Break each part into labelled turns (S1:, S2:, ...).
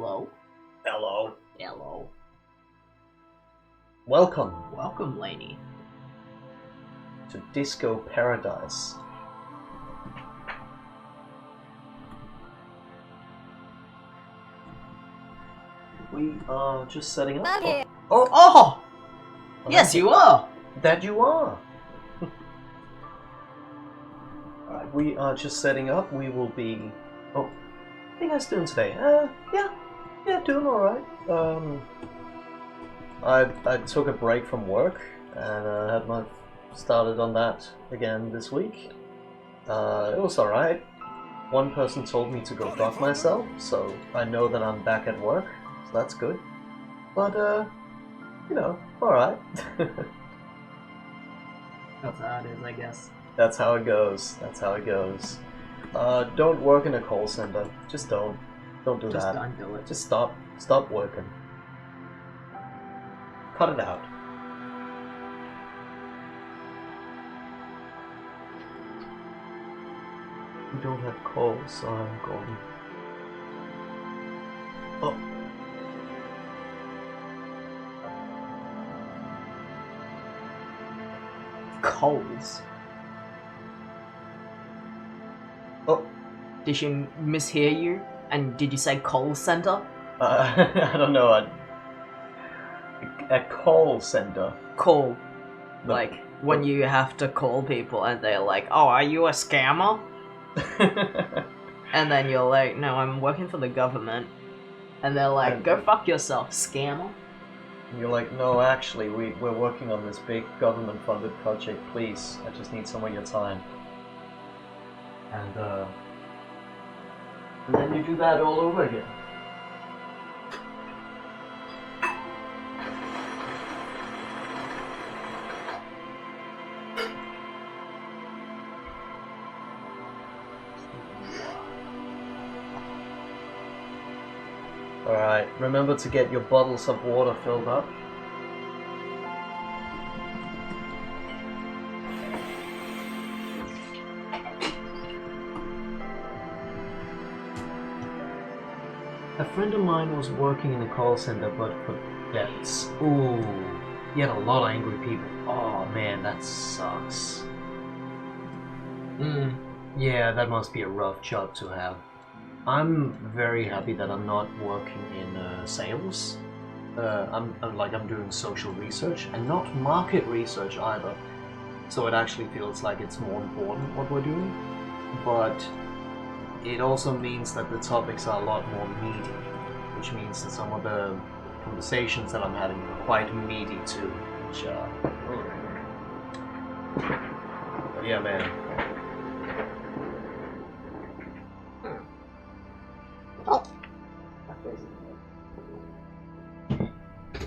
S1: Hello?
S2: Hello.
S1: Hello.
S2: Welcome
S1: Welcome, Laney.
S2: to Disco Paradise. We are just setting up.
S1: Oh! Yes, you are!
S2: That you are. Alright, we are just setting up. We will be. Oh, how are you guys doing today? Yeah, doing alright. I took a break from work and had my started on that again this week. It was alright. One person told me to go fuck myself, so I know that I'm back at work, so that's good. But alright.
S1: That's how it is, I guess.
S2: That's how it goes. That's how it goes. Don't work in a call center. Just don't. Don't do
S1: Just
S2: that.
S1: don't do it.
S2: Just stop. Stop working. Cut it out. We don't have calls, so I'm going. Oh.
S1: Coles.
S2: Oh.
S1: Did she mishear you? And did you say call center?
S2: I don't know. A call center.
S1: Call.
S2: No.
S1: Like, when you have to call people and they're like, oh, are you a scammer? And then you're like, no, I'm working for the government. And they're like, go fuck yourself, scammer.
S2: And you're like, no, actually, we're working on this big government-funded project. Please, I just need some of your time. And then you do that all over again. Alright, remember to get your bottles of water filled up. A friend of mine was working in a call center, but for debts. Ooh, he had a lot of angry people. Oh man, that sucks. Yeah, that must be a rough job to have. I'm very happy that I'm not working in sales. I'm doing social research and not market research either. So it actually feels like it's more important what we're doing. But it also means that the topics are a lot more meaty, which means that some of the conversations that I'm having are quite meaty too. Which, but yeah, man.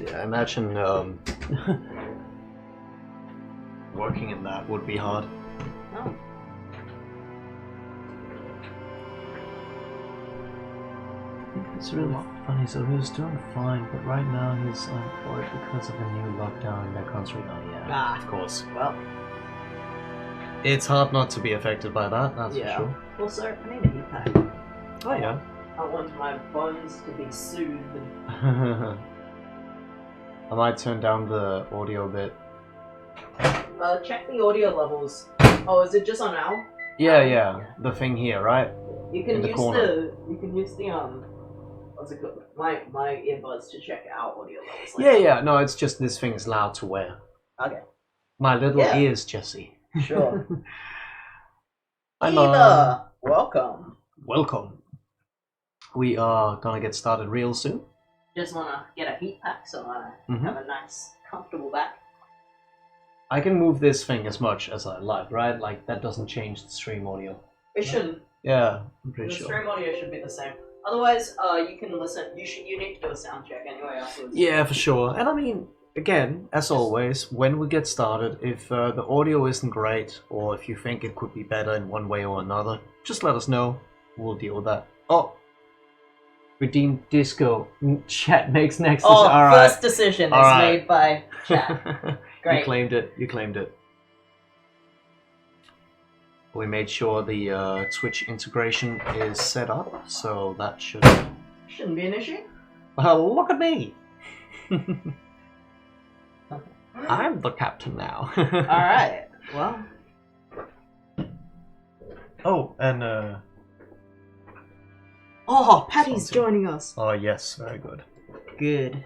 S2: Yeah, I imagine working in that would be hard.
S1: No.
S2: It's really funny, so he was doing fine, but right now he's unemployed because of a new lockdown in their country. Oh yeah, of course.
S1: Well,
S2: It's hard not to be affected by that, that's
S1: yeah.
S2: for sure.
S1: Well, sir, I need a heat pack.
S2: Oh yeah.
S1: I want my bones to be soothed.
S2: I might turn down the audio a bit.
S1: Check the audio levels. Oh, is it just on now?
S2: Yeah, the thing here, right?
S1: You can
S2: In the
S1: use
S2: corner.
S1: what's it called? My earbuds to check our audio levels. Like
S2: Yeah, no, it's just this thing is loud to wear.
S1: Okay.
S2: My little
S1: Yeah.
S2: ears, Jesse.
S1: Sure.
S2: I'm
S1: Eva, welcome.
S2: welcome. We are gonna get started real soon.
S1: Just wanna get a heat pack so I
S2: Mhm.
S1: have a nice, comfortable back.
S2: I can move this thing as much as I like, right? Like, that doesn't change the stream audio.
S1: It shouldn't.
S2: Yeah, I'm pretty
S1: The
S2: sure.
S1: stream audio should be the same. Otherwise, you can listen. You need to do a sound check anyway afterwards.
S2: Yeah, for sure. And I mean, again, as always, when we get started, if the audio isn't great, or if you think it could be better in one way or another, just let us know. We'll deal with that. Oh! Redeem Disco. Chat makes next
S1: Oh,
S2: decision. Alright.
S1: first decision
S2: All
S1: is
S2: right.
S1: made by chat. Great.
S2: You claimed it. We made sure the Twitch integration is set up, so that should
S1: Shouldn't be an issue.
S2: Look at me. I'm the captain now.
S1: Alright, well.
S2: Oh, and
S1: Oh, Patty's joining us.
S2: oh yes, very good.
S1: Good.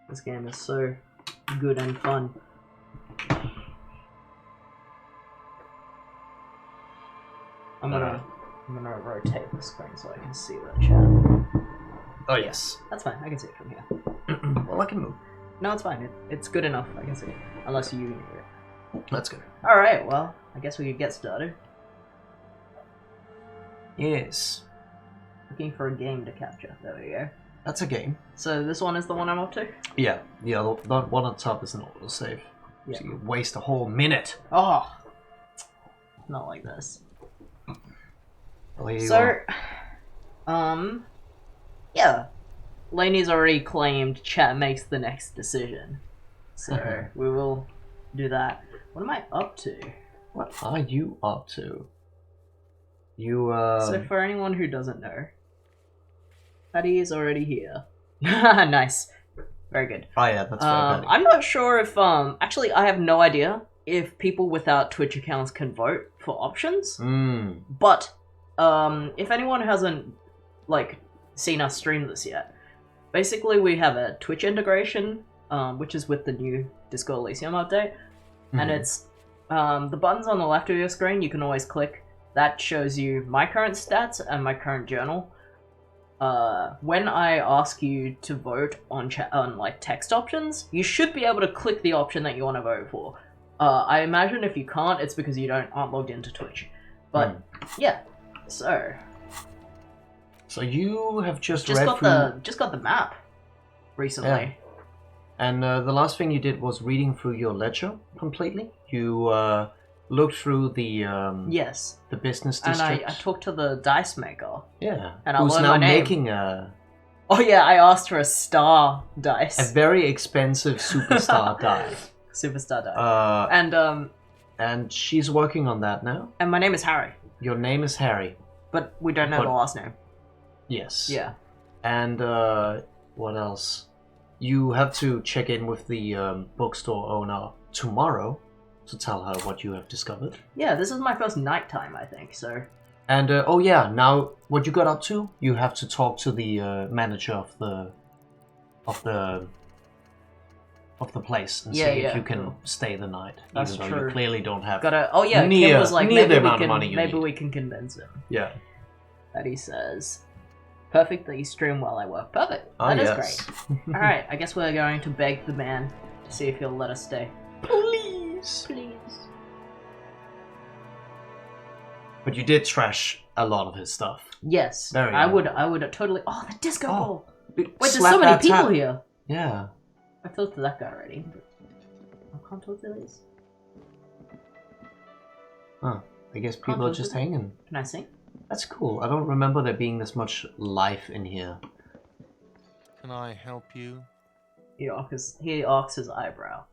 S1: This game is so good and fun. I'm gonna rotate the screen so I can see that chat.
S2: Oh yes.
S1: That's fine, I can see it from here.
S2: Well, I can move.
S1: No, it's fine. It's good enough. I can see it. Unless you need it.
S2: That's good.
S1: Alright, well, I guess we could get started.
S2: Yes.
S1: Looking for a game to capture. There we go.
S2: That's a game.
S1: So this one is the one I'm up to?
S2: Yeah. The other, the one on top is an autosave.
S1: Yeah.
S2: So you waste a whole minute.
S1: Oh! Not like this.
S2: Well, here you
S1: So,
S2: are.
S1: yeah. Laney's already claimed chat makes the next decision. So, we will do that. What am I up to?
S2: What are you up to? You,
S1: So for anyone who doesn't know, Patty is already here. Nice. Very good.
S2: Oh yeah, that's very Patty.
S1: I'm not sure if, actually I have no idea if people without Twitch accounts can vote for options. But, if anyone hasn't, like, seen us stream this yet, basically we have a Twitch integration, which is with the new Disco Elysium update, and it's, the buttons on the left of your screen you can always click. That shows you my current stats and my current journal. When I ask you to vote on like text options, you should be able to click the option that you want to vote for. I imagine if you can't, it's because you aren't logged into Twitch. But yeah, so
S2: you have just
S1: got the map recently.
S2: Yeah. And the last thing you did was reading through your ledger completely. You looked through the
S1: yes,
S2: the business
S1: and
S2: district.
S1: I talked to the dice maker.
S2: Yeah,
S1: and I
S2: who's
S1: learned
S2: now
S1: my name.
S2: making a
S1: Oh yeah, I asked for a star dice.
S2: a very expensive superstar die.
S1: Superstar die.
S2: And she's working on that now.
S1: And my name is Harry.
S2: Your name is Harry.
S1: But we don't know the last name.
S2: Yes.
S1: Yeah.
S2: And what else? You have to check in with the bookstore owner tomorrow to tell her what you have discovered.
S1: Yeah, this is my first nighttime, I think, so...
S2: And, oh yeah, now, what you got up to? You have to talk to the manager of the place and see if you can stay the night.
S1: That's
S2: even though
S1: true.
S2: You clearly don't have
S1: Oh yeah, Kim was like,
S2: near the amount of money you
S1: maybe
S2: need.
S1: we can convince him.
S2: Yeah.
S1: That he says, perfect that you stream while I work. Perfect.
S2: Oh,
S1: That is
S2: yes.
S1: great. Alright, I guess we're going to beg the man to see if he'll let us stay.
S2: Please.
S1: Please.
S2: But you did trash a lot of his stuff.
S1: Yes.
S2: Very
S1: I
S2: good.
S1: would totally... Oh, the disco ball!
S2: Wait,
S1: Wait, there's so many people here!
S2: Yeah.
S1: I talked to that guy already. But I can't talk to these.
S2: Huh. I guess people are just hanging.
S1: Can I sing?
S2: That's cool. I don't remember there being this much life in here.
S3: Can I help you?
S1: He arcs his eyebrow.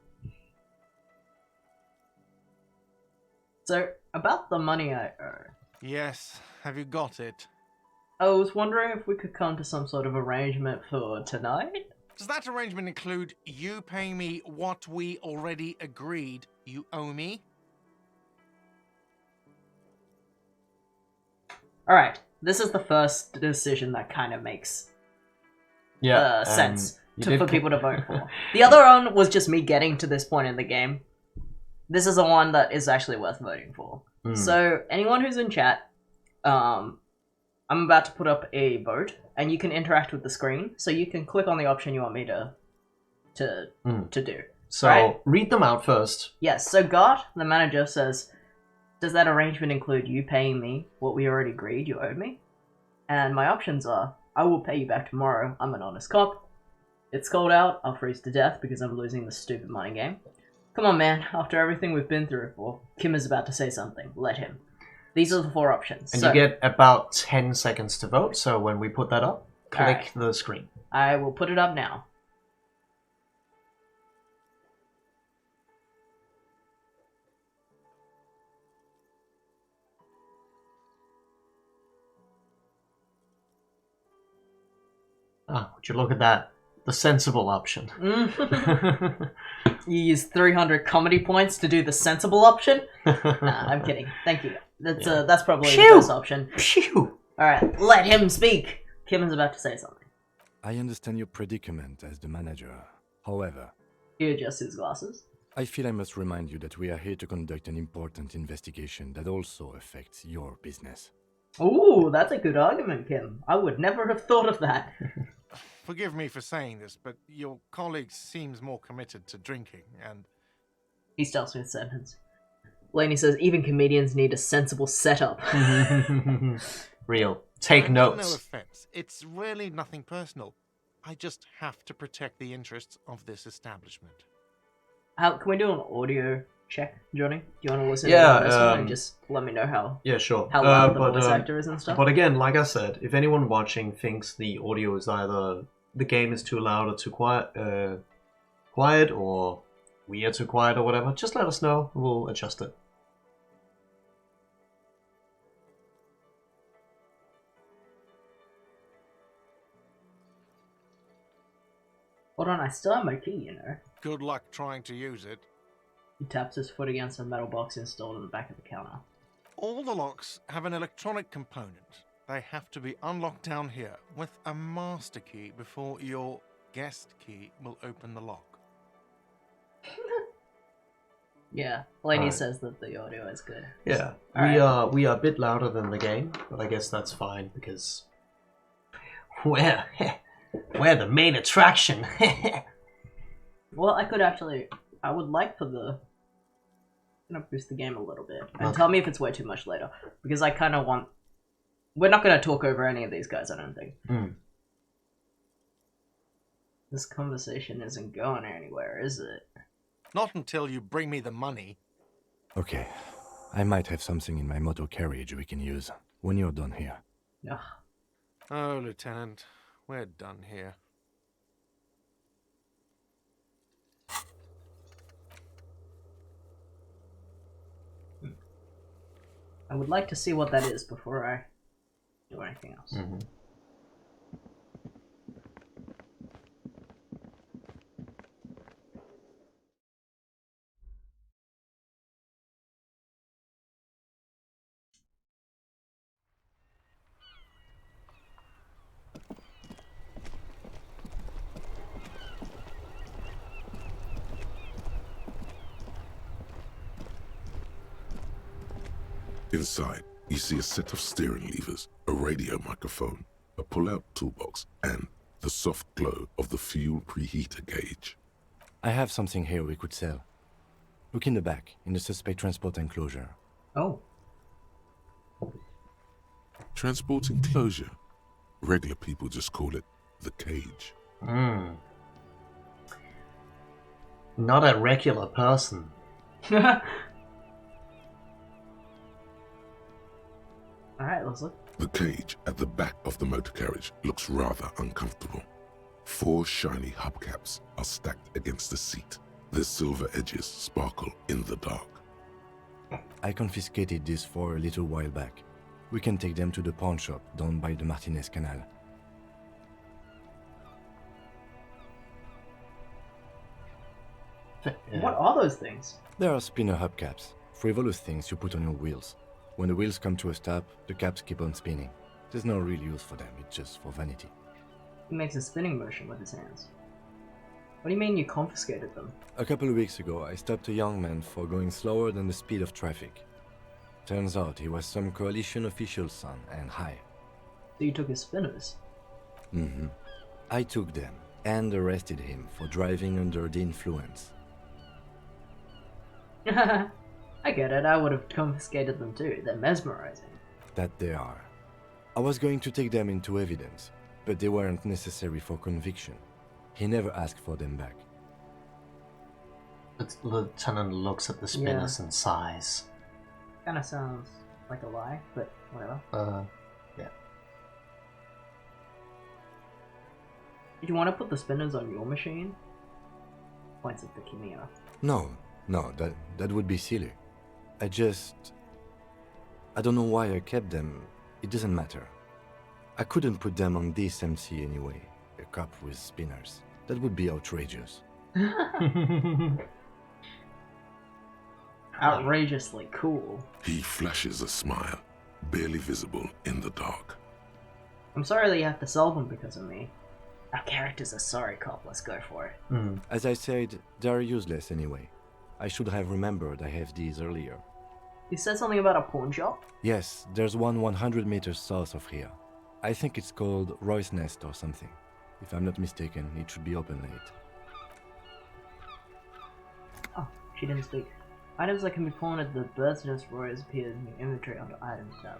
S1: So, about the money I owe.
S3: Yes, have you got it?
S1: I was wondering if we could come to some sort of arrangement for tonight?
S3: Does that arrangement include you paying me what we already agreed you owe me?
S1: Alright, this is the first decision that kind of makes sense for people to vote for. The other one was just me getting to this point in the game. This is the one that is actually worth voting for. So, anyone who's in chat, I'm about to put up a vote, and you can interact with the screen, so you can click on the option you want me to do.
S2: So,
S1: right?
S2: Read them out first.
S1: Yes, so Gart, the manager, says, does that arrangement include you paying me what we already agreed you owed me? And my options are, I will pay you back tomorrow, I'm an honest cop. It's cold out, I'll freeze to death because I'm losing the stupid money game. Come on, man, after everything we've been through for, Kim is about to say something, let him. These are the 4 options.
S2: And
S1: so,
S2: you get about 10 seconds to vote, so when we put that up, click the screen.
S1: I will put it up now.
S2: would you look at that? The sensible option.
S1: You use 300 comedy points to do the sensible option? Nah, I'm kidding. Thank you. That's probably the best option.
S2: Phew!
S1: Alright, let him speak! Kim is about to say something.
S4: I understand your predicament as the manager. However,
S1: He adjusts his glasses.
S4: I feel I must remind you that we are here to conduct an important investigation that also affects your business.
S1: Ooh, that's a good argument, Kim. I would never have thought of that.
S3: Forgive me for saying this, but your colleague seems more committed to drinking, and...
S1: He starts with a sentence. Laney says, even comedians need a sensible setup.
S2: Real. Take notes.
S3: No offense. It's really nothing personal. I just have to protect the interests of this establishment.
S1: Can we do an audio check, Johnny? Do you want to listen
S2: Yeah,
S1: to this one and just let me know how
S2: sure.
S1: loud the voice actor is and stuff?
S2: But again, like I said, if anyone watching thinks the audio is either the game is too loud or too quiet, or we are too quiet or whatever, just let us know. We'll adjust it.
S1: Hold on, I still have my key, you know.
S3: Good luck trying to use it.
S1: He taps his foot against a metal box installed in the back of the counter.
S3: All the locks have an electronic component. They have to be unlocked down here with a master key before your guest key will open the lock.
S1: Yeah, Laney says that the audio is good.
S2: Yeah, we are a bit louder than the game, but I guess that's fine because we're the main attraction.
S1: Well, I would like for the... I'm gonna boost the game a little bit. And tell me if it's way too much later. Because I kind of want... We're not gonna talk over any of these guys, I don't think. This conversation isn't going anywhere, is it?
S3: Not until you bring me the money.
S4: Okay, I might have something in my motor carriage we can use when you're done here.
S1: Ugh.
S3: Oh, Lieutenant, we're done here.
S1: I would like to see what that is before I do anything else.
S5: Inside, you see a set of steering levers, a radio microphone, a pull-out toolbox, and the soft glow of the fuel preheater gauge.
S4: I have something here we could sell. Look in the back, in the suspect transport enclosure.
S1: Oh.
S5: Transport enclosure. Regular people just call it the cage.
S2: Not a regular person.
S1: Alright, let's look.
S5: The cage at the back of the motor carriage looks rather uncomfortable. 4 shiny hubcaps are stacked against the seat. Their silver edges sparkle in the dark.
S4: I confiscated these for a little while back. We can take them to the pawn shop down by the Martinez Canal.
S1: What are those things?
S4: There are spinner hubcaps, frivolous things you put on your wheels. When the wheels come to a stop, the caps keep on spinning. There's no real use for them, it's just for vanity.
S1: He makes a spinning motion with his hands. What do you mean you confiscated them?
S4: A couple of weeks ago, I stopped a young man for going slower than the speed of traffic. Turns out he was some coalition official's son and high.
S1: So you took his spinners?
S4: I took them and arrested him for driving under the influence.
S1: I get it, I would have confiscated them too. They're mesmerizing.
S4: That they are. I was going to take them into evidence, but they weren't necessary for conviction. He never asked for them back.
S2: The lieutenant looks at the spinners and sighs.
S1: Kinda sounds like a lie, but whatever.
S2: Yeah.
S1: Did you want to put the spinners on your machine? Points at the Chimera.
S4: No, that would be silly. I don't know why I kept them. It doesn't matter. I couldn't put them on this MC anyway. cup with spinners. That would be outrageous.
S1: Outrageously cool.
S5: He flashes a smile, barely visible in the dark.
S1: I'm sorry that you have to solve them because of me. Our character's a sorry cop, let's go for it.
S4: As I said, they are useless anyway. I should have remembered I have these earlier.
S1: You said something about a pawn shop?
S4: Yes, there's one 100 meters south of here. I think it's called Roy's Nest or something. If I'm not mistaken, it should be open late.
S1: Oh, she didn't speak. Items that can be pawned at the Bird's Nest Roy's appear in the inventory under Items tab.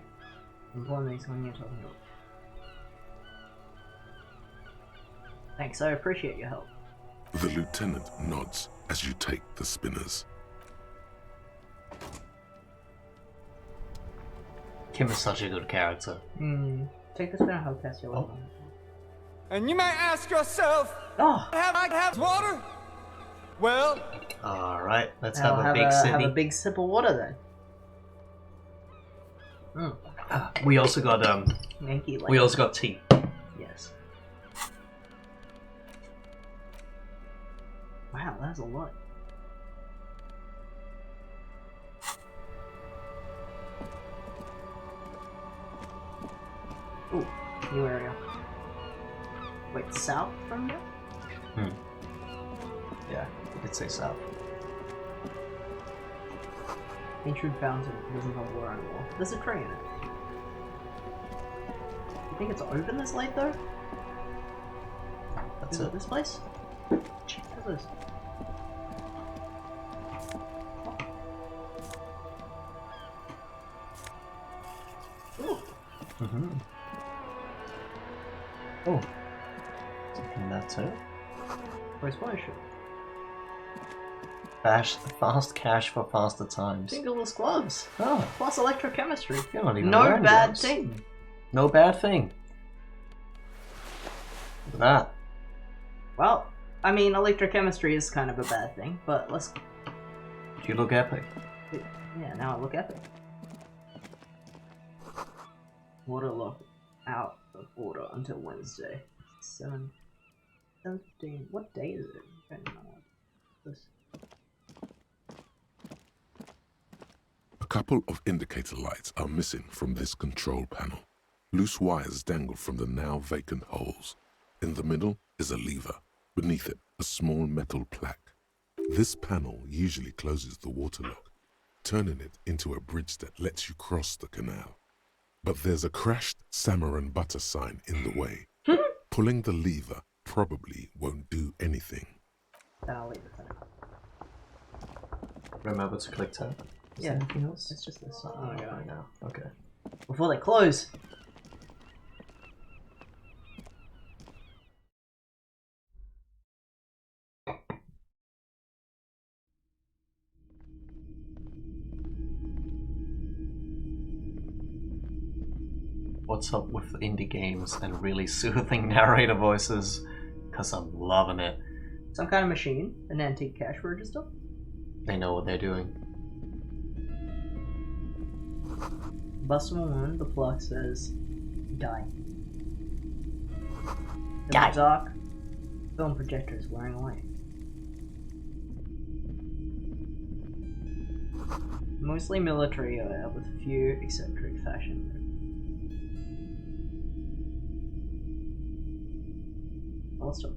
S1: Pawn these when you're talking to. Thanks, I appreciate your help.
S5: The lieutenant nods as you take the spinners.
S2: Kim is such a good character.
S1: Take the spinner, help cast your weapon.
S6: And you may ask yourself,
S1: Oh!
S6: have I have water? Well,
S2: Alright, let's
S1: I'll
S2: have a big city.
S1: have a big sip of water then.
S2: We also got
S1: Yankee like
S2: we also got tea.
S1: Yes. Wow, that's a lot. Ooh, new area. Wait, south from here?
S2: Yeah, you could say south.
S1: Ancient fountain doesn't have water anymore. There's a tree in it. You think it's open this late though?
S2: That's
S1: Is
S2: it.
S1: it this place? Check this. Ooh.
S2: Oh. Taking that too.
S1: Where's my ship?
S2: Fast cash for faster times.
S1: Fingerless gloves.
S2: Oh,
S1: Plus electrochemistry.
S2: you're not even
S1: No
S2: wearing
S1: bad
S2: gloves.
S1: thing.
S2: No bad thing. Look at that.
S1: Well, I mean, electrochemistry is kind of a bad thing, but let's.
S2: You look epic.
S1: Yeah, now I look epic. Water lock out of order until Wednesday. 7:15. What day is it? I don't know what this.
S5: A couple of indicator lights are missing from this control panel. Loose wires dangle from the now vacant holes. In the middle is a lever. Beneath it, a small metal plaque. This panel usually closes the water lock, turning it into a bridge that lets you cross the canal. But there's a crashed salmon and butter sign in the way. Pulling the lever probably won't do anything.
S1: I'll leave it there.
S2: Remember to click tab. Is
S1: Yeah.
S2: there anything else?
S1: It's just this.
S2: Oh, yeah, I know. Okay.
S1: Before they close.
S2: What's up with indie games and really soothing narrator voices? Because I'm loving it.
S1: Some kind of machine, an antique cash register.
S2: They know what they're doing.
S1: Bustable one, the plug says, die. In
S2: Die.
S1: the dark, film projector is wearing away. Mostly military with a few eccentric fashion. Awesome.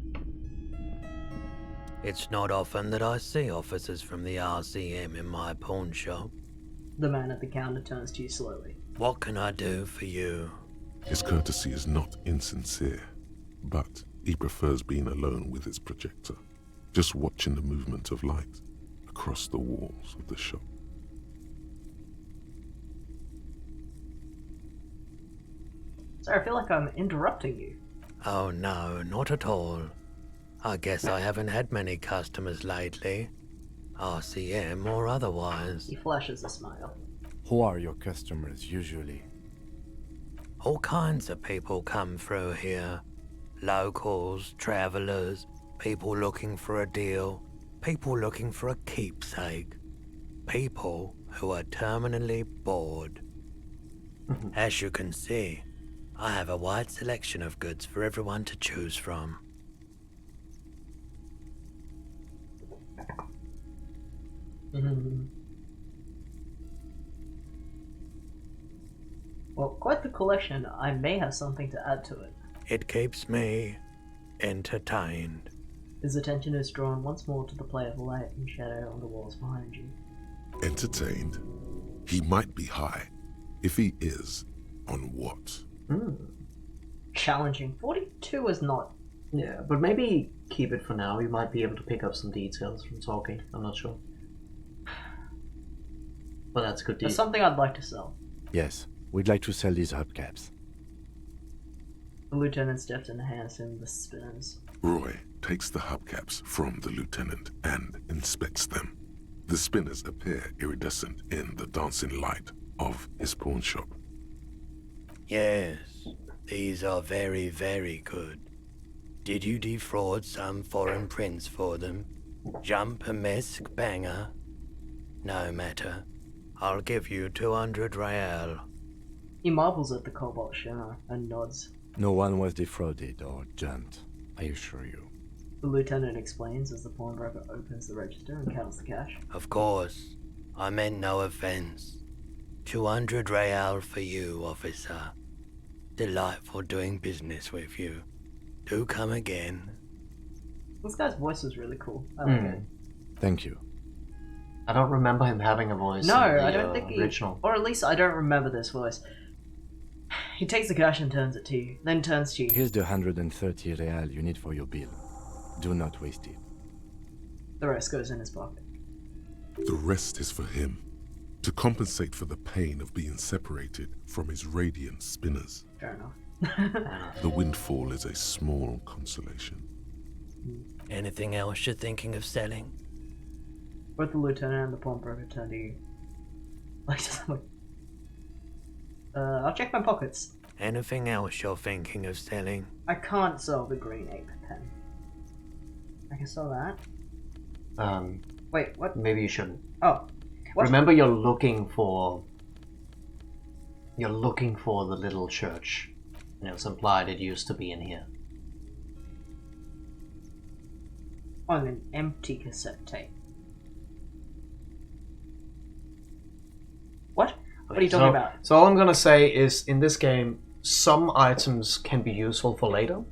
S7: It's not often that I see officers from the RCM in my pawn shop.
S1: The man at the counter turns to you slowly.
S7: What can I do for you?
S5: His courtesy is not insincere, but he prefers being alone with his projector, just watching the movement of light across the walls of the shop.
S1: Sorry, I feel like I'm interrupting you.
S7: Oh no, not at all. I guess I haven't had many customers lately. RCM or otherwise.
S1: He flashes a smile.
S4: Who are your customers usually?
S7: All kinds of people come through here. Locals, travelers, people looking for a deal, people looking for a keepsake, people who are terminally bored. As you can see, I have a wide selection of goods for everyone to choose from.
S1: Well, quite the collection. I may have something to add to it.
S7: It keeps me entertained.
S1: His attention is drawn once more to the play of light and shadow on the walls behind you.
S5: Entertained? He might be high. If he is, on what?
S1: Challenging. 42 is not.
S2: Yeah, but maybe keep it for now. You might be able to pick up some details from talking. I'm not sure. But that's a good deal.
S1: There's something I'd like to sell.
S4: Yes, we'd like to sell these hubcaps.
S1: The lieutenant steps in and hands him the spinners.
S5: Roy takes the hubcaps from the lieutenant and inspects them. The spinners appear iridescent in the dancing light of his pawn shop.
S7: Yes, these are very, very good. Did you defraud some foreign prince for them? Jump-a-mesk banger? No matter. I'll give you 200 real.
S1: He marvels at the cobalt shimmer and nods.
S4: No one was defrauded or jumped, I assure you.
S1: The lieutenant explains as the pawnbroker opens the register and counts the cash.
S7: Of course. I meant no offense. 200 real for you, officer. Delightful doing business with you. Do come again.
S1: This guy's voice was really cool. I like it.
S4: Thank you.
S2: I don't remember him having a voice.
S1: No,
S2: in the,
S1: I don't think
S2: original.
S1: Or at least I don't remember this voice. He takes the cash and turns it to you. Then turns to you.
S4: Here's the 130 real you need for your bill. Do not waste it.
S1: The rest goes in his pocket.
S5: The rest is for him, to compensate for the pain of being separated from his radiant spinners.
S1: Fair enough.
S5: The windfall is a small consolation.
S7: Anything else you're thinking of selling?
S1: Both the lieutenant and the pawnbroker turn to you. Like, just like, I'll check my pockets.
S7: Anything else you're thinking of selling?
S1: I can't sell the green ape pen. I can sell that. Wait, what?
S2: Maybe you shouldn't.
S1: Oh. What?
S2: Remember, you're looking for the little church. You know, it's implied it used to be in here.
S1: On an empty cassette tape. What? What are you talking about?
S2: So all I'm gonna say is, in this game, some items can be useful for later,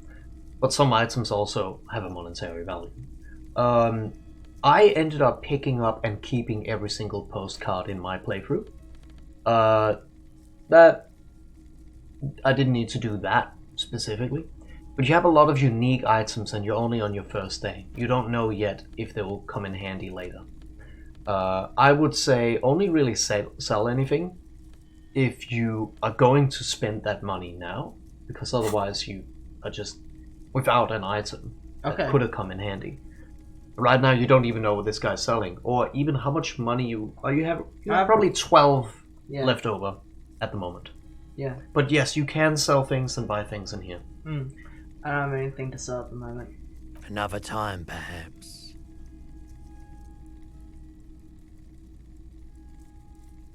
S2: but some items also have a monetary value. I ended up picking up and keeping every single postcard in my playthrough. That I didn't need to do that specifically, but you have a lot of unique items and you're only on your first day. You don't know yet if they will come in handy later. I would say only really sell anything if you are going to spend that money now, because otherwise you are just without an item that could have come in handy. Right now you don't even know what this guy's selling, or even how much money you have probably 12 left over at the moment.
S1: Yeah.
S2: But yes, you can sell things and buy things in here.
S1: I don't have anything to sell at the moment.
S7: Another time, perhaps.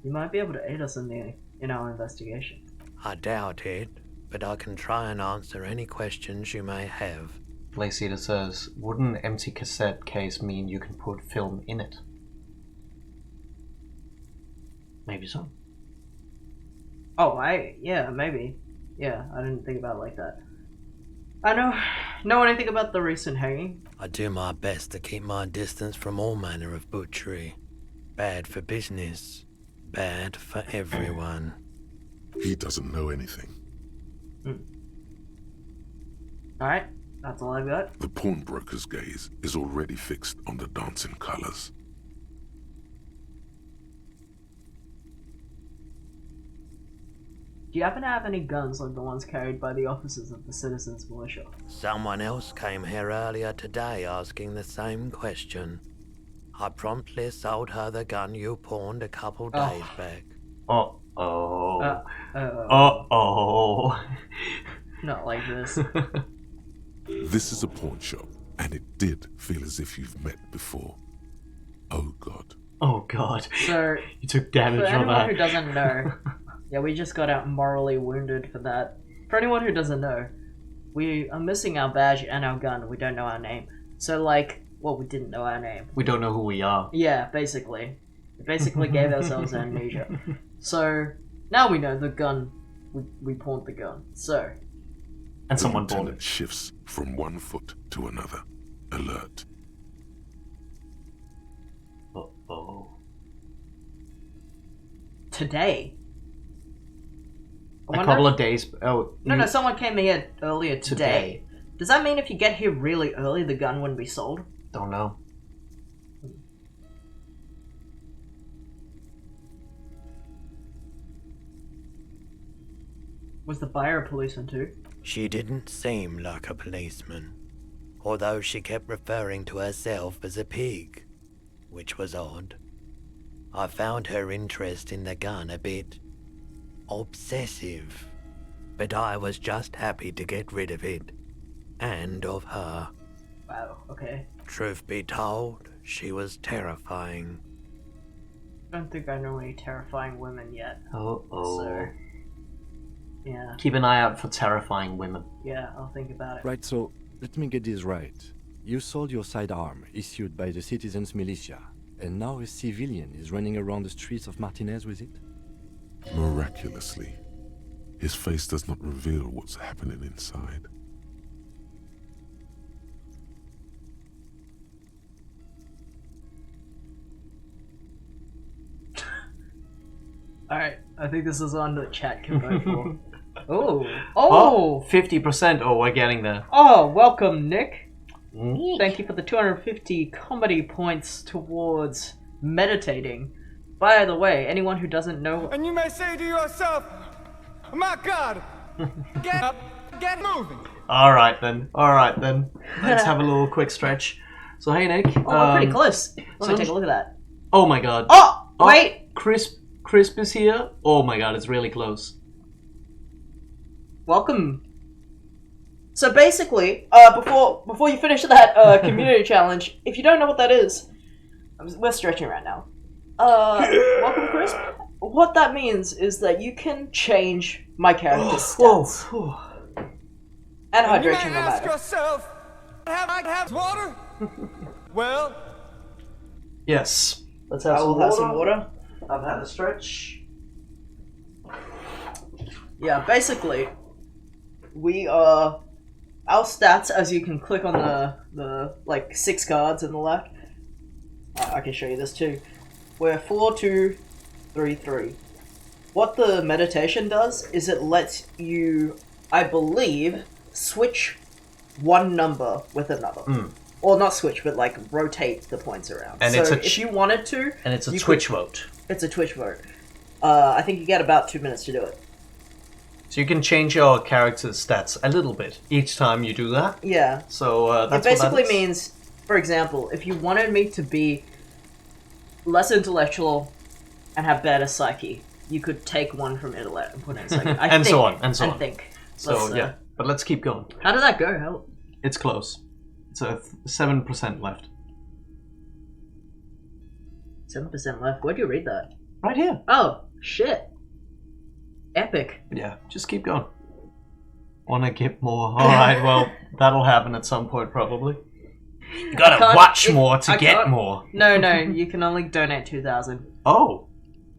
S1: You might be able to aid us in our investigation.
S7: I doubt it, but I can try and answer any questions you may have.
S2: Placida says, would an empty cassette case mean you can put film in it? Maybe so.
S1: Oh, maybe. Yeah, I didn't think about it like that. I know anything about the recent hanging?
S7: I do my best to keep my distance from all manner of butchery. Bad for business. Bad for everyone.
S5: He doesn't know anything.
S1: Alright, that's all I've got.
S5: The pawnbroker's gaze is already fixed on the dancing colors.
S1: Do you happen to have any guns like the ones carried by the officers of the Citizens Militia?
S7: Someone else came here earlier today asking the same question. I promptly sold her the gun you pawned a couple days back.
S2: Uh-oh.
S1: Not like this.
S5: This is a pawn shop, and it did feel as if you've met before. Oh god.
S2: Oh god.
S1: So,
S2: you took damage
S1: for
S2: on
S1: anyone
S2: that.
S1: who doesn't know, yeah, we just got out morally wounded for that. For anyone who doesn't know, we are missing our badge and our gun. We don't know our name. So, like, well, we didn't know our name.
S2: We don't know who we are.
S1: Yeah, basically. We basically gave ourselves amnesia. So, now we know the gun. We pawned the gun. So.
S2: And
S5: The
S2: someone bought
S5: lieutenant
S2: it.
S5: shifts from one foot to another, alert.
S2: Uh-oh.
S1: Today. I
S2: A
S1: wonder
S2: couple
S1: if-
S2: of days... Oh,
S1: No, someone came here earlier today.
S2: Today.
S1: Does that mean if you get here really early, the gun wouldn't be sold?
S2: Don't know.
S1: Was the buyer a policeman too?
S7: She didn't seem like a policeman, although she kept referring to herself as a pig, which was odd. I found her interest in the gun a bit obsessive, but I was just happy to get rid of it, and of her.
S1: Wow, okay.
S7: Truth be told, she was terrifying.
S1: I don't think I know any terrifying women yet.
S2: Uh-oh.
S1: So, yeah,
S2: Keep an eye out for terrifying women.
S1: yeah, I'll think about it.
S4: Right, so let me get this right. You sold your sidearm, issued by the citizens' militia, and now a civilian is running around the streets of Martinez with it?
S5: Miraculously, his face does not reveal what's happening inside.
S1: Alright, I think this is on the chat can vote for. Oh!
S2: Oh,
S1: Oh!
S2: 50%. Oh, we're getting there.
S1: Oh, welcome, Nick! Thank you for the 250 comedy points towards meditating. By the way, anyone who doesn't know...
S6: And you may say to yourself, my God, get up, get moving.
S2: Alright then. Let's have a little quick stretch. So, hey, Nick.
S1: Oh, we're pretty close. Let me
S2: sounds-
S1: take a look at that.
S2: Oh my god.
S1: Oh! Wait!
S2: Crisp is here. Oh my god, it's really close.
S1: Welcome. So basically, before you finish that community challenge, if you don't know what that is, we're stretching right now. Welcome, Chris. What that means is that you can change my character's stats and
S6: And you
S1: hydration
S6: may
S1: no
S6: ask
S1: matter.
S6: yourself, have I have water? Well,
S2: Yes. Let's have
S1: I
S2: some
S1: will
S2: water.
S1: have some water.
S2: I've had a stretch.
S1: Yeah, basically, we are our stats, as you can click on the like 6 cards on the left. I can show you this too. We're 4, 2, 3, 3. What the meditation does is it lets you, I believe, switch one number with another. Or not switch, but like rotate the points around.
S2: And
S1: so
S2: it's a
S1: if you wanted to,
S2: And it's a
S1: you
S2: Twitch vote.
S1: it's a Twitch vote. I think you get about 2 minutes to do it.
S2: So you can change your character's stats a little bit each time you do that.
S1: Yeah.
S2: So that's
S1: It basically
S2: what that is.
S1: means, for example, if you wanted me to be less intellectual and have better psyche, you could take one from intellect and put it in psyche.
S2: And so on, and so on.
S1: I think.
S2: So
S1: Let's,
S2: yeah, but let's keep going.
S1: How did that go? How...
S2: It's close. It's a 7% left.
S1: 7% left. Where'd you read that?
S2: Right here.
S1: Oh, shit. Epic.
S2: Yeah, just keep going. Wanna get more? Alright, well, that'll happen at some point probably. You gotta
S1: can't-
S2: watch
S1: if-
S2: more to
S1: I
S2: get
S1: can't-
S2: more.
S1: No, you can only donate 2,000.
S2: Oh.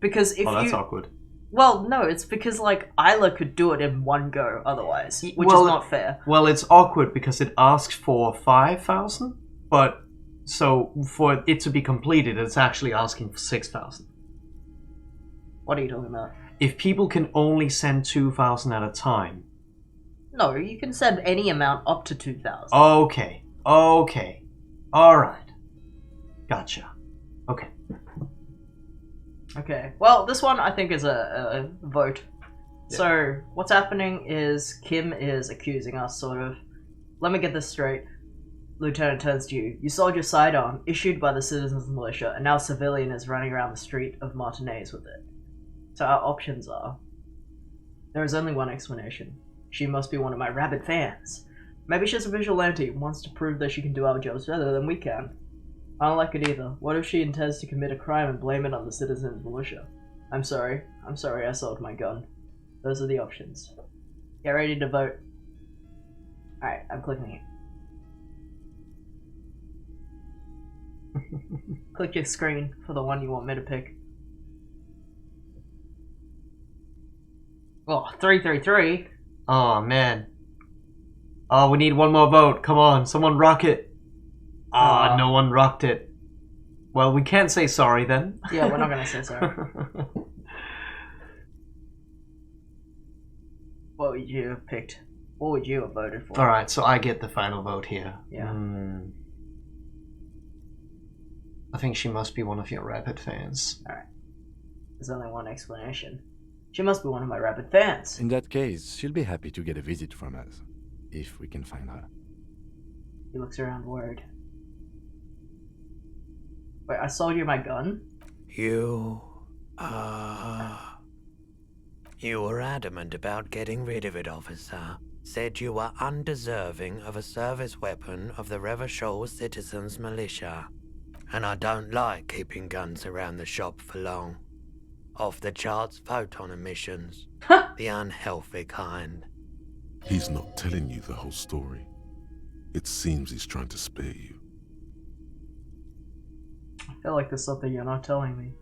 S1: Because if
S2: Oh, that's
S1: you...
S2: awkward.
S1: Well, no, it's because, like, Isla could do it in one go otherwise, which
S2: Well,
S1: is not fair.
S2: Well, it's awkward because it asks for 5,000, but so for it to be completed, it's actually asking for 6,000.
S1: What are you talking about?
S2: If people can only send 2,000 at a time.
S1: No, you can send any amount up to 2,000.
S2: Okay. Alright. Gotcha. Okay.
S1: Okay. Well, this one I think is a vote. Yeah. So, what's happening is Kim is accusing us, sort of. Let me get this straight. Lieutenant turns to you. You sold your sidearm, issued by the Citizens Militia, and now a civilian is running around the street of Martinez with it. So our options are... There is only one explanation. She must be one of my rabid fans. Maybe she's a vigilante and wants to prove that she can do our jobs better than we can. I don't like it either. What if she intends to commit a crime and blame it on the Citizens Militia? I'm sorry I sold my gun. Those are the options. Get ready to vote. Alright, I'm clicking it. Click your screen for the one you want me to pick. Oh, 333.
S2: Oh, man. Oh, we need one more vote. Come on, someone rock it. Ah, no one rocked it. Well, we can't say sorry then.
S1: Yeah, we're not gonna say sorry. What would you have picked? What would you have voted for?
S2: Alright, so I get the final vote here.
S1: Yeah.
S2: I think she must be one of your Rapid fans.
S1: Alright. There's only one explanation. She must be one of my Rapid fans.
S4: In that case, she'll be happy to get a visit from us, if we can find her.
S1: He looks around worried. Wait, I sold you my gun?
S7: You were adamant about getting rid of it, officer. Said you were undeserving of a service weapon of the Revachol Citizens Militia. And I don't like keeping guns around the shop for long. Off the charts photon emissions. The unhealthy kind.
S5: He's not telling you the whole story. It seems he's trying to spare you.
S1: I feel like there's something you're not telling me.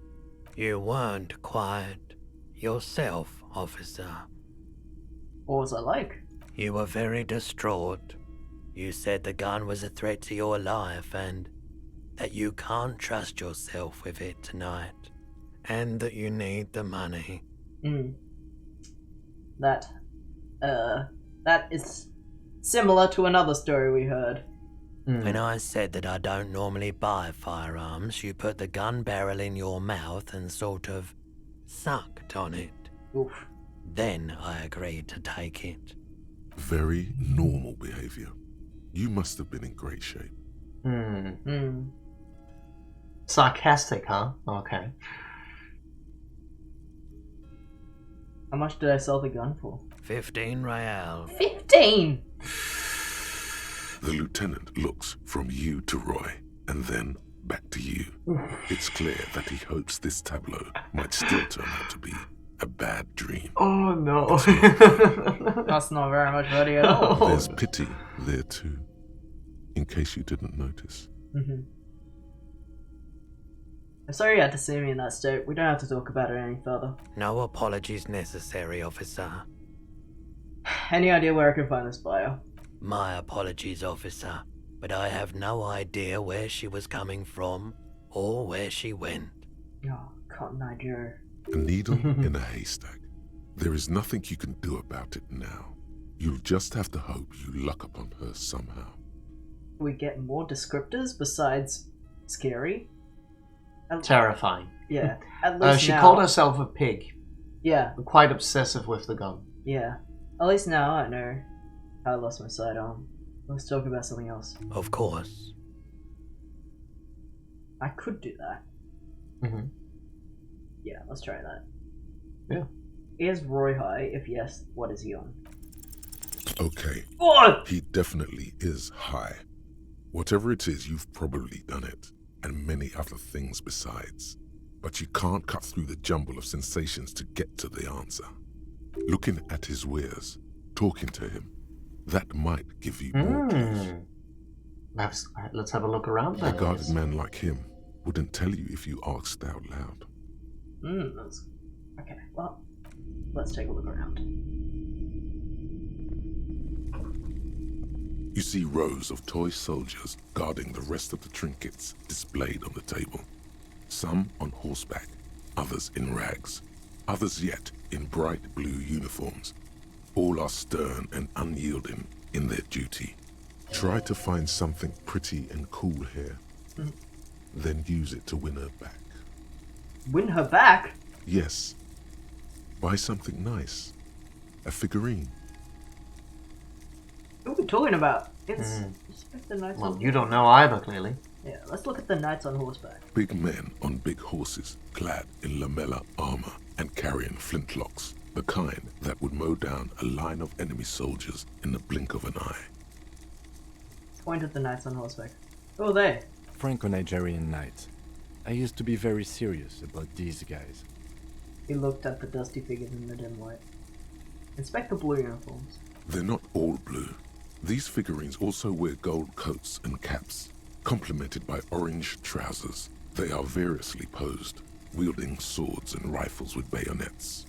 S7: You weren't quiet yourself, officer.
S1: What was I like?
S7: You were very distraught. You said the gun was a threat to your life and that you can't trust yourself with it tonight. And that you need the money.
S1: That is similar to another story we heard.
S7: When I said that I don't normally buy firearms, you put the gun barrel in your mouth and sort of sucked on it.
S1: Oof.
S7: Then I agreed to take it.
S5: Very normal behavior. You must have been in great shape.
S2: Sarcastic, huh? Okay.
S1: How much did I sell the gun for?
S7: 15 real.
S1: 15!
S5: The lieutenant looks from you to Roy, and then back to you. It's clear that he hopes this tableau might still turn out to be a bad dream.
S2: Oh no.
S1: That's not very much money at all.
S5: There's pity there too, in case you didn't notice.
S1: I'm sorry you had to see me in that state. We don't have to talk about it any further.
S7: No apologies necessary, officer.
S1: Any idea where I can find this buyer?
S7: My apologies, officer, but I have no idea where she was coming from or where she went.
S1: Oh, Cotton Eye Joe.
S5: A needle in a haystack. There is nothing you can do about it now. You'll just have to hope you luck upon her somehow.
S1: Do we get more descriptors besides scary?
S2: Terrifying.
S1: Yeah, at least
S2: she
S1: now.
S2: called herself a pig.
S1: Yeah,
S2: Quite obsessive with the gun.
S1: yeah. At least now I know how I lost my sidearm. Let's talk about something else.
S7: Of course.
S1: I could do that. Yeah, let's try that.
S2: Yeah.
S1: Is Roy high? If yes, what is he on?
S5: Okay.
S1: What?
S5: He definitely is high. Whatever it is, you've probably done it, and many other things besides. But you can't cut through the jumble of sensations to get to the answer. Looking at his wares, talking to him, that might give you more clues.
S2: Let's have a look around
S5: A
S2: then.
S5: guarded man like him wouldn't tell you if you asked out loud.
S1: That's... Okay, well, let's take a look around.
S5: You see rows of toy soldiers guarding the rest of the trinkets displayed on the table. Some on horseback, others in rags, others yet in bright blue uniforms. All are stern and unyielding in their duty. Try to find something pretty and cool here, then use it to win her back.
S1: Win her back?
S5: Yes, buy something nice. A figurine.
S1: What are we talking about? It's the knights
S2: Well,
S1: on...
S2: you don't know either, clearly.
S1: Yeah, let's look at the knights on horseback.
S5: Big men on big horses, clad in lamella armor and carrying flintlocks, the kind that would mow down a line of enemy soldiers in the blink of an eye.
S1: Point at the knights on horseback. Who are they?
S4: Franco-Nigerian knights. I used to be very serious about these guys.
S1: He looked at the dusty figures in the dim light. Inspect the blue uniforms.
S5: They're not all blue. These figurines also wear gold coats and caps, complemented by orange trousers. They are variously posed, wielding swords and rifles with bayonets.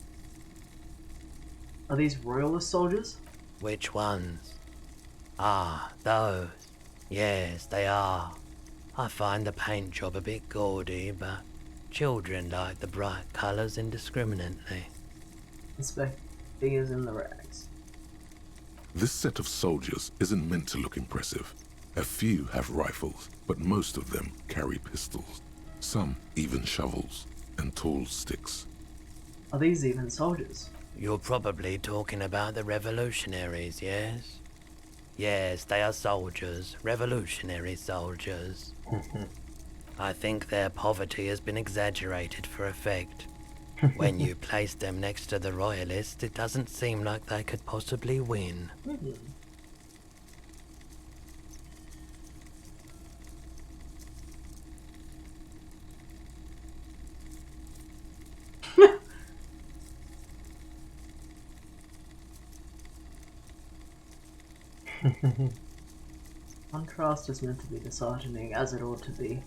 S1: Are these royalist soldiers?
S7: Which ones? Ah, those. Yes, they are. I find the paint job a bit gaudy, but children like the bright colours indiscriminately.
S1: Inspect figures in the rags.
S5: This set of soldiers isn't meant to look impressive. A few have rifles, but most of them carry pistols. Some even shovels and tall sticks.
S1: Are these even soldiers?
S7: You're probably talking about the revolutionaries, yes? Yes, they are soldiers, revolutionary soldiers. I think their poverty has been exaggerated for effect. When you place them next to the royalists, it doesn't seem like they could possibly win.
S1: Contrast is meant to be disheartening, as it ought to be.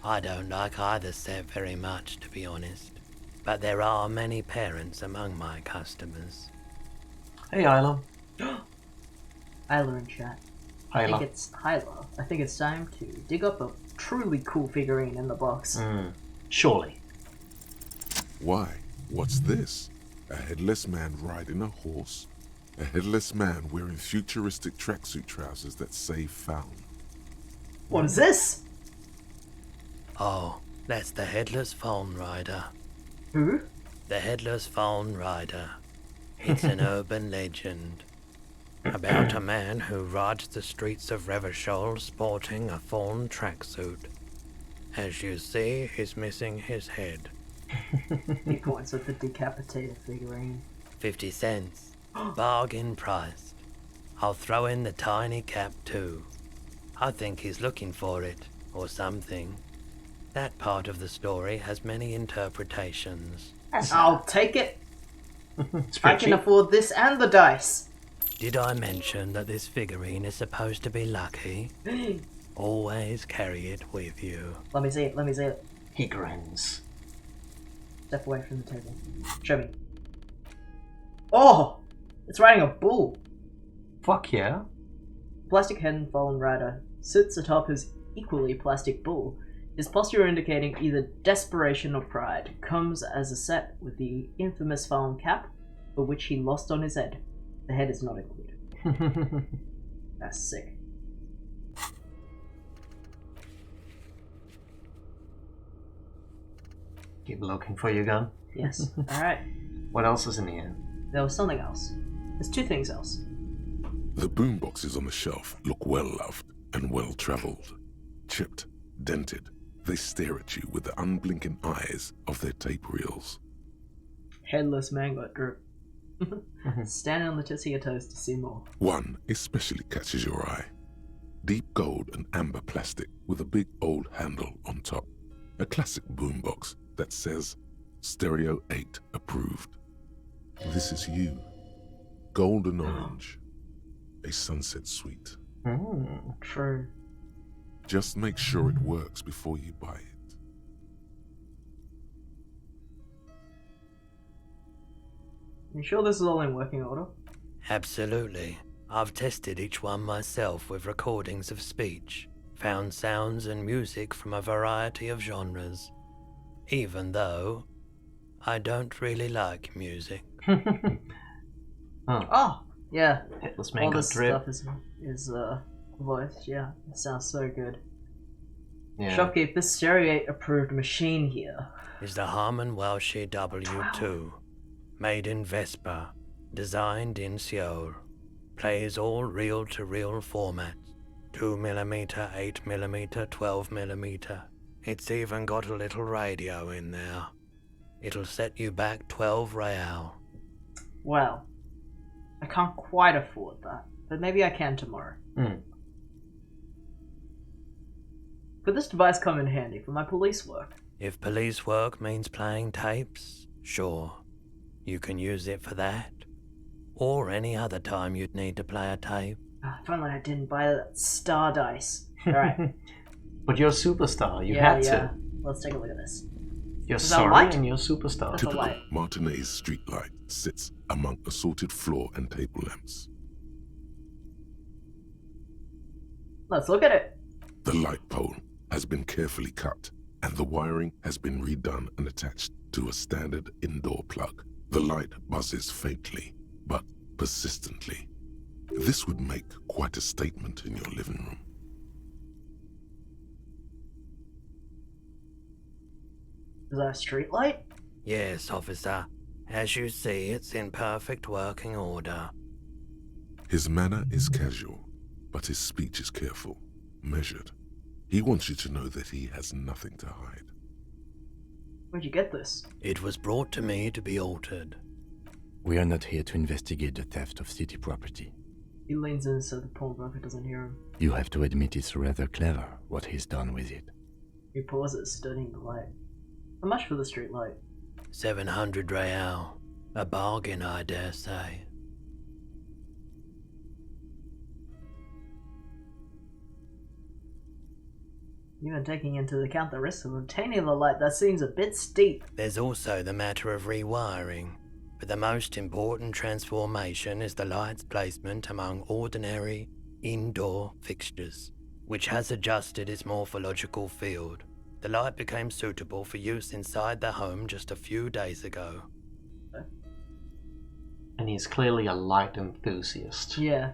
S7: I don't like either set very much, to be honest. But there are many parents among my customers.
S2: Hey, Isla.
S1: Hyla in chat. I think it's time to dig up a truly cool figurine in the box.
S2: Surely.
S5: Why? What's this? A headless man riding a horse? A headless man wearing futuristic tracksuit trousers that say found.
S1: What is this?
S7: Oh, that's the Headless Phone Rider.
S1: Who?
S7: The Headless Phone Rider. It's an urban legend about a man who rides the streets of Revachol sporting a fawn tracksuit. As you see, he's missing his head.
S1: He points at the decapitated figurine.
S7: 50 cents. Bargain priced. I'll throw in the tiny cap too. I think he's looking for it, or something. That part of the story has many interpretations.
S1: I'll take it.
S2: It's
S1: I
S2: pretty
S1: can
S2: cheap.
S1: afford this and the dice.
S7: Did I mention that this figurine is supposed to be lucky? Always carry it with you.
S1: Let me see it.
S2: He grins.
S1: Step away from the table. Show me. Oh! It's riding a bull.
S2: Fuck yeah.
S1: Plastic head and fallen rider sits atop his equally plastic bull. His posture indicating either desperation or pride comes as a set with the infamous fallen cap, for which he lost on his head. The head is not included. That's sick.
S2: Keep looking for your gun.
S1: Yes. Alright.
S2: What else is in here?
S1: There was something else. There's two things else.
S5: The boomboxes on the shelf look well loved and well traveled. Chipped, dented, they stare at you with the unblinking eyes of their tape reels.
S1: Headless man got drip. Standing on the tips of your toes to see more.
S5: One especially catches your eye. Deep gold and amber plastic with a big old handle on top. A classic boombox that says Stereo 8 approved. This is you. Golden orange. A sunset suite.
S1: True.
S5: Just make sure it works before you buy it.
S1: You sure this is all in working order?
S7: Absolutely. I've tested each one myself with recordings of speech, found sounds and music from a variety of genres, even though I don't really like music.
S1: Oh, yeah.
S2: Headless man
S1: All
S2: got
S1: this
S2: drip.
S1: stuff is voiced, yeah. It sounds so good.
S2: Yeah.
S1: Shopkeep, this Stereo 8 approved machine here.
S7: Is the Harman Welsh W2, made in Vespa, designed in Seoul, plays all reel-to-reel formats, 2mm, 8mm, 12mm. It's even got a little radio in there. It'll set you back 12 real.
S1: Well, I can't quite afford that, but maybe I can tomorrow. Could this device come in handy for my police work?
S7: If police work means playing tapes, sure. You can use it for that. Or any other time you'd need to play a tape.
S1: If only I didn't buy that star dice. Alright.
S2: But you're a superstar. You
S1: yeah,
S2: had
S1: yeah.
S2: to.
S1: Let's take a look at this.
S2: You're
S1: Is that
S2: sorry
S1: light?
S2: and you're a superstar.
S1: That's a light.
S5: Martinet's streetlight sits among assorted floor and table lamps.
S1: Let's look at it.
S5: The light pole has been carefully cut, and the wiring has been redone and attached to a standard indoor plug. The light buzzes faintly, but persistently. This would make quite a statement in your living room.
S1: Is that a street light?
S7: Yes, officer. As you see, it's in perfect working order.
S5: His manner is casual, but his speech is careful, measured. He wants you to know that he has nothing to hide.
S1: Where'd you get this?
S7: It was brought to me to be altered.
S4: We are not here to investigate the theft of city property.
S1: He leans in so the pawnbroker doesn't hear him.
S4: You have to admit it's rather clever what he's done with it.
S1: He pauses, studying the light. How much for the street light?
S7: 700 real. A bargain, I dare say.
S1: Even taking into account the risk of obtaining the light, that seems a bit steep.
S7: There's also the matter of rewiring. But the most important transformation is the light's placement among ordinary indoor fixtures, which has adjusted its morphological field. The light became suitable for use inside the home just a few days ago.
S2: And he's clearly a light enthusiast.
S1: Yeah.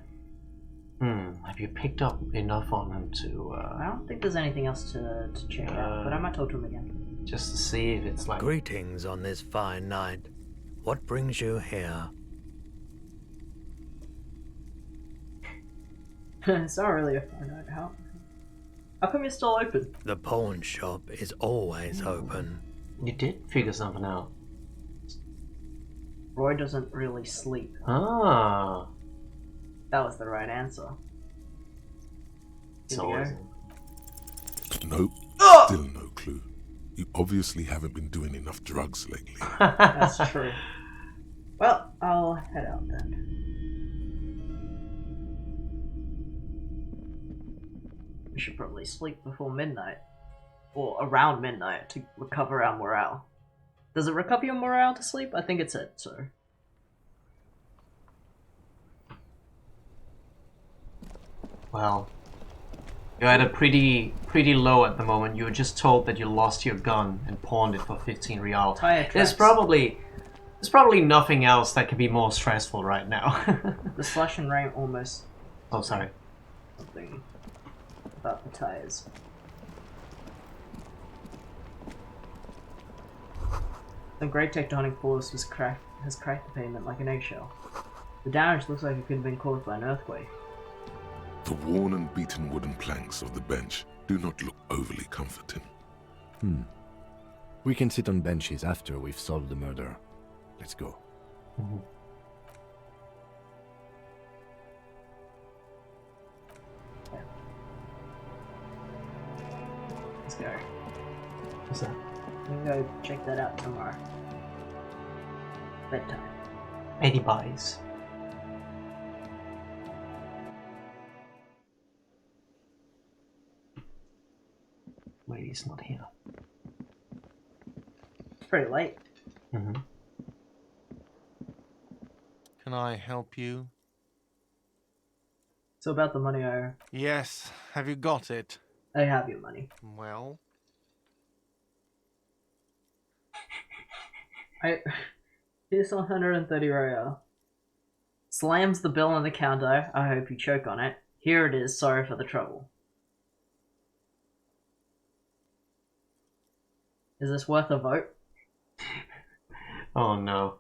S2: Have you picked up enough on him to,
S1: I don't think there's anything else to check out, but I might talk to him again.
S2: just to see if it's like...
S7: Greetings on this fine night. What brings you here?
S1: It's not really a fine night. How come you're still open?
S7: The pawn shop is always open.
S2: You did figure something out.
S1: Roy doesn't really sleep.
S2: Ah.
S1: That was the right answer.
S2: It's
S1: Here we
S2: always...
S1: go.
S5: Nope. Still no clue. You obviously haven't been doing enough drugs lately.
S1: That's true. Well, I'll head out then. We should probably sleep before midnight. Or around midnight to recover our morale. Does it recover your morale to sleep? I think it said so.
S2: Well, you're at a pretty low at the moment. You were just told that you lost your gun and pawned it for 15 real.
S1: Tire
S2: There's
S1: tracks.
S2: probably nothing else that could be more stressful right now.
S1: The slash and rain almost
S2: Oh, sorry.
S1: something about the tires. The great tectonic force has cracked the pavement like an eggshell. The damage looks like it could have been caused by an earthquake.
S5: The worn and beaten wooden planks of the bench do not look overly comforting.
S4: We can sit on benches after we've solved the murder. Let's go.
S1: Let's go.
S2: What's that?
S1: We can go check that out tomorrow. Bedtime.
S2: 80 buys. Wait, he's not here.
S1: It's pretty late.
S3: Can I help you?
S1: So about the money I owe.
S3: Yes. Have you got it?
S1: I have your money.
S3: Well,
S1: Here's 130 real. Slams the bill on the counter. I hope you choke on it. Here it is. Sorry for the trouble. Is this worth a vote?
S2: Oh no.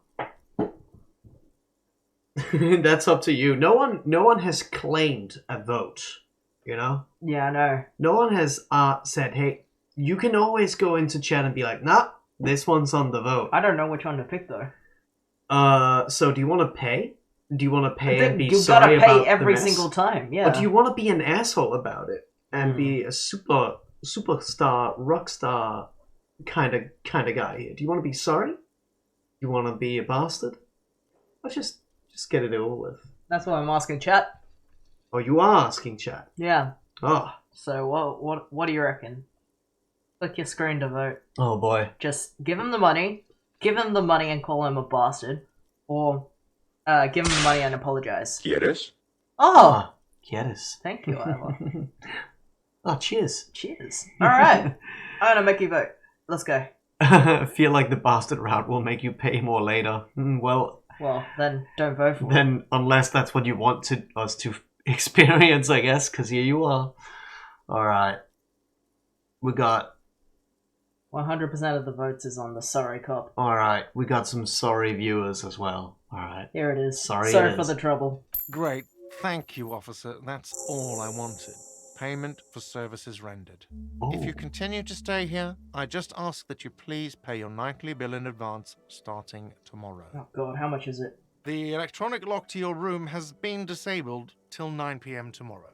S2: That's up to you. No one has claimed a vote, you know?
S1: Yeah, I know.
S2: No one has said, hey, you can always go into chat and be like, nah, this one's on the vote.
S1: I don't know which one to pick though.
S2: So do you want to pay? Do you want to pay and be
S1: you
S2: sorry
S1: gotta pay
S2: about
S1: every
S2: the mess?
S1: single time, yeah.
S2: Or do you want to be an asshole about it and be a superstar, rock star kind of guy here? Do you want to be sorry? You want to be a bastard? Let's just get it over with.
S1: That's what I'm asking chat.
S2: Oh, you are asking chat.
S1: Yeah.
S2: Oh.
S1: So what do you reckon? Click your screen to vote.
S2: Oh boy.
S1: Just give him the money and call him a bastard, or give him the money and apologize.
S5: ¿Quieres?
S1: Oh,
S2: Quieres.
S1: thank you, Ivor.
S2: Oh, cheers.
S1: Cheers. All right, I'm gonna make you vote. Let's go.
S2: I feel like the bastard route will make you pay more later. Well,
S1: then don't vote for it.
S2: then unless that's what you want us to experience, I guess, because here you are. All right. We got...
S1: 100% of the votes is on the sorry cop.
S2: All right. We got some sorry viewers as well. All right.
S1: Here it is.
S2: Sorry
S1: for the trouble.
S3: Great. Thank you, officer. That's all I wanted. Payment for services rendered. If you continue to stay here, I just ask that you please pay your nightly bill in advance starting tomorrow.
S1: Oh god, how much is it?
S3: The electronic lock to your room has been disabled till 9 p.m. tomorrow.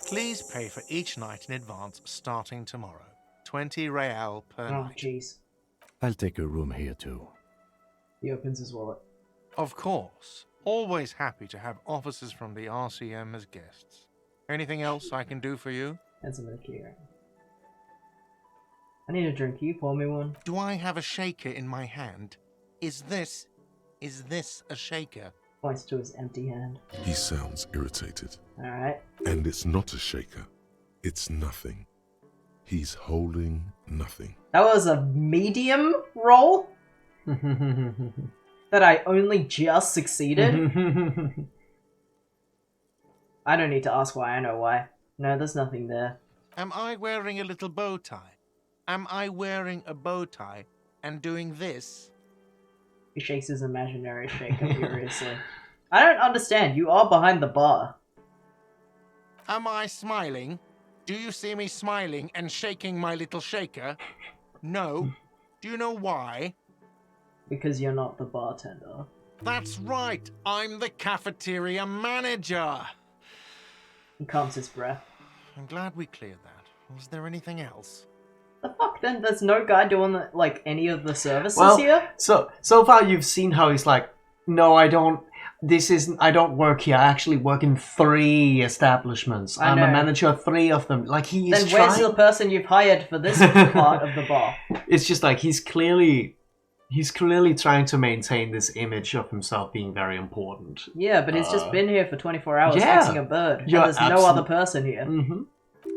S3: Please pay for each night in advance starting tomorrow. 20 real per
S1: Oh
S3: night.
S1: jeez.
S4: I'll take a room here too.
S1: He opens his wallet.
S3: Of course. Always happy to have officers from the RCM as guests. Anything else I can do for you?
S1: Hands him a key. I need a drink. Can you pour me one?
S3: Do I have a shaker in my hand? Is this a shaker?
S1: Points to his empty hand.
S5: He sounds irritated.
S1: Alright.
S5: And it's not a shaker. It's nothing. He's holding nothing.
S1: That was a medium roll that I only just succeeded. I don't need to ask why, I know why. No, there's nothing there.
S3: Am I wearing a little bow tie? Am I wearing a bow tie and doing this?
S1: He shakes his imaginary shaker furiously. I don't understand. You are behind the bar.
S3: Am I smiling? Do you see me smiling and shaking my little shaker? No. Do you know why?
S1: Because you're not the bartender.
S3: That's right. I'm the cafeteria manager.
S1: He calms his breath.
S3: I'm glad we cleared that. Was there anything else?
S1: The fuck? Then there's no guy doing like any of the services
S2: Well,
S1: here?
S2: so far you've seen how he's like, no, I don't work here. I actually work in 3 establishments. I'm a manager of 3 of them. Like he is
S1: Then where's the person you've hired for this part of the bar?
S2: It's just like he's clearly trying to maintain this image of himself being very important.
S1: Yeah, but he's just been here for 24 hours
S2: yeah.
S1: acting a bird. And there's no other person here.
S2: Mm-hmm.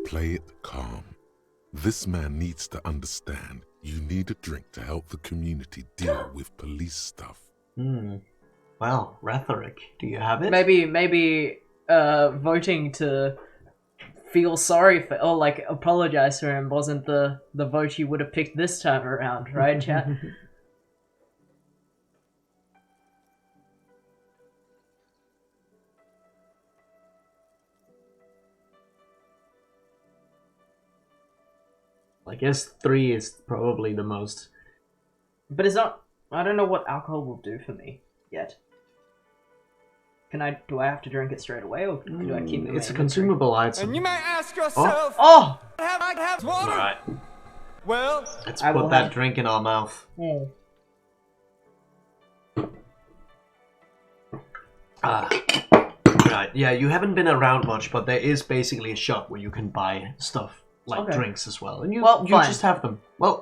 S5: Play it calm. This man needs to understand you need a drink to help the community deal with police stuff.
S2: Well, rhetoric. Do you have it?
S1: Maybe voting to feel sorry for or like apologize for him wasn't the vote you would have picked this time around, right, chat?
S2: I guess 3 is probably the most.
S1: But it's not. I don't know what alcohol will do for me yet. Do I have to drink it straight away, or do I keep it?
S2: It's a consumable item.
S6: And you may ask yourself,
S1: Oh!
S6: have I have water?
S2: Alright,
S6: Well,
S2: let's
S1: I will
S2: put that
S1: have-
S2: drink in our mouth. Right, yeah, you haven't been around much, but there is basically a shop where you can buy stuff, like drinks as well. And you
S1: fine.
S2: just have them. Well,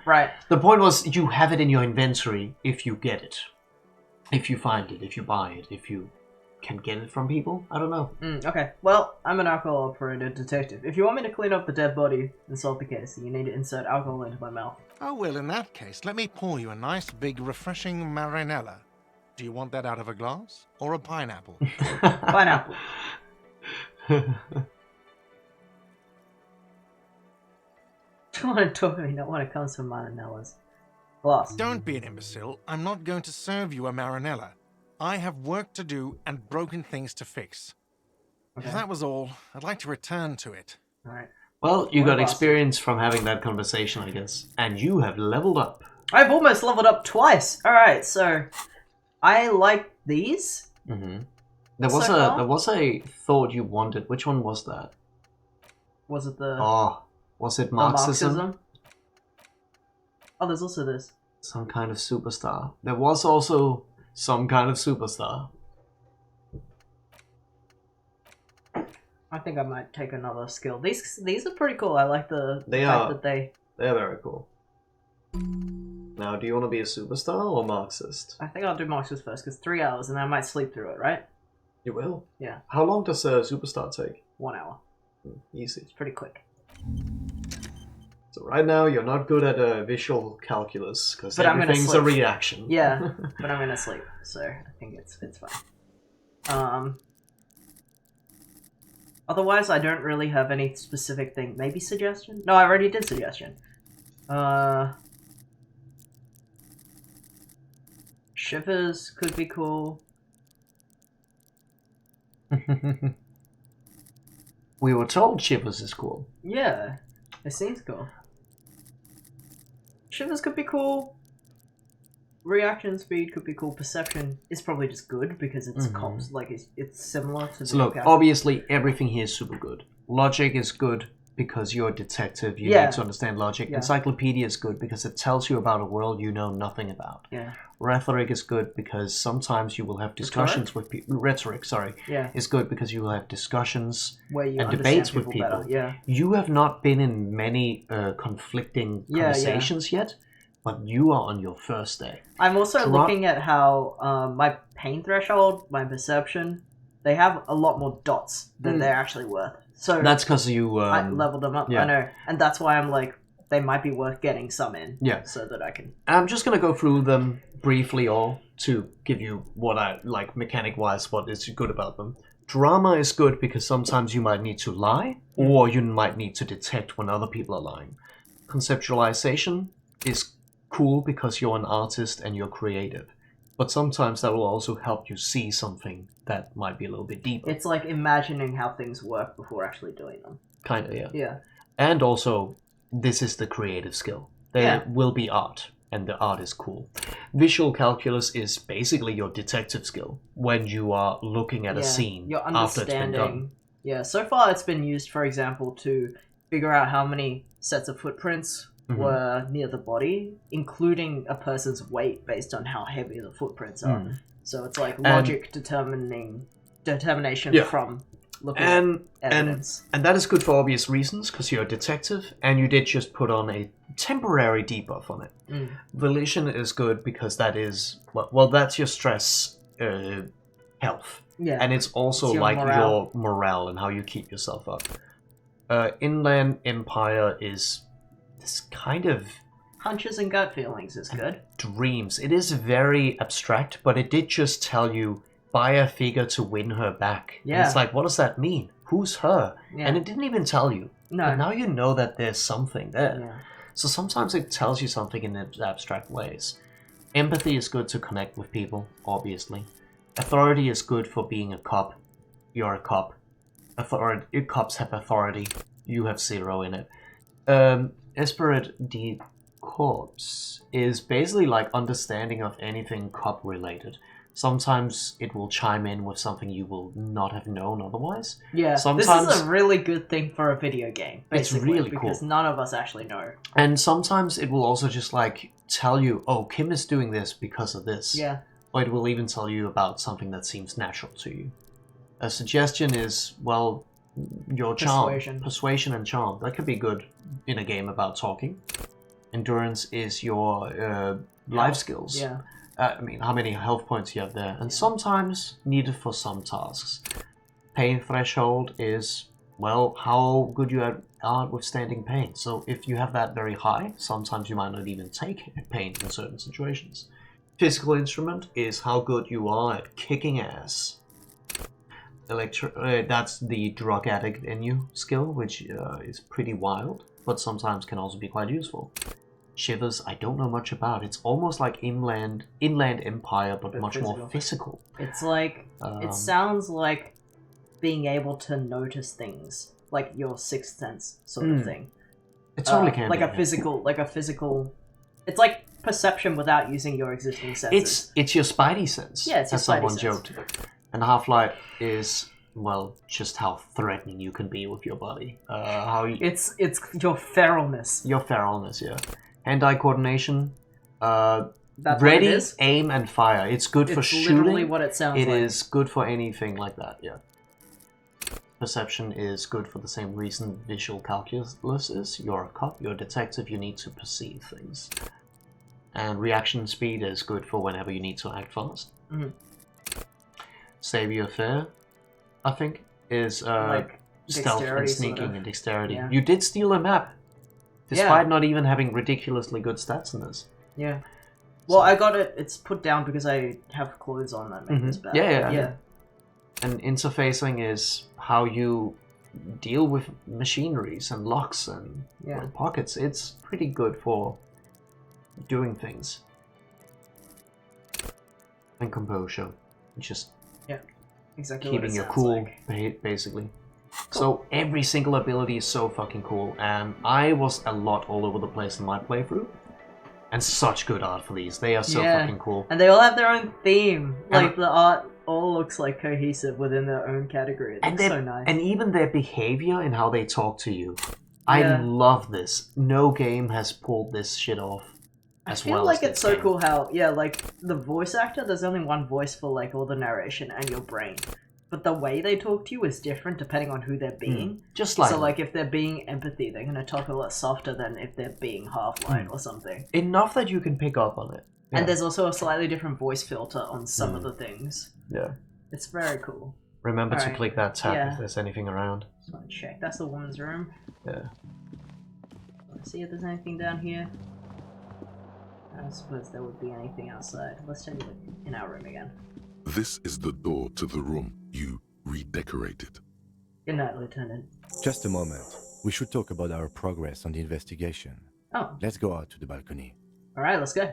S1: Right.
S2: The point was, you have it in your inventory if you get it. If you find it, if you buy it, if you can get it from people. I don't know.
S1: Okay. Well, I'm an alcohol operator detective. If you want me to clean up the dead body and solve the case, you need to insert alcohol into my mouth.
S3: Oh, well, in that case, let me pour you a nice, big, refreshing marinella. Do you want that out of a glass or a pineapple?
S1: Pineapple. Do you want to talk to me? Not when it comes to marinellas. Glass.
S3: Don't be an imbecile. I'm not going to serve you a marinella. I have work to do and broken things to fix.
S1: Okay.
S3: If that was all, I'd like to return to it.
S1: Alright.
S2: Well, you
S1: What
S2: got
S1: glass?
S2: experience from having that conversation, I guess. And you have leveled up.
S1: I've almost leveled up twice. Alright, so I like these.
S2: Mm-hmm.
S1: So far?
S2: There was a thought you wanted. Which one was that?
S1: Was it the
S2: Was it
S1: the
S2: Marxism?
S1: Oh, there's also this.
S2: Some kind of superstar. There was also some kind of superstar.
S1: I think I might take another skill. These are pretty cool. I like the
S2: They
S1: fact
S2: are.
S1: that they...
S2: They're very cool. Now, do you want to be a superstar or Marxist?
S1: I think I'll do Marxist first, because 3 hours, and I might sleep through it, right?
S2: You will?
S1: Yeah.
S2: How long does a superstar take?
S1: 1 hour.
S2: Easy.
S1: It's pretty quick.
S2: So right now, you're not good at visual calculus, because
S1: But I'm gonna
S2: everything's a
S1: sleep.
S2: reaction.
S1: Yeah, but I'm gonna sleep, so I think it's fine. Otherwise, I don't really have any specific thing. Maybe suggestion? No, I already did suggestion. Shivers could be cool.
S2: We were told Shivers is cool.
S1: Yeah, it seems cool. Shivers could be cool. Reaction speed could be cool. Perception is probably just good because it's comps. Like it's similar to.
S2: So look, obviously everything here is super good. Logic is good because you're a detective. You need to understand logic.
S1: Yeah.
S2: Encyclopedia is good because it tells you about a world you know nothing about.
S1: Yeah.
S2: Rhetoric is good because sometimes you will have discussions with people. Rhetoric, sorry, is good because you will have discussions
S1: where you
S2: and
S1: understand
S2: debates with people.
S1: better. Yeah.
S2: You have not been in many conflicting conversations yet, but you are on your first day.
S1: I'm also looking at how my pain threshold, my perception, they have a lot more dots than they're actually worth. So
S2: that's because you
S1: I leveled them up. I know, and that's why I'm like, they might be worth getting some in.
S2: Yeah.
S1: So that I can.
S2: I'm just gonna go through them briefly, all to give you what I like mechanic-wise. What is good about them? Drama is good because sometimes you might need to lie, or you might need to detect when other people are lying. Conceptualization is cool because you're an artist and you're creative, but sometimes that will also help you see something that might be a little bit deeper.
S1: It's like imagining how things work before actually doing them.
S2: Kind of, yeah.
S1: Yeah.
S2: And also, this is the creative skill. There will be art, and the art is cool. Visual calculus is basically your detective skill when you are looking at a scene
S1: You're
S2: after it's been done.
S1: understanding. Yeah, so far it's been used, for example, to figure out how many sets of footprints were near the body, including a person's weight based on how heavy the footprints are. So it's like logic determination from looking at evidence.
S2: And that is good for obvious reasons, because you're a detective, and you did just put on a temporary debuff on it. Volition is good because that is, well that's your stress health.
S1: Yeah.
S2: And it's also
S1: It's your
S2: like
S1: morale.
S2: your morale and how you keep yourself up. Inland Empire is this kind of
S1: Hunches and gut feelings is good.
S2: dreams. It is very abstract, but it did just tell you, buy a figure to win her back.
S1: Yeah.
S2: And it's like, what does that mean? Who's her?
S1: Yeah.
S2: And it didn't even tell you.
S1: No.
S2: But now you know that there's something there.
S1: Yeah.
S2: So sometimes it tells you something in abstract ways. Empathy is good to connect with people, obviously. Authority is good for being a cop. You're a cop. Cops have authority. You have 0 in it. Esprit de Corps is basically like understanding of anything cop related. Sometimes it will chime in with something you will not have known otherwise.
S1: Yeah,
S2: Sometimes
S1: this is a really good thing for a video game, basically,
S2: it's really
S1: because
S2: cool.
S1: none of us actually know.
S2: And sometimes it will also just like tell you, oh, Kim is doing this because of this.
S1: Yeah.
S2: Or it will even tell you about something that seems natural to you. A suggestion is, well, your charm. Persuasion and charm. That could be good in a game about talking. Endurance is your life skills.
S1: Yeah.
S2: I mean, how many health points you have there. And sometimes needed for some tasks. Pain threshold is, well, how good you are at withstanding pain. So if you have that very high, sometimes you might not even take pain in certain situations. Physical instrument is how good you are at kicking ass. That's the drug addict in you skill, which is pretty wild, but sometimes can also be quite useful. Shivers, I don't know much about. It's almost like Inland Empire, but much more physical.
S1: It's like, it sounds like being able to notice things, like your sixth sense sort of thing.
S2: It totally can
S1: like
S2: be,
S1: a physical. It's like perception without using your existing senses.
S2: It's your spidey sense.
S1: Yeah, it's your
S2: as someone
S1: spidey
S2: joked. And Half-Life is, well, just how threatening you can be with your body.
S1: It's your feralness.
S2: Your feralness, yeah. Hand-eye coordination.
S1: That's
S2: ready,
S1: what it is?
S2: aim, and fire. It's good for
S1: It's
S2: shooting.
S1: literally what it sounds like.
S2: It is good for anything like that, yeah. perception is good for the same reason visual calculus is. You're a cop, you're a detective, you need to perceive things. And reaction speed is good for whenever you need to act fast. Savior Fair, I think, is
S1: like
S2: stealth and sneaking
S1: sort of.
S2: and dexterity.
S1: Yeah.
S2: You did steal a map, despite not even having ridiculously good stats in this.
S1: Yeah. Well, I got it. It's put down because I have clothes on that make this bad.
S2: Yeah. And interfacing is how you deal with machineries and locks and pockets. It's pretty good for doing things. And composure, just
S1: exactly
S2: keeping your cool, basically. Cool. So every single ability is so fucking cool, and I was a lot all over the place in my playthrough. And such good art for these. They are so fucking cool.
S1: And they all have their own theme. Like, the art all looks like cohesive within their own category. It looks so nice.
S2: And even their behavior and how they talk to you. I love this. No game has pulled this shit off as well.
S1: I feel like it's so cool how, like, the voice actor, there's only one voice for, like, all the narration and your brain. But the way they talk to you is different depending on who they're being.
S2: Just like...
S1: So, like, if they're being empathy, they're going to talk a lot softer than if they're being half-line or something.
S2: Enough that you can pick up on it. Yeah.
S1: And there's also a slightly different voice filter on some of the things.
S2: Yeah.
S1: It's very cool.
S2: Remember to click that tab if there's anything around.
S1: Just want to check. That's the woman's room.
S2: Yeah.
S1: Let's see if there's anything down here. I don't suppose there would be anything outside. Let's take a look in our room again.
S5: This is the door to the room you redecorated.
S1: Good night, Lieutenant.
S4: Just a moment. We should talk about our progress on the investigation.
S1: Oh.
S4: Let's go out to the balcony.
S1: Alright, let's go.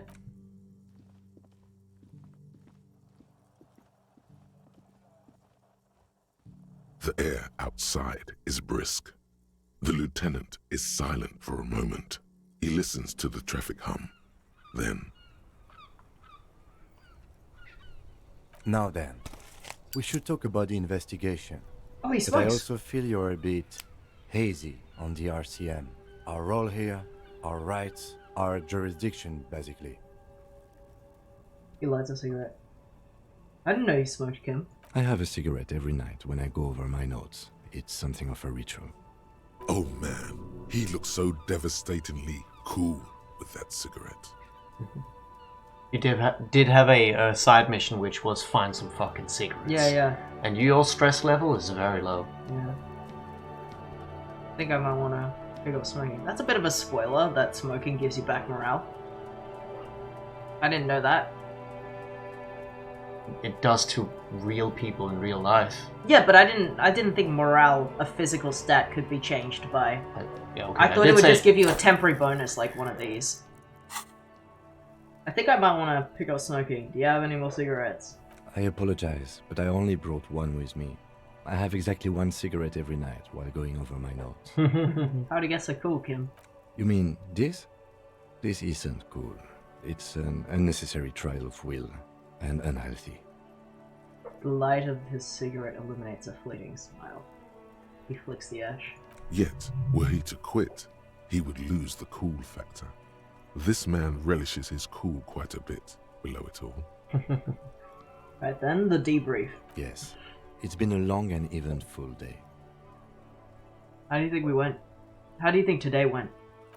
S5: The air outside is brisk. The lieutenant is silent for a moment. He listens to the traffic hum. Then...
S4: Now then, we should talk about the investigation.
S1: Oh, he
S4: But I
S1: smokes.
S4: also feel you're a bit hazy on the RCM. Our role here, our rights, our jurisdiction, basically.
S1: He lights a cigarette. I didn't know you smoked, Kim.
S4: I have a cigarette every night when I go over my notes. It's something of a ritual.
S5: Oh man, he looks so devastatingly cool with that cigarette.
S2: You did have a side mission which was find some fucking cigarettes.
S1: Yeah.
S2: And your stress level is very low.
S1: Yeah. I think I might want to pick up smoking. That's a bit of a spoiler, that smoking gives you back morale. I didn't know that.
S2: It does to real people in real life.
S1: Yeah, but I didn't think morale, a physical stat, could be changed by... I thought it would just give you a temporary bonus like one of these. I think I might want to pick up smoking. Do you have any more cigarettes?
S4: I apologize, but I only brought one with me. I have exactly one cigarette every night while going over my notes.
S1: How'd you get so cool, Kim?
S4: You mean this? This isn't cool. It's an unnecessary trial of will, and unhealthy.
S1: The light of his cigarette illuminates a fleeting smile. He flicks the ash.
S5: Yet, were he to quit, he would lose the cool factor. This man relishes his cool quite a bit below it all.
S1: Right then, the debrief.
S4: Yes. It's been a long and eventful day.
S1: How do you think we went? How do you think today went?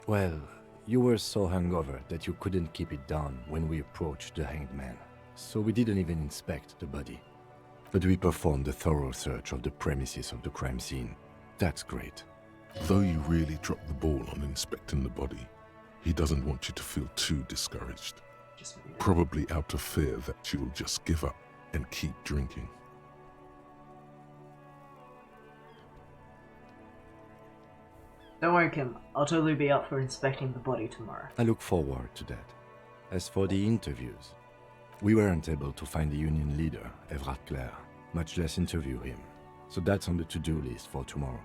S4: Well, you were so hungover that you couldn't keep it down when we approached the hanged man. So we didn't even inspect the body. But we performed a thorough search of the premises of the crime scene. That's great.
S5: Though you really dropped the ball on inspecting the body, he doesn't want you to feel too discouraged. Probably out of fear that you will just give up and keep drinking.
S1: Don't worry, Kim. I'll totally be up for inspecting the body tomorrow.
S4: I look forward to that. As for the interviews, we weren't able to find the union leader, Everard Clare, much less interview him. So that's on the to-do list for tomorrow.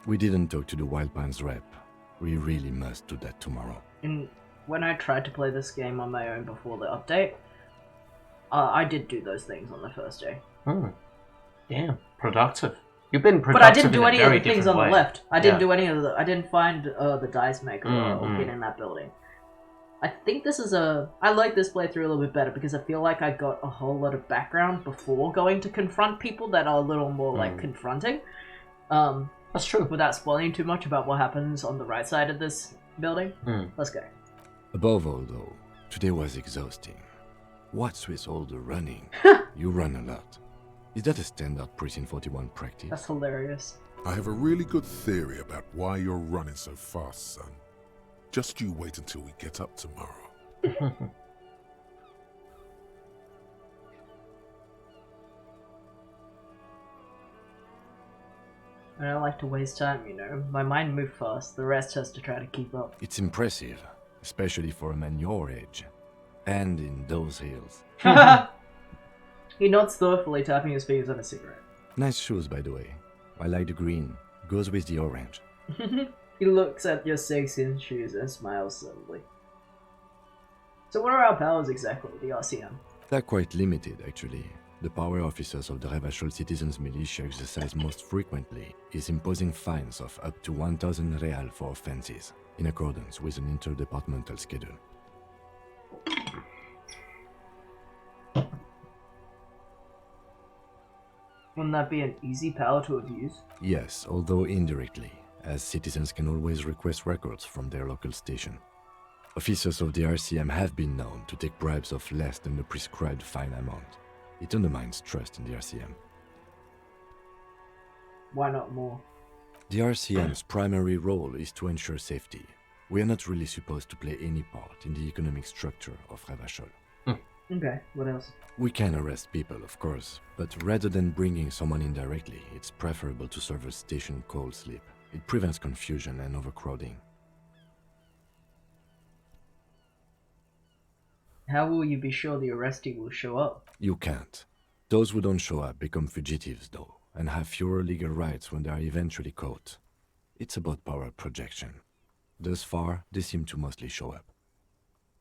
S4: We didn't talk to the Wild Pines rep. We really must do that tomorrow.
S1: When I tried to play this game on my own before the update, I did do those things on the first day.
S2: Damn, productive. You've been productive.
S1: But I didn't do any of the
S2: things
S1: things on the left. I didn't do any of the... I didn't find the dice maker or get in that building. I think this is I like this playthrough a little bit better because I feel like I got a whole lot of background before going to confront people that are a little more like confronting.
S2: That's true.
S1: Without spoiling too much about what happens on the right side of this building, let's go.
S4: Above all, though, today was exhausting. What's with all the running? You run a lot. Is that a standard Precinct 41 practice?
S1: That's hilarious.
S5: I have a really good theory about why you're running so fast, son. Just you wait until we get up tomorrow.
S1: I don't like to waste time, you know. My mind moves fast, the rest has to try to keep up.
S4: It's impressive, especially for a man your age. And in those hills.
S1: He nods thoughtfully, tapping his fingers on a cigarette.
S4: Nice shoes, by the way. I like the green. Goes with the orange.
S1: He looks at your sexiest shoes and smiles subtly. So what are our powers exactly, the RCM?
S4: They're quite limited, actually. The power officers of the Revachol Citizens Militia exercise most frequently is imposing fines of up to 1,000 real for offenses, in accordance with an interdepartmental schedule.
S1: Wouldn't that be an easy power to abuse?
S4: Yes, although indirectly, as citizens can always request records from their local station. Officers of the RCM have been known to take bribes of less than the prescribed fine amount. It undermines trust in the RCM.
S1: Why not more?
S4: The RCM's primary role is to ensure safety. We are not really supposed to play any part in the economic structure of Revachol.
S1: Okay, what else?
S4: We can arrest people, of course, but rather than bringing someone in directly, it's preferable to serve a station cold sleep. It prevents confusion and overcrowding.
S1: How will you be sure the arrestee will show up?
S4: You can't. Those who don't show up become fugitives, though, and have fewer legal rights when they are eventually caught. It's about power projection. Thus far, they seem to mostly show up.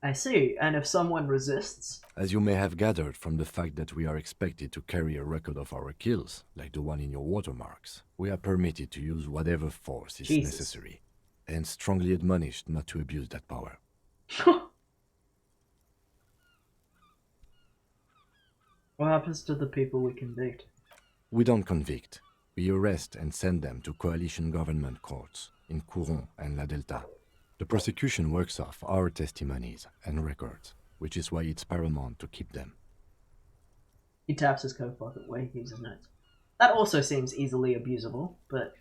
S1: I see, and if someone resists?
S4: As you may have gathered from the fact that we are expected to carry a record of our kills, like the one in your watermarks, we are permitted to use whatever force is necessary, and strongly admonished not to abuse that power.
S1: What happens to the people we convict?
S4: We don't convict. We arrest and send them to coalition government courts in Couron and La Delta. The prosecution works off our testimonies and records, which is why it's paramount to keep them.
S1: He taps his coat pocket where he keeps his notes. That also seems easily abusable, but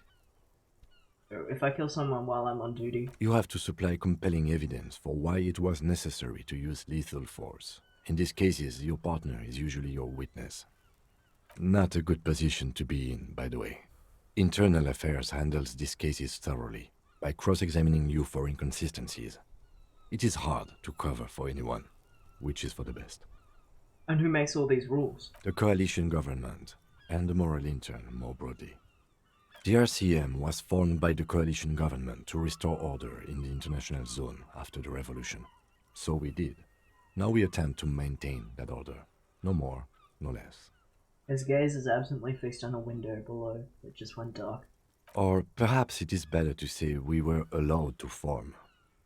S1: if I kill someone while I'm on duty...
S4: You have to supply compelling evidence for why it was necessary to use lethal force. In these cases, your partner is usually your witness. Not a good position to be in, by the way. Internal Affairs handles these cases thoroughly, by cross-examining you for inconsistencies. It is hard to cover for anyone, which is for the best.
S1: And who makes all these rules?
S4: The coalition government, and the moral intern more broadly. The RCM was formed by the coalition government to restore order in the international zone after the revolution. So we did. Now we attempt to maintain that order. No more, no less.
S1: His gaze is absently fixed on a window below. It just went dark.
S4: Or perhaps it is better to say we were allowed to form.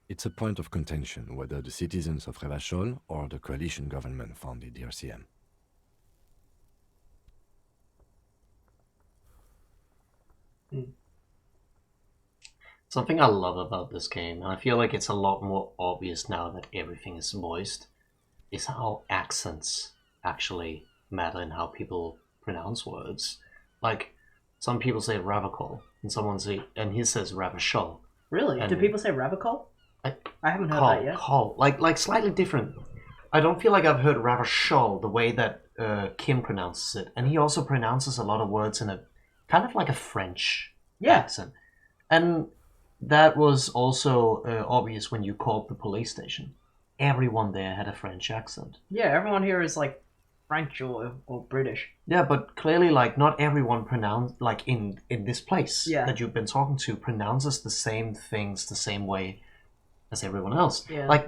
S4: It's a point of contention whether the citizens of Revachol or the coalition government founded the RCM.
S2: Something I love about this game, and I feel like it's a lot more obvious now that everything is voiced, is how accents actually matter in how people pronounce words. Like, some people say Ravachol, and he says Ravachol.
S1: Really? Do people say Ravachol? I haven't heard that yet.
S2: Col. Like slightly different. I don't feel like I've heard Ravachol the way that Kim pronounces it, and he also pronounces a lot of words in a kind of like a French accent. And that was also obvious when you called the police station. Everyone there had a French accent.
S1: Yeah, everyone here is like French or British.
S2: Yeah, but clearly, like, not everyone like in this place that you've been talking to pronounces the same things the same way as everyone else.
S1: Yeah.
S2: Like,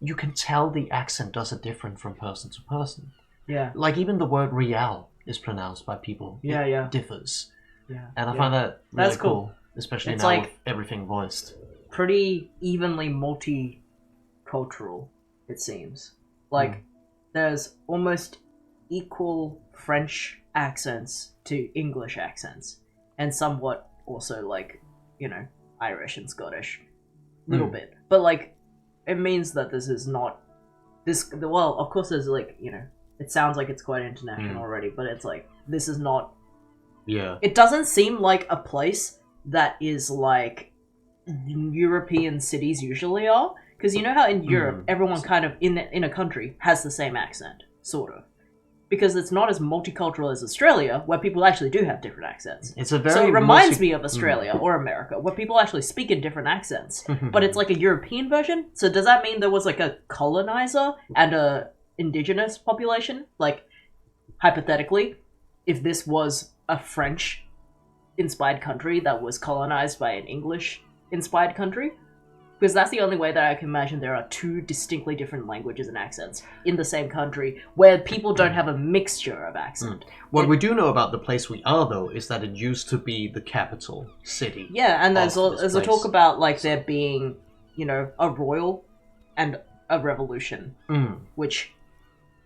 S2: you can tell the accent does it different from person to person.
S1: Yeah.
S2: Like, even the word real is pronounced by people. It differs.
S1: Yeah.
S2: And I find that really
S1: That's cool.
S2: Especially
S1: it's
S2: now
S1: like
S2: with everything voiced.
S1: Pretty evenly multicultural, it seems. Like, there's almost equal French accents to English accents. and somewhat also like, Irish and Scottish, little bit. But like, it means that this is not this. Well, of course, there's like, it sounds like it's quite international already, but it's like this is not.
S2: Yeah.
S1: It doesn't seem like a place that is like European cities usually are, because you know how in Europe everyone kind of in a country has the same accent, sort of. Because it's not as multicultural as Australia, where people actually do have different accents.
S2: It's a very
S1: so it reminds me of Australia or America, where people actually speak in different accents, but it's like a European version. So does that mean there was like a colonizer and a indigenous population? Like, hypothetically, if this was a French-inspired country that was colonized by an English-inspired country? Because that's the only way that I can imagine there are two distinctly different languages and accents in the same country where people don't have a mixture of accent.
S2: What we do know about the place we are, though, is that it used to be the capital city.
S1: Yeah, and there's a
S2: place.
S1: talk about like there being, a royal and a revolution, which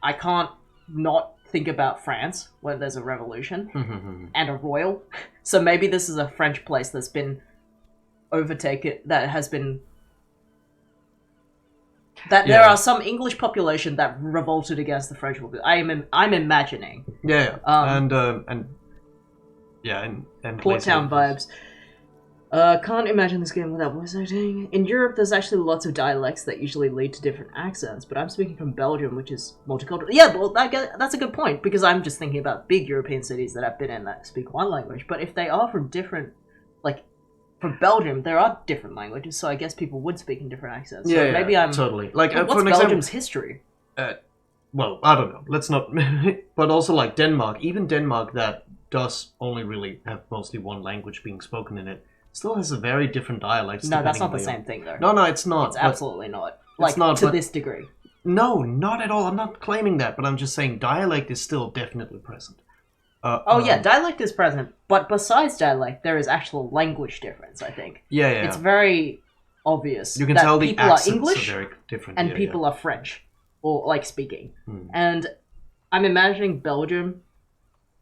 S1: I can't not think about France when there's a revolution and a royal. So maybe this is a French place that's been overtaken, that has been... there are some English population that revolted against the French population. I'm imagining.
S2: Yeah, and
S1: Port Town vibes. Can't imagine this game without voice acting. In Europe, there's actually lots of dialects that usually lead to different accents, but I'm speaking from Belgium, which is multicultural. Yeah, well, that's a good point, because I'm just thinking about big European cities that I've been in that speak one language, but if they are from different, like, from Belgium, there are different languages, so I guess people would speak in different accents. So maybe I'm...
S2: Totally. Like,
S1: what's
S2: for an
S1: Belgium's
S2: example,
S1: history?
S2: Well, I don't know. Let's not... But also, like, Denmark. Even Denmark, that does only really have mostly one language being spoken in it, still has a very different dialect.
S1: No, that's not the same thing, though.
S2: No, it's not.
S1: It's absolutely not. Like, to this degree.
S2: No, not at all. I'm not claiming that, but I'm just saying dialect is still definitely present.
S1: Yeah, dialect is present, but besides dialect, there is actual language difference, I think.
S2: Yeah.
S1: It's very obvious
S2: you can
S1: that
S2: tell the
S1: people are
S2: accents
S1: English
S2: are very different,
S1: and people are French, or, like, speaking. And I'm imagining Belgium,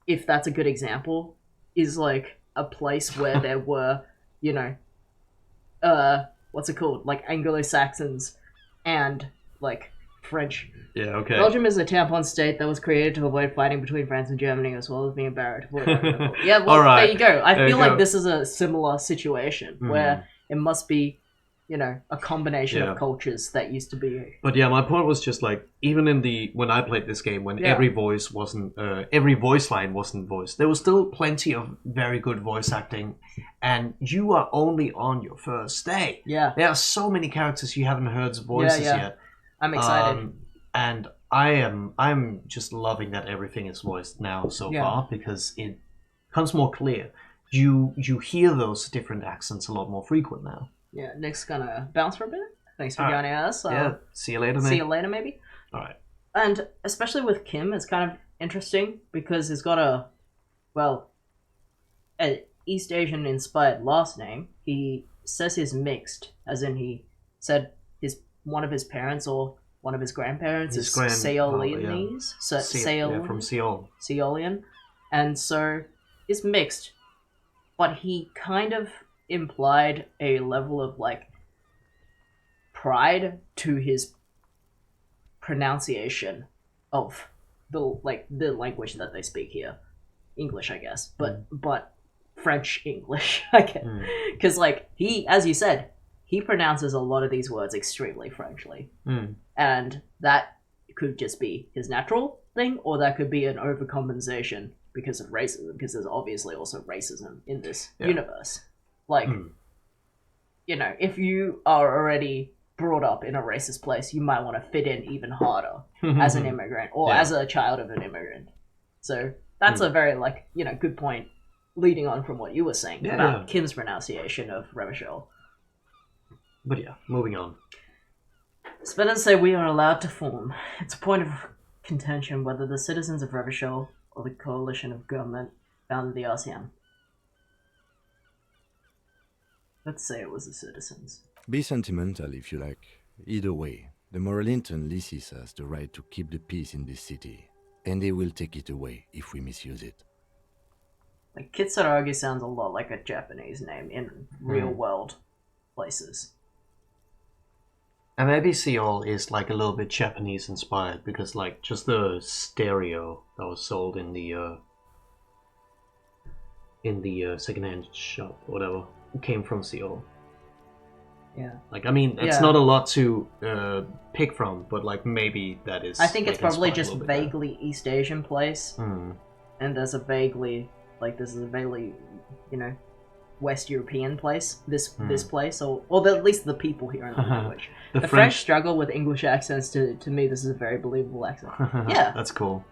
S1: if that's a good example, is, like, a place where there were, what's it called? Like, Anglo-Saxons and, like, French.
S2: Yeah, okay.
S1: Belgium is a tampon state that was created to avoid fighting between France and Germany, as well as being a barrier to avoid... Yeah, well,
S2: right.
S1: There you go. I
S2: There
S1: feel
S2: you
S1: like
S2: go.
S1: this is a similar situation, where it must be, a combination of cultures that used to be...
S2: But yeah, my point was just like, even when I played this game, when every voice line wasn't voiced, there was still plenty of very good voice acting, and you are only on your first day.
S1: Yeah.
S2: There are so many characters you haven't heard voices yet.
S1: I'm excited.
S2: And I'm just loving that everything is voiced now so far, because it becomes more clear. You hear those different accents a lot more frequent now.
S1: Yeah, Nick's gonna bounce for a bit. Thanks for joining us.
S2: Yeah, see you later, mate.
S1: See you later, maybe.
S2: All right.
S1: And especially with Kim, it's kind of interesting because he's got an East Asian inspired last name. He says he's mixed, as in he said one of his parents or one of his grandparents is Seolinese.
S2: From Seoul.
S1: Seolian. And so he's mixed, but he kind of implied a level of, like, pride to his pronunciation of the language that they speak here. English, I guess, but French English, I guess. Because, like, he, as you said, he pronounces a lot of these words extremely Frenchly. And that could just be his natural thing, or that could be an overcompensation because of racism, because there's obviously also racism in this universe. Like, if you are already brought up in a racist place, you might want to fit in even harder as an immigrant or as a child of an immigrant. So that's a very, like, good point leading on from what you were saying about Kim's pronunciation of Revachol.
S2: But yeah, moving on.
S1: It's better to say we are allowed to form. It's a point of contention whether the citizens of Revachol or the coalition of government founded the ASEAN. Let's say it was the citizens.
S4: Be sentimental if you like. Either way, the Moralinton leases us the right to keep the peace in this city, and they will take it away if we misuse it.
S1: Like, Kitsuragi sounds a lot like a Japanese name in real-world places.
S2: And maybe Seoul is like a little bit Japanese inspired because like just the stereo that was sold in the secondhand shop or whatever came from Seoul.
S1: Yeah.
S2: Like, I mean, it's not a lot to pick from, but like maybe that is.
S1: I think it's
S2: like,
S1: probably
S2: inspired a
S1: just
S2: little bit there.
S1: vaguely East Asian place, and there's a vaguely you know, West European place. This place, or at least the people here in the language. The French struggle with English accents. To me, this is a very believable accent. Yeah,
S2: that's cool.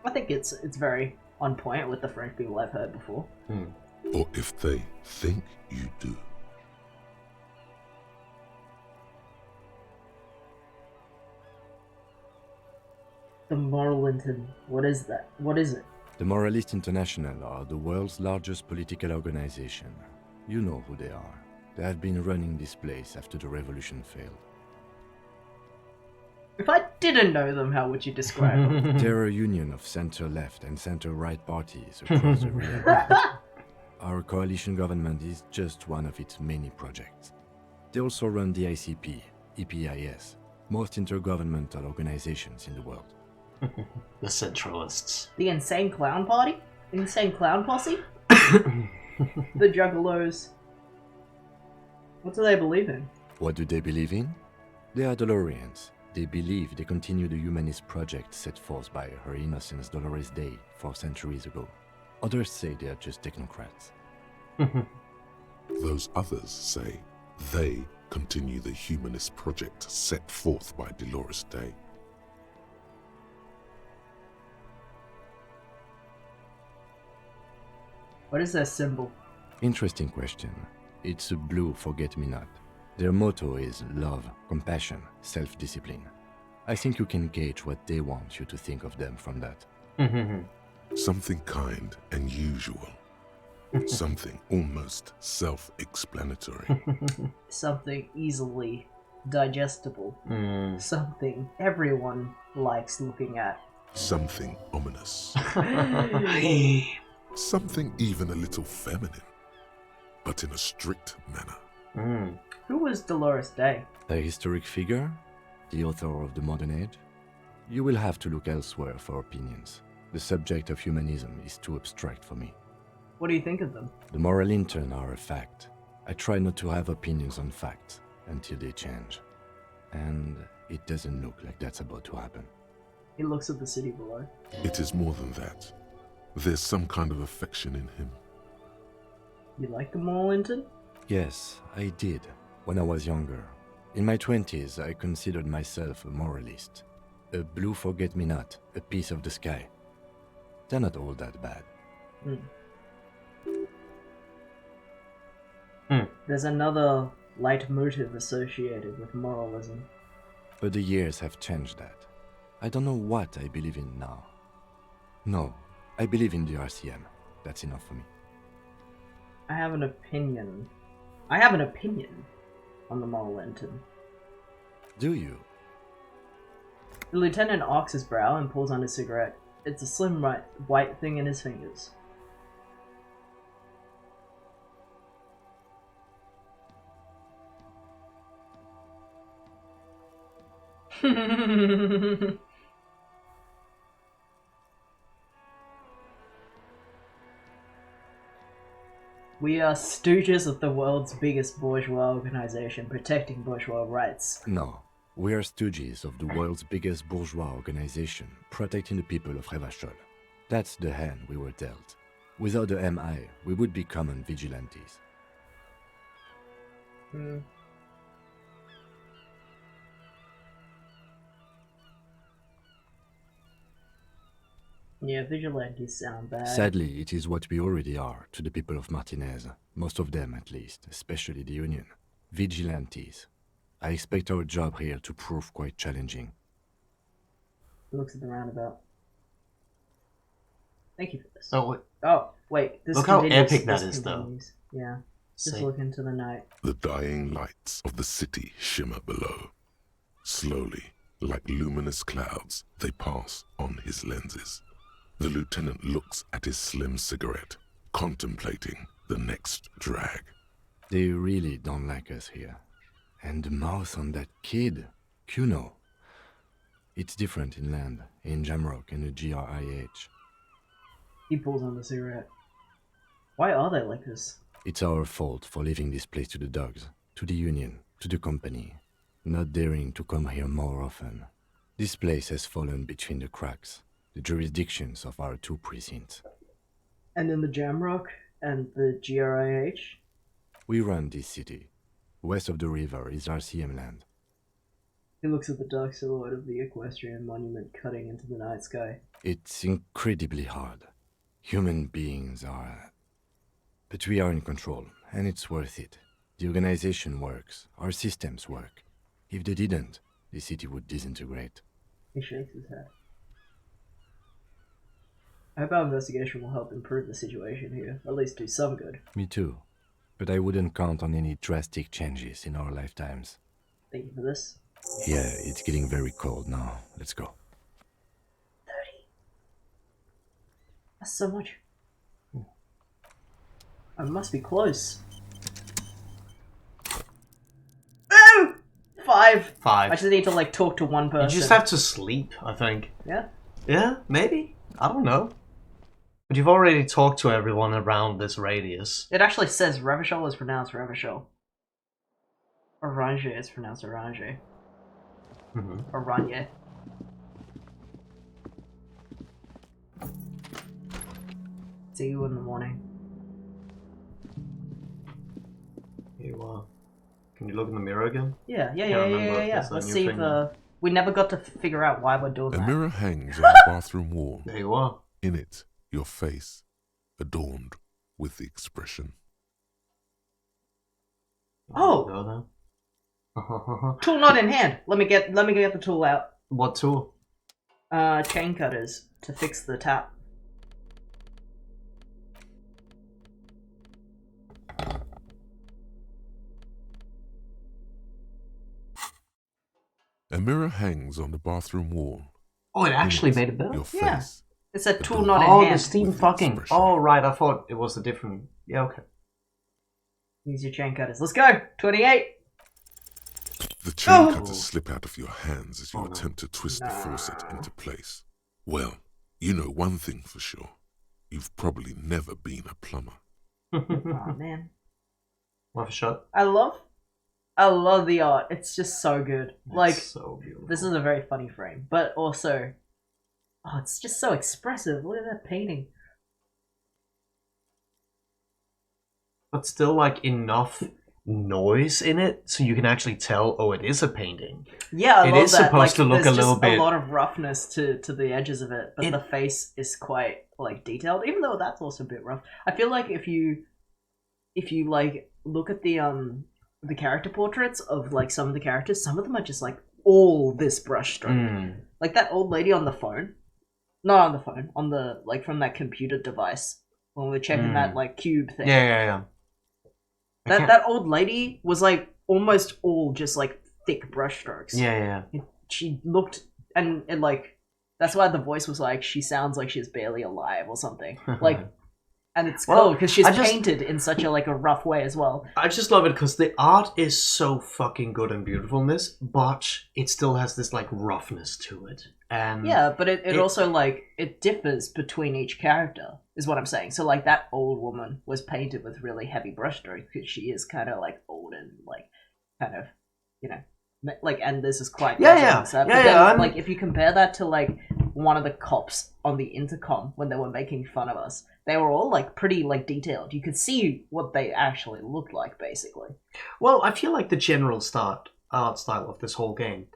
S1: I think it's very on point with the French people I've heard before.
S5: Or if they think you do.
S1: The Morlinton. What is that? What is it?
S4: The Moralists International are the world's largest political organization. You know who they are. They have been running this place after the revolution failed.
S1: If I didn't know them, how would you describe them?
S4: They're a union of center-left and center-right parties across the region. Our coalition government is just one of its many projects. They also run the ICP, EPIS, most intergovernmental organizations in the world.
S2: The Centralists.
S1: The Insane Clown Party? Insane Clown Posse? The Juggalos. What do they believe in?
S4: What do they believe in? They are Dolorians. They believe they continue the humanist project set forth by Her Innocence Dolores Day 4 centuries ago. Others say they are just technocrats.
S5: Those others say they continue the humanist project set forth by Dolores Day.
S1: What is their symbol?
S4: Interesting question. It's a blue forget-me-not. Their motto is love, compassion, self-discipline. I think you can gauge what they want you to think of them from that.
S5: Something kind and usual. Something almost self-explanatory.
S1: Something easily digestible. Something everyone likes looking at.
S5: Something ominous. Something even a little feminine, but in a strict manner.
S1: Who was Dolores Day?
S4: A historic figure? The author of the modern age? You will have to look elsewhere for opinions. The subject of humanism is too abstract for me.
S1: What do you think of them?
S4: The moral intern are a fact. I try not to have opinions on facts until they change. And it doesn't look like that's about to happen.
S1: He looks at the city below.
S5: It is more than that. There's some kind of affection in him.
S1: You like the Morlinton?
S4: Yes, I did, when I was younger. In my 20s, I considered myself a moralist. A blue forget-me-not, a piece of the sky. They're not all that bad.
S1: There's another leitmotif associated with moralism.
S4: But the years have changed that. I don't know what I believe in now. No, I believe in the RCM. That's enough for me.
S1: I have an opinion on the Morlinton.
S4: Do you?
S1: The lieutenant arcs his brow and pulls on his cigarette. It's a slim white thing in his fingers. We are stooges of the world's biggest bourgeois organization, protecting bourgeois rights.
S4: No. We are stooges of the world's biggest bourgeois organization, protecting the people of Revachol. That's the hand we were dealt. Without the MI, we would be common vigilantes.
S1: Yeah, vigilantes sound bad.
S4: Sadly, it is what we already are to the people of Martinez, most of them at least, especially the Union. Vigilantes. I expect our job here to prove quite challenging.
S1: He looks at the roundabout. Thank you for this.
S2: Oh,
S1: wait. This
S2: look how
S1: continues.
S2: epic that
S1: This
S2: is, though.
S1: continues. Yeah. Just
S2: Sick.
S1: look into the night.
S5: The dying lights of the city shimmer below. Slowly, like luminous clouds, they pass on his lenses. The lieutenant looks at his slim cigarette, contemplating the next drag.
S4: They really don't like us here. And the mouth on that kid, Kuno. It's different in land, in Jamrock and the GRIH.
S1: He pulls on the cigarette. Why are they like this?
S4: It's our fault for leaving this place to the dogs, to the Union, to the company, not daring to come here more often. This place has fallen between the cracks, the jurisdictions of our 2 precincts.
S1: And in the Jamrock and the GRIH?
S4: We run this city. West of the river is RCM land.
S1: He looks at the dark silhouette of the equestrian monument cutting into the night sky.
S4: It's incredibly hard. Human beings are... But we are in control, and it's worth it. The organization works. Our systems work. If they didn't, the city would disintegrate.
S1: He shakes his head. I hope our investigation will help improve the situation here, at least do some good.
S4: Me too. But I wouldn't count on any drastic changes in our lifetimes.
S1: Thank you for this.
S4: Yeah, it's getting very cold now. Let's go.
S1: 30. That's so much. I must be close. Oh! 5.
S2: 5.
S1: I just need to like talk to one person.
S2: You just have to sleep, I think.
S1: Yeah?
S2: Yeah, maybe. I don't know. But you've already talked to everyone around this radius.
S1: It actually says Revachol is pronounced Revachol. Orange is pronounced Orange. Oranje. See you in the morning.
S2: You can you look in the mirror again?
S1: Yeah.
S2: That's a
S1: Let's
S2: new
S1: see
S2: thing.
S1: if we never got to figure out why we're doing
S5: A
S1: that.
S5: mirror hangs on the bathroom wall.
S2: There you are.
S5: In it, your face, adorned with the expression.
S1: Oh!
S2: Go then.
S1: Tool not in hand. Let me get the tool out.
S2: What tool?
S1: Chain cutters to fix the tap.
S5: A mirror hangs on the bathroom wall.
S2: Oh, it actually made it better?
S5: Your
S1: Yeah.
S5: face.
S1: It said tool
S5: adorned
S1: not in
S2: Oh,
S1: hand.
S2: the steam
S5: with the
S2: fucking.
S5: expression.
S2: Oh, right. I thought it was a different. Yeah, okay.
S1: Use your chain cutters. Let's go. 28.
S5: The chain
S1: Oh.
S5: cutters slip out of your hands as you
S2: Oh, no.
S5: attempt to twist the faucet into place. Well, you know one thing for sure. You've probably never been a plumber.
S1: Oh man,
S2: Worth a shot.
S1: I love the art. It's just so good. Like
S2: It's so beautiful.
S1: this is a very funny frame, but also, oh, it's just so expressive. Look at that painting.
S2: But still, like, enough noise in it so you can actually tell, oh, it is a painting.
S1: Yeah, I
S2: It
S1: love
S2: is
S1: that.
S2: supposed to look
S1: there's
S2: a little
S1: just
S2: bit-
S1: a lot of roughness to the edges of it, but
S2: It-
S1: the face is quite like detailed. Even though that's also a bit rough. I feel like if you like look at the character portraits of like some of the characters, some of them are just like all this brushstroke. Like that old lady on the phone, not on the phone, on the like from that computer device when we were checking that like cube thing.
S2: Yeah.
S1: That old lady was like almost all just like thick brushstrokes.
S2: Yeah.
S1: She looked and like that's why the voice was like she sounds like she's barely alive or something. Like, and it's
S2: Well,
S1: cool because she's
S2: I just-
S1: painted in such a like a rough way as well.
S2: I just love it because the art is so fucking good and beautiful in this, but it still has this like roughness to it. And
S1: Yeah, but it also like it differs between each character is what I'm saying. So like that old woman was painted with really heavy brushstrokes because she is kind of like old and like kind of like, and this is quite
S2: Yeah,
S1: resembles
S2: yeah.
S1: that.
S2: Yeah,
S1: But then,
S2: yeah, I'm-
S1: like if you compare that to like one of the cops on the intercom when they were making fun of us, they were all like pretty like detailed. You could see what they actually looked like basically.
S2: Well, I feel like the general art style of this whole game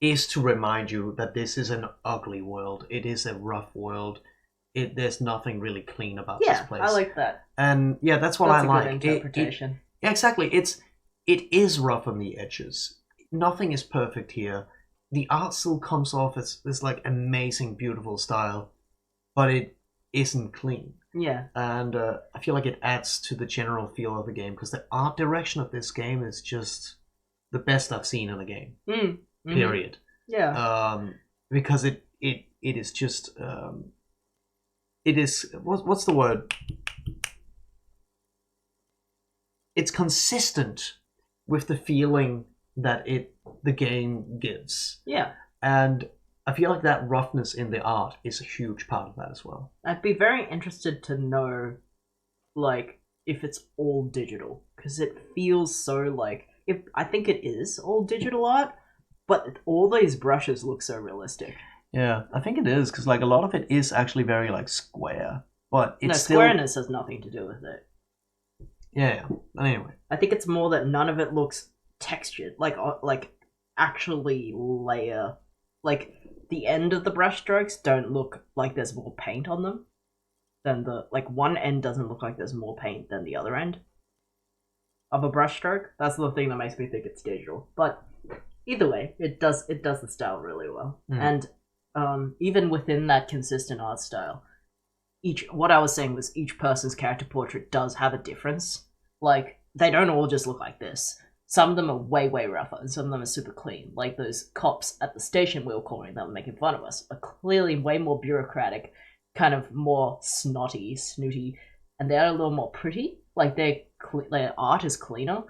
S2: is to remind you that this is an ugly world. It is a rough world. There's nothing really clean about this
S1: Yeah,
S2: place.
S1: I like that.
S2: And yeah, that's what
S1: That's
S2: I
S1: a
S2: like.
S1: good interpretation.
S2: Yeah, exactly. It is rough on the edges. Nothing is perfect here. The art still comes off as this like amazing, beautiful style, but it isn't clean.
S1: Yeah.
S2: And I feel like it adds to the general feel of the game because the art direction of this game is just the best I've seen in a game.
S1: Mm-hmm.
S2: Period.
S1: Yeah.
S2: Because it is just it is what's the word? it's consistent with the feeling that the game gives.
S1: Yeah.
S2: And I feel like that roughness in the art is a huge part of that as well.
S1: I'd be very interested to know, like, if it's all digital, because it feels so like, I think it is all digital art, but all these brushes look so realistic.
S2: Yeah, I think it is, because like a lot of it is actually very like square, but it's
S1: squareness has nothing to do with it.
S2: Yeah. Anyway,
S1: I think it's more that none of it looks textured, like actually layer. Like the end of the brush strokes don't look like there's more paint on them. Than one end doesn't look like there's more paint than the other end of a brush stroke. That's the thing that makes me think it's digital. But either way, it does the style really well. And even within that consistent art style, what I was saying was each person's character portrait does have a difference. Like, they don't all just look like this. Some of them are way, way rougher, and some of them are super clean. Like those cops at the station we were calling that were making fun of us are clearly way more bureaucratic, kind of more snooty, and they're a little more pretty. Like their art is cleaner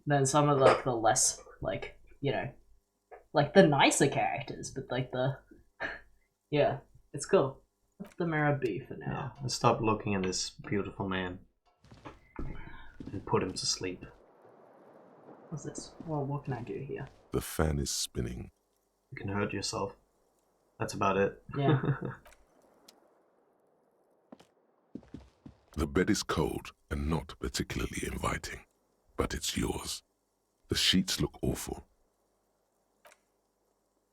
S1: than some of the less like the nicer characters. But like yeah, it's cool. Let the mirror be for now.
S2: Yeah, let's stop looking at this beautiful man and put him to sleep.
S1: What's this? Well, what can I do here?
S5: The fan is spinning.
S2: You can hurt yourself. That's about it.
S1: Yeah.
S5: The bed is cold and not particularly inviting, but it's yours. The sheets look awful.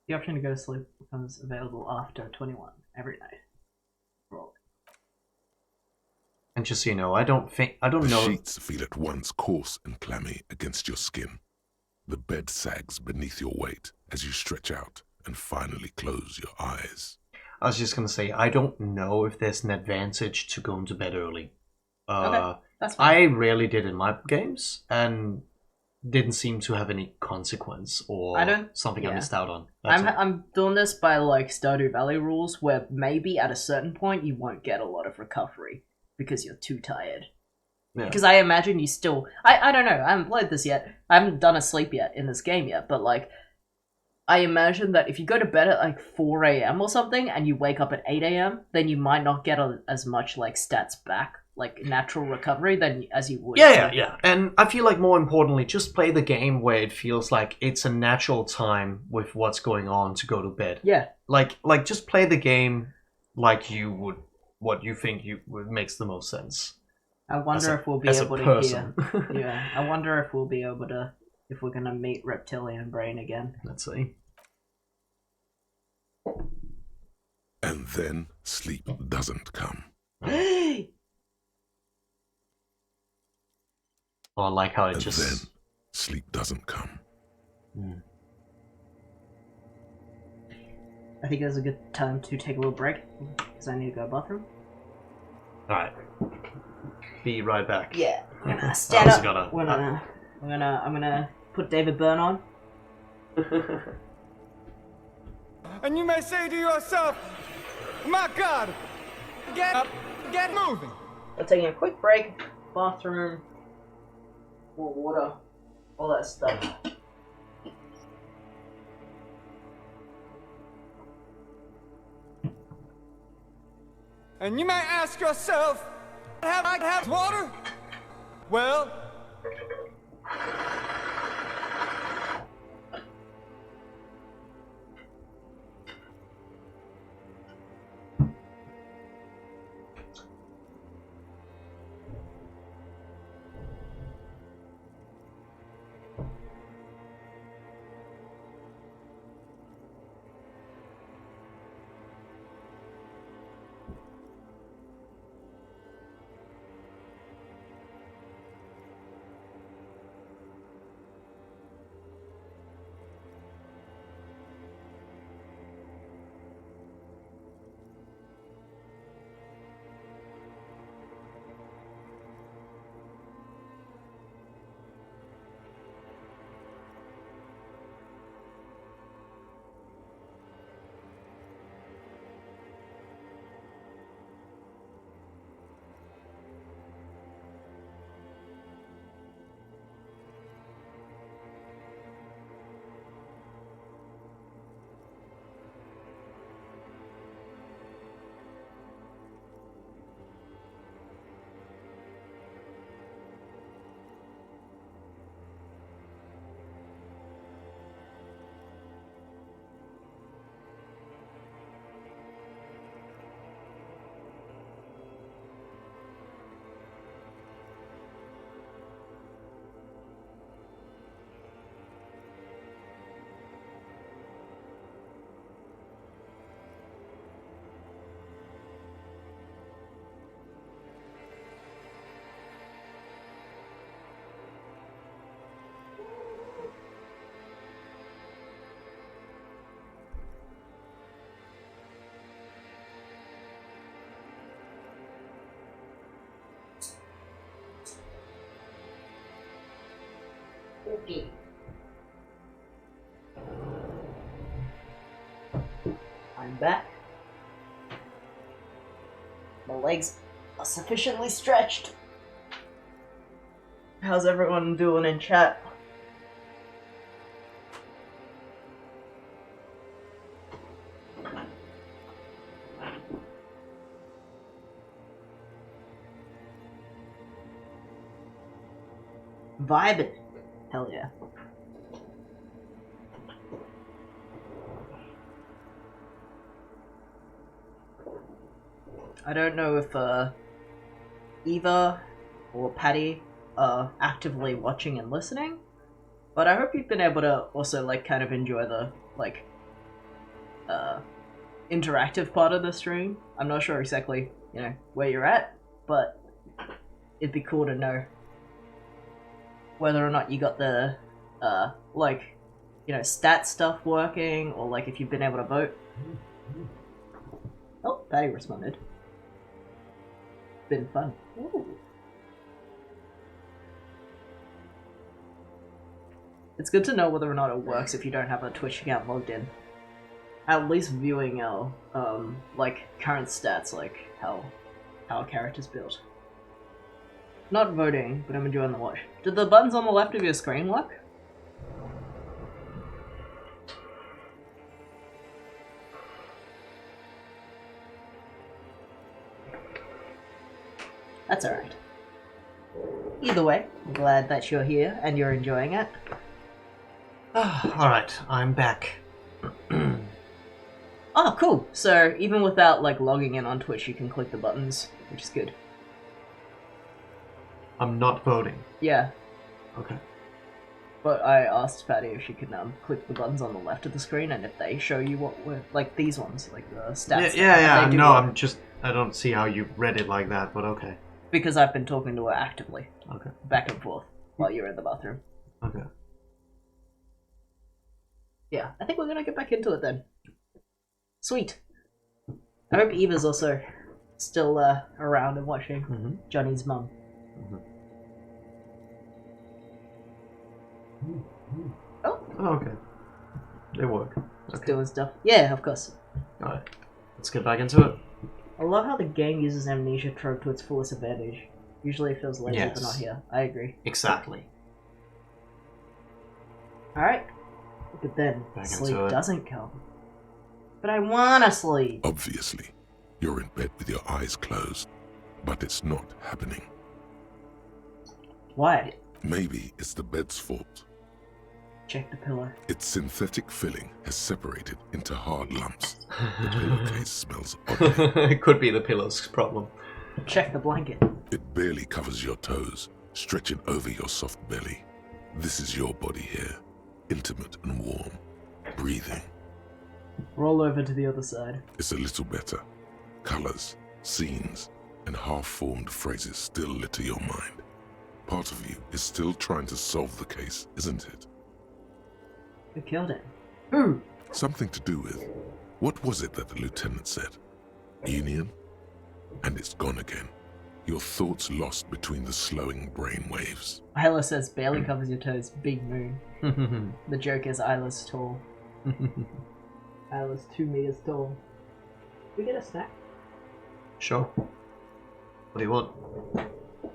S1: The option to go to sleep becomes available after 21 every night. Roll.
S2: And just so you know, I don't know.
S5: The sheets feel at once coarse and clammy against your skin. The bed sags beneath your weight as you stretch out and finally close your eyes.
S2: I was just gonna say, I don't know if there's an advantage to going to bed early.
S1: Okay, that's fine.
S2: I rarely did in my games, and didn't seem to have any consequence or something I missed out on.
S1: I'm doing this by like Stardew Valley rules, where maybe at a certain point you won't get a lot of recovery because you're too tired.
S2: Yeah.
S1: Because I imagine you still... I don't know, I haven't played this yet. I haven't done a sleep yet in this game yet, but like... I imagine that if you go to bed at like 4 a.m. or something, and you wake up at 8 a.m., then you might not get as much like stats back, like natural recovery, as you would.
S2: Yeah. And I feel like more importantly, just play the game where it feels like it's a natural time with what's going on to go to bed.
S1: Yeah.
S2: Like just play the game like you would, what you think makes the most sense.
S1: I wonder if we'll be able to hear. Yeah, I wonder if we'll be able to, if we're gonna meet Reptilian Brain again.
S2: Let's see.
S5: And then sleep doesn't come.
S2: Oh, I like how it
S5: And
S2: just...
S5: then sleep doesn't come.
S1: I think it's a good time to take a little break, because I need to go to the bathroom.
S2: Alright. Be right back.
S1: Yeah, I'm gonna stand up.
S2: Gotta...
S1: I'm gonna put David Byrne on.
S6: And you may say to yourself, my God, get up, get moving.
S1: We're taking a quick break. Bathroom, more water, all that stuff.
S6: And you may ask yourself, have I had water? Well,
S1: Okay. I'm back. My legs are sufficiently stretched. How's everyone doing in chat? Vibing. Hell yeah. I don't know if Eva or Patty are actively watching and listening, but I hope you've been able to also like kind of enjoy the like interactive part of the stream. I'm not sure exactly, you know, where you're at, but it'd be cool to know whether or not you got the like, you know, stat stuff working, or like if you've been able to vote. Oh, Patty responded. Been fun. Ooh. It's good to know whether or not it works if you don't have a Twitch account logged in. At least viewing our like current stats, like how our character's built. Not voting, but I'm enjoying the watch. Did the buttons on the left of your screen work? That's alright. Either way, I'm glad that you're here and you're enjoying it.
S2: Alright, I'm back.
S1: Oh, cool. So even without like logging in on Twitch, you can click the buttons, which is good.
S2: I'm not voting.
S1: Yeah,
S2: Okay.
S1: but I asked Patty if she could click the buttons on the left of the screen, and if they show you what were like these ones, like the stats.
S2: Yeah,
S1: they do
S2: no,
S1: work.
S2: I don't see how you read it like that, but okay.
S1: Because I've been talking to her actively,
S2: Okay.
S1: back and forth, while you're in the bathroom.
S2: Okay.
S1: Yeah, I think we're gonna get back into it then. Sweet. I hope Eva's also still around and watching. Johnny's mum. Oh,
S2: okay. They work.
S1: just doing stuff. Yeah, of course.
S2: Alright. Let's get back into it.
S1: I love how the game uses amnesia trope to its fullest advantage. Usually it feels lazy, but
S2: Yes.
S1: not here. I agree.
S2: Exactly.
S1: Alright. But then,
S2: Back
S1: sleep
S2: into it.
S1: doesn't come. But I wanna sleep.
S5: Obviously, you're in bed with your eyes closed, but it's not happening.
S1: Why?
S5: Maybe it's the bed's fault.
S1: Check the pillow.
S5: Its synthetic filling has separated into hard lumps. The pillowcase smells oddly.
S2: It could be the pillow's problem.
S1: Check the blanket.
S5: It barely covers your toes, stretching over your soft belly. This is your body here, intimate and warm, breathing.
S1: Roll over to the other side.
S5: It's a little better. Colors, scenes, and half-formed phrases still litter your mind. Part of you is still trying to solve the case, isn't it?
S1: Who killed it? Who?
S5: Something to do with, what was it that the lieutenant said? Union? And it's gone again. Your thoughts lost between the slowing brain waves.
S1: Isla says barely covers your toes. Big moon. The joke is Isla's tall. Isla's 2 meters tall. We get a snack?
S2: Sure. What do you want?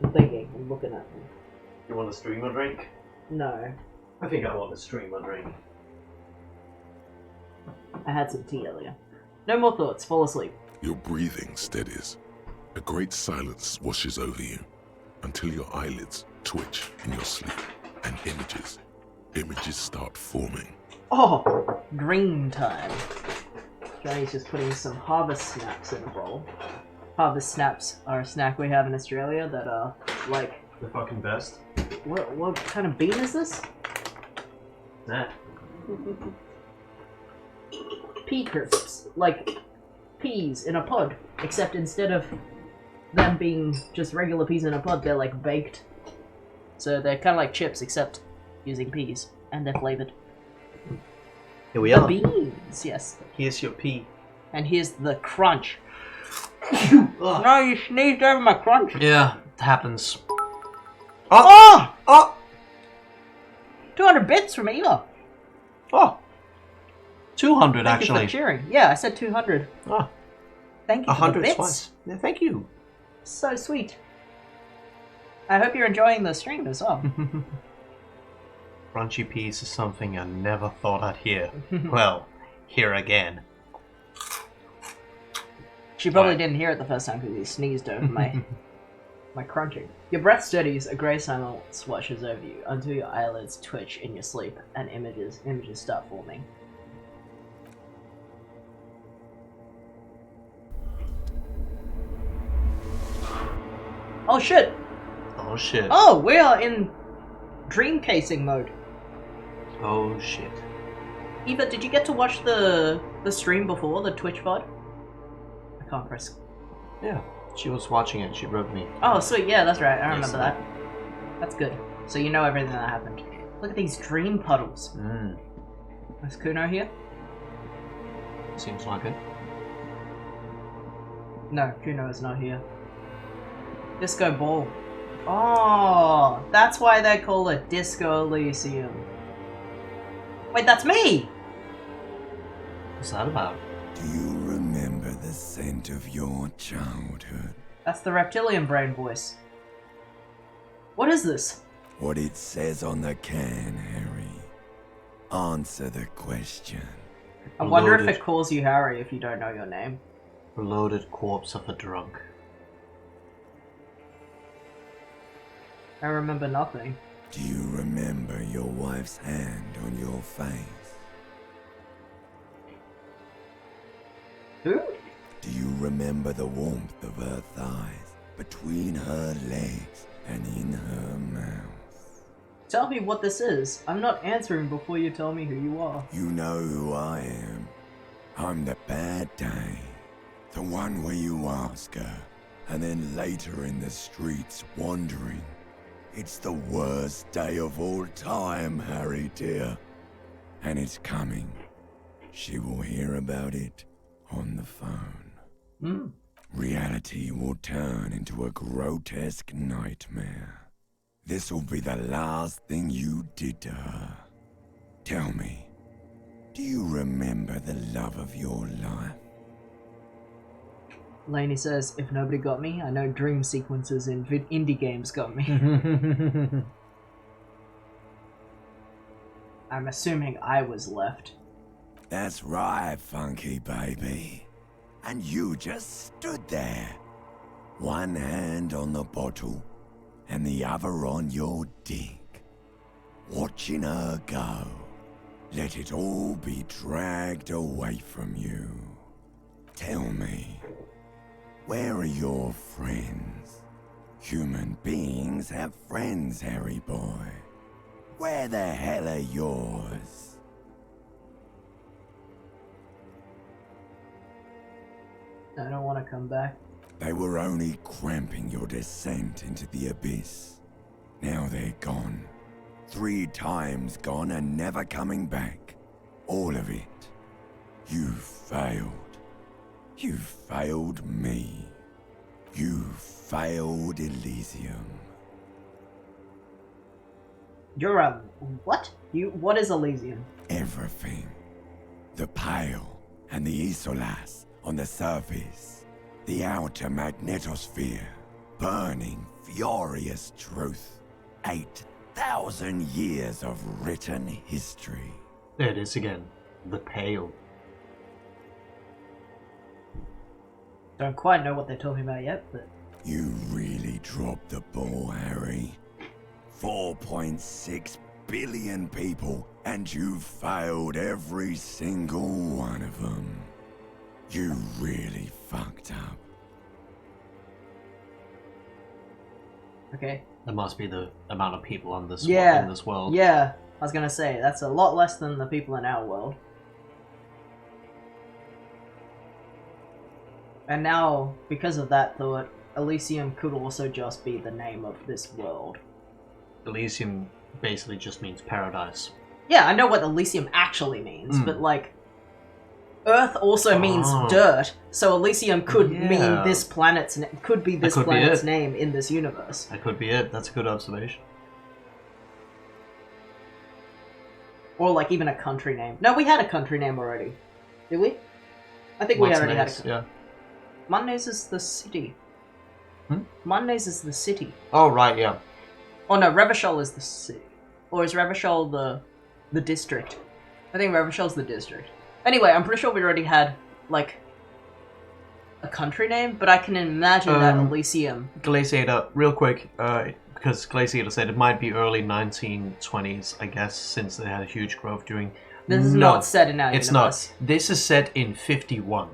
S1: I'm thinking. I'm looking at them.
S2: You want a streamer drink?
S1: No.
S2: I think I want a streamer drink.
S1: I had some tea earlier. No more thoughts. Fall asleep.
S5: Your breathing steadies. A great silence washes over you until your eyelids twitch in your sleep and images start forming.
S1: Oh! Green time. Johnny's just putting some harvest snaps in a bowl. Harvest snaps are a snack we have in Australia that are like...
S2: The fucking best.
S1: What kind of bean is this?
S2: That.
S1: Pea crisps. Like peas in a pod. Except instead of them being just regular peas in a pod, they're like baked. So they're kind of like chips, except using peas. And they're flavored.
S2: Here we
S1: The
S2: are.
S1: beans, yes.
S2: Here's your pea.
S1: And here's the crunch. No, you sneezed over my crunch.
S2: Yeah, it happens.
S1: Oh!
S2: Oh!
S1: 200 bits from Eva.
S2: Oh, 200
S1: Thank
S2: actually.
S1: you for cheering. Yeah, I said 200.
S2: Oh,
S1: Thank you for the
S2: 100
S1: bits.
S2: twice. Yeah, thank you.
S1: So sweet. I hope you're enjoying the stream as well.
S2: Crunchy peas is something I never thought I'd hear. Well, here again.
S1: She probably didn't hear it the first time because he sneezed over my crunching. Your breath steadies, a grey silence washes over you until your eyelids twitch in your sleep and images start forming. Oh shit!
S2: Oh shit.
S1: Oh, we are in dream casing mode.
S2: Oh shit.
S1: Eva, did you get to watch the stream before, the Twitch VOD? I can't press.
S2: Yeah, she was watching it. She wrote me.
S1: Oh, sweet, yeah, that's right. I remember
S2: Yes.
S1: that. That's good. So you know everything that happened. Look at these dream puddles. Is Kuno here?
S2: Seems like it.
S1: No, Kuno is not here. Disco ball. Oh, that's why they call it Disco Elysium. Wait, that's me!
S2: What's that about?
S8: Do you remember the scent of your childhood?
S1: That's the reptilian brain voice. What is this?
S8: What it says on the can, Harry. Answer the question.
S1: I wonder if
S2: Loaded.
S1: it calls you Harry if you don't know your name.
S2: Loaded corpse of a drunk.
S1: I remember nothing.
S8: Do you remember your wife's hand on your face?
S1: Who?
S8: Do you remember the warmth of her thighs between her legs and in her mouth?
S1: Tell me what this is. I'm not answering before you tell me who you are.
S8: You know who I am. I'm the bad day. The one where you ask her, and then later in the streets wandering. It's the worst day of all time, Harry dear. And it's coming. She will hear about it on the phone. Reality will turn into a grotesque nightmare. This will be the last thing you did to her. Tell me, do you remember the love of your life?
S1: Lainey says, if nobody got me, I know dream sequences in indie games got me. I'm assuming I was left.
S8: That's right, funky baby. And you just stood there. One hand on the bottle, and the other on your dick. Watching her go. Let it all be dragged away from you. Tell me, where are your friends? Human beings have friends, Harry boy. Where the hell are yours?
S1: I don't want to come back.
S8: They were only cramping your descent into the abyss. Now they're gone. 3 times gone and never coming back. All of it. You failed. You failed me. You failed Elysium.
S1: You're what? What is Elysium?
S8: Everything. The Pale and the Isolas on the surface. The outer magnetosphere. Burning, furious truth. 8,000 years of written history.
S2: There it is again. The Pale.
S1: Don't quite know what they're talking about yet, but...
S8: You really dropped the ball, Harry. 4.6 billion people, and you failed every single one of them. You really fucked up.
S1: Okay.
S2: That must be the amount of people on this
S1: Yeah.
S2: in this world.
S1: Yeah, I was gonna say, that's a lot less than the people in our world. And now, because of that thought, Elysium could also just be the name of this world.
S2: Elysium basically just means paradise.
S1: Yeah, I know what Elysium actually means, but like, Earth also means dirt, so Elysium could mean this planet's could be this planet's name in this universe.
S2: That could be it. That's a good observation.
S1: Or like even a country name. No, we had a country name already. Did we? I think we already had a country.
S2: Yeah.
S1: Mondays is the city. Mondays is the city.
S2: Oh, right, yeah.
S1: Oh no, Revachol is the city. Or is Revachol the district? I think Revachol's the district. Anyway, I'm pretty sure we already had, like, a country name, but I can imagine that Elysium...
S2: Glaciator, real quick, because Glaciator said it might be early 1920s, I guess, since they had a huge growth during...
S1: This is not set in our universe.
S2: It's not. This is set in 51.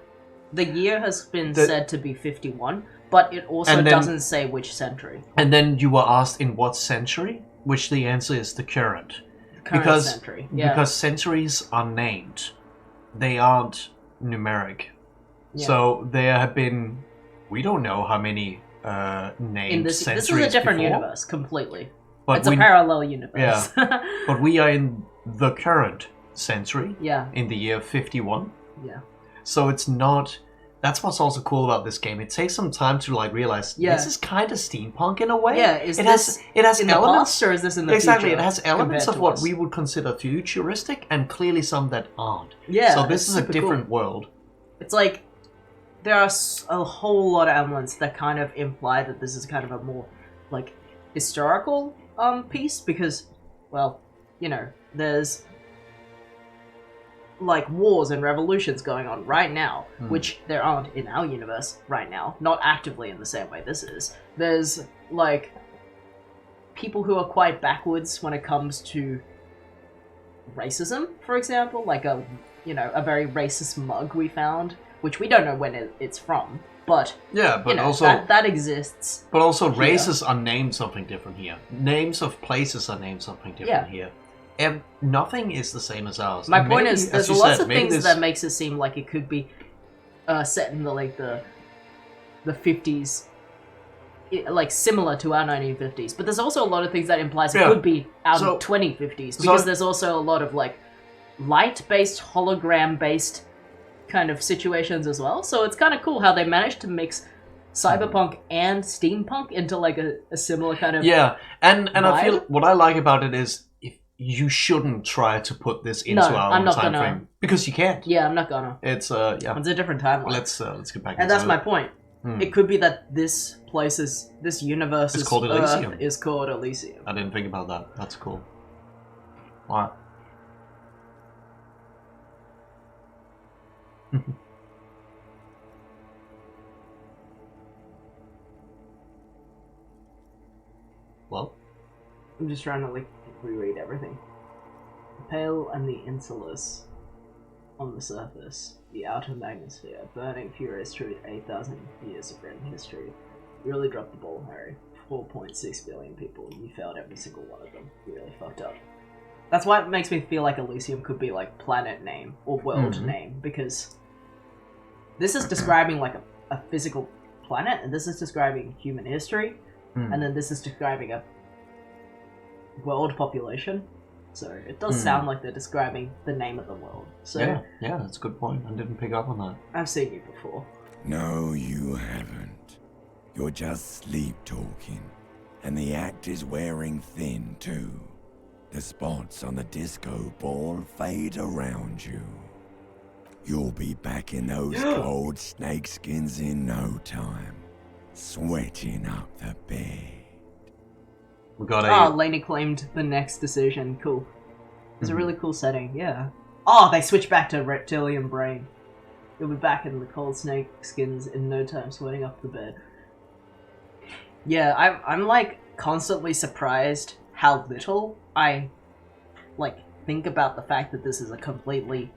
S1: The year has been said to be 51, but it also doesn't say which century.
S2: And then you were asked in what century, which the answer is the current.
S1: Century. Yeah.
S2: Because centuries are named. They aren't numeric.
S1: Yeah.
S2: So there have been... We don't know how many named centuries
S1: This is a different
S2: before,
S1: universe, completely.
S2: but
S1: It's a parallel universe.
S2: Yeah. But we are in the current century.
S1: Yeah.
S2: In the year 51.
S1: Yeah.
S2: So it's not... That's what's also cool about this game. It takes some time to like realize this is kind of steampunk in a way.
S1: Yeah,
S2: it has
S1: in
S2: elements,
S1: the past or is this in the
S2: exactly,
S1: future?
S2: It has elements of what
S1: us?
S2: we would consider futuristic and clearly some that aren't.
S1: Yeah,
S2: so this is a
S1: super
S2: different
S1: cool.
S2: world.
S1: It's like there are a whole lot of elements that kind of imply that this is kind of a more like historical piece because, well, you know, there's like wars and revolutions going on right now, which there aren't in our universe right now, not actively in the same way this is. There's like people who are quite backwards when it comes to racism, for example, like a very racist mug we found, which we don't know when it's from, but
S2: yeah, but also
S1: that exists.
S2: But also races are named something different here. Names of places are named something different here. And nothing is the same as ours.
S1: My point is, there's lots of things that makes it seem like it could be set in the 50s, like similar to our 1950s. But there's also a lot of things that implies it could be our 2050s because there's also a lot of like light-based, hologram-based kind of situations as well. So it's kind of cool how they managed to mix cyberpunk and steampunk into like a similar kind of
S2: and
S1: vibe.
S2: I feel what I like about it is you shouldn't try to put this into our own time frame because you can't.
S1: Yeah, I'm not gonna.
S2: It's
S1: it's a different timeline.
S2: Let's get back.
S1: And that's my point. It could be that this universe
S2: is called Elysium.
S1: Earth is called Elysium.
S2: I didn't think about that. That's cool. Wow. Well,
S1: I'm just trying to like reread everything. The pale and the insulus on the surface, the outer magnosphere, burning furious through 8,000 years of written history. You really dropped the ball, Harry. 4.6 billion people, you failed every single one of them. You really fucked up. That's why it makes me feel like Elysium could be like planet name or world name, because this is describing like a physical planet, and this is describing human history, and then this is describing a world population. So it does sound like they're describing the name of the world. So
S2: yeah, that's a good point. I didn't pick up on that.
S1: I've seen you before.
S8: No, you haven't. You're just sleep talking, and the act is wearing thin too. The spots on the disco ball fade around you. You'll be back in those cold snakeskins in no time, sweating up the bed.
S2: We got
S1: Lainey claimed the next decision. Cool. It's a really cool setting, yeah. Oh, they switched back to reptilian brain. You'll be back in the cold snake skins in no time, sweating up the bed. Yeah, I'm like constantly surprised how little I like think about the fact that this is a completely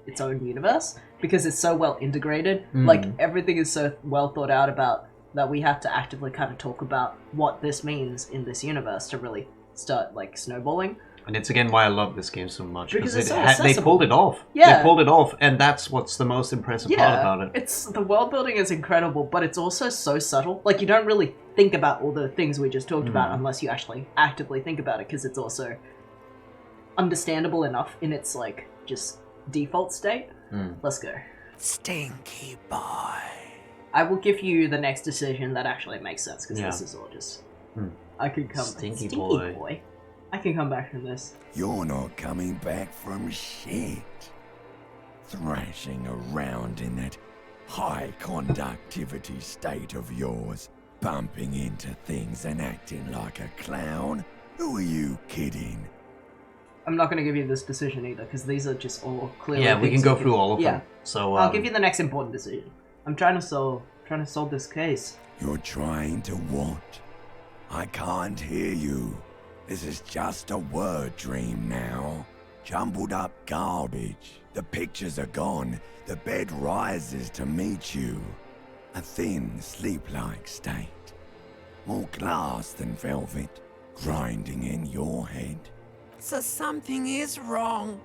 S1: its own universe, because it's so well integrated. Like everything is so well thought out about that we have to actively kind of talk about what this means in this universe to really start like snowballing.
S2: And it's again why I love this game so much,
S1: because it's so
S2: they
S1: accessible.
S2: pulled it off.
S1: Yeah.
S2: They pulled it off, and that's what's the most impressive part about it.
S1: It's the world building is incredible, but it's also so subtle. Like you don't really think about all the things we just talked about unless you actually actively think about it, because it's also understandable enough in its like just default state. Let's go.
S7: Stinky boy.
S1: I will give you the next decision that actually makes sense, because this is all just... I could come...
S2: Stinky boy.
S1: I can come back from this.
S8: You're not coming back from shit. Thrashing around in that high conductivity state of yours, bumping into things and acting like a clown? Who are you kidding?
S1: I'm not going to give you this decision either, because these are just all clearly.
S2: Yeah, we can go through all of them. So
S1: I'll give you the next important decision. I'm trying to solve this case.
S8: You're trying to what? I can't hear you. This is just a word dream now. Jumbled up garbage. The pictures are gone. The bed rises to meet you. A thin, sleep-like state. More glass than velvet, grinding in your head.
S7: So something is wrong.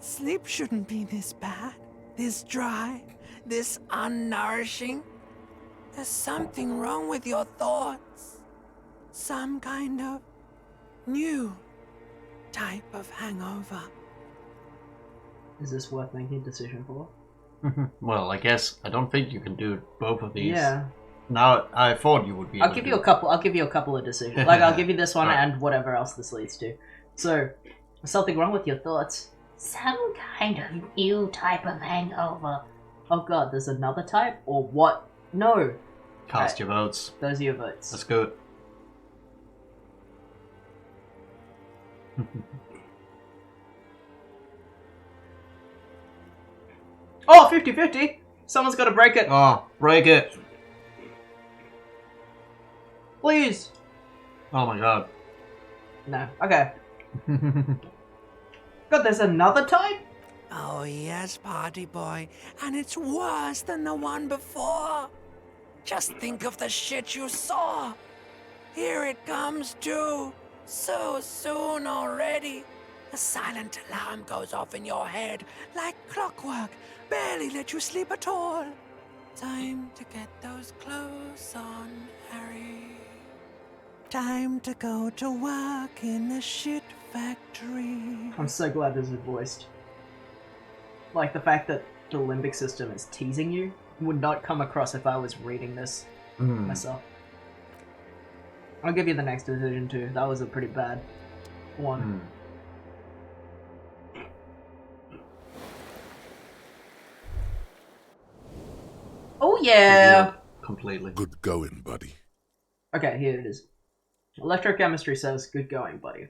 S7: Sleep shouldn't be this bad, this dry, this unnourishing. There's something wrong with your thoughts. Some kind of new type of hangover.
S1: Is this worth making a decision for?
S2: Well, I guess I don't think you can do both of these.
S1: Yeah.
S2: Now, I thought you would be.
S1: I'll give you a couple of decisions. Like, I'll give you this one and whatever else this leads to. So, something wrong with your thoughts? Some kind of new type of hangover. Oh god, there's another type? Or what? No.
S2: Cast your votes.
S1: Those are your votes.
S2: That's good.
S1: Oh, 50-50! Someone's got to break it.
S2: Oh, break it.
S1: Please.
S2: Oh my god.
S1: No. Okay. God, there's another type?
S7: Oh yes, party boy, and it's worse than the one before. Just think of the shit you saw. Here it comes too. So soon already. A silent alarm goes off in your head like clockwork. Barely let you sleep at all. Time to get those clothes on, Harry. Time to go to work in the shit factory.
S1: I'm so glad this is voiced. Like, the fact that the limbic system is teasing you would not come across if I was reading this myself. I'll give you the next decision too. That was a pretty bad one. Oh yeah!
S2: Completely.
S5: Good going, buddy.
S1: Okay, here it is. Electrochemistry says, good going, buddy.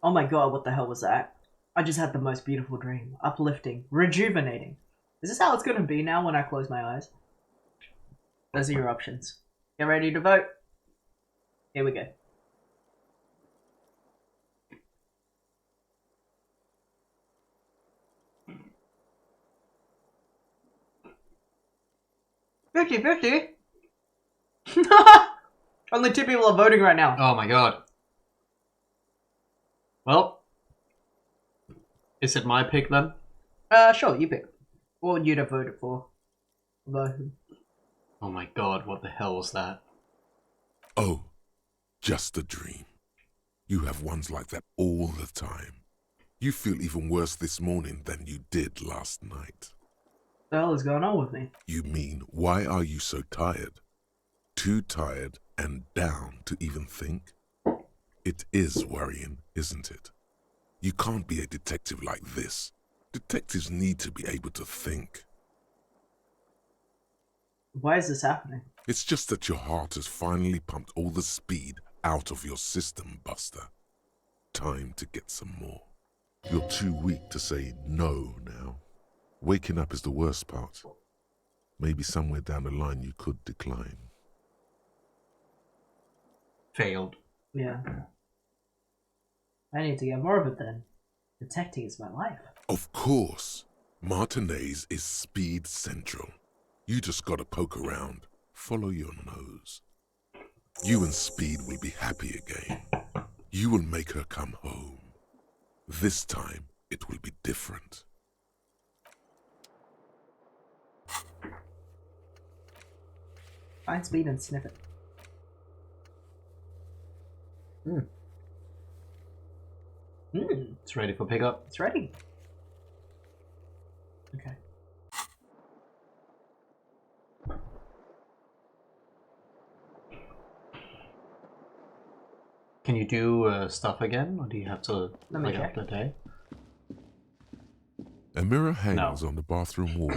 S1: Oh my god, what the hell was that? I just had the most beautiful dream. Uplifting. Rejuvenating. Is this how it's gonna be now when I close my eyes? Those are your options. Get ready to vote. Here we go. $50-50? Only 2 people are voting right now.
S2: Oh my god. Well, is it my pick then?
S1: Sure, you pick. What would you have voted for?
S2: Oh my god, what the hell was that?
S5: Oh, just a dream. You have ones like that all the time. You feel even worse this morning than you did last night.
S1: What the hell is going on with me?
S5: You mean, why are you so tired? Too tired and down to even think? It is worrying, isn't it? You can't be a detective like this. Detectives need to be able to think.
S1: Why is this happening?
S5: It's just that your heart has finally pumped all the speed out of your system, Buster. Time to get some more. You're too weak to say no now. Waking up is the worst part. Maybe somewhere down the line you could decline.
S2: Failed.
S1: Yeah. I need to get more of it then. Detecting is my life.
S5: Of course. Martinez is speed central. You just gotta poke around. Follow your nose. You and Speed will be happy again. You will make her come home. This time, it will be different.
S1: Find Speed and sniff it.
S2: It's ready for pickup.
S1: It's ready. Okay.
S2: Can you do stuff again, or do you have to
S1: Let me
S2: wait
S1: check.
S2: up the day?
S5: A mirror hangs on the bathroom wall.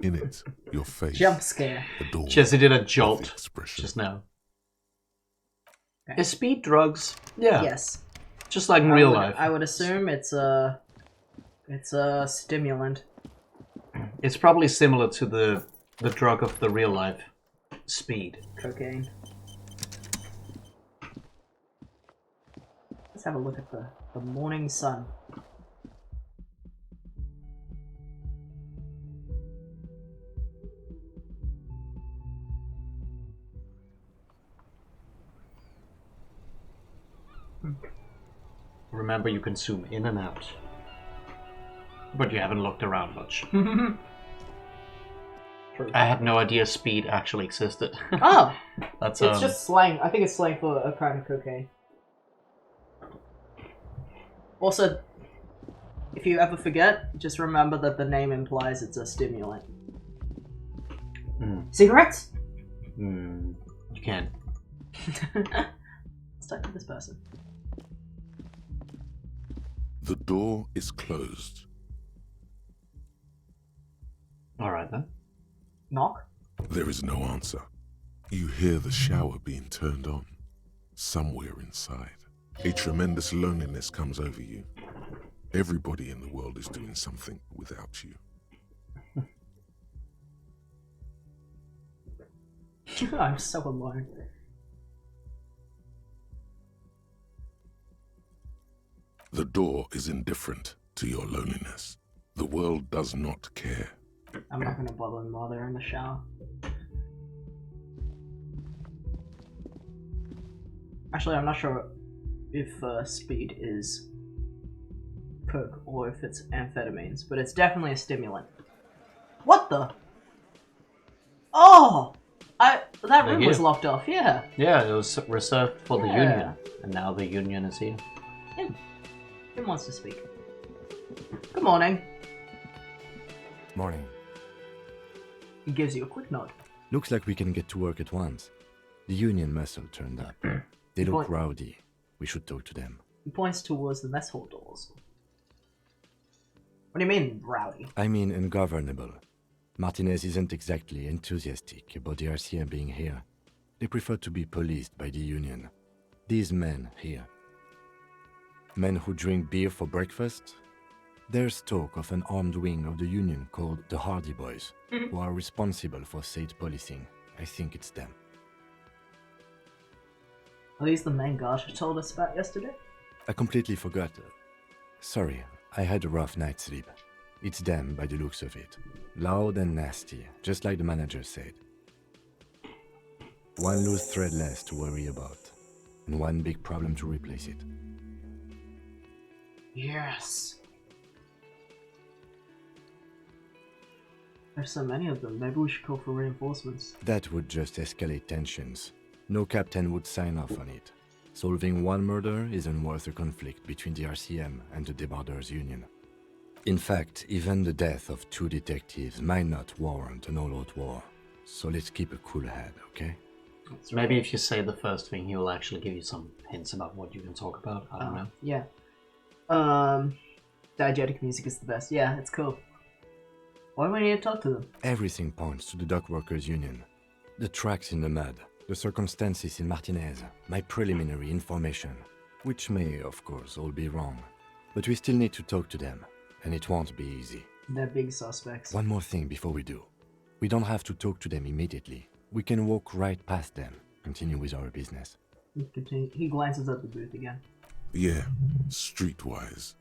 S5: In it, your face.
S1: Jump scare.
S5: Adorned
S2: Jesse did a
S5: with
S2: jolt
S5: expression.
S2: just now.
S1: Okay.
S2: Is speed drugs? Yeah.
S1: Yes.
S2: Just like in real
S1: would,
S2: life.
S1: I would assume it's a stimulant.
S2: It's probably similar to the drug of the real life. Speed.
S1: Cocaine. Let's have a look at the morning sun.
S2: Remember, you can zoom in and out. But you haven't looked around much.
S1: True.
S2: I had no idea speed actually existed.
S1: Oh!
S2: That's
S1: It's just slang. I think it's slang for a kind of cocaine. Also, if you ever forget, just remember that the name implies it's a stimulant. Cigarettes?
S2: You can.
S1: Let's talk to this person.
S5: The door is closed.
S2: Alright then.
S1: Knock?
S5: There is no answer. You hear the shower being turned on. Somewhere inside, a tremendous loneliness comes over you. Everybody in the world is doing something without you.
S1: I'm so alone.
S5: The door is indifferent to your loneliness. The world does not care.
S1: I'm not gonna bother them while they're in the shower. Actually, I'm not sure if speed is coke or if it's amphetamines, but it's definitely a stimulant. What the? Oh! That room was locked off, yeah.
S2: Yeah, it was reserved for the
S1: Yeah.
S2: Union. And now the Union is here.
S1: Who wants to speak? Good morning.
S4: Morning.
S1: He gives you a quick nod.
S4: Looks like we can get to work at once. The Union muscle turned up. They look rowdy. We should talk to them.
S1: He points towards the mess hall doors. What do you mean, rowdy?
S4: I mean ungovernable. Martinez isn't exactly enthusiastic about the RCM being here. They prefer to be policed by the Union. These men here. Men who drink beer for breakfast? There's talk of an armed wing of the Union called the Hardy Boys, who are responsible for state policing. I think it's them.
S1: Are these the men Garsha told us about yesterday?
S4: I completely forgot. Sorry, I had a rough night's sleep. It's them by the looks of it. Loud and nasty, just like the manager said. One loose thread less to worry about, and one big problem to replace it.
S1: Yes. There's so many of them, maybe we should call for reinforcements.
S4: That would just escalate tensions. No captain would sign off on it. Solving one murder isn't worth a conflict between the RCM and the Debarders Union. In fact, even the death of 2 detectives might not warrant an all-out war. So let's keep a cool head, okay?
S2: Maybe if you say the first thing, he will actually give you some hints about what you can talk about. I don't know.
S1: Yeah. Diegetic music is the best. Yeah, it's cool. Why do we need to talk to them?
S4: Everything points to the Dock Workers Union. The tracks in the mud, the circumstances in Martinez, my preliminary information, which may, of course, all be wrong. But we still need to talk to them, and it won't be easy.
S1: They're big suspects.
S4: One more thing before we do. We don't have to talk to them immediately. We can walk right past them, continue with our business.
S1: He glances at the booth again.
S5: Yeah, streetwise.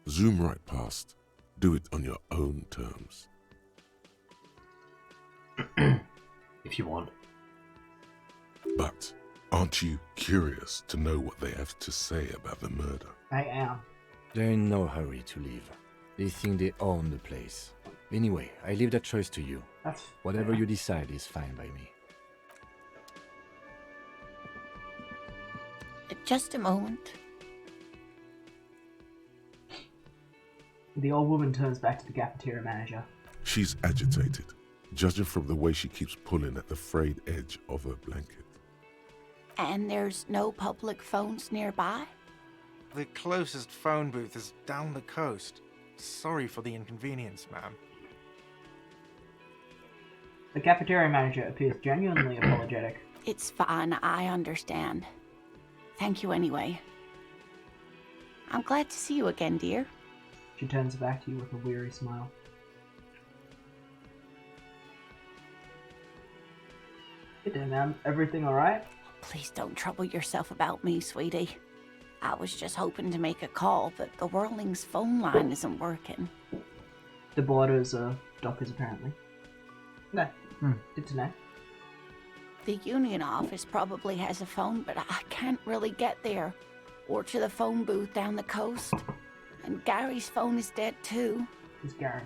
S5: Zoom right past. Do it on your own terms.
S2: If you want.
S5: But aren't you curious to know what they have to say about the murder?
S1: I am.
S4: They're in no hurry to leave. They think they own the place. Anyway, I leave that choice to you. Whatever you decide is fine by me.
S9: Just a moment.
S1: The old woman turns back to the cafeteria manager.
S5: She's agitated, judging from the way she keeps pulling at the frayed edge of her blanket.
S9: And there's no public phones nearby?
S3: The closest phone booth is down the coast. Sorry for the inconvenience, ma'am.
S1: The cafeteria manager appears genuinely apologetic.
S9: It's fine, I understand. Thank you anyway. I'm glad to see you again, dear.
S1: She turns back to you with a weary smile. Good day, ma'am. Everything alright?
S9: Please don't trouble yourself about me, sweetie. I was just hoping to make a call, but the Whirling's phone line isn't working.
S1: The boarders are dockers, apparently. No. Good to know.
S9: The union office probably has a phone, but I can't really get there. Or to the phone booth down the coast. And Gary's phone is dead too.
S1: Who's Gary?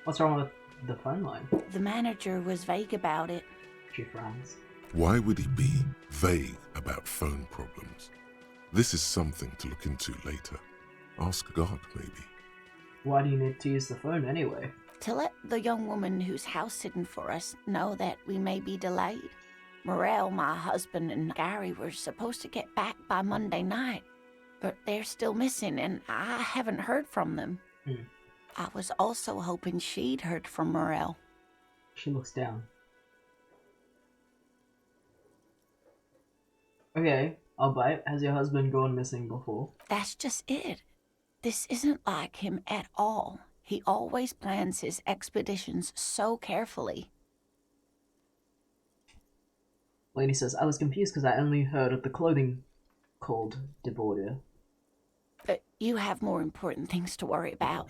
S1: What's wrong with the phone line?
S9: The manager was vague about it.
S1: She frowns.
S5: Why would he be vague about phone problems? This is something to look into later. Ask God, maybe.
S1: Why do you need to use the phone anyway?
S9: To let the young woman who's house sitting for us know that we may be delayed. Morel, my husband, and Gary were supposed to get back by Monday night, but they're still missing, and I haven't heard from them. I was also hoping she'd heard from Morel.
S1: She looks down. Okay, I'll bite. Has your husband gone missing before?
S9: That's just it. This isn't like him at all. He always plans his expeditions so carefully.
S1: Lady says, I was confused because I only heard of the clothing called Debordia.
S9: But you have more important things to worry about.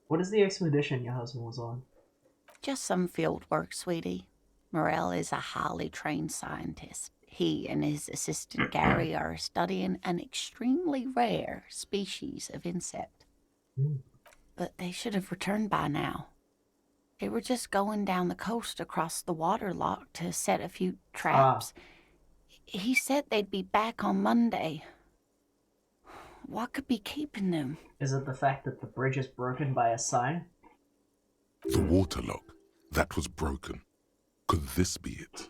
S1: What is the expedition your husband was on?
S9: Just some field work, sweetie. Morel is a highly trained scientist. He and his assistant Gary are studying an extremely rare species of insect. But they should have returned by now. They were just going down the coast across the water lock to set a few traps. He said they'd be back on Monday. What could be keeping them?
S1: Is it the fact that the bridge is broken by a sign?
S5: The waterlock. That was broken. Could this be it?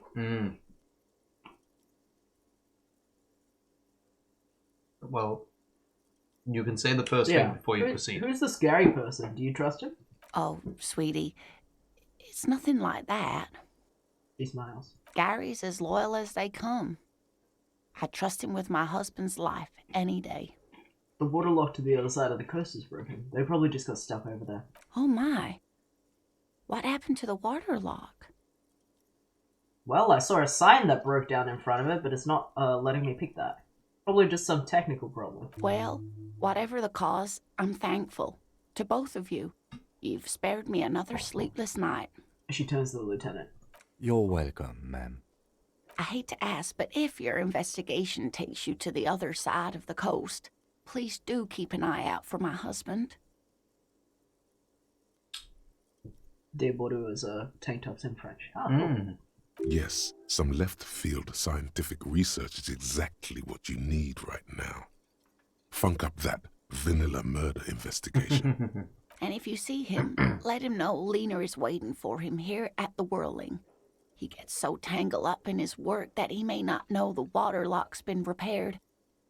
S2: Well, you can say the first thing before you proceed.
S1: Who's the scary person? Do you trust him?
S9: Oh, sweetie, it's nothing like that.
S1: He smiles.
S9: Gary's as loyal as they come. I trust him with my husband's life any day.
S1: The waterlock to the other side of the coast is broken. They probably just got stuck over there.
S9: Oh my. What happened to the waterlock?
S1: Well, I saw a sign that broke down in front of it, but it's not letting me pick that. Probably just some technical problem.
S9: Well, whatever the cause, I'm thankful. To both of you. You've spared me another sleepless night.
S1: She turns to the lieutenant.
S4: You're welcome, ma'am.
S9: I hate to ask, but if your investigation takes you to the other side of the coast, please do keep an eye out for my husband.
S1: De Bordeaux is tank tops in French. Ah, cool.
S5: Yes, some left-field scientific research is exactly what you need right now. Funk up that vanilla murder investigation.
S9: And if you see him, let him know Lena is waiting for him here at the Whirling. He gets so tangled up in his work that he may not know the water lock's been repaired.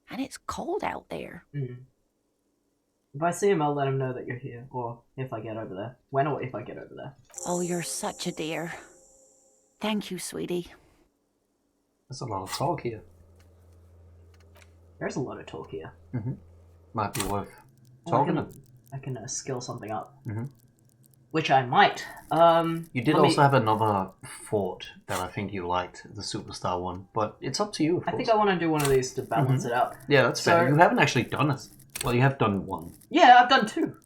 S9: And it's cold out there.
S1: If I see him, I'll let him know that you're here. Or if I get over there. When or if I get over there.
S9: Oh, you're such a dear. Thank you, sweetie.
S2: There's a lot of talk here.
S1: There's a lot of talk here.
S2: Might be worth talking.
S1: I can skill something up. Which I might.
S2: You did also have another fort that I think you liked, the Superstar one, but it's up to you, of course.
S1: I think I want to do one of these to balance it out.
S2: Yeah, that's fair. You haven't actually done it. Well, you have done one.
S1: Yeah, I've done two.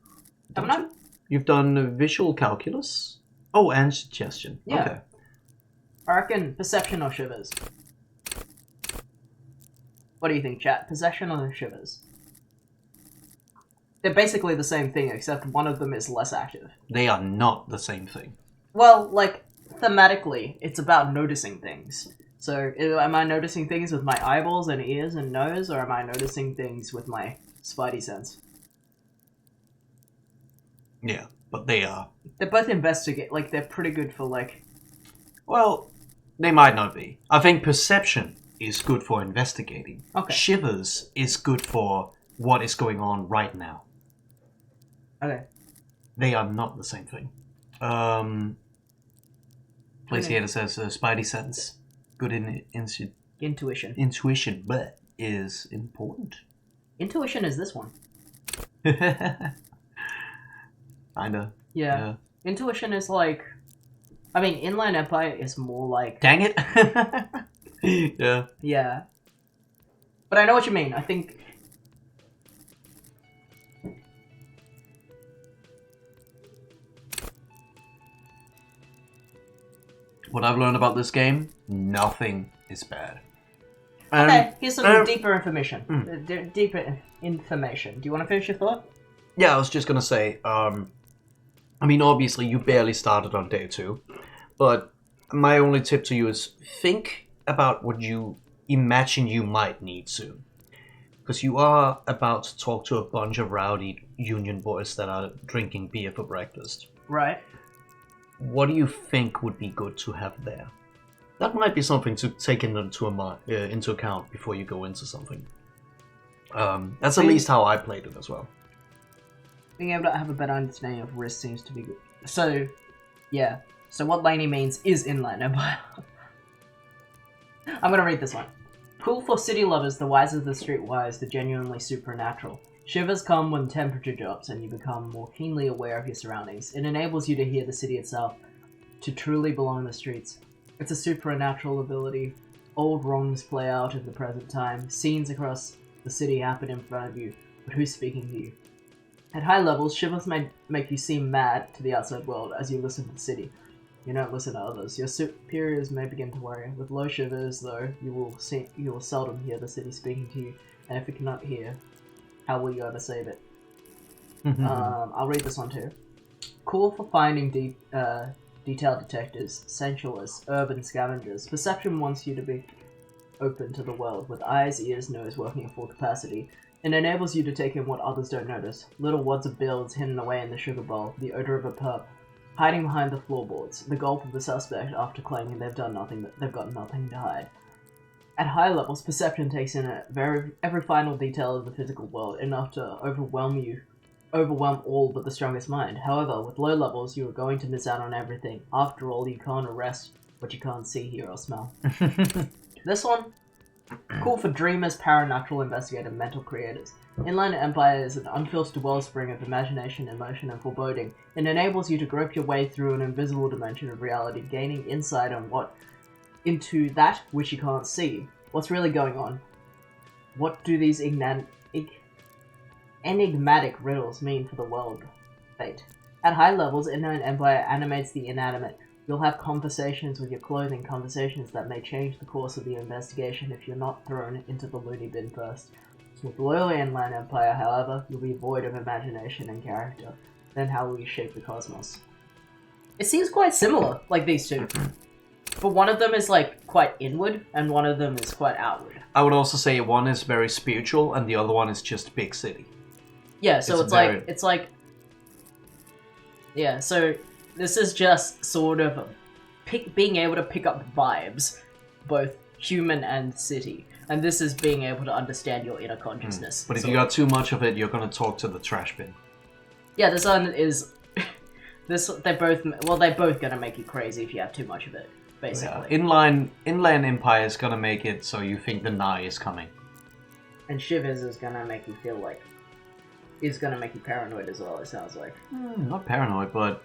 S1: Haven't I?
S2: You've done visual calculus. Oh, and suggestion.
S1: Yeah.
S2: Okay.
S1: I reckon perception or shivers. What do you think, chat? Perception or shivers? They're basically the same thing, except one of them is less active.
S2: They are not the same thing.
S1: Well, like, thematically, it's about noticing things. So, am I noticing things with my eyeballs and ears and nose, or am I noticing things with my spidey sense?
S2: Yeah. but they are.
S1: They're both investigate. Like they're pretty good for like.
S2: Well, they might not be. I think perception is good for investigating.
S1: Okay.
S2: Shivers is good for what is going on right now.
S1: Okay.
S2: They are not the same thing. Place here that says spidey sense. Good in
S1: Intuition.
S2: Intuition, but is important.
S1: Intuition is this one.
S2: Kinda.
S1: Yeah. Intuition is like. I mean, Inland Empire is more like.
S2: Dang it! Yeah.
S1: Yeah. But I know what you mean. I think.
S2: What I've learned about this game, nothing is bad.
S1: Okay, here's some deeper information. Deeper information. Do you want to finish your thought?
S2: Yeah, I was just gonna say, I mean, obviously you barely started on day 2, but my only tip to you is think about what you imagine you might need soon. Because you are about to talk to a bunch of rowdy union boys that are drinking beer for breakfast.
S1: Right.
S2: What do you think would be good to have there? That might be something to take into account before you go into something. That's at least how I played it as well.
S1: Being able to have a better understanding of risk seems to be good. So, yeah. So what Laney means is Inland Empire. I'm gonna read this one. Cool for city lovers, the wise of the streetwise, the genuinely supernatural. Shivers come when temperature drops and you become more keenly aware of your surroundings. It enables you to hear the city itself, to truly belong in the streets. It's a supernatural ability. Old wrongs play out in the present time. Scenes across the city happen in front of you, but who's speaking to you? At high levels, shivers may make you seem mad to the outside world as you listen to the city. You don't listen to others. Your superiors may begin to worry. With low shivers, though, you will seldom hear the city speaking to you, and if you cannot hear, how will you ever save it? I'll read this one too. Cool for finding detailed detectives, sensualists, urban scavengers. Perception wants you to be open to the world, with eyes, ears, nose working at full capacity. It enables you to take in what others don't notice. Little wads of bills hidden away in the sugar bowl, the odor of a perp, hiding behind the floorboards, the gulp of the suspect after claiming they've got nothing to hide. At high levels, perception takes in every final detail of the physical world, enough to overwhelm all but the strongest mind. However, with low levels, you are going to miss out on everything. After all, you can't arrest what you can't see, hear, or smell. This one, cool for dreamers, paranatural investigators, mental creators. Inland Empire is an unfiltered wellspring of imagination, emotion, and foreboding. It enables you to grope your way through an invisible dimension of reality, gaining insight into that which you can't see. What's really going on? What do these enigmatic riddles mean for the world fate? At high levels, Inland Empire animates the inanimate. You'll have conversations with your clothing, conversations that may change the course of the investigation if you're not thrown into the loony bin first. With loyal Inland Empire, however, you'll be void of imagination and character. Then how will you shape the cosmos? It seems quite similar, like these two. But one of them is like quite inward, and one of them is quite outward.
S2: I would also say one is very spiritual, and the other one is just big city.
S1: Yeah, so it's like yeah. So this is just sort of being able to pick up vibes, both human and city, and this is being able to understand your inner consciousness.
S2: But if you got too much of it, you're gonna talk to the trash bin.
S1: Yeah, this one is they're both gonna make you crazy if you have too much of it. Basically.
S2: Yeah. Inland Empire is gonna make it so you think the Nigh is coming.
S1: And Shivers is gonna make you feel like... is gonna make you paranoid as well, it sounds like.
S2: Not paranoid, but...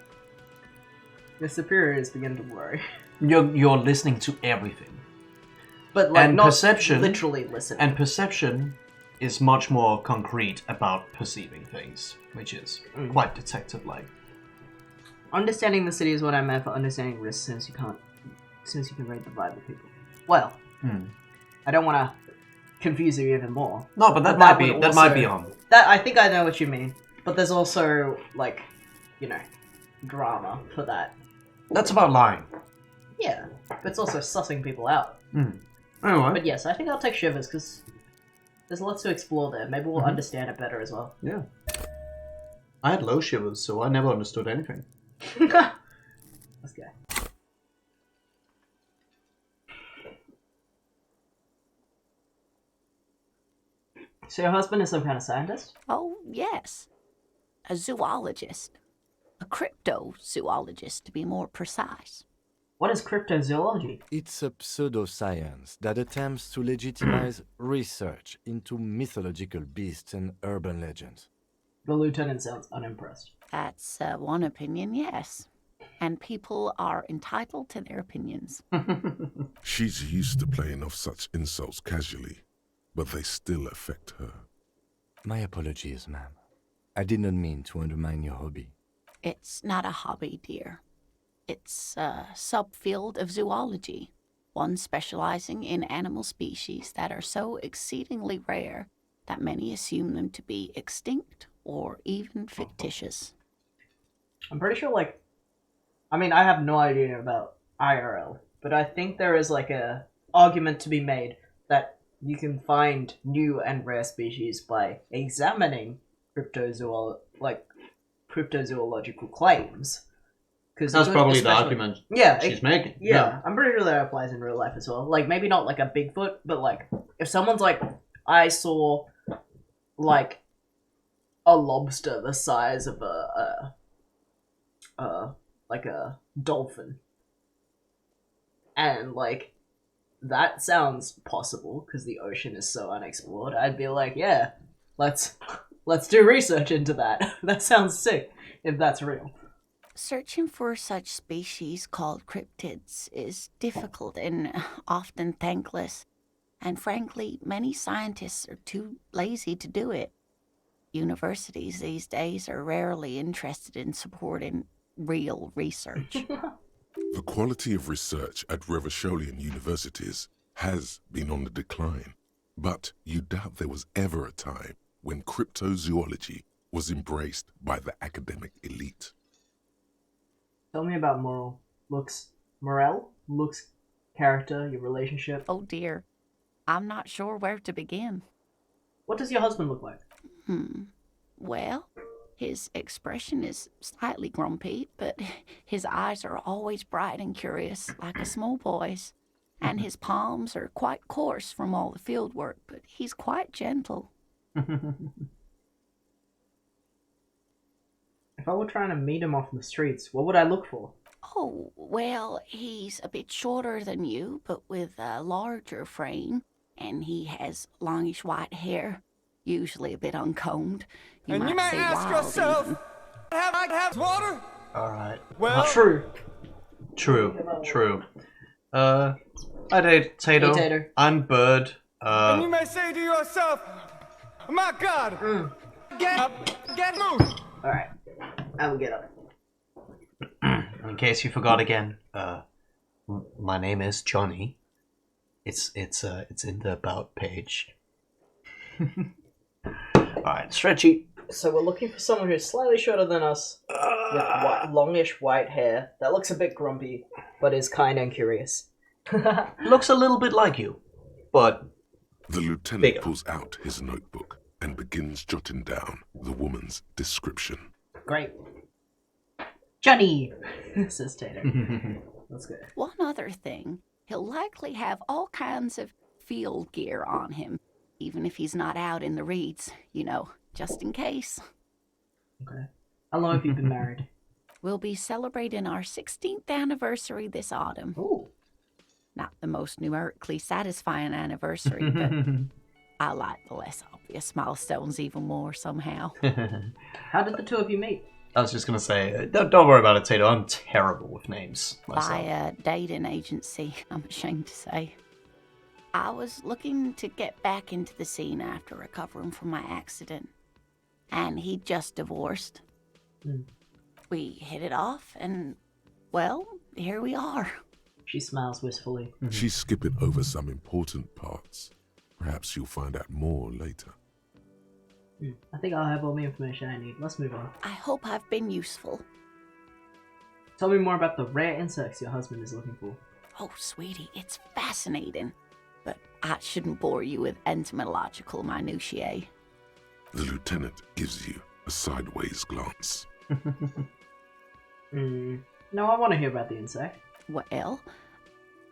S1: The superiors begin to worry.
S2: You're listening to everything.
S1: But like,
S2: and
S1: not
S2: perception,
S1: literally listening.
S2: And perception is much more concrete about perceiving things, which is quite detective-like.
S1: Understanding the city is what I meant for understanding risk, since you can read the vibe of people. Well, I don't want to confuse you even more.
S2: No, but that might be on.
S1: That I think I know what you mean, but there's also like, drama for that.
S2: That's about lying.
S1: Yeah, but it's also sussing people out.
S2: Anyway.
S1: But yes, I think I'll take Shivers because there's lots to explore there. Maybe we'll understand it better as well.
S2: Yeah. I had low shivers, so I never understood anything.
S1: Let's go. So your husband is some kind of scientist?
S9: Oh, yes. A zoologist. A cryptozoologist, to be more precise.
S1: What is cryptozoology?
S4: It's a pseudoscience that attempts to legitimize research into mythological beasts and urban legends.
S1: The lieutenant sounds unimpressed.
S9: That's one opinion, yes. And people are entitled to their opinions.
S5: She's used to playing off such insults casually, but they still affect her.
S4: My apologies, ma'am. I did not mean to undermine your hobby.
S9: It's not a hobby, dear. It's a subfield of zoology, one specializing in animal species that are so exceedingly rare that many assume them to be extinct or even fictitious.
S1: I'm pretty sure, like, I mean, I have no idea about IRL, but I think there is, like, a argument to be made that you can find new and rare species by examining cryptozoological claims.
S2: That's probably the argument she's making.
S1: Yeah, I'm pretty sure that applies in real life as well. Like, maybe not like a Bigfoot, but like, if someone's like, I saw, like, a lobster the size of like a dolphin. And, like, that sounds possible, because the ocean is so unexplored. I'd be like, yeah, let's do research into that. That sounds sick, if that's real.
S9: Searching for such species called cryptids is difficult and often thankless. And frankly, many scientists are too lazy to do it. Universities these days are rarely interested in supporting real research.
S5: The quality of research at Revacholian universities has been on the decline, but you doubt there was ever a time when cryptozoology was embraced by the academic elite.
S1: Tell me about Morel? Looks, character, your relationship.
S9: Oh dear, I'm not sure where to begin.
S1: What does your husband look like?
S9: Well, his expression is slightly grumpy, but his eyes are always bright and curious, like a small boy's. And his palms are quite coarse from all the field work, but he's quite gentle.
S1: If I were trying to meet him off the streets, what would I look for?
S9: Oh, well, he's a bit shorter than you, but with a larger frame, and he has longish white hair, usually a bit uncombed.
S6: You may
S9: say
S6: ask
S9: wild
S6: yourself,
S9: even.
S6: have I have water?
S2: Alright.
S6: Well,
S1: True.
S2: Hi there, Tato.
S1: Hey, Tato.
S2: I'm Bird.
S6: and you may say to yourself, my God, get up, get moved.
S1: Alright. I will get up.
S2: In case you forgot again, my name is Johnny. It's in the about page. Alright, stretchy.
S1: So we're looking for someone who's slightly shorter than us, with longish white hair, that looks a bit grumpy, but is kind and curious.
S2: Looks a little bit like you, but
S5: The lieutenant
S2: bigger.
S5: pulls out his notebook and begins jotting down the woman's description.
S1: Great. Johnny! Says Tato. Let's go.
S9: One other thing, he'll likely have all kinds of field gear on him, even if he's not out in the reeds, you know, just in case.
S1: Okay. How long have you been married?
S9: We'll be celebrating our 16th anniversary this autumn.
S1: Ooh.
S9: Not the most numerically satisfying anniversary, but I like the less obvious milestones even more somehow.
S1: How did the two of you meet?
S2: I was just gonna say, don't worry about it, Tato. I'm terrible with names myself.
S9: By a dating agency, I'm ashamed to say. I was looking to get back into the scene after recovering from my accident, and he'd just divorced. We hit it off, and, well, here we are.
S1: She smiles wistfully.
S5: She's skipping over some important parts. Perhaps you'll find out more later.
S1: I think I'll have all the information I need. Let's move on.
S9: I hope I've been useful.
S1: Tell me more about the rare insects your husband is looking for.
S9: Oh, sweetie, it's fascinating. But I shouldn't bore you with entomological minutiae.
S5: The lieutenant gives you a sideways glance.
S1: No, I want to hear about the insect.
S9: Well,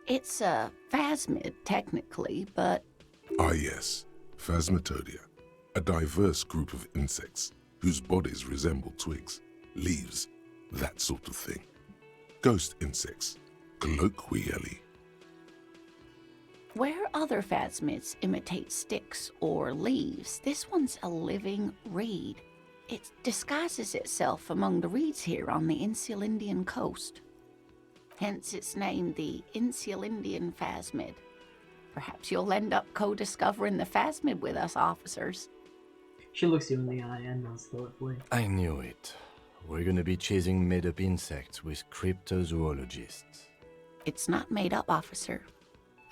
S9: it's a phasmid, technically, but...
S5: Ah yes, Phasmatodia, a diverse group of insects whose bodies resemble twigs, leaves, that sort of thing. Ghost insects, colloquially.
S9: Where other phasmids imitate sticks or leaves, this one's a living reed. It disguises itself among the reeds here on the Insulindian coast. Hence its name, the Insulindian phasmid. Perhaps you'll end up co-discovering the phasmid with us, officers.
S1: She looks you in the eye and nods thoughtfully.
S4: I knew it. We're gonna be chasing made-up insects with cryptozoologists.
S9: It's not made up, officer.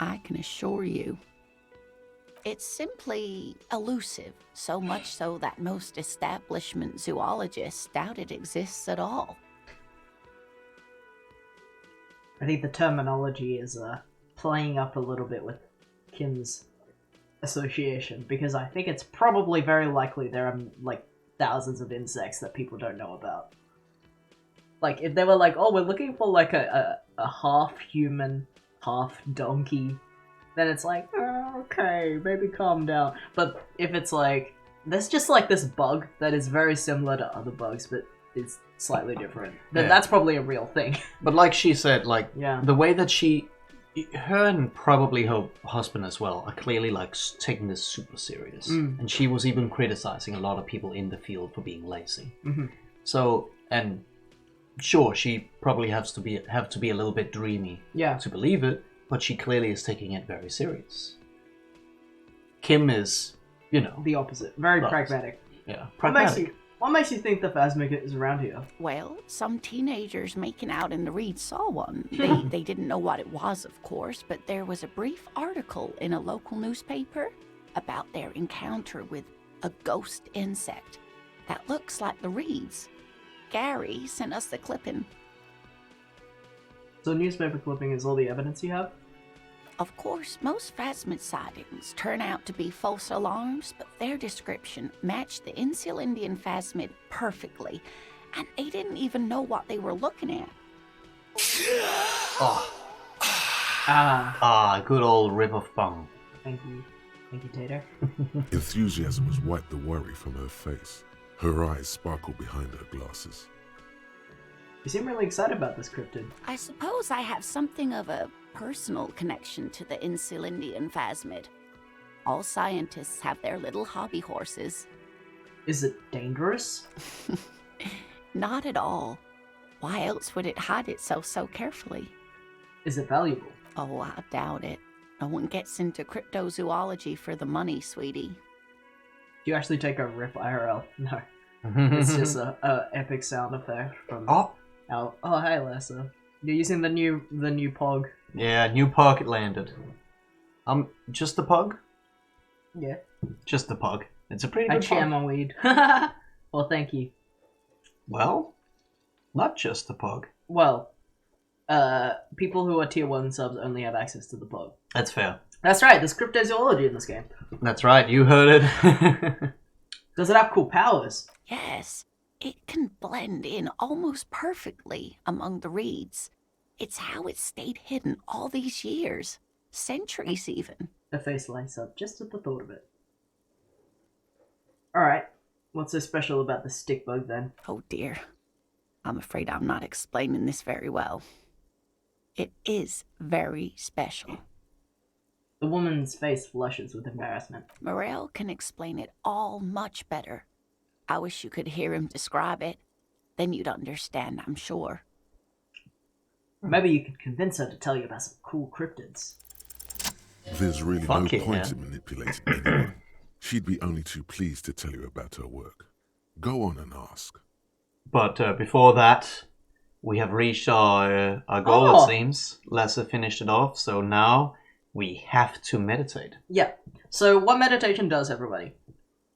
S9: I can assure you. It's simply elusive, so much so that most establishment zoologists doubt it exists at all.
S1: I think the terminology is playing up a little bit with Kim's association, because I think it's probably very likely there are like thousands of insects that people don't know about. Like, if they were like, oh, we're looking for like a half-human, half-donkey, then it's like, oh, okay, maybe calm down. But if it's like, there's just like this bug that is very similar to other bugs, but is slightly different, then that's probably a real thing.
S2: But like she said, like,
S1: Yeah.
S2: the way that her and probably her husband as well are clearly like taking this super serious. And she was even criticizing a lot of people in the field for being lazy. So, and sure, she probably have to be a little bit dreamy to believe it, but she clearly is taking it very serious. Kim is, you know,
S1: The opposite. Very
S2: Right.
S1: pragmatic.
S2: yeah,
S1: What makes
S2: pragmatic.
S1: you think the phasmid is around here?
S9: Well, some teenagers making out in the reeds saw one. They didn't know what it was, of course, but there was a brief article in a local newspaper about their encounter with a ghost insect that looks like the reeds. Gary sent us the clipping.
S1: So newspaper clipping is all the evidence you have?
S9: Of course, most phasmid sightings turn out to be false alarms, but their description matched the Insulindian phasmid perfectly, and they didn't even know what they were looking at.
S2: Good old rip of bung.
S1: Thank you, Tater.
S5: Enthusiasm has wiped the worry from her face. Her eyes sparkle behind her glasses.
S1: You seem really excited about this cryptid.
S9: I suppose I have something of a personal connection to the Insulindian phasmid. All scientists have their little hobby horses.
S1: Is it dangerous?
S9: Not at all. Why else would it hide itself so carefully?
S1: Is it valuable?
S9: Oh, I doubt it. No one gets into cryptozoology for the money, sweetie.
S1: Do you actually take a rip IRL? No. It's just a epic sound effect from
S2: Oh,
S1: hey Lessa. You're using the new pog.
S2: yeah, new pug landed. Just the pug?
S1: Yeah.
S2: Just the pug. It's a pretty
S1: I
S2: good
S1: jam
S2: pug.
S1: on weed. Well, thank you.
S2: Well, not just the pug.
S1: Well, people who are tier 1 subs only have access to the pog.
S2: That's fair.
S1: That's right, there's cryptozoology in this game.
S2: That's right, you heard it.
S1: Does it have cool powers?
S9: Yes, it can blend in almost perfectly among the reeds. It's how it stayed hidden all these years. Centuries, even.
S1: Her face lights up just at the thought of it. Alright, what's so special about the stick bug then?
S9: Oh dear. I'm afraid I'm not explaining this very well. It is very special.
S1: The woman's face flushes with embarrassment.
S9: Morel can explain it all much better. I wish you could hear him describe it. Then you'd understand, I'm sure.
S1: Maybe you could convince her to tell you about some cool cryptids.
S5: There's really
S2: Fuck
S5: no
S2: it,
S5: point
S2: man.
S5: in manipulating anyone. She'd be only too pleased to tell you about her work. Go on and ask.
S2: But before that, we have reached our goal,
S1: Oh.
S2: it seems. Lessa finished it off, so now we have to meditate.
S1: Yeah. So what meditation does, everybody?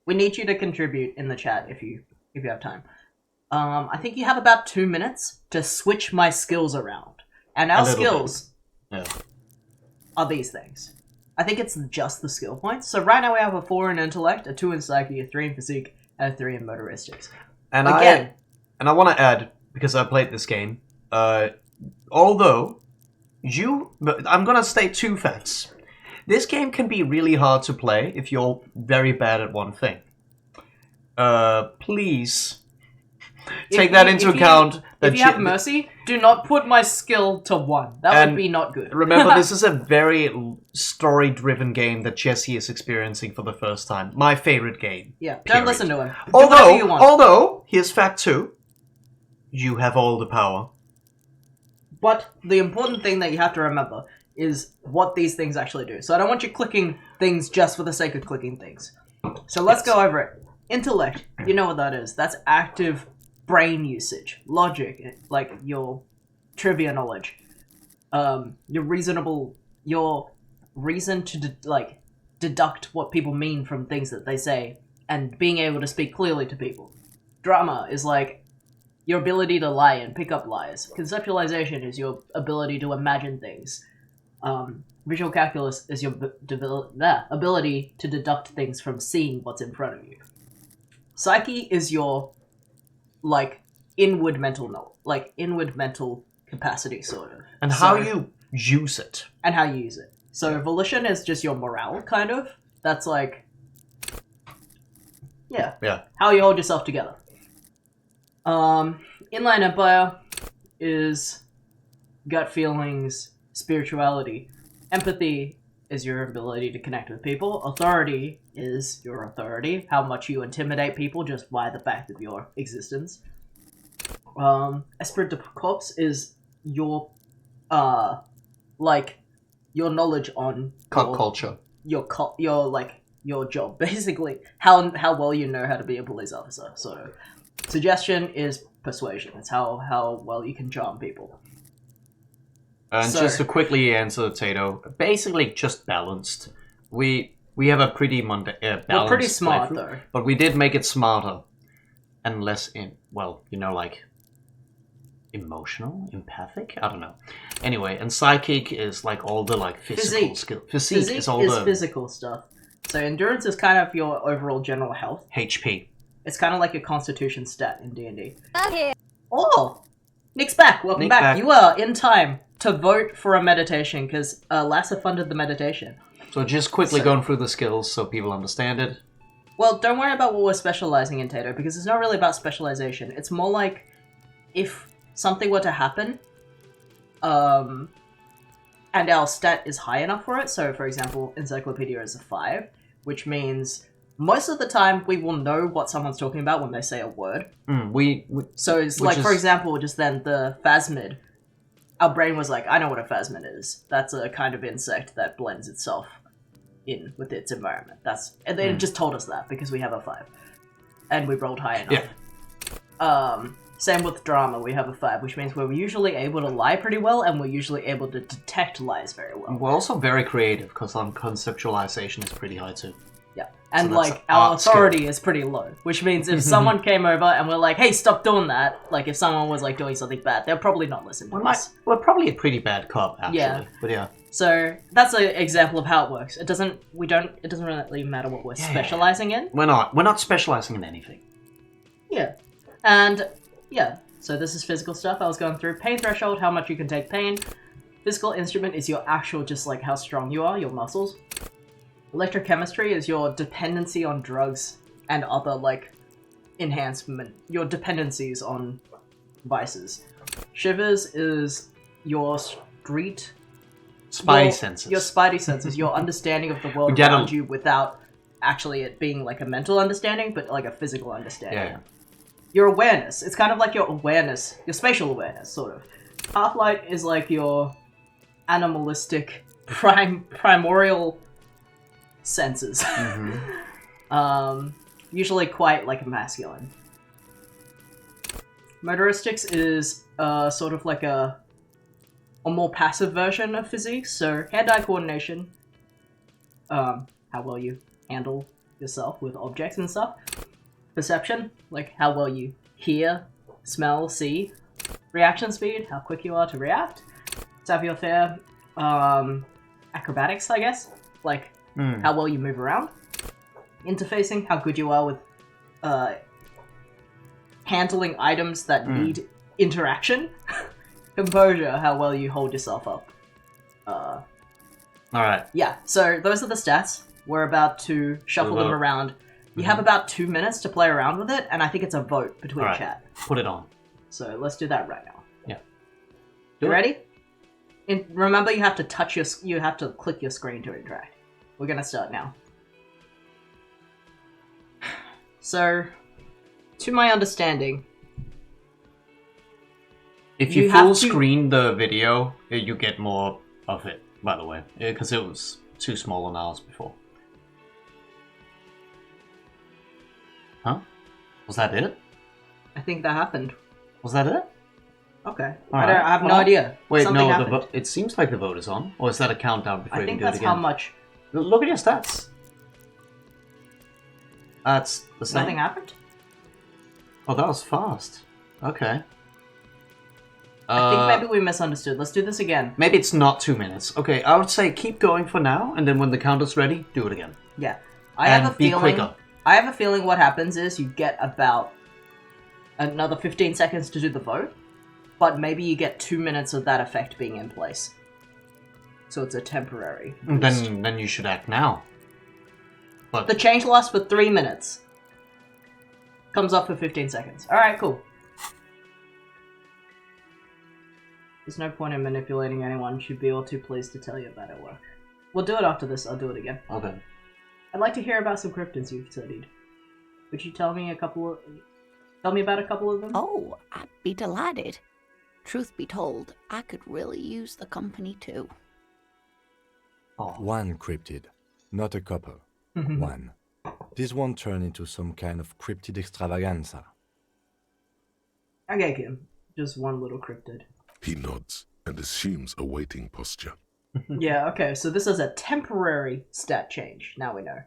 S1: We need you to contribute in the chat if you have time. I think you have about 2 minutes to switch my skills around. And our
S2: A little
S1: skills
S2: Yeah.
S1: are these things. I think it's just the skill points. So right now we have a 4 in intellect, a 2 in psyche, a 3 in physique, and a 3 in motoristics.
S2: And
S1: Again,
S2: I want to add, because I played this game, although I'm going to state 2 facts. This game can be really hard to play if you're very bad at one thing. Please take that into account.
S1: If you have mercy, do not put my skill to 1. That would be not good.
S2: Remember, this is a very story-driven game that Jesse is experiencing for the first time. My favorite game.
S1: Yeah,
S2: period.
S1: don't listen to him. Do whatever you want.
S2: Although, here's fact 2. You have all the power.
S1: But the important thing that you have to remember is what these things actually do. So I don't want you clicking things just for the sake of clicking things. So let's go over it. Intellect, you know what that is. That's active brain usage. Logic, like your trivia knowledge. Your reason to deduct what people mean from things that they say and being able to speak clearly to people. Drama is like your ability to lie and pick up lies. Conceptualization is your ability to imagine things. Visual calculus is your ability to deduct things from seeing what's in front of you. Psyche is your, inward mental capacity, sort of.
S2: And how you use it.
S1: And how you use it. So volition is just your morale, kind of. That's yeah. How you hold yourself together. Inland Empire is gut feelings, spirituality. Empathy is your ability to connect with people. Authority is your authority, how much you intimidate people just by the fact of your existence. Esprit de corps is your, your knowledge on
S2: culture.
S1: Your job, basically. How well you know how to be a police officer. So, suggestion is persuasion. It's how well you can charm people.
S2: And just to quickly answer Tato, basically just balanced. We have a pretty balanced.
S1: We're pretty smart though,
S2: but we did make it smarter and less emotional, empathic. I don't know. Anyway, and psychic is all the physical skill. Physique is all the
S1: physical stuff. So endurance is kind of your overall general health.
S2: HP.
S1: It's kind of like your constitution stat in D&D. Okay. Oh, Nick's back. Welcome back. You are in time to vote for a meditation because Lassa funded the meditation.
S2: So just quickly going through the skills so people understand it.
S1: Well, don't worry about what we're specializing in, Tato, because it's not really about specialization. It's more like if something were to happen, and our stat is high enough for it. So, for example, Encyclopedia is a 5, which means most of the time we will know what someone's talking about when they say a word. So it's for example, just then the phasmid. Our brain was like, I know what a phasmid is. That's a kind of insect that blends itself in with its environment. And they just told us that because we have a 5. And we rolled high enough. Yeah. Same with drama, we have a 5, which means we're usually able to lie pretty well, and we're usually able to detect lies very well.
S2: We're also very creative, because our conceptualization is pretty high too.
S1: Yeah. And our authority is pretty low, which means if someone came over and we're like, hey, stop doing that, if someone was doing something bad, they'll probably not listen to us.
S2: We're probably a pretty bad cop, actually.
S1: Yeah.
S2: But yeah.
S1: So that's an example of how it works. It doesn't really matter what we're specializing in.
S2: We're not specializing in anything.
S1: Yeah. And yeah, so this is physical stuff I was going through. Pain threshold, how much you can take pain. Physical instrument is your actual, just how strong you are, your muscles. Electrochemistry is your dependency on drugs and other, enhancement, your dependencies on vices. Shivers is your
S2: Spidey senses.
S1: Your spidey senses, your understanding of the world around you without actually it being a mental understanding, but a physical understanding. Yeah. Your awareness. It's kind of like your awareness, your spatial awareness, sort of. Half-light is your animalistic, primordial senses. Mm-hmm. Usually quite masculine. Motoristics is sort of a more passive version of physique. So hand-eye coordination, how well you handle yourself with objects and stuff. Perception, how well you hear, smell, see. Reaction speed, how quick you are to react. Savoir-faire, acrobatics, I guess. How well you move around. Interfacing, how good you are with handling items that need interaction. Composure, how well you hold yourself up.
S2: Alright.
S1: Yeah, so those are the stats. We're about to shuffle them around. You have about 2 minutes to play around with it, and I think it's a vote between chat.
S2: Put it on.
S1: So let's do that right now.
S2: Yeah.
S1: You ready? Remember, you have to you have to click your screen to interact. We're gonna start now. So, to my understanding,
S2: if you full screen the video, you get more of it, by the way, because it was too small on ours before. Huh? Was that it?
S1: I think that happened.
S2: Was that it?
S1: Okay.
S2: Right.
S1: I have no idea.
S2: Wait,
S1: Something
S2: no,
S1: happened.
S2: it seems like the vote is on. Or is that a countdown before you can do it again?
S1: I think that's how much.
S2: Look at your stats. That's the same.
S1: Nothing happened?
S2: Oh, that was fast. Okay.
S1: I think maybe we misunderstood. Let's do this again.
S2: Maybe it's not 2 minutes. Okay, I would say keep going for now, and then when the counter's ready, do it again.
S1: Yeah. I have a feeling.
S2: Quicker.
S1: I have a feeling what happens is you get about another 15 seconds to do the vote, but maybe you get 2 minutes of that effect being in place. So it's a temporary boost.
S2: Then you should act now. But
S1: the change lasts for 3 minutes. Comes up for 15 seconds. Alright, cool. There's no point in manipulating anyone. Should be all too pleased to tell you about it work. We'll do it after this. I'll do it again.
S2: Okay.
S1: I'd like to hear about some cryptids you've studied. Would you tell me about a couple of them?
S9: Oh, I'd be delighted. Truth be told, I could really use the company too.
S2: Oh.
S4: One cryptid, not a couple. One. This won't turn into some kind of cryptid extravaganza.
S1: Okay, Kim. Just one little cryptid.
S5: He nods and assumes a waiting posture.
S1: Yeah, okay, so this is a temporary stat change. Now we know.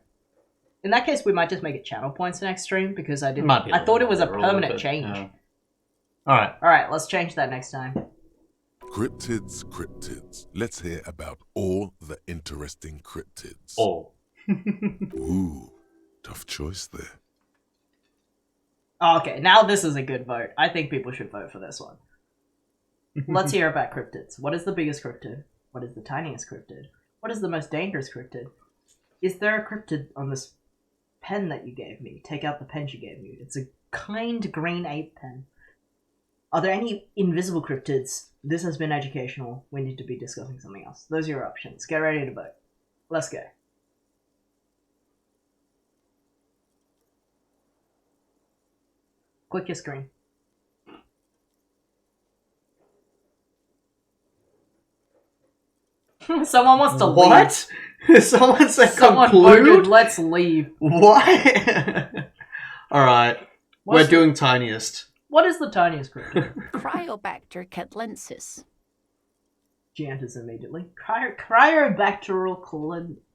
S1: In that case, we might just make it channel points next stream, because I thought it was a permanent change.
S2: Yeah. Alright.
S1: Alright, let's change that next time.
S5: Cryptids, cryptids. Let's hear about all the interesting cryptids.
S2: All.
S5: Ooh, tough choice there.
S1: Okay, now this is a good vote. I think people should vote for this one. Let's hear about cryptids. What is the biggest cryptid? What is the tiniest cryptid? What is the most dangerous cryptid? Is there a cryptid on this pen that you gave me? Take out the pen you gave me. It's a kind green ape pen. Are there any invisible cryptids? This has been educational. We need to be discussing something else. Those are your options. Get ready to vote. Let's go. Click your screen. Someone wants to leave.
S2: What? Someone said
S1: Someone
S2: conclude?
S1: voted, let's leave.
S2: What? Alright. We're doing tiniest.
S1: What is the tiniest cryptid?
S9: Cryobacter catlensis.
S1: She enters immediately. Cryobacterial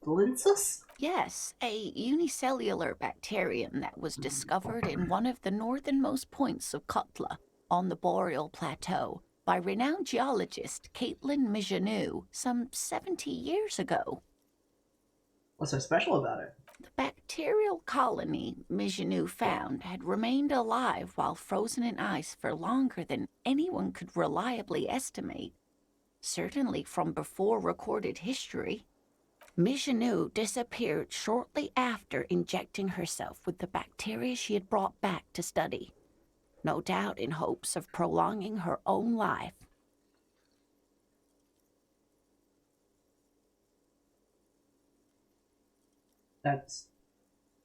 S1: calensis?
S9: Yes, a unicellular bacterium that was discovered in one of the northernmost points of Kotla on the Boreal Plateau by renowned geologist Caitlin Mijanou some 70 years ago.
S1: What's so special about it?
S9: The bacterial colony Mijanou found had remained alive while frozen in ice for longer than anyone could reliably estimate, certainly from before recorded history. Mijanou disappeared shortly after injecting herself with the bacteria she had brought back to study, no doubt in hopes of prolonging her own life.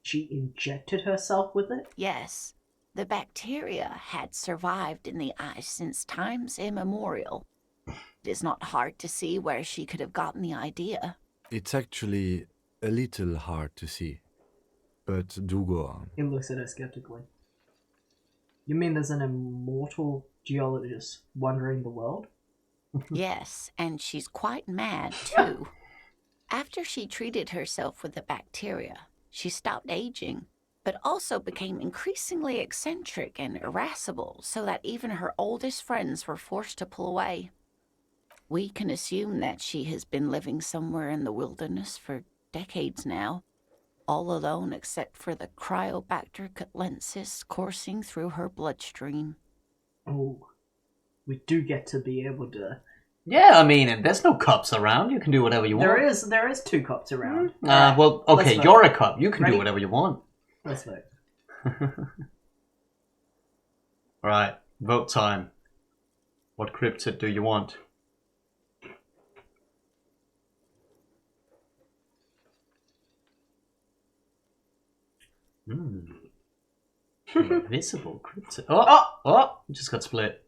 S1: She injected herself with it?
S9: Yes, the bacteria had survived in the ice since times immemorial. It is not hard to see where she could have gotten the idea.
S4: It's actually a little hard to see, but do go on.
S1: He looks at her skeptically. You mean there's an immortal geologist wandering the world?
S9: Yes, and she's quite mad, too. After she treated herself with the bacteria, she stopped aging, but also became increasingly eccentric and irascible, so that even her oldest friends were forced to pull away. We can assume that she has been living somewhere in the wilderness for decades now. all alone except for the Cryobacter catlensis coursing through her bloodstream.
S1: Oh, we do get to be able to.
S2: Yeah, I mean, and there's no cops around. You can do whatever you want.
S1: There is 2 cops around.
S2: Well, okay,
S1: let's
S2: you're
S1: vote.
S2: a cop. You can
S1: Ready?
S2: do whatever you want.
S1: Let's vote.
S2: Alright, vote time. What cryptid do you want? Invisible cryptid. Oh! Just got split.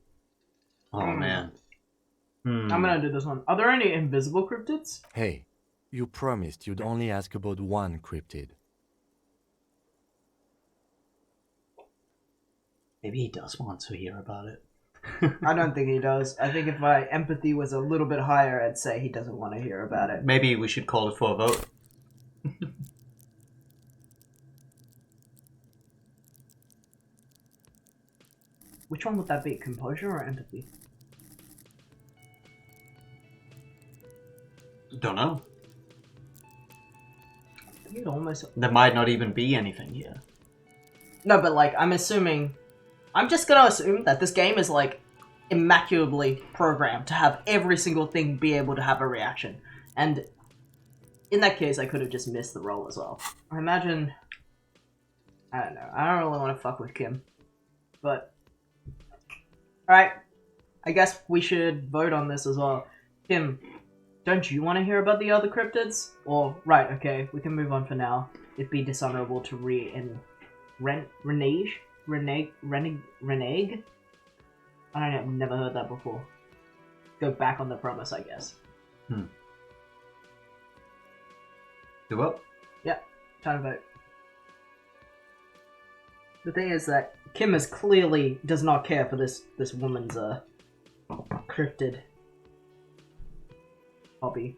S2: Oh, man.
S1: I'm gonna do this one. Are there any invisible cryptids?
S4: Hey, you promised you'd only ask about one cryptid.
S2: Maybe he does want to hear about it.
S1: I don't think he does. I think if my empathy was a little bit higher, I'd say he doesn't want to hear about it.
S2: Maybe we should call it for a vote.
S1: Which one would that be? Composure or empathy?
S2: Don't know.
S1: I think it almost...
S2: There might not even be anything here.
S1: No, but like, I'm just gonna assume that this game is like immaculately programmed to have every single thing be able to have a reaction. And in that case, I could have just missed the roll as well. I imagine... I don't know. I don't really want to fuck with Kim. But... Alright. I guess we should vote on this as well. Kim, don't you want to hear about the other cryptids? Or, right, okay, we can move on for now. It'd be dishonorable to renege? Renege? I don't know, I've never heard that before. Go back on the promise, I guess.
S2: Do what?
S1: Yep, time to vote. The thing is that Kim is clearly does not care for this woman's cryptid hobby.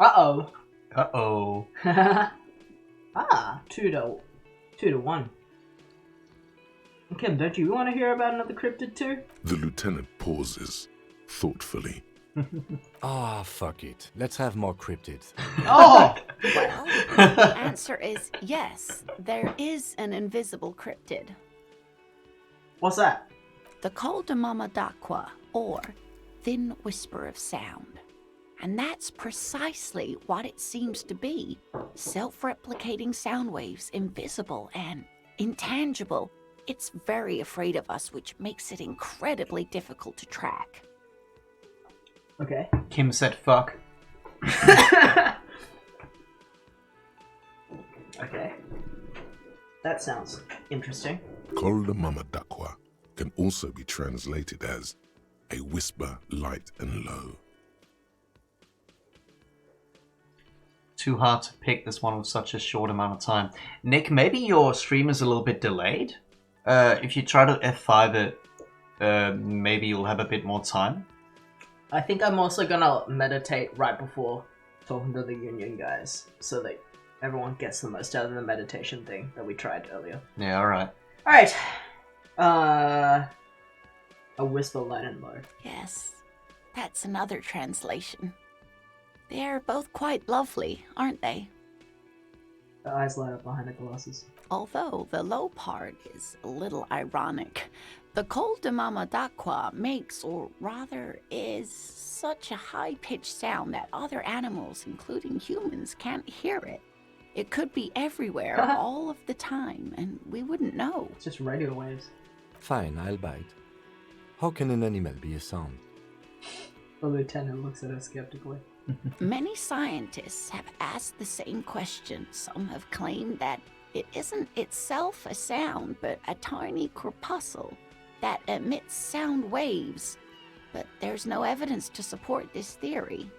S1: Uh-oh.
S2: Uh-oh.
S1: Ah, 2-1. Kim, don't you want to hear about another cryptid too?
S5: The lieutenant pauses, thoughtfully.
S4: Ah, fuck it. Let's have more cryptids.
S1: Oh!
S9: Well, the answer is yes, there is an invisible cryptid.
S1: What's that?
S9: The Col de Mama d'Aqua, or Thin Whisper of Sound. And that's precisely what it seems to be. Self-replicating sound waves, invisible and intangible. It's very afraid of us, which makes it incredibly difficult to track.
S1: Okay.
S2: Kim said fuck.
S1: Okay. That sounds interesting.
S5: Col de Mama d'Aqua can also be translated as a whisper light and low.
S2: Too hard to pick this one with such a short amount of time. Nick, maybe your stream is a little bit delayed. If you try to F5 it, maybe you'll have a bit more time.
S1: I think I'm also gonna meditate right before talking to the union guys, so that everyone gets the most out of the meditation thing that we tried earlier.
S2: Yeah, alright.
S1: Alright. A whisper light and low.
S9: Yes, that's another translation. They're both quite lovely, aren't they?
S1: The eyes light up behind the glasses.
S9: Although the low part is a little ironic. The Col de Mama d'Aqua makes, or rather is, such a high-pitched sound that other animals, including humans, can't hear it. It could be everywhere, all of the time, and we wouldn't know.
S1: It's just radio waves.
S4: Fine, I'll bite. How can an animal be a sound?
S1: The lieutenant looks at her skeptically.
S9: Many scientists have asked the same question. Some have claimed that it isn't itself a sound, but a tiny corpuscle that emits sound waves. But there's no evidence to support this theory.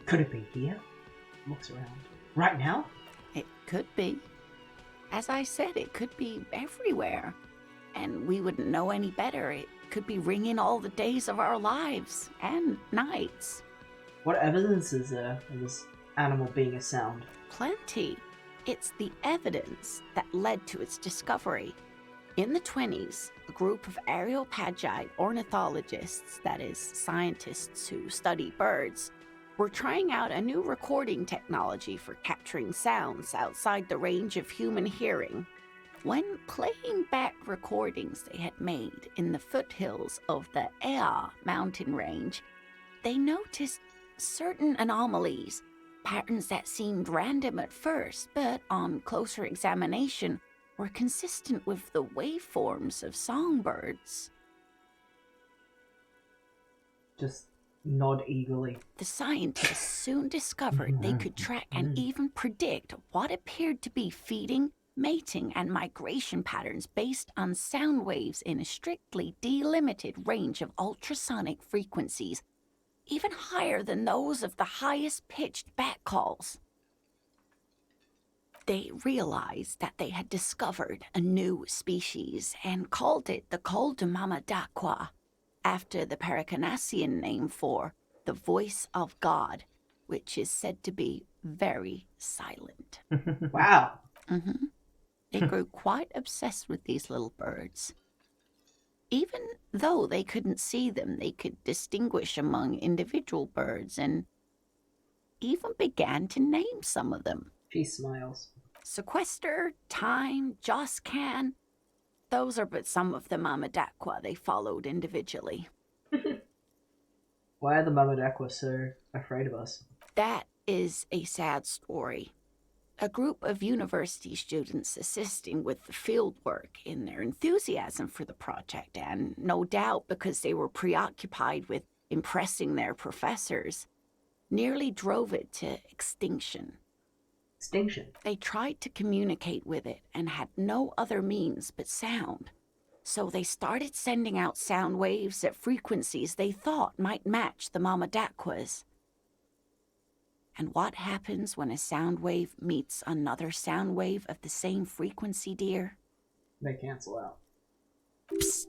S1: Could it be here? Looks around. Right now?
S9: It could be. As I said, it could be everywhere. And we wouldn't know any better. It could be ringing all the days of our lives and nights.
S1: What evidence is there of this animal being a sound?
S9: Plenty. It's the evidence that led to its discovery. In the 1920s, a group of Areopagite ornithologists, that is, scientists who study birds, were trying out a new recording technology for capturing sounds outside the range of human hearing. When playing back recordings they had made in the foothills of the Ea mountain range, they noticed certain anomalies, patterns that seemed random at first, but on closer examination were consistent with the waveforms of songbirds.
S1: Just nod eagerly.
S9: The scientists soon discovered they could track and even predict what appeared to be feeding, mating, and migration patterns based on sound waves in a strictly delimited range of ultrasonic frequencies, even higher than those of the highest pitched bat calls. They realized that they had discovered a new species and called it the Koldumamadakwa, after the Paracanassian name for the voice of God, which is said to be very silent.
S1: Wow.
S9: They grew quite obsessed with these little birds. Even though they couldn't see them, they could distinguish among individual birds and even began to name some of them.
S1: She smiles.
S9: Sequester, Time, Joscan. Those are but some of the Mamadakwa they followed individually.
S1: Why are the Mamadakwa so afraid of us?
S9: That is a sad story. A group of university students assisting with the field work in their enthusiasm for the project, and no doubt because they were preoccupied with impressing their professors, nearly drove it to extinction.
S1: Extinction?
S9: They tried to communicate with it and had no other means but sound. So they started sending out sound waves at frequencies they thought might match the Mamadakwas. And what happens when a sound wave meets another sound wave of the same frequency, dear?
S1: They cancel out.
S9: Psst.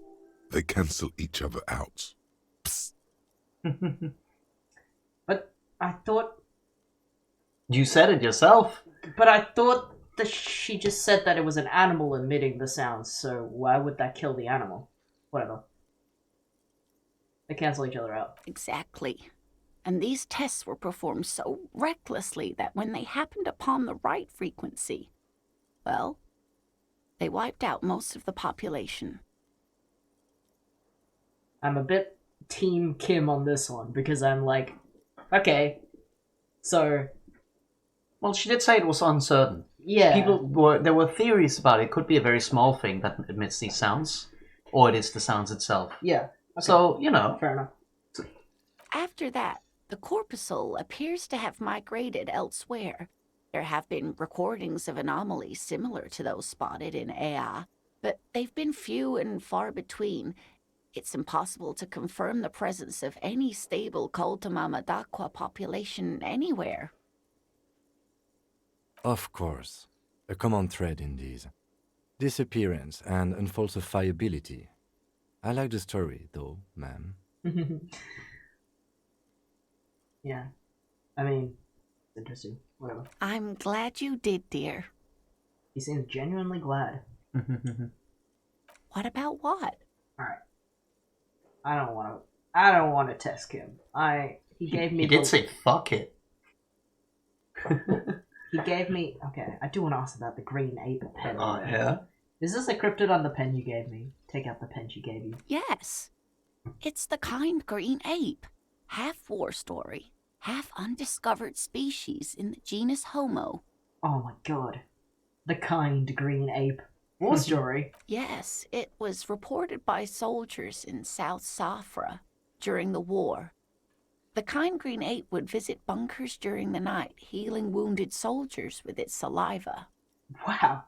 S5: They cancel each other out. Psst.
S1: But I thought...
S2: You said it yourself.
S1: But I thought that she just said that it was an animal emitting the sounds, so why would that kill the animal? Whatever. They cancel each other out.
S9: Exactly. And these tests were performed so recklessly that when they happened upon the right frequency, well, they wiped out most of the population.
S1: I'm a bit Team Kim on this one, because I'm like, okay, so...
S2: Well, she did say it was uncertain.
S1: Yeah.
S2: There were theories about it. It could be a very small thing that emits these sounds, or it is the sounds itself.
S1: Yeah. Okay.
S2: So, you know.
S1: Fair enough.
S9: After that, the corpuscle appears to have migrated elsewhere. There have been recordings of anomalies similar to those spotted in Ea, but they've been few and far between. It's impossible to confirm the presence of any stable Koldumamadakwa population anywhere.
S4: Of course. A common thread in these. Disappearance and unfalsifiability. I like the story, though, ma'am.
S1: Yeah. I mean, interesting. Whatever.
S9: I'm glad you did, dear.
S1: He seems genuinely glad.
S9: What about what?
S1: Alright. I don't want to test Kim. He gave me...
S2: He did say fuck it.
S1: He gave me... Okay, I do want to ask about the green ape pen.
S2: Oh, yeah?
S1: Is this encrypted on the pen you gave me? Take out the pen she gave you.
S9: Yes. It's the kind green ape. Half war story, half undiscovered species in the genus Homo.
S1: Oh my god. The kind green ape. War story?
S9: Yes, it was reported by soldiers in South Safra during the war. The kind green ape would visit bunkers during the night, healing wounded soldiers with its saliva.
S1: Wow.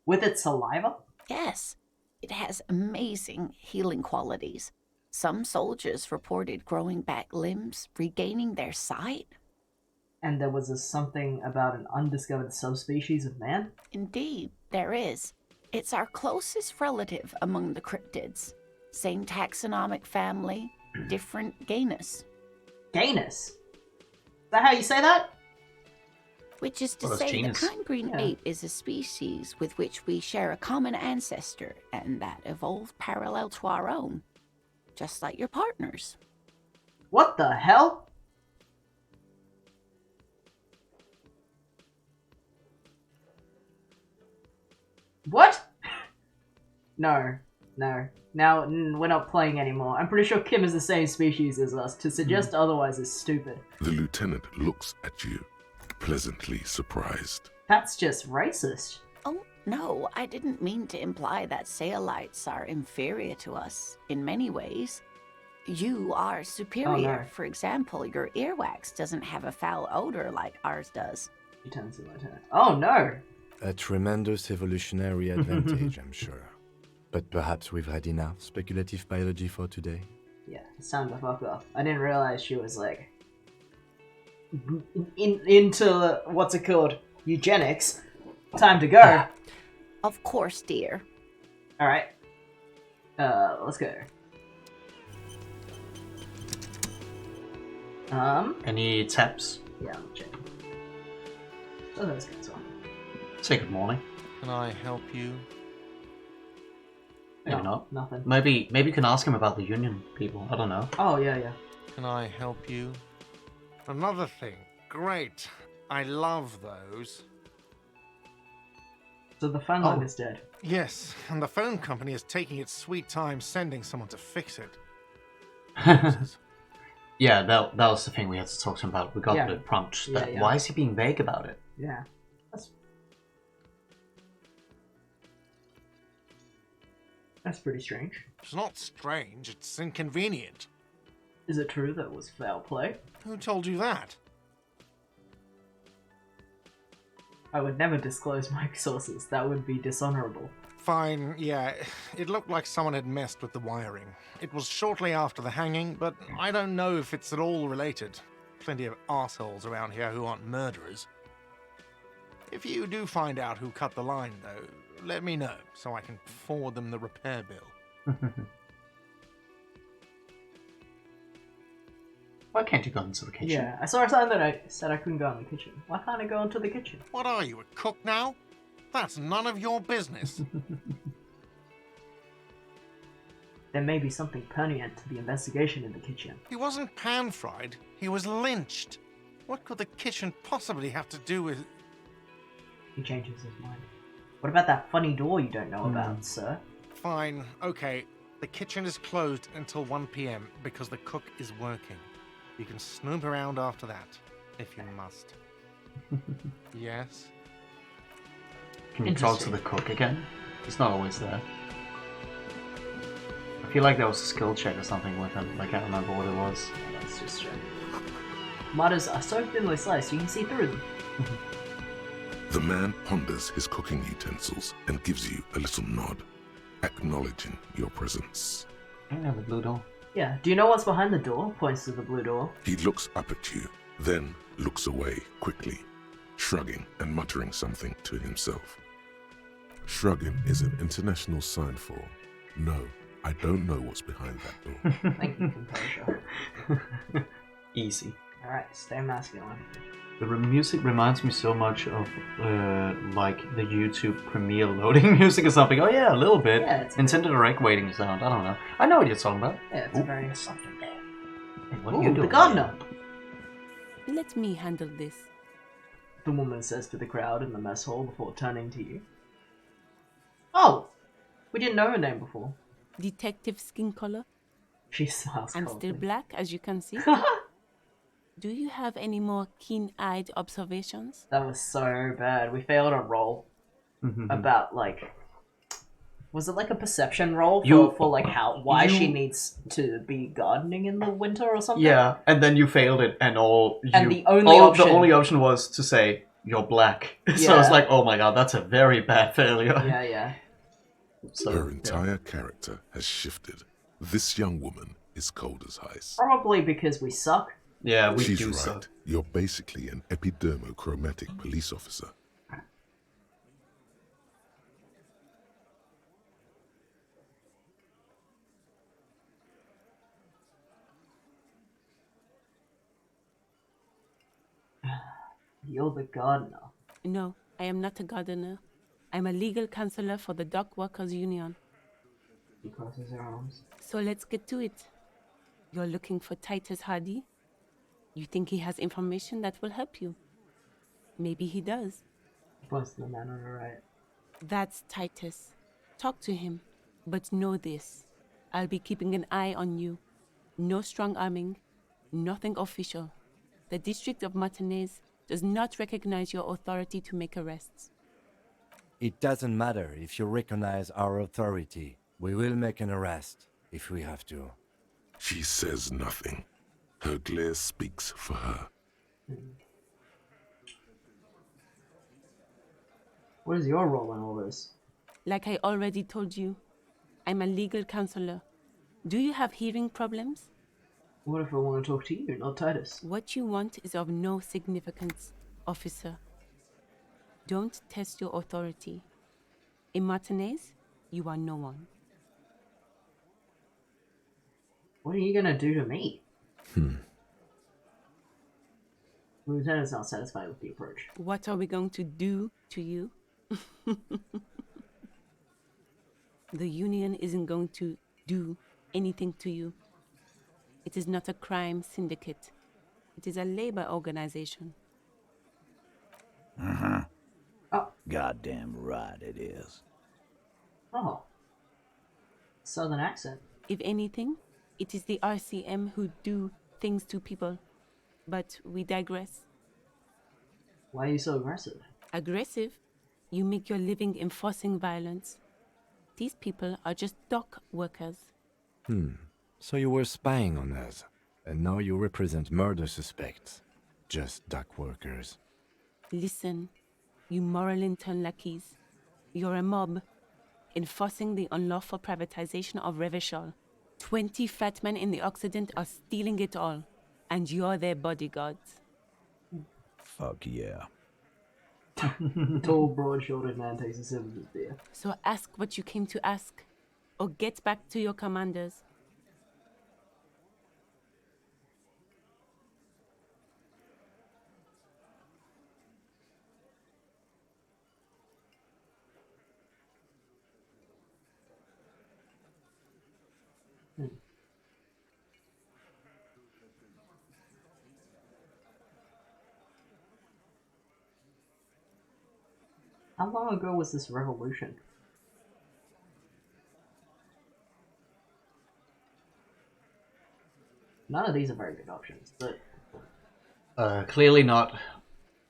S1: With its saliva?
S9: Yes, it has amazing healing qualities. Some soldiers reported growing back limbs, regaining their sight.
S1: And there was something about an undiscovered subspecies of man?
S9: Indeed, there is. It's our closest relative among the cryptids. Same taxonomic family, different genus.
S1: Genus? Is that how you say that?
S9: Which is to
S2: Well,
S9: say,
S2: genus.
S9: the kind green ape is a species with which we share a common ancestor and that evolved parallel to our own. Just like your partners.
S1: What the hell? What? No. Now we're not playing anymore. I'm pretty sure Kim is the same species as us. To suggest otherwise is stupid.
S5: The lieutenant looks at you, pleasantly surprised.
S1: That's just racist.
S9: Oh, no, I didn't mean to imply that Saelites are inferior to us in many ways. You are superior.
S1: Oh, no.
S9: For example, your earwax doesn't have a foul odor like ours does.
S1: He turns to the lieutenant. Oh no!
S4: A tremendous evolutionary advantage, I'm sure. But perhaps we've had enough speculative biology for today.
S1: Yeah, it's time to fuck off. I didn't realize she was like into what's it called? Eugenics. Time to go.
S9: Of course, dear.
S1: All right. Let's go.
S2: Any taps?
S1: Yeah, I'm checking. So those guys on.
S2: Say good morning.
S3: Can I help you?
S2: Maybe
S1: No,
S2: not.
S1: Nothing.
S2: Maybe you can ask him about the union people. I don't know.
S1: Oh yeah.
S3: Can I help you? Another thing. Great. I love those.
S1: So the phone line is dead.
S3: Yes, and the phone company is taking its sweet time sending someone to fix it.
S2: Yeah, that was the thing we had to talk to him about. We got
S1: Yeah.
S2: the prompt.
S1: Yeah, yeah.
S2: Why is he being vague about it?
S1: Yeah. That's pretty strange.
S3: It's not strange, it's inconvenient.
S1: Is it true that it was foul play?
S3: Who told you that?
S1: I would never disclose my sources. That would be dishonorable.
S3: Fine, yeah. It looked like someone had messed with the wiring. It was shortly after the hanging, but I don't know if it's at all related. Plenty of assholes around here who aren't murderers. If you do find out who cut the line, though, let me know so I can forward them the repair bill.
S2: Why can't you go into the kitchen?
S1: Yeah, I saw a sign that I said I couldn't go in the kitchen. Why can't I go into the kitchen?
S3: What are you, a cook now? That's none of your business.
S1: There may be something pertinent to the investigation in the kitchen.
S3: He wasn't pan-fried, he was lynched. What could the kitchen possibly have to do with...
S1: He changes his mind. What about that funny door you don't know about, sir?
S3: Fine, okay. The kitchen is closed until 1 p.m. because the cook is working. You can snoop around after that, if you must. Yes?
S2: Can you talk to the cook again? He's not always there. I feel like there was a skill check or something with him. I can't remember what it was.
S1: That's just strange. Tomatoes are so thinly sliced you can see through them.
S5: The man ponders his cooking utensils and gives you a little nod, acknowledging your presence.
S2: I don't know the blue door.
S1: Yeah, do you know what's behind the door? Points to the blue door.
S5: He looks up at you, then looks away quickly, shrugging and muttering something to himself. Shrugging is an international sign for, no, I don't know what's behind that door.
S1: Thank you, composure.
S2: Easy.
S1: Alright, stay masculine.
S2: The music reminds me so much of like the YouTube Premiere loading music or something. Oh yeah, a little bit.
S1: Yeah, it's
S2: Nintendo Direct waiting sound. I don't know. I know what you're talking about.
S1: Yeah, it's very...
S2: There's something there. Hey, what
S1: Ooh,
S2: are you doing?
S1: the gardener!
S10: Let me handle this.
S1: The woman says to the crowd in the mess hall before turning to you. Oh! We didn't know her name before.
S10: Detective skin color.
S1: She smiles
S10: I'm
S1: coldly.
S10: still black, as you can see. Do you have any more keen-eyed observations?
S1: That was so bad. We failed a roll about, like... Was it like a perception roll for like why she needs to be gardening in the winter or something?
S2: Yeah, and then you failed it, and
S1: the only option
S2: was to say you're black. So
S1: Yeah.
S2: it's like, oh my god, that's a very bad failure.
S1: Yeah.
S2: So,
S5: Her entire character has shifted. This young woman is cold as ice.
S1: Probably because we suck.
S2: Yeah, we
S5: She's
S2: do
S5: right.
S2: so.
S5: You're basically an epidermochromatic police officer.
S1: You're the gardener.
S10: No, I am not a gardener. I'm a legal counselor for the Dock Workers Union.
S1: He crosses her arms.
S10: So let's get to it. You're looking for Titus Hardy? You think he has information that will help you? Maybe he does.
S1: He points to the man on the right.
S10: That's Titus. Talk to him. But know this. I'll be keeping an eye on you. No strong arming. Nothing official. The District of Martinez does not recognize your authority to make arrests.
S4: It doesn't matter if you recognize our authority. We will make an arrest, if we have to.
S5: She says nothing. Her glare speaks for her.
S1: What is your role in all this?
S10: Like I already told you, I'm a legal counselor. Do you have hearing problems?
S1: What if I want to talk to you, not Titus?
S10: What you want is of no significance, officer. Don't test your authority. In Martinez, you are no one.
S1: What are you gonna do to me? The lieutenant's not satisfied with the approach.
S10: What are we going to do to you? The Union isn't going to do anything to you. It is not a crime syndicate. It is a labor organization.
S1: Oh.
S11: Goddamn right it is.
S1: Oh. Southern accent.
S10: If anything, it is the RCM who do things to people. But we digress.
S1: Why are you so aggressive?
S10: Aggressive? You make your living enforcing violence. These people are just dock workers.
S4: So you were spying on us, and now you represent murder suspects. Just dock workers.
S10: Listen, you moral intern lackeys. You're a mob, enforcing the unlawful privatization of Revachol. 20 fat men in the Occident are stealing it all, and you're their bodyguards.
S11: Fuck yeah.
S1: The tall, broad-shouldered man takes a sip of his beer.
S10: So ask what you came to ask, or get back to your commanders.
S1: How long ago was this revolution? None of these are very good options, but...
S2: Clearly not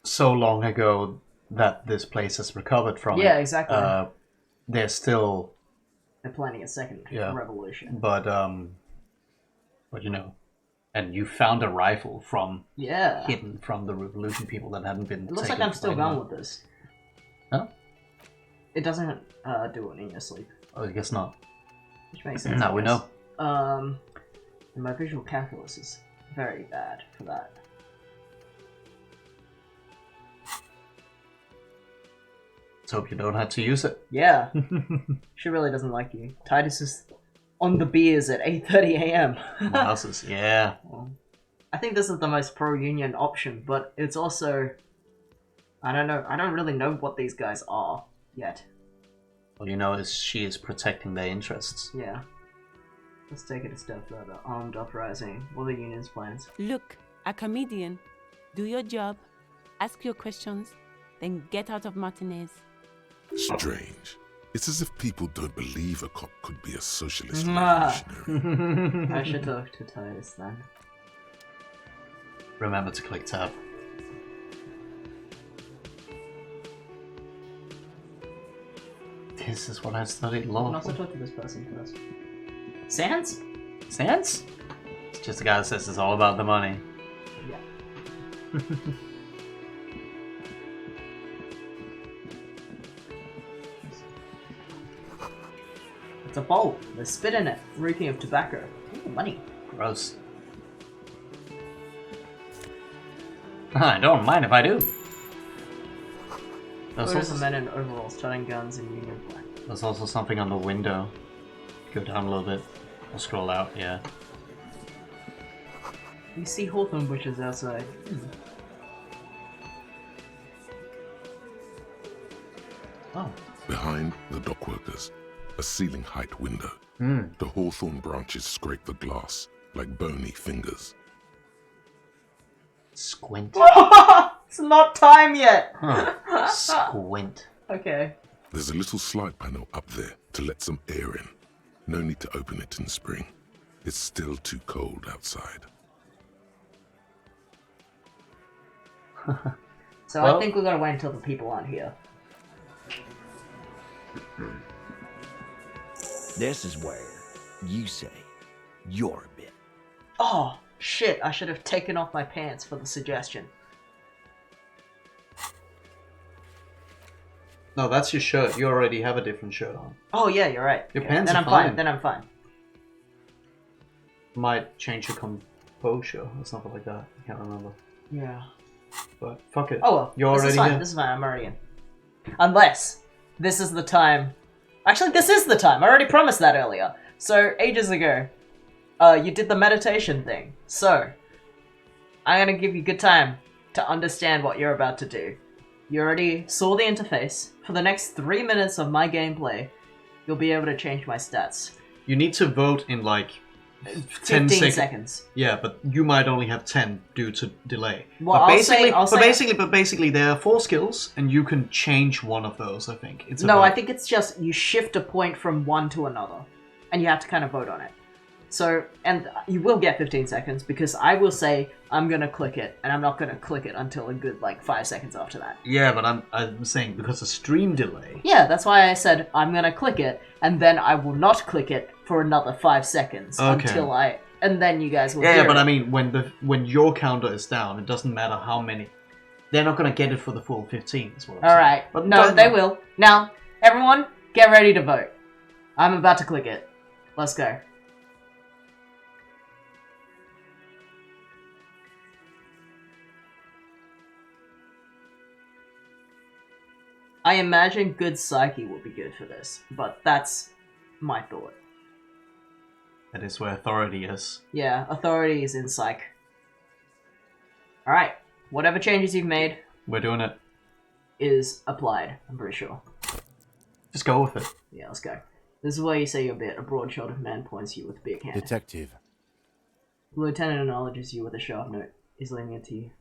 S2: so long ago that this place has recovered from it.
S1: Yeah, exactly.
S2: There's still...
S1: They're planning a second revolution.
S2: But you know, and you found a rifle from hidden from the revolution people that hadn't been.
S1: It looks like I'm still going with this.
S2: Huh?
S1: It doesn't do it in your sleep.
S2: Oh, I guess not.
S1: Which makes sense.
S2: Now we know.
S1: And my visual calculus is very bad for that.
S2: Let's hope you don't have to use it.
S1: Yeah. She really doesn't like you. Titus is on the beers at 8:30 a.m.
S2: Houses, yeah.
S1: Well, I think this is the most pro-union option, but it's also... I don't know. I don't really know what these guys are yet.
S2: All you know is she is protecting their interests.
S1: Yeah. Let's take it a step further. Armed uprising. What are the union's plans?
S10: Look, a comedian. Do your job, ask your questions, then get out of Martinez.
S5: Strange. It's as if people don't believe a cop could be a socialist revolutionary.
S1: I should talk to Titus then.
S2: Remember to click tab. This is what I studied
S1: You
S2: law
S1: can also
S2: for.
S1: talk to this person first. Sans?
S2: Sans? It's just a guy that says it's all about the money.
S1: Yeah. It's a bowl. There's spit in it, reeking of tobacco. Ooh, money.
S2: Gross. I don't mind if I do. There's
S1: Photos
S2: also,
S1: of men in overalls toting guns in Union flag.
S2: there's also something on the window. Go down a little bit. I'll scroll out, yeah.
S1: You see hawthorn bushes outside.
S2: Oh.
S5: Behind the dockworkers, a ceiling height window. The hawthorn branches scrape the glass like bony fingers.
S2: Squint.
S1: It's not time yet!
S2: Huh. Squint.
S1: Okay.
S5: There's a little slide panel up there to let some air in. No need to open it in spring. It's still too cold outside.
S1: So
S2: Well-
S1: I think we're gonna wait until the people aren't here.
S11: This is where you say your bit.
S1: Oh, shit, I should have taken off my pants for the suggestion.
S2: No, that's your shirt. You already have a different shirt on.
S1: Oh yeah, you're right.
S2: Your
S1: Yeah,
S2: pants
S1: then
S2: are
S1: I'm fine.
S2: fine.
S1: Then I'm fine.
S2: Might change your composure or something like that. I can't remember.
S1: Yeah.
S2: But fuck it.
S1: Oh well.
S2: You're
S1: this
S2: already
S1: is fine.
S2: here.
S1: This is fine. I'm already in. Unless this is the time. Actually, this is the time. I already promised that earlier. So ages ago, you did the meditation thing. So I'm gonna give you good time to understand what you're about to do. You already saw the interface. For the next 3 minutes of my gameplay, you'll be able to change my stats.
S2: You need to vote in like
S1: 15 seconds.
S2: Yeah, but you might only have 10 due to delay.
S1: Well,
S2: but
S1: I'll say-
S2: basically, there are 4 skills, and you can change one of those. I think it's
S1: No,
S2: about-
S1: I think it's just you shift a point from one to another, and you have to kind of vote on it. So, and you will get 15 seconds because I will say I'm gonna click it, and I'm not gonna click it until a good like 5 seconds after that.
S2: Yeah, but I'm saying because of stream delay.
S1: Yeah, that's why I said I'm gonna click it, and then I will not click it for another 5 seconds
S2: Okay.
S1: until and then you guys will.
S2: Yeah,
S1: hear
S2: but
S1: it.
S2: I mean, when your counter is down, it doesn't matter how many. They're not gonna get it for the full 15. Is what I'm
S1: All
S2: saying.
S1: right,
S2: But
S1: no,
S2: don't-
S1: they will. Now, everyone, get ready to vote. I'm about to click it. Let's go. I imagine good psyche will be good for this, but that's my thought.
S2: That is where authority is.
S1: Yeah, authority is in psych. Alright, whatever changes you've made
S2: We're doing it.
S1: is applied, I'm pretty sure.
S2: Just go with it.
S1: Yeah, let's go. This is where you say your bit. A broad shouldered man points you with a big hand.
S4: Detective,
S1: The lieutenant acknowledges you with a sharp note. He's leaning it to you.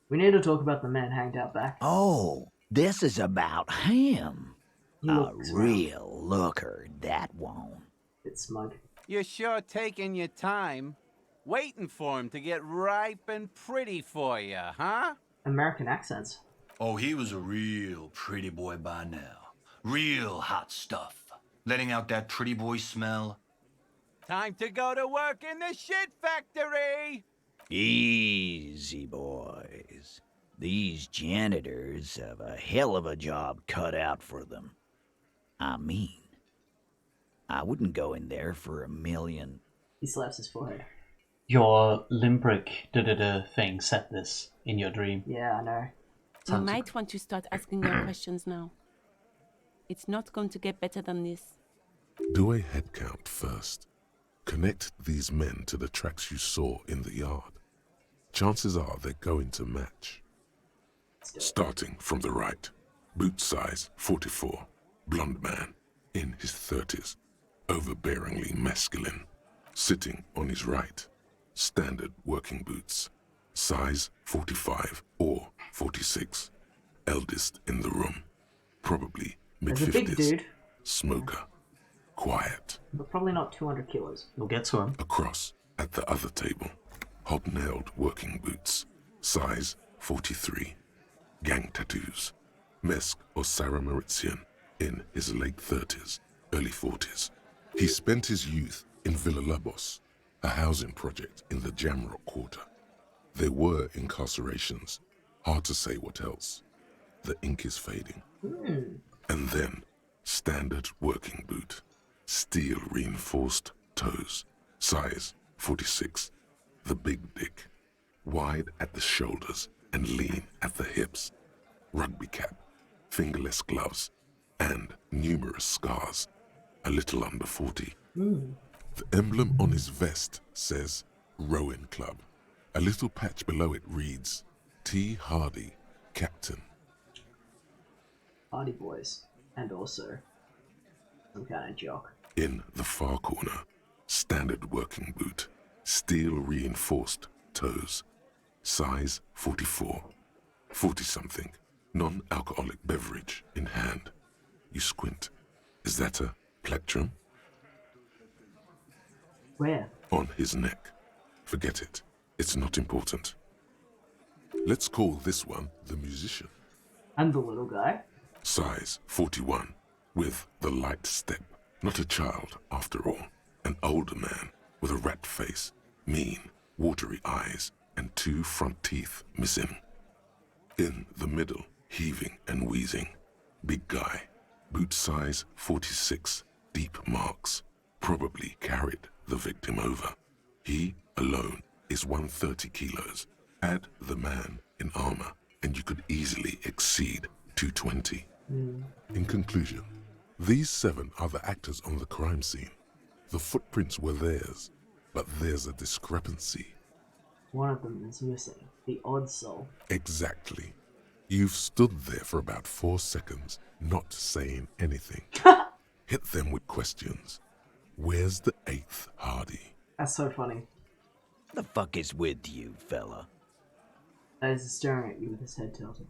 S1: We need to talk about the man hanged out back.
S11: Oh, this is about him.
S1: He
S11: A
S1: looks around,
S11: real looker, that one.
S1: bit smug.
S6: You're sure taking your time, waiting for him to get ripe and pretty for you, huh?
S1: American accents.
S12: Oh, he was a real pretty boy by now. Real hot stuff. Letting out that pretty boy smell.
S6: Time to go to work in the shit factory!
S11: Easy, boys. These janitors have a hell of a job cut out for them. I mean, I wouldn't go in there for $1 million.
S1: He slaps his forehead.
S2: Your limbrick thing said this in your dream.
S1: Yeah, I know.
S10: You might want to start asking your questions now. It's not going to get better than this.
S5: Do a head count first. Connect these men to the tracks you saw in the yard. Chances are they're going to match. Starting from the right. Boot size 44. Blonde man. In his 30s. Overbearingly masculine. Sitting on his right. Standard working boots. Size 45 or 46. Eldest in the room. Probably
S1: There's a big
S5: mid-50s.
S1: dude,
S5: Smoker. Quiet.
S1: but probably not 200 kilos.
S2: We'll get to him.
S5: Across at the other table. Hobnailed working boots. Size 43. Gang tattoos. Mesk or Sarah Mauritian. In his late 30s, early 40s. He spent his youth in Villa Labos, a housing project in the Jamrock Quarter. There were incarcerations. Hard to say what else. The ink is fading. And then, standard working boot. Steel reinforced toes. Size 46. The big dick. Wide at the shoulders and lean at the hips. Rugby cap. Fingerless gloves. And numerous scars. A little under 40. The emblem on his vest says Rowan Club. A little patch below it reads T. Hardy, Captain.
S1: Hardy boys. And also some kind of jock.
S5: In the far corner, standard working boot, steel reinforced toes, size 44, 40-something, non-alcoholic beverage in hand. You squint. Is that a plectrum?
S1: Where?
S5: On his neck. Forget it. It's not important. Let's call this one the musician.
S1: And the little guy.
S5: Size 41, with the light step. Not a child, after all. An older man with a rat face, mean, watery eyes, and 2 front teeth missing. In the middle, heaving and wheezing. Big guy. Boot size 46, deep marks. Probably carried the victim over. He alone is 130 kilos. Add the man in armor, and you could easily exceed 220. In conclusion, these 7 are the actors on the crime scene. The footprints were theirs, but there's a discrepancy.
S1: One of them is missing. The odd soul.
S5: Exactly. You've stood there for about 4 seconds, not saying anything. Hit them with questions. Where's the 8th Hardy?
S1: That's so funny.
S11: The fuck is with you, fella?
S1: As he's staring at you with his head tilted.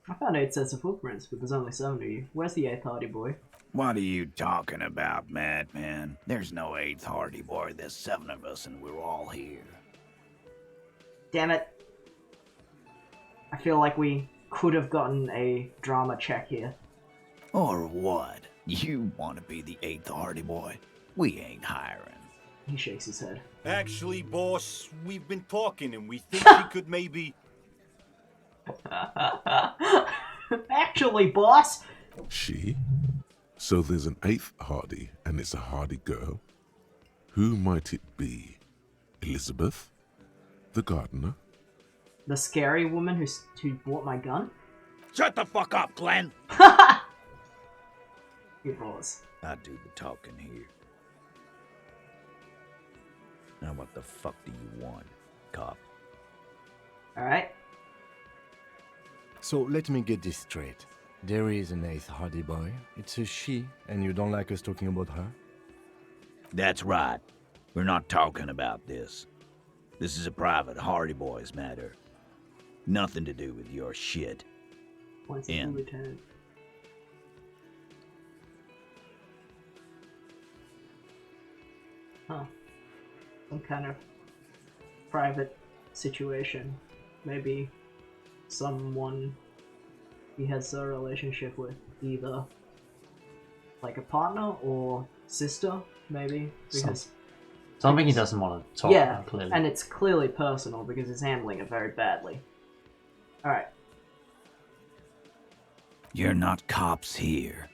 S1: I found 8 sets of footprints, but there's only 7 of you. Where's the 8th Hardy boy?
S11: What are you talking about, madman? There's no 8th Hardy boy. There's 7 of us and we're all here.
S1: Damn it. I feel like we could have gotten a drama check here.
S11: Or what? You want to be the 8th Hardy boy? We ain't hiring.
S1: He shakes his head.
S13: Actually, boss, we've been talking and we think we could maybe...
S1: Actually, boss!
S5: She? So there's an 8th Hardy, and it's a Hardy girl. Who might it be? Elizabeth? The gardener?
S1: The scary woman who bought my gun?
S11: Shut the fuck up, Glenn!
S1: It was.
S11: I do the talking here. Now what the fuck do you want, cop?
S1: Alright.
S4: So let me get this straight. There is an 8th Hardy boy. It's a she, and you don't like us talking about her?
S11: That's right. We're not talking about this. This is a private Hardy Boys matter. Nothing to do with your shit.
S1: Points to the lieutenant. Huh. Some kind of private situation. Maybe someone he has a relationship with, either like a partner or sister, maybe, because
S2: something he doesn't want to talk about, clearly.
S1: And it's clearly personal because he's handling it very badly. Alright.
S11: You're not cops here.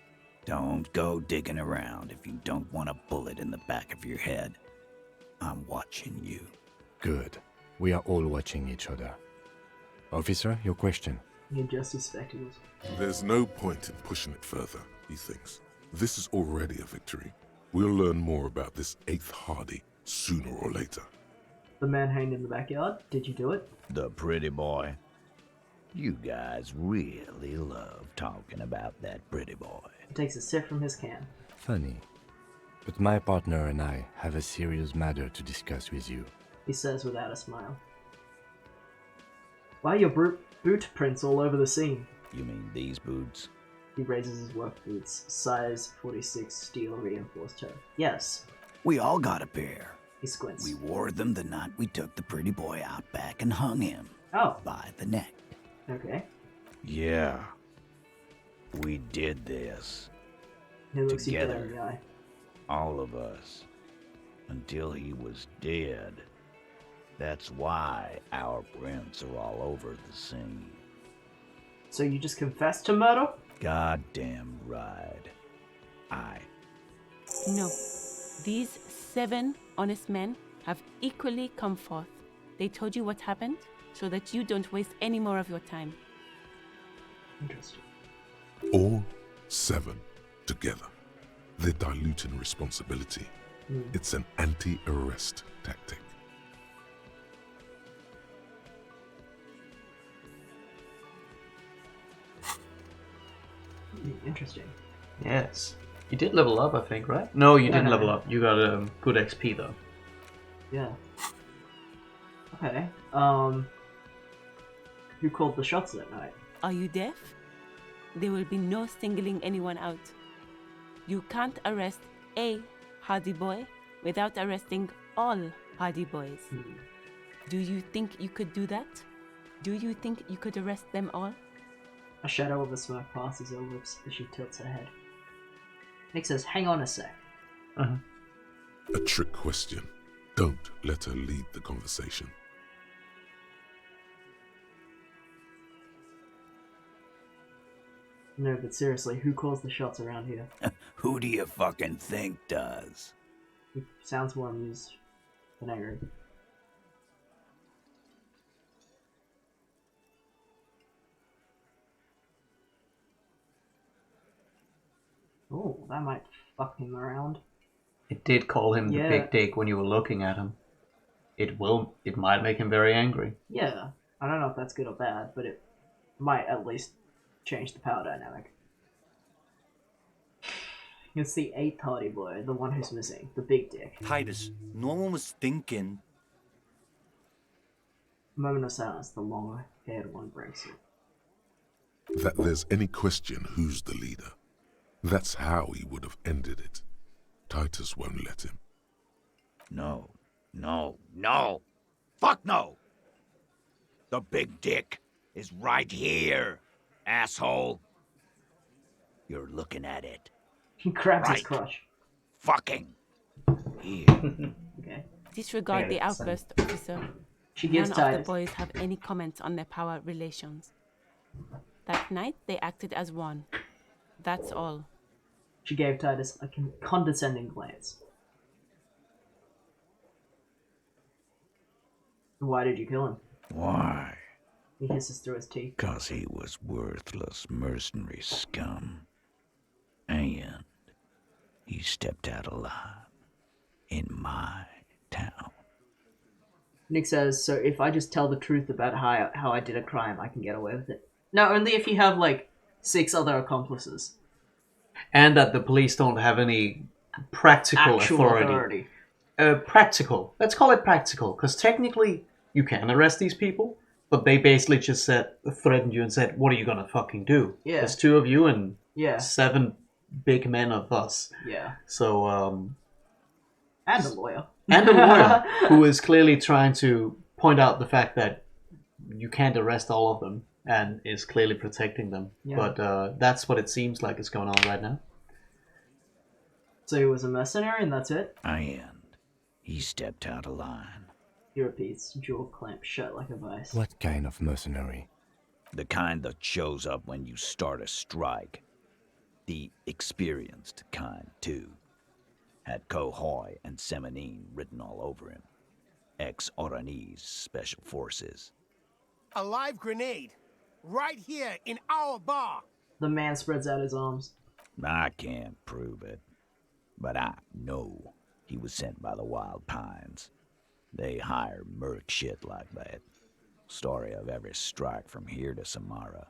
S11: Don't go digging around if you don't want a bullet in the back of your head. I'm watching you.
S4: Good. We are all watching each other. Officer, your question.
S1: He adjusts his spectacles.
S5: There's no point in pushing it further, he thinks. This is already a victory. We'll learn more about this 8th Hardy sooner or later.
S1: The man hanged in the backyard. Did you do it?
S11: The pretty boy. You guys really love talking about that pretty boy.
S1: He takes a sip from his can.
S4: Funny. But my partner and I have a serious matter to discuss with you.
S1: He says without a smile. Why are your boot prints all over the scene?
S11: You mean these boots?
S1: He raises his work boots. Size 46 steel reinforced toe. Yes.
S11: We all got a pair.
S1: He squints.
S11: We wore them the night we took the pretty boy out back and hung him.
S1: Oh.
S11: By the neck.
S1: Okay.
S11: Yeah. We did this.
S1: He looks
S11: together.
S1: you dead in the eye.
S11: All of us. Until he was dead. That's why our prints are all over the scene.
S1: So you just confessed to murder?
S11: Goddamn right.
S10: No. These 7 honest men have equally come forth. They told you what happened so that you don't waste any more of your time.
S1: Interesting.
S5: All 7 together. They're diluting responsibility. It's an anti-arrest tactic.
S1: Interesting.
S2: Yes. You did level up, I think, right? No, you didn't
S1: no.
S2: level up. You got good XP, though.
S1: Yeah. Okay. Who called the shots that night?
S10: Are you deaf? There will be no singling anyone out. You can't arrest a Hardy Boy without arresting all Hardy Boys. Do you think you could do that? Do you think you could arrest them all?
S1: A shadow of a smirk passes her lips as she tilts her head. Nick says, hang on a sec.
S5: A trick question. Don't let her lead the conversation.
S1: No, but seriously, who calls the shots around here?
S11: Who do you fucking think does?
S1: He sounds more amused than angry. Oh, that might fuck him around.
S2: It did call him the
S1: Yeah.
S2: big dick when you were looking at him. It might make him very angry.
S1: Yeah, I don't know if that's good or bad, but it might at least change the power dynamic. It's the 8th Hardy Boy, the one who's missing, the big dick.
S13: Titus, no one was thinking.
S1: A moment of silence, the long-haired one breaks it.
S5: That there's any question who's the leader. That's how he would have ended it. Titus won't let him.
S11: No. Fuck no! The big dick is right here, asshole. You're looking at it.
S1: He grabs his
S11: Right.
S1: crotch.
S11: Fucking here.
S1: Okay.
S10: Disregard the outburst, officer.
S1: She gives
S10: None of the
S1: Titus.
S10: boys have any comments on their power relations. That night, they acted as one. That's all.
S1: She gave Titus a condescending glance. Why did you kill him?
S11: Why?
S1: He hisses through his teeth.
S11: 'Cause he was worthless mercenary scum. And he stepped out alive in my town.
S1: Nick says, so if I just tell the truth about how I did a crime, I can get away with it. No, only if you have, like, 6 other accomplices.
S2: And that the police don't have any practical
S1: Actual authority.
S2: Practical. Let's call it practical, because technically you can arrest these people, but they basically just threatened you and said, what are you gonna fucking do?
S1: Yeah.
S2: There's 2 of you and
S1: Yeah.
S2: 7 big men of us.
S1: Yeah.
S2: So,
S1: And a lawyer.
S2: and a lawyer who is clearly trying to point out the fact that you can't arrest all of them and is clearly protecting them.
S1: Yeah.
S2: But that's what it seems like is going on right now.
S1: So he was a mercenary and that's it?
S11: And he stepped out of line.
S1: He repeats, jaw clamped shut like a vice.
S4: What kind of mercenary?
S11: The kind that shows up when you start a strike. The experienced kind, too. Had Kohoy and Semenine written all over him. Ex-Oranese Special Forces.
S14: A live grenade. Right here in our bar.
S1: The man spreads out his arms.
S11: I can't prove it. But I know he was sent by the Wild Pines. They hire merc shit like that. Story of every strike from here to Samara.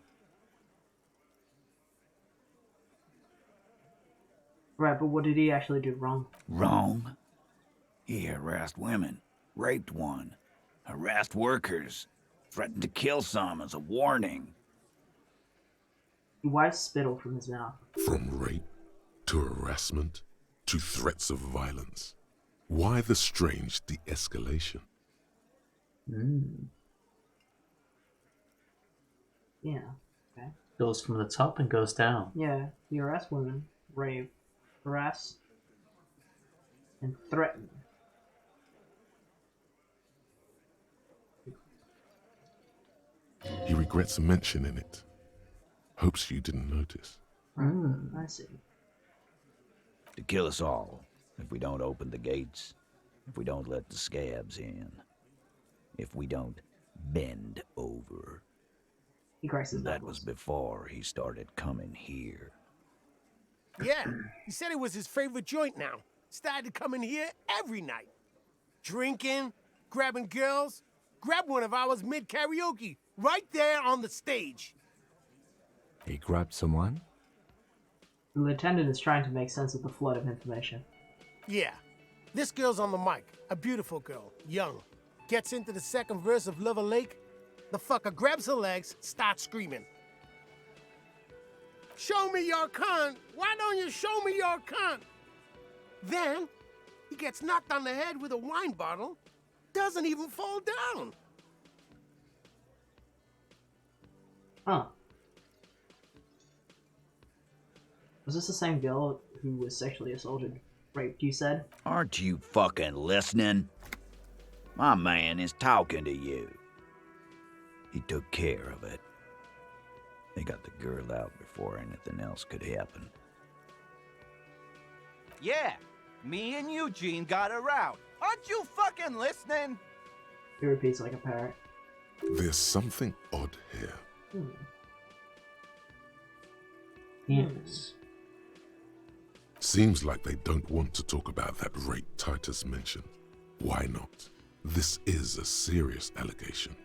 S1: Right, but what did he actually do wrong?
S11: Wrong? He harassed women, raped one, harassed workers, threatened to kill some as a warning.
S1: He wipes spittle from his mouth.
S5: From rape to harassment to threats of violence. Why the strange de-escalation?
S1: Yeah. Okay.
S2: Goes from the top and goes down.
S1: Yeah, he harassed women, rape, harass, and threaten.
S5: He regrets mentioning it. Hopes you didn't notice.
S1: I see.
S11: To kill us all, if we don't open the gates, if we don't let the scabs in, if we don't bend over.
S1: He cracks his
S11: That
S1: knuckles.
S11: was before he started coming here.
S14: Yeah, he said it was his favorite joint now. Started coming here every night. Drinking, grabbing girls. Grabbed one of ours mid-karaoke, right there on the stage.
S4: He grabbed someone?
S1: The lieutenant is trying to make sense of the flood of information.
S14: Yeah, this girl's on the mic. A beautiful girl, young. Gets into the second verse of Lover Lake. The fucker grabs her legs, starts screaming. Show me your cunt! Why don't you show me your cunt? Then, he gets knocked on the head with a wine bottle, doesn't even fall down.
S1: Huh. Was this the same girl who was sexually assaulted, raped, you said?
S11: Aren't you fucking listening? My man is talking to you. He took care of it. They got the girl out before anything else could happen.
S6: Yeah, me and Eugene got her out. Aren't you fucking listening?
S1: He repeats like a parrot.
S5: There's something odd here.
S1: Yes.
S5: Seems like they don't want to talk about that rape Titus mentioned. Why not? This is a serious allegation.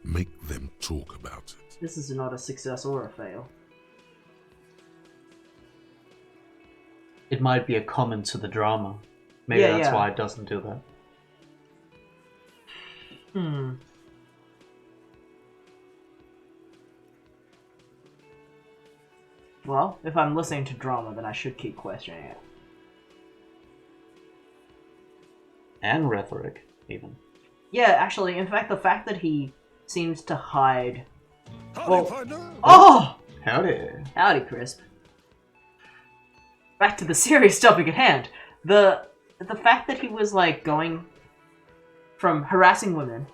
S5: Make them talk about it.
S1: This is not a success or a fail.
S2: It might be a comment to the drama. Maybe that's why it doesn't do that.
S1: Well, if I'm listening to drama, then I should keep questioning it.
S2: And rhetoric, even.
S1: Yeah, actually, in fact, the fact that he seems to hide...
S5: Howdy, partner!
S1: Oh!
S2: Howdy.
S1: Howdy, Crisp. Back to the serious topic at hand. The fact that he was, like, going from harassing women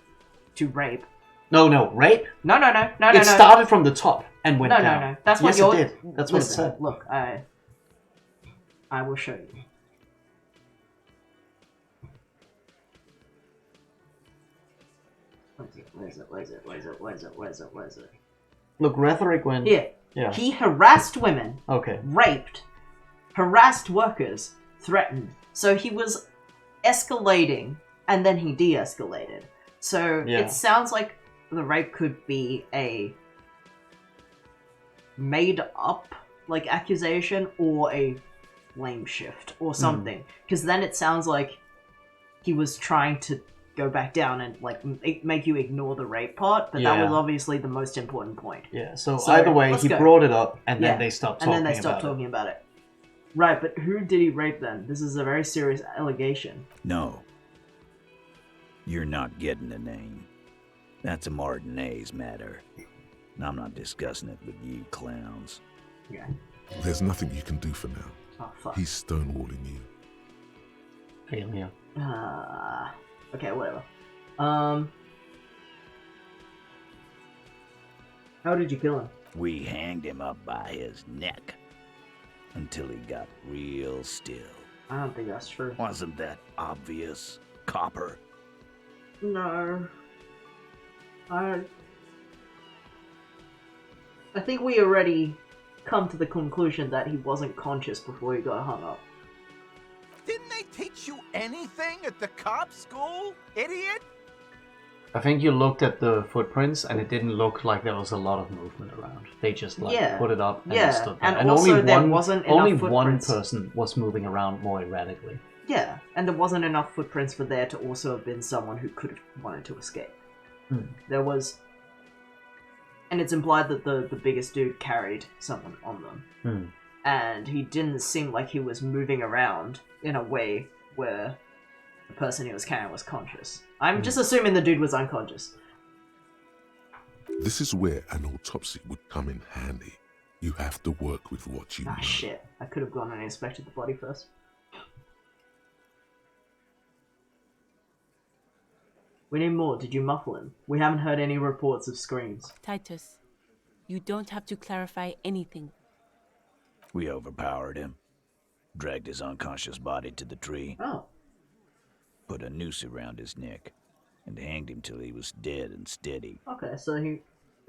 S1: to rape.
S2: No, rape?
S1: No.
S2: It started from the top and went down.
S1: No. That's what
S2: yes,
S1: you're...
S2: it did. That's what it said.
S1: Look, I will show you. Where's it?
S2: Look, rhetoric went...
S1: Yeah. He harassed women.
S2: Okay.
S1: Raped. Harassed workers. Threatened. So he was escalating, and then he de-escalated. So it sounds like the rape could be a made-up, like, accusation, or a blame shift, or something. Because then it sounds like he was trying to go back down and, like, make you ignore the rape part, but that was obviously the most important point.
S2: Yeah, so either way, he brought it up, and then they stopped talking about it.
S1: And then they stopped talking about it. Right, but who did he rape then? This is a very serious allegation.
S11: No. You're not getting a name. That's a Martinez matter. And I'm not discussing it with you clowns.
S1: Yeah.
S5: There's nothing you can do for now.
S1: Oh, fuck.
S5: He's stonewalling you.
S2: Failure.
S1: Okay, whatever. How did you kill him?
S11: We hanged him up by his neck until he got real still.
S1: I don't think that's true.
S11: Wasn't that obvious, Copper?
S1: No. I think we already come to the conclusion that he wasn't conscious before he got hung up.
S6: Didn't they teach you anything at the cop school, idiot?
S2: I think you looked at the footprints, and it didn't look like there was a lot of movement around. They just put it up and they stood there.
S1: And also
S2: only one person was moving around more erratically.
S1: Yeah, and there wasn't enough footprints for there to also have been someone who could have wanted to escape. There was... And it's implied that the biggest dude carried someone on them. And he didn't seem like he was moving around in a way where the person he was carrying was conscious. I'm just assuming the dude was unconscious.
S5: This is where an autopsy would come in handy. You have to work with what you know.
S1: Shit. I could have gone and inspected the body first. We need more. Did you muffle him? We haven't heard any reports of screams.
S10: Titus, you don't have to clarify anything.
S11: We overpowered him, dragged his unconscious body to the tree, put a noose around his neck, and hanged him till he was dead and steady.
S1: Okay, so they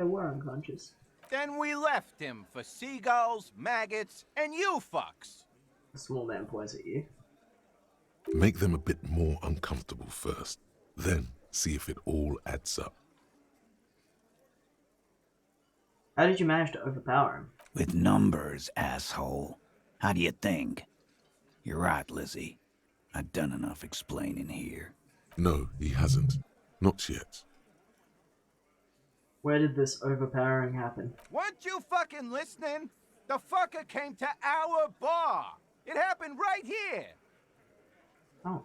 S1: were unconscious.
S6: Then we left him for seagulls, maggots, and you fucks.
S1: The small man points at you.
S5: Make them a bit more uncomfortable first, then see if it all adds up.
S1: How did you manage to overpower him?
S11: With numbers, asshole. How do you think? You're right, Lizzie. I've done enough explaining here.
S5: No, he hasn't. Not yet.
S1: Where did this overpowering happen?
S13: Weren't you fucking listening? The fucker came to our bar. It happened right here.
S1: Oh.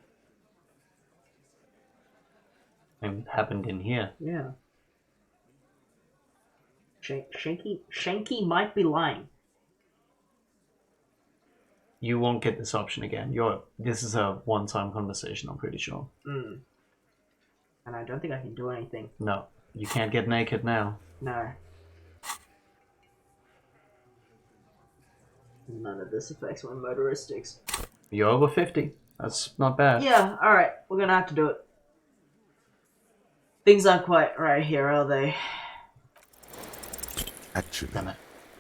S2: It happened in here.
S1: Yeah. Shanky might be lying.
S2: You won't get this option again. This is a one-time conversation, I'm pretty sure.
S1: Mm. And I don't think I can do anything.
S2: No, you can't get naked now.
S1: No. None of this affects my motoristics.
S2: You're over 50. That's not bad.
S1: Yeah, alright. We're gonna have to do it. Things aren't quite right here, are they?
S5: Actually,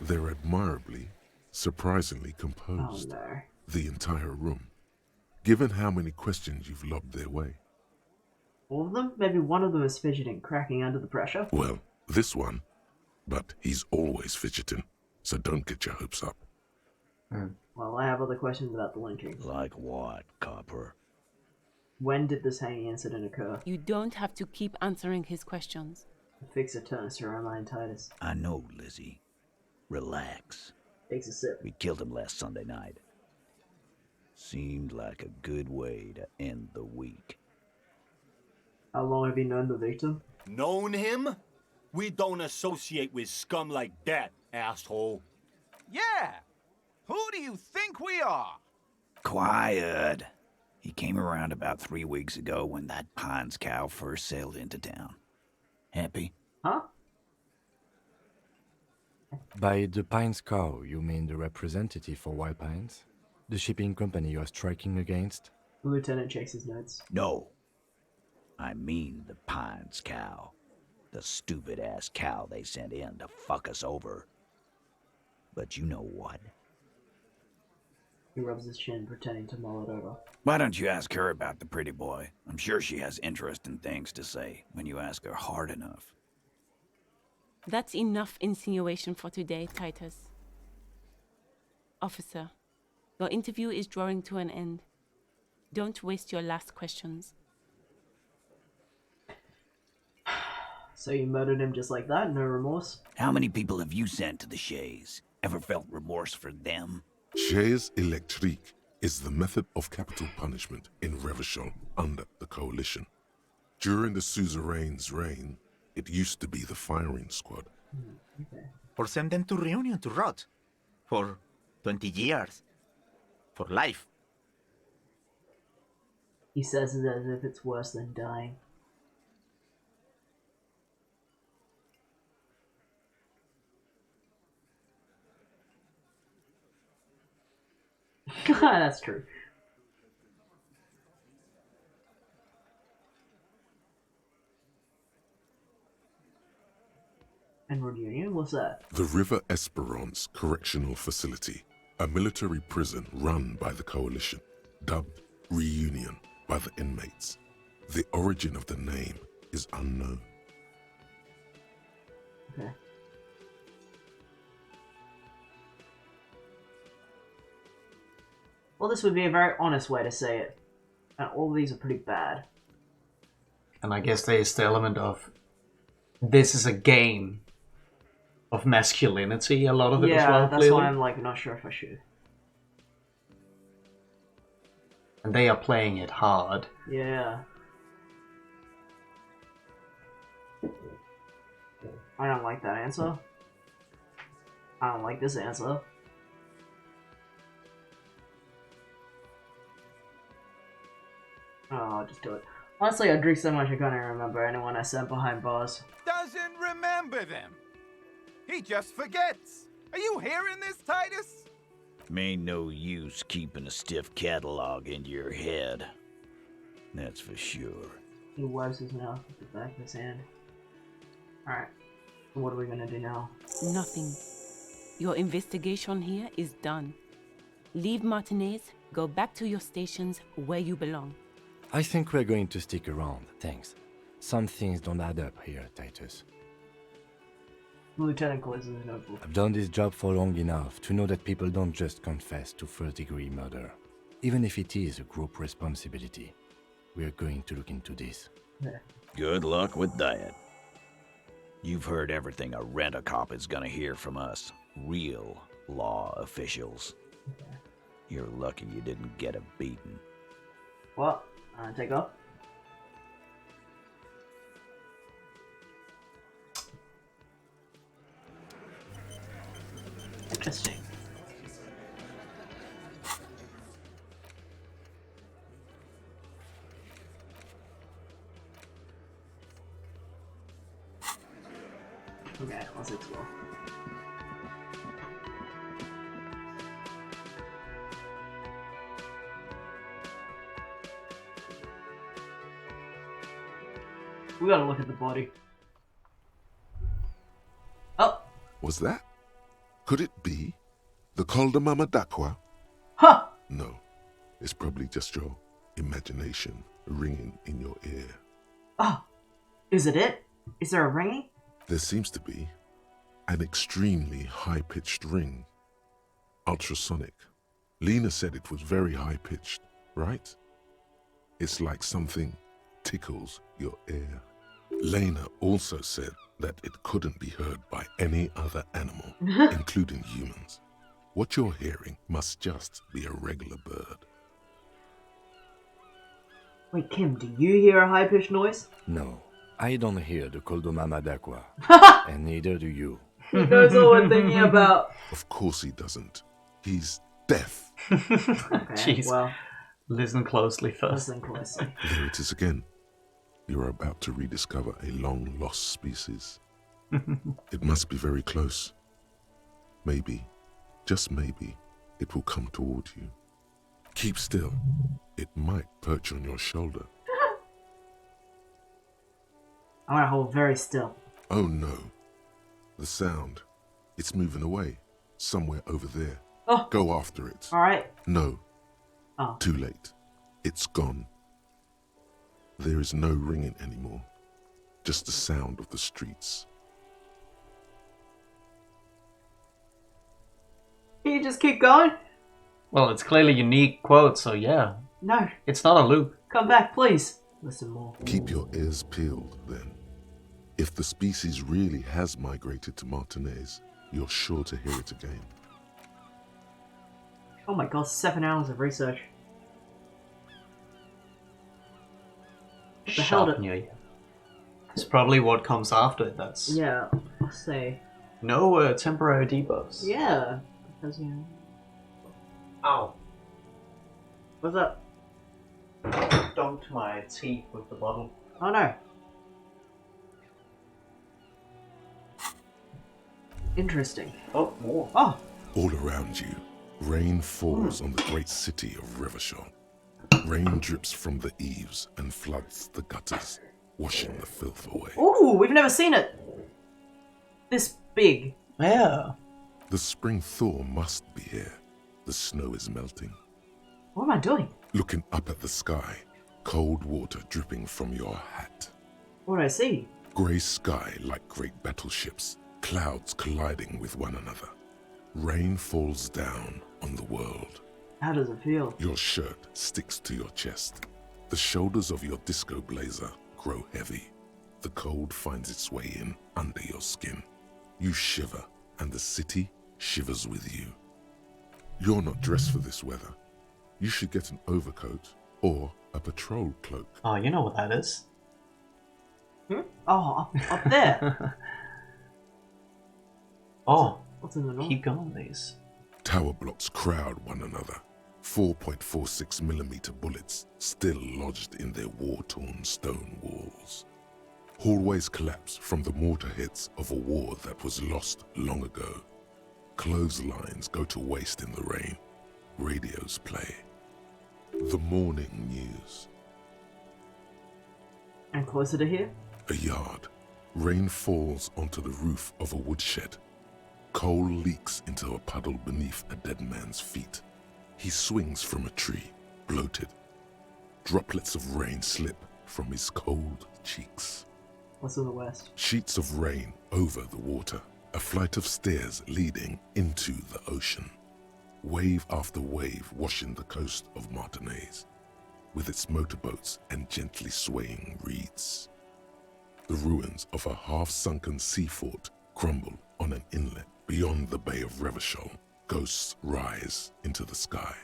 S5: they're admirably, surprisingly composed.
S1: Oh no.
S5: The entire room. Given how many questions you've lobbed their way.
S1: All of them? Maybe one of them is fidgeting, cracking under the pressure?
S5: Well, this one. But he's always fidgeting, so don't get your hopes up.
S1: Well, I have other questions about the lynchings.
S11: Like what, Copper?
S1: When did this hanging incident occur?
S10: You don't have to keep answering his questions.
S1: The fixer turns to Romaine Titus.
S11: I know, Lizzie. Relax.
S1: Takes a sip.
S11: We killed him last Sunday night. Seemed like a good way to end the week.
S1: How long have you known the victim?
S13: Known him? We don't associate with scum like that, asshole. Yeah. Who do you think we are?
S11: Quiet. He came around about 3 weeks ago when that Pines cow first sailed into town. Happy?
S1: Huh?
S4: By the Pines cow, you mean the representative for Wild Pines? The shipping company you are striking against?
S1: The lieutenant checks his notes.
S11: No. I mean the Pines cow. The stupid-ass cow they sent in to fuck us over. But you know what?
S1: He rubs his chin, pretending to mull it over.
S11: Why don't you ask her about the pretty boy? I'm sure she has interesting things to say when you ask her hard enough.
S10: That's enough insinuation for today, Titus. Officer, your interview is drawing to an end. Don't waste your last questions.
S1: So you murdered him just like that? No remorse?
S11: How many people have you sent to the Shays? Ever felt remorse for them?
S5: Chaise électrique is the method of capital punishment in Revachol under the Coalition. During the suzerain's reign, it used to be the firing squad.
S1: Okay.
S15: Or send them to Reunion to rot. For 20 years. For life.
S1: He says it as if it's worse than dying. That's true. And Reunion? What's that?
S5: The River Esperance Correctional Facility, a military prison run by the Coalition, dubbed Reunion by the inmates. The origin of the name is unknown.
S1: Okay. Well, this would be a very honest way to say it. And all of these are pretty bad.
S2: And I guess there's the element of this is a game of masculinity, a lot of it as well.
S1: Yeah, that's
S2: clearly.
S1: why I'm like not sure if I should.
S2: And they are playing it hard.
S1: Yeah. I don't like that answer. I don't like this answer. Oh, I'll just do it. Honestly, I drink so much I can't even remember anyone I sent behind bars.
S13: Doesn't remember them. He just forgets. Are you hearing this, Titus?
S11: Ain't no use keeping a stiff catalog in your head. That's for sure.
S1: He wipes his mouth with the back of his hand. Alright, so what are we gonna do now?
S10: Nothing. Your investigation here is done. Leave Martinez, go back to your stations where you belong.
S4: I think we're going to stick around, thanks. Some things don't add up here, Titus.
S1: Lieutenant closes his notebook.
S4: I've done this job for long enough to know that people don't just confess to first-degree murder. Even if it is a group responsibility, we're going to look into this.
S1: Yeah.
S11: Good luck with that. You've heard everything a rent-a-cop is gonna hear from us, real law officials. You're lucky you didn't get a beating.
S1: What? Take off? Interesting. Okay, let's explore. We gotta look at the body. Oh!
S5: Was that? Could it be the Coldamama Dakwa?
S1: Huh!
S5: No, it's probably just your imagination ringing in your ear.
S1: Oh! Is it? Is there a ringing?
S5: There seems to be an extremely high-pitched ring. Ultrasonic. Lena said it was very high-pitched, right? It's like something tickles your ear. Lena also said that it couldn't be heard by any other animal, including humans. What you're hearing must just be a regular bird.
S1: Wait, Kim, do you hear a high-pitched noise?
S4: No, I don't hear the Coldamama Dakwa, and neither do you.
S1: He knows all we're thinking about.
S5: Of course he doesn't. He's deaf.
S2: Jeez.
S1: Well,
S2: listen closely first.
S1: Listen closely.
S5: There it is again. You're about to rediscover a long-lost species. It must be very close. Maybe, just maybe, it will come toward you. Keep still. It might perch on your shoulder.
S1: I want to hold very still.
S5: Oh no. The sound. It's moving away. Somewhere over there.
S1: Oh.
S5: Go after it.
S1: Alright.
S5: No.
S1: Oh.
S5: Too late. It's gone. There is no ringing anymore. Just the sound of the streets.
S1: Can you just keep going?
S2: Well, it's clearly unique quote, so yeah.
S1: No.
S2: It's not a loop.
S1: Come back, please. Listen more.
S5: Keep your ears peeled, then. If the species really has migrated to Martinez, you're sure to hear it again.
S1: Oh my god, 7 hours of research. What the hell
S2: Sharpen your ear. It's probably what comes after it. That's
S1: Yeah, I'll say.
S2: no temporary debuffs.
S1: Yeah. Because, you know.
S2: Ow.
S1: What's up?
S2: Dunked my teeth with the bottle.
S1: Oh no. Interesting.
S2: Oh, more.
S1: Oh.
S5: All around you, rain falls on the great city of Rivershore. Rain drips from the eaves and floods the gutters, washing the filth away.
S1: Ooh, we've never seen it this big.
S2: Yeah.
S5: The spring thaw must be here. The snow is melting.
S1: What am I doing?
S5: Looking up at the sky, cold water dripping from your hat.
S1: What do I see?
S5: Grey sky like great battleships, clouds colliding with one another. Rain falls down on the world.
S1: How does it feel?
S5: Your shirt sticks to your chest. The shoulders of your disco blazer grow heavy. The cold finds its way in under your skin. You shiver, and the city shivers with you. You're not dressed for this weather. You should get an overcoat or a patrol cloak.
S2: Oh, you know what that is.
S1: Hmm? Oh, up there.
S2: Oh,
S1: what's in the north?
S2: Keep going, these.
S5: Tower blocks crowd one another. 4.46mm bullets still lodged in their war-torn stone walls. Hallways collapse from the mortar hits of a war that was lost long ago. Clotheslines go to waste in the rain. Radios play. The morning news.
S1: And closer to here?
S5: A yard. Rain falls onto the roof of a woodshed. Coal leaks into a puddle beneath a dead man's feet. He swings from a tree, bloated. Droplets of rain slip from his cold cheeks.
S1: What's in the west?
S5: Sheets of rain over the water. A flight of stairs leading into the ocean. Wave after wave washing the coast of Martinez, with its motorboats and gently swaying reeds. The ruins of a half-sunken sea fort crumble on an inlet beyond the Bay of Revachol. Ghosts rise into the sky.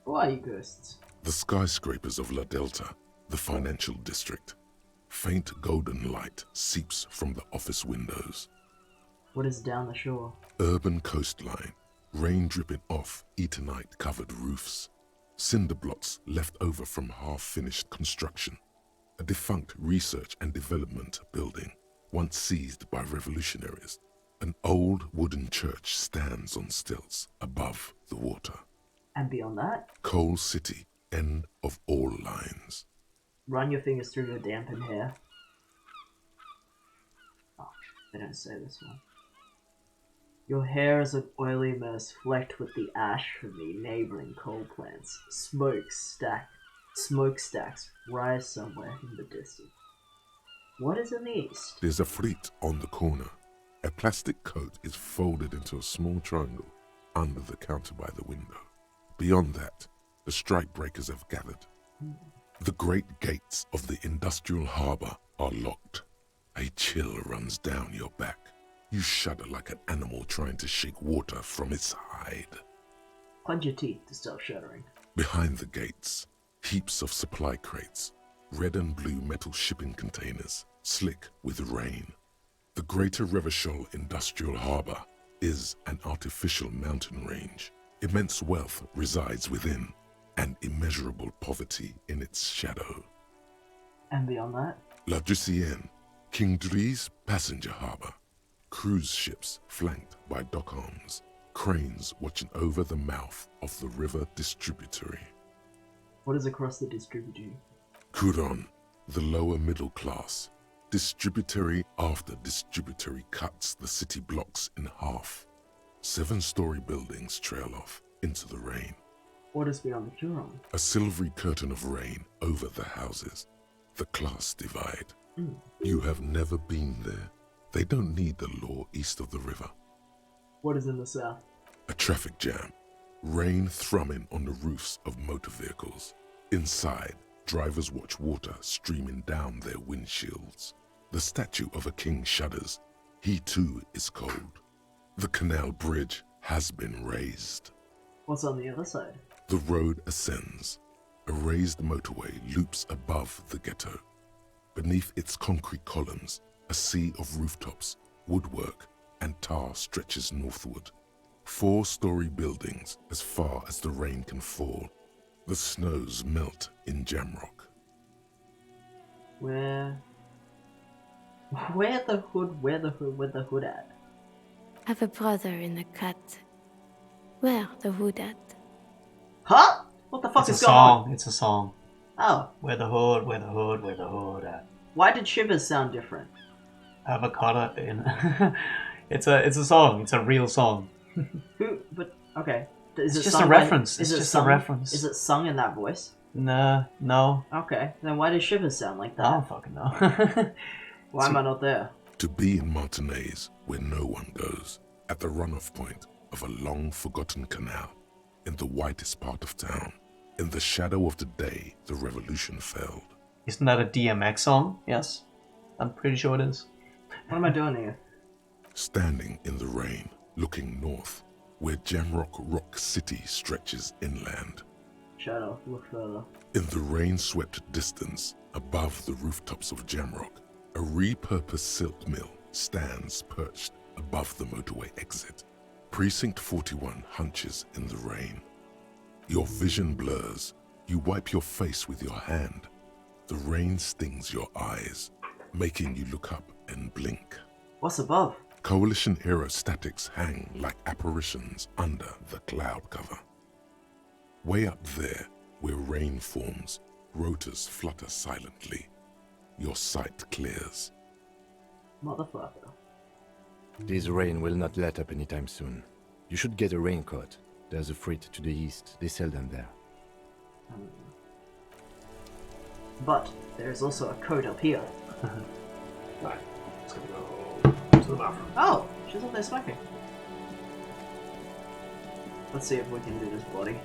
S1: Who are you ghosts?
S5: The skyscrapers of La Delta, the financial district. Faint golden light seeps from the office windows.
S1: What is down the shore?
S5: Urban coastline, rain dripping off Eternite-covered roofs. Cinder blocks left over from half-finished construction. A defunct research and development building, once seized by revolutionaries. An old wooden church stands on stilts above the water.
S1: And beyond that?
S5: Coal City, end of all lines.
S1: Run your fingers through your dampened hair. Oh, they don't say this one. Your hair is an oily mess flecked with the ash from the neighboring coal plants. Smokestacks rise somewhere in the distance. What is in the east?
S5: There's a fleet on the corner. A plastic coat is folded into a small triangle under the counter by the window. Beyond that, the strike breakers have gathered. The great gates of the industrial harbor are locked. A chill runs down your back. You shudder like an animal trying to shake water from its hide.
S1: Clench your teeth to stop shuddering.
S5: Behind the gates, heaps of supply crates, red and blue metal shipping containers, slick with rain. The Greater Revachol Industrial Harbor is an artificial mountain range. Immense wealth resides within, and immeasurable poverty in its shadow.
S1: And beyond that?
S5: La Ducienne, King Dries passenger harbor. Cruise ships flanked by dock arms. Cranes watching over the mouth of the river distributary.
S1: What is across the distributary?
S5: Couronne, the lower middle class. Distributary after distributary cuts the city blocks in half. 7-story buildings trail off into the rain.
S1: What is beyond the Couronne?
S5: A silvery curtain of rain over the houses. The class divide. You have never been there. They don't need the law east of the river.
S1: What is in the south?
S5: A traffic jam. Rain thrumming on the roofs of motor vehicles. Inside, drivers watch water streaming down their windshields. The statue of a king shudders. He too is cold. The canal bridge has been raised.
S1: What's on the other side?
S5: The road ascends. A raised motorway loops above the ghetto. Beneath its concrete columns, a sea of rooftops, woodwork, and tar stretches northward. 4-story buildings as far as the rain can fall. The snows melt in Jamrock.
S1: Where the hood at?
S16: Have a brother in the cut. Where the hood at?
S1: Huh? What the fuck
S2: It's
S1: is
S2: a
S1: going
S2: song.
S1: on?
S2: It's a song.
S1: Oh.
S2: Where the hood, where the hood, where the hood at.
S1: Why did Shivers sound different?
S2: Avocado in. It's a song. It's a real song.
S1: Who? But okay. Is
S2: It's
S1: it
S2: just
S1: sung
S2: a reference.
S1: By,
S2: It's just
S1: sung,
S2: a reference.
S1: Is it sung in that voice?
S2: No.
S1: Okay. Then why does Shivers sound like that?
S2: I don't fucking know.
S1: Why am I not there?
S5: To be in Martinez, where no one goes, at the runoff point of a long-forgotten canal, in the whitest part of town, in the shadow of the day the revolution failed.
S2: Isn't that a DMX song? Yes. I'm pretty sure it is.
S1: What am I doing here?
S5: Standing in the rain, looking north, where Jamrock Rock City stretches inland.
S1: Shadow, look further.
S5: In the rain-swept distance, above the rooftops of Jamrock, a repurposed silk mill stands perched above the motorway exit. Precinct 41 hunches in the rain. Your vision blurs. You wipe your face with your hand. The rain stings your eyes, making you look up and blink.
S1: What's above?
S5: Coalition aerostatics hang like apparitions under the cloud cover. Way up there, where rain forms, rotors flutter silently. Your sight clears.
S1: Motherfucker.
S4: This rain will not let up anytime soon. You should get a raincoat. There's a freight to the east. They sell them there.
S1: But there's also a coat up here.
S2: Right. Let's go to the bathroom.
S1: Oh, she's up there smoking. Let's see if we can do this body.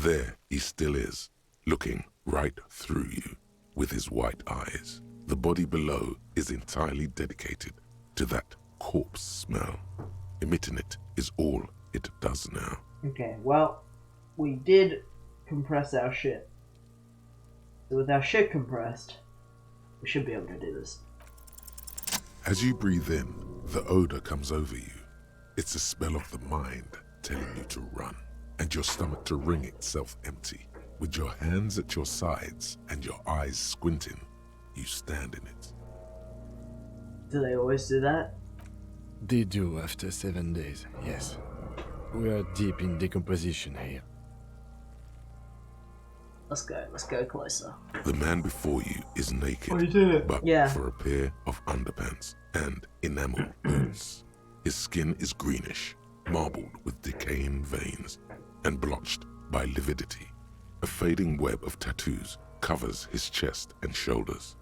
S5: There he still is, looking right through you with his white eyes. The body below is entirely dedicated to that corpse smell. Emitting it is all it does now.
S1: Okay, well, we did compress our shit. So with our shit compressed, we should be able to do this.
S5: As you breathe in, the odor comes over you. It's a smell of the mind telling you to run, and your stomach to wring itself empty. With your hands at your sides and your eyes squinting, you stand in it.
S1: Do they always do that?
S4: They do after 7 days, yes. We are deep in decomposition here.
S1: Let's go closer.
S5: The man before you is naked,
S1: Oh, you did it.
S5: but
S1: Yeah.
S5: for a pair of underpants and enamel boots. His skin is greenish, marbled with decaying veins, and blotched by lividity. A fading web of tattoos covers his chest and shoulders.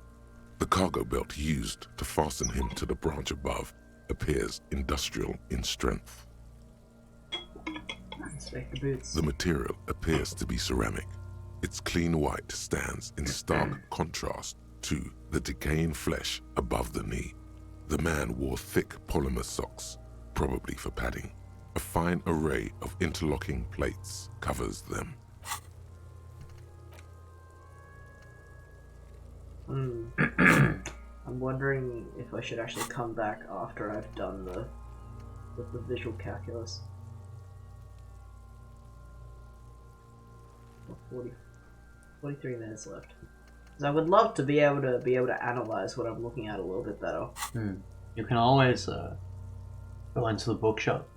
S5: The cargo belt used to fasten him to the branch above appears industrial in strength.
S1: Inspect the boots.
S5: The material appears to be ceramic. Its clean white stands in stark contrast to the decaying flesh above the knee. The man wore thick polymer socks, probably for padding. A fine array of interlocking plates covers them.
S1: I'm wondering if I should actually come back after I've done the visual calculus. 43 minutes left. Because I would love to be able to analyze what I'm looking at a little bit better.
S2: You can always go into the bookshop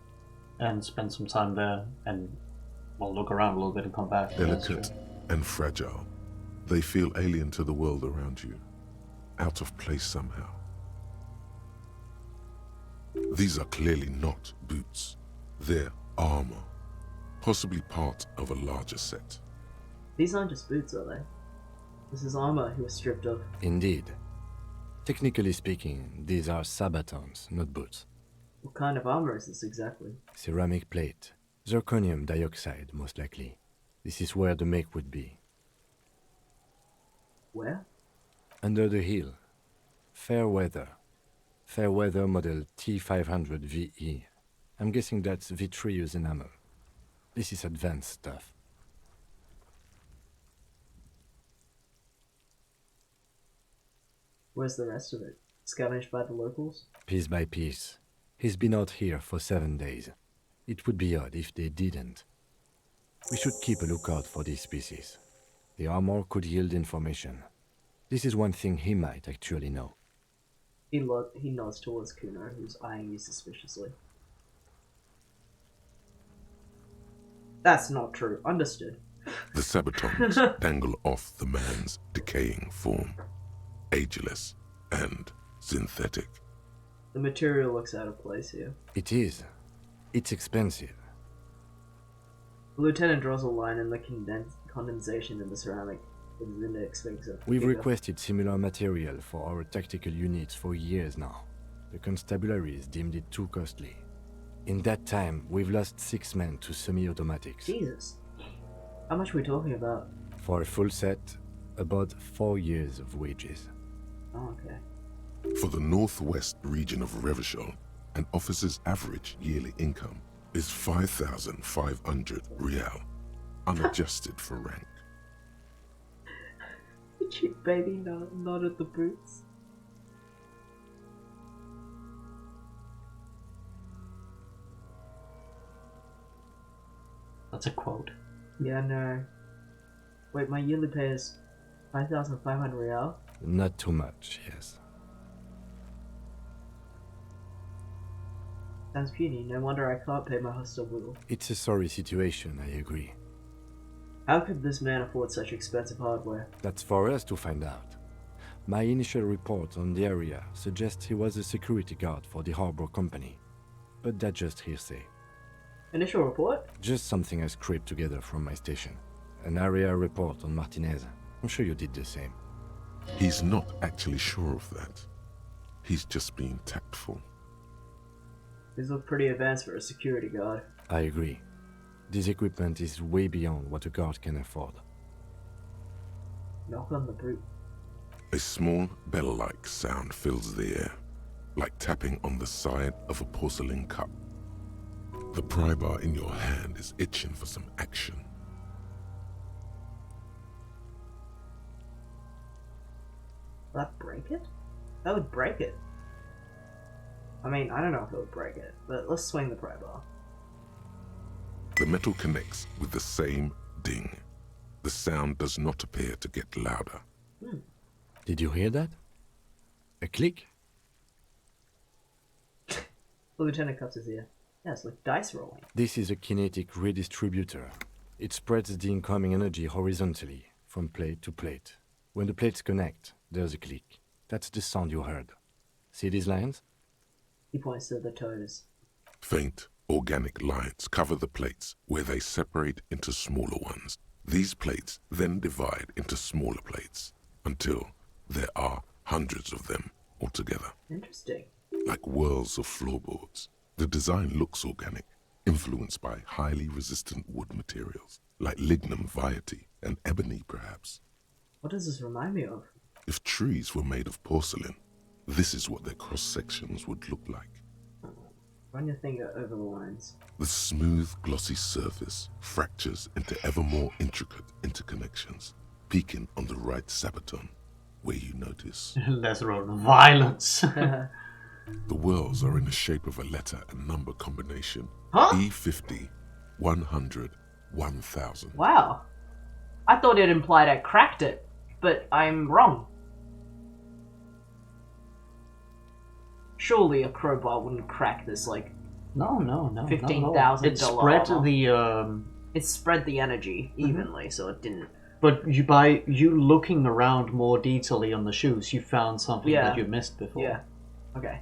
S2: and spend some time there and look around a little bit and come back.
S5: Delicate and fragile, they feel alien to the world around you, out of place somehow. These are clearly not boots. They're armor, possibly part of a larger set.
S1: These aren't just boots, are they? This is armor he was stripped of.
S4: Indeed. Technically speaking, these are sabatons, not boots.
S1: What kind of armor is this exactly?
S4: Ceramic plate. Zirconium dioxide, most likely. This is where the make would be.
S1: Where?
S4: Under the hill. Fairweather. Fairweather model T500 VE. I'm guessing that's vitreous enamel. This is advanced stuff.
S1: Where's the rest of it? Scavenged by the locals?
S4: Piece by piece. He's been out here for 7 days. It would be odd if they didn't. We should keep a lookout for these species. The armor could yield information. This is one thing he might actually know.
S1: He nods towards Kuno, who's eyeing you suspiciously. That's not true. Understood.
S5: The sabatons dangle off the man's decaying form, ageless and synthetic.
S1: The material looks out of place here.
S4: It is. It's expensive.
S1: The lieutenant draws a line in the condensation in the ceramic with his index finger.
S4: We've requested similar material for our tactical units for years now. The constabularies deemed it too costly. In that time, we've lost 6 men to semi-automatics.
S1: Jesus. How much are we talking about?
S4: For a full set, about 4 years of wages.
S1: Oh, okay.
S5: For the northwest region of Revachol, an officer's average yearly income is 5,500 real, unadjusted for rank.
S1: The cute baby nodded the boots.
S2: That's a quote.
S1: Yeah, no. Wait, my yearly pay is 5,500 real?
S4: Not too much, yes.
S1: Sounds puny. No wonder I can't pay my hostel bill.
S4: It's a sorry situation, I agree.
S1: How could this man afford such expensive hardware?
S4: That's for us to find out. My initial report on the area suggests he was a security guard for the harbor company. But that's just hearsay.
S1: Initial report?
S4: Just something I scraped together from my station. An area report on Martinez. I'm sure you did the same.
S5: He's not actually sure of that. He's just being tactful.
S1: These look pretty advanced for a security guard.
S4: I agree. This equipment is way beyond what a guard can afford.
S1: Knock on the boot.
S5: A small bell-like sound fills the air, like tapping on the side of a porcelain cup. The pry bar in your hand is itching for some action.
S1: Will that break it? That would break it. I mean, I don't know if it would break it, but let's swing the pry bar.
S5: The metal connects with the same ding. The sound does not appear to get louder.
S4: Did you hear that? A click?
S1: The lieutenant cups his ear. Yeah, it's like dice rolling.
S4: This is a kinetic redistributor. It spreads the incoming energy horizontally, from plate to plate. When the plates connect, there's a click. That's the sound you heard. See these lines?
S1: He points to the toes.
S5: Faint, organic lines cover the plates where they separate into smaller ones. These plates then divide into smaller plates until there are hundreds of them altogether.
S1: Interesting.
S5: Like whirls of floorboards. The design looks organic, influenced by highly resistant wood materials, like lignum vitae and ebony perhaps.
S1: What does this remind me of?
S5: If trees were made of porcelain, this is what their cross-sections would look like.
S1: Run your finger over the lines.
S5: The smooth, glossy surface fractures into ever more intricate interconnections, peaking on the right sabaton, where you notice.
S2: Let's roll violence.
S5: The whirls are in the shape of a letter and number combination.
S1: Huh?
S5: E50, 100, 1000.
S1: Wow. I thought it implied I cracked it, but I'm wrong. Surely a crowbar wouldn't crack this, like...
S2: No.
S1: $15,000
S2: It spread
S1: armor.
S2: the...
S1: It spread the energy evenly, so it didn't...
S2: But by you looking around more detailedly on the shoes, you found something that you missed before.
S1: Yeah. Okay.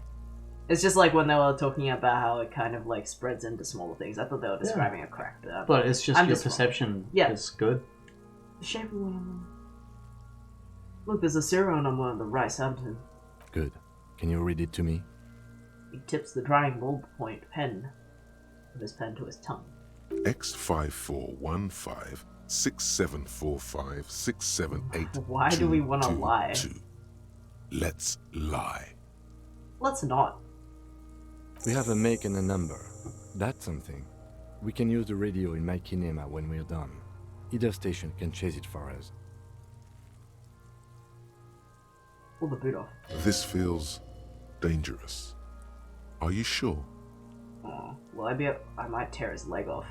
S1: It's just like when they were talking about how it kind of like spreads into smaller things. I thought they were describing a crack.
S2: But it's just
S1: I'm
S2: your
S1: just
S2: perception
S1: Yeah.
S2: is good.
S1: The shape of one. Look, there's a serial number on the right side of him.
S4: Good. Can you read it to me?
S1: He tips the drying ballpoint pen of his pen to his tongue.
S5: X5415 6745 678.
S1: Why do we want to lie?
S5: Let's lie.
S1: Let's not.
S4: We have a make and a number. That's something. We can use the radio in my kinema when we're done. Either station can chase it for us.
S1: Pull the boot off.
S5: This feels dangerous. Are you sure?
S1: Oh, well, I might tear his leg off.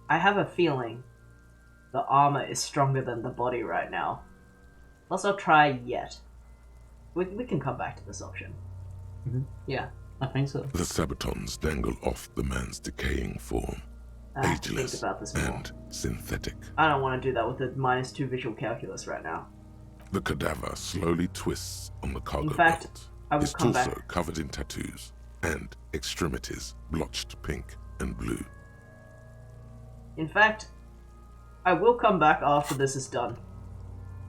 S1: I have a feeling the armor is stronger than the body right now. Let's not try yet. We can come back to this option. Yeah.
S2: I think so.
S5: The sabatons dangle off the man's decaying form.
S1: I have to think
S5: Ageless
S1: about this more.
S5: and synthetic.
S1: I don't want to do that with the -2 visual calculus right now.
S5: The cadaver slowly twists on the cargo
S1: In fact,
S5: belt.
S1: I will
S5: His
S1: come
S5: torso
S1: back.
S5: covered in tattoos and extremities blotched pink and blue.
S1: In fact, I will come back after this is done.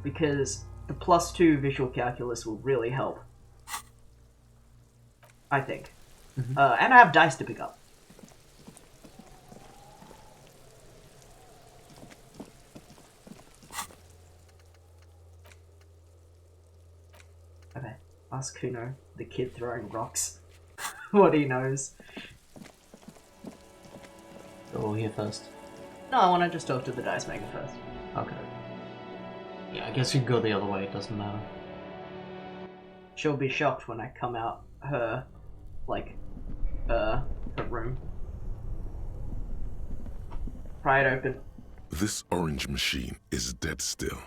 S1: Because the +2 visual calculus will really help. I think. And I have dice to pick up. Okay, ask Kuno, the kid throwing rocks, what he knows.
S2: Go here first.
S1: No, I want to just talk to the dice maker first.
S2: Okay. Yeah, I guess you can go the other way, it doesn't matter.
S1: She'll be shocked when I come out her, her room. Pry it open.
S5: This orange machine is dead still.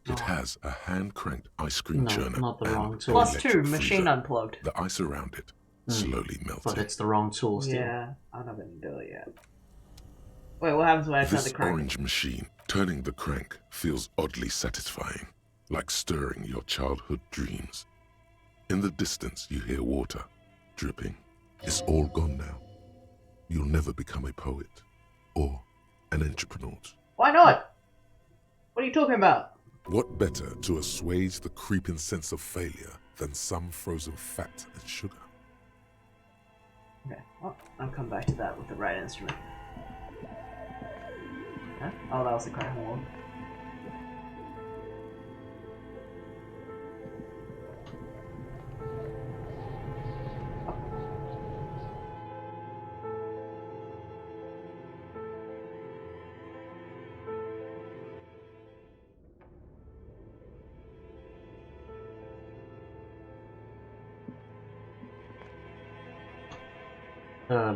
S5: It has a hand-cranked ice cream
S2: No,
S5: churner
S2: not the
S5: and
S2: wrong tool.
S1: +2,
S5: electric
S1: machine
S5: freezer.
S1: unplugged.
S5: The ice around it slowly melting.
S2: But it's the wrong tool still.
S1: Yeah, I'm not gonna do it yet. Wait, what happens when I turn
S5: This
S1: the crank?
S5: orange machine, turning the crank, feels oddly satisfying, like stirring your childhood dreams. In the distance, you hear water dripping. It's all gone now. You'll never become a poet or an entrepreneur.
S1: Why not? What are you talking about?
S5: What better to assuage the creeping sense of failure than some frozen fat and sugar?
S1: Okay, well, I'll come back to that with the right instrument. Huh? Oh, that was the correct one.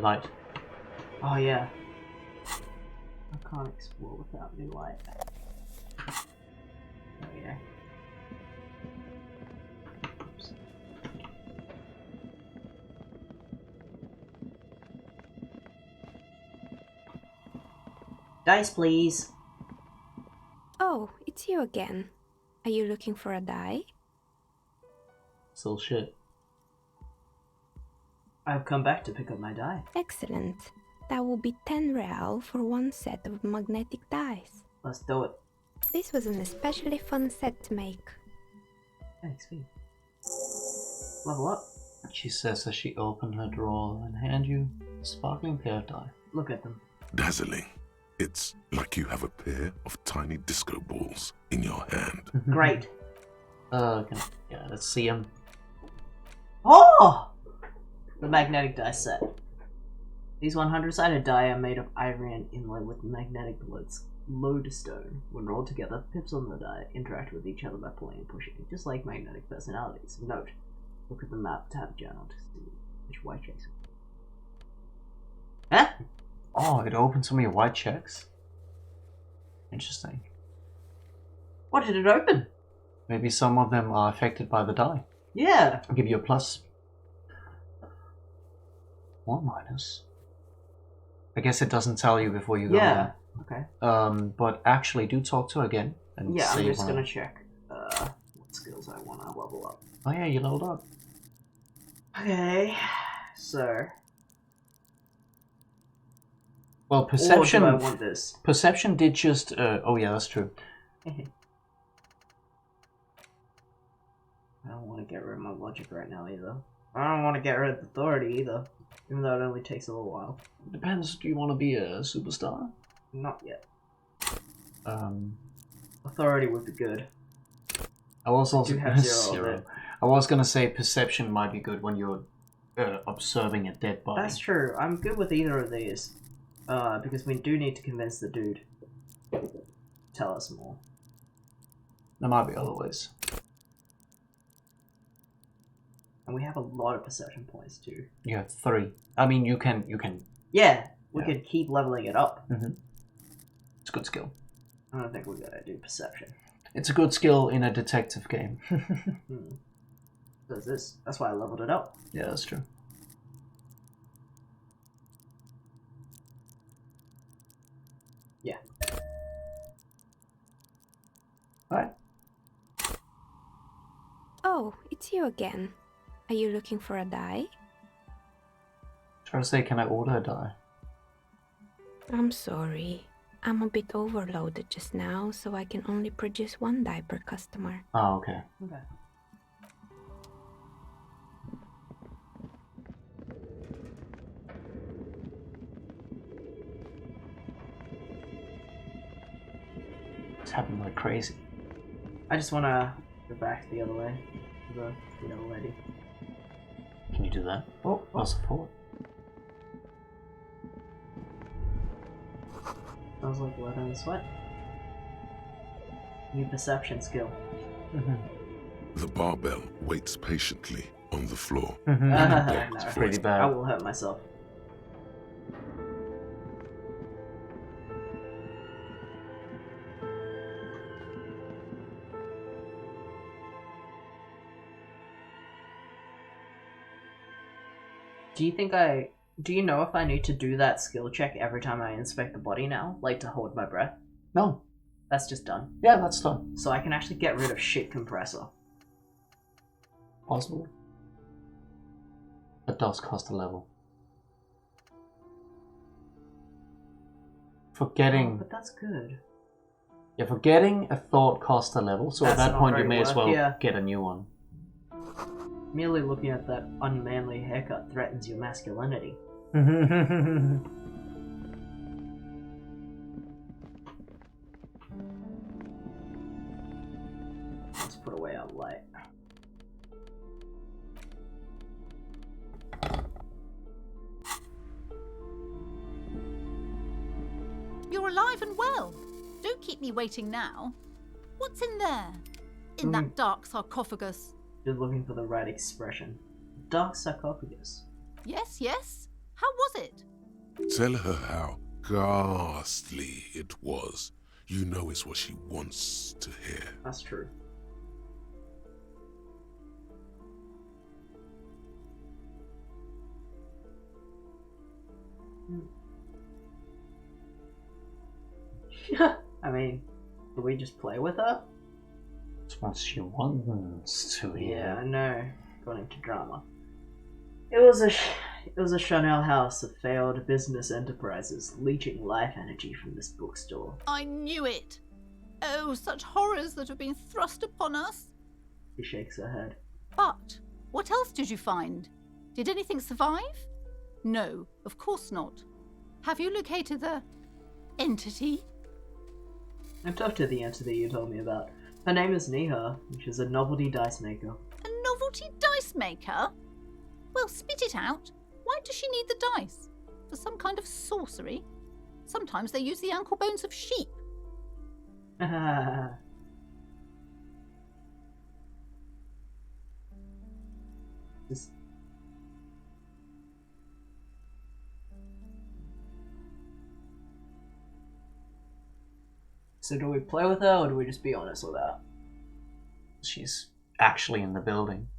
S2: Light.
S1: Oh yeah. I can't explore without new light. Oh yeah. Oops. Dice, please.
S16: Oh, it's you again. Are you looking for a die?
S2: Still shit.
S1: I've come back to pick up my die.
S16: Excellent. That will be 10 real for one set of magnetic dice.
S1: Let's do it.
S16: This was an especially fun set to make.
S1: Thanks, me. Level up.
S2: She says as she opened her drawer and hand you a sparkling pair of die.
S1: Look at them.
S5: Dazzling. It's like you have a pair of tiny disco balls in your hand.
S1: Great.
S2: Yeah, let's see them.
S1: Oh! The magnetic die set. These 100-sided die are made of ivory and inlaid with magnetic lodestone. When rolled together, pips on the die interact with each other by pulling and pushing, just like magnetic personalities. Note: look at the map tab journal to see which white checks. Huh?
S2: Oh, it opens so many white checks. Interesting.
S1: What did it open?
S2: Maybe some of them are affected by the die.
S1: Yeah.
S2: I'll give you a plus. 1 minus. I guess it doesn't tell you before you go
S1: Yeah.
S2: in.
S1: Okay.
S2: But actually, do talk to her again and
S1: Yeah,
S2: see
S1: I'm just
S2: if
S1: gonna check what skills I want to level up.
S2: Oh yeah, you leveled up.
S1: Okay, so.
S2: Well, perception.
S1: Or do I want this?
S2: Perception did just. Oh yeah, that's true.
S1: I don't want to get rid of my logic right now either. I don't want to get rid of authority either, even though it only takes a little while.
S2: Depends. Do you want to be a superstar?
S1: Not yet. Authority would be good.
S2: I was also
S1: do have
S2: zero. I was gonna say perception might be good when you're observing a dead body.
S1: That's true. I'm good with either of these, because we do need to convince the dude. Tell us more.
S2: There might be other ways.
S1: And we have a lot of perception points too.
S2: You have 3. I mean, you can.
S1: Yeah, we could keep leveling it up.
S2: It's a good skill.
S1: I don't think we're gonna do perception.
S2: It's a good skill in a detective game.
S1: So is this? That's why I leveled it up.
S2: Yeah, that's true.
S1: Yeah.
S2: Alright.
S16: Oh, it's you again. Are you looking for a die?
S2: Try to say, can I order a die?
S16: I'm sorry. I'm a bit overloaded just now, so I can only produce 1 die per customer.
S2: Oh, okay.
S1: Okay.
S2: It's happening like crazy.
S1: I just want to go back the other way. To the other lady.
S2: Can you do that? Oh, that's a 4.
S1: Sounds like blood on the sweat. New perception skill.
S5: The barbell waits patiently on the floor.
S1: No,
S2: pretty bad.
S1: I will hurt myself. Do you know if I need to do that skill check every time I inspect the body now? Like to hold my breath?
S2: No.
S1: That's just done.
S2: Yeah, that's done.
S1: So I can actually get rid of shit compressor.
S2: Possible. That does cost a level. Forgetting.
S1: Oh, but that's good.
S2: Yeah, forgetting a thought costs a level, so
S1: That's
S2: at that
S1: not
S2: point you
S1: very
S2: may as
S1: worth,
S2: well
S1: yeah.
S2: get a new one.
S1: Merely looking at that unmanly haircut threatens your masculinity. Let's put away our light.
S17: You're alive and well. Don't keep me waiting now. What's in there? In that dark sarcophagus?
S1: You're looking for the right expression. Dark sarcophagus.
S17: Yes, yes. How was it?
S5: Tell her how ghastly it was. You know it's what she wants to hear.
S1: That's true. I mean, do we just play with her?
S2: It's what she wants to hear.
S1: Yeah, I know. Got into drama. It was a Chanel house of failed business enterprises, leeching life energy from this bookstore.
S17: I knew it. Oh, such horrors that have been thrust upon us.
S1: She shakes her head.
S17: But what else did you find? Did anything survive? No, of course not. Have you located the entity?
S1: I talked to the entity you told me about. Her name is Niha, and she's a novelty dice maker.
S17: A novelty dice maker? Well, spit it out. Why does she need the dice? For some kind of sorcery? Sometimes they use the ankle bones of sheep.
S1: Just... So do we play with her, or do we just be honest with her?
S2: She's actually in the building.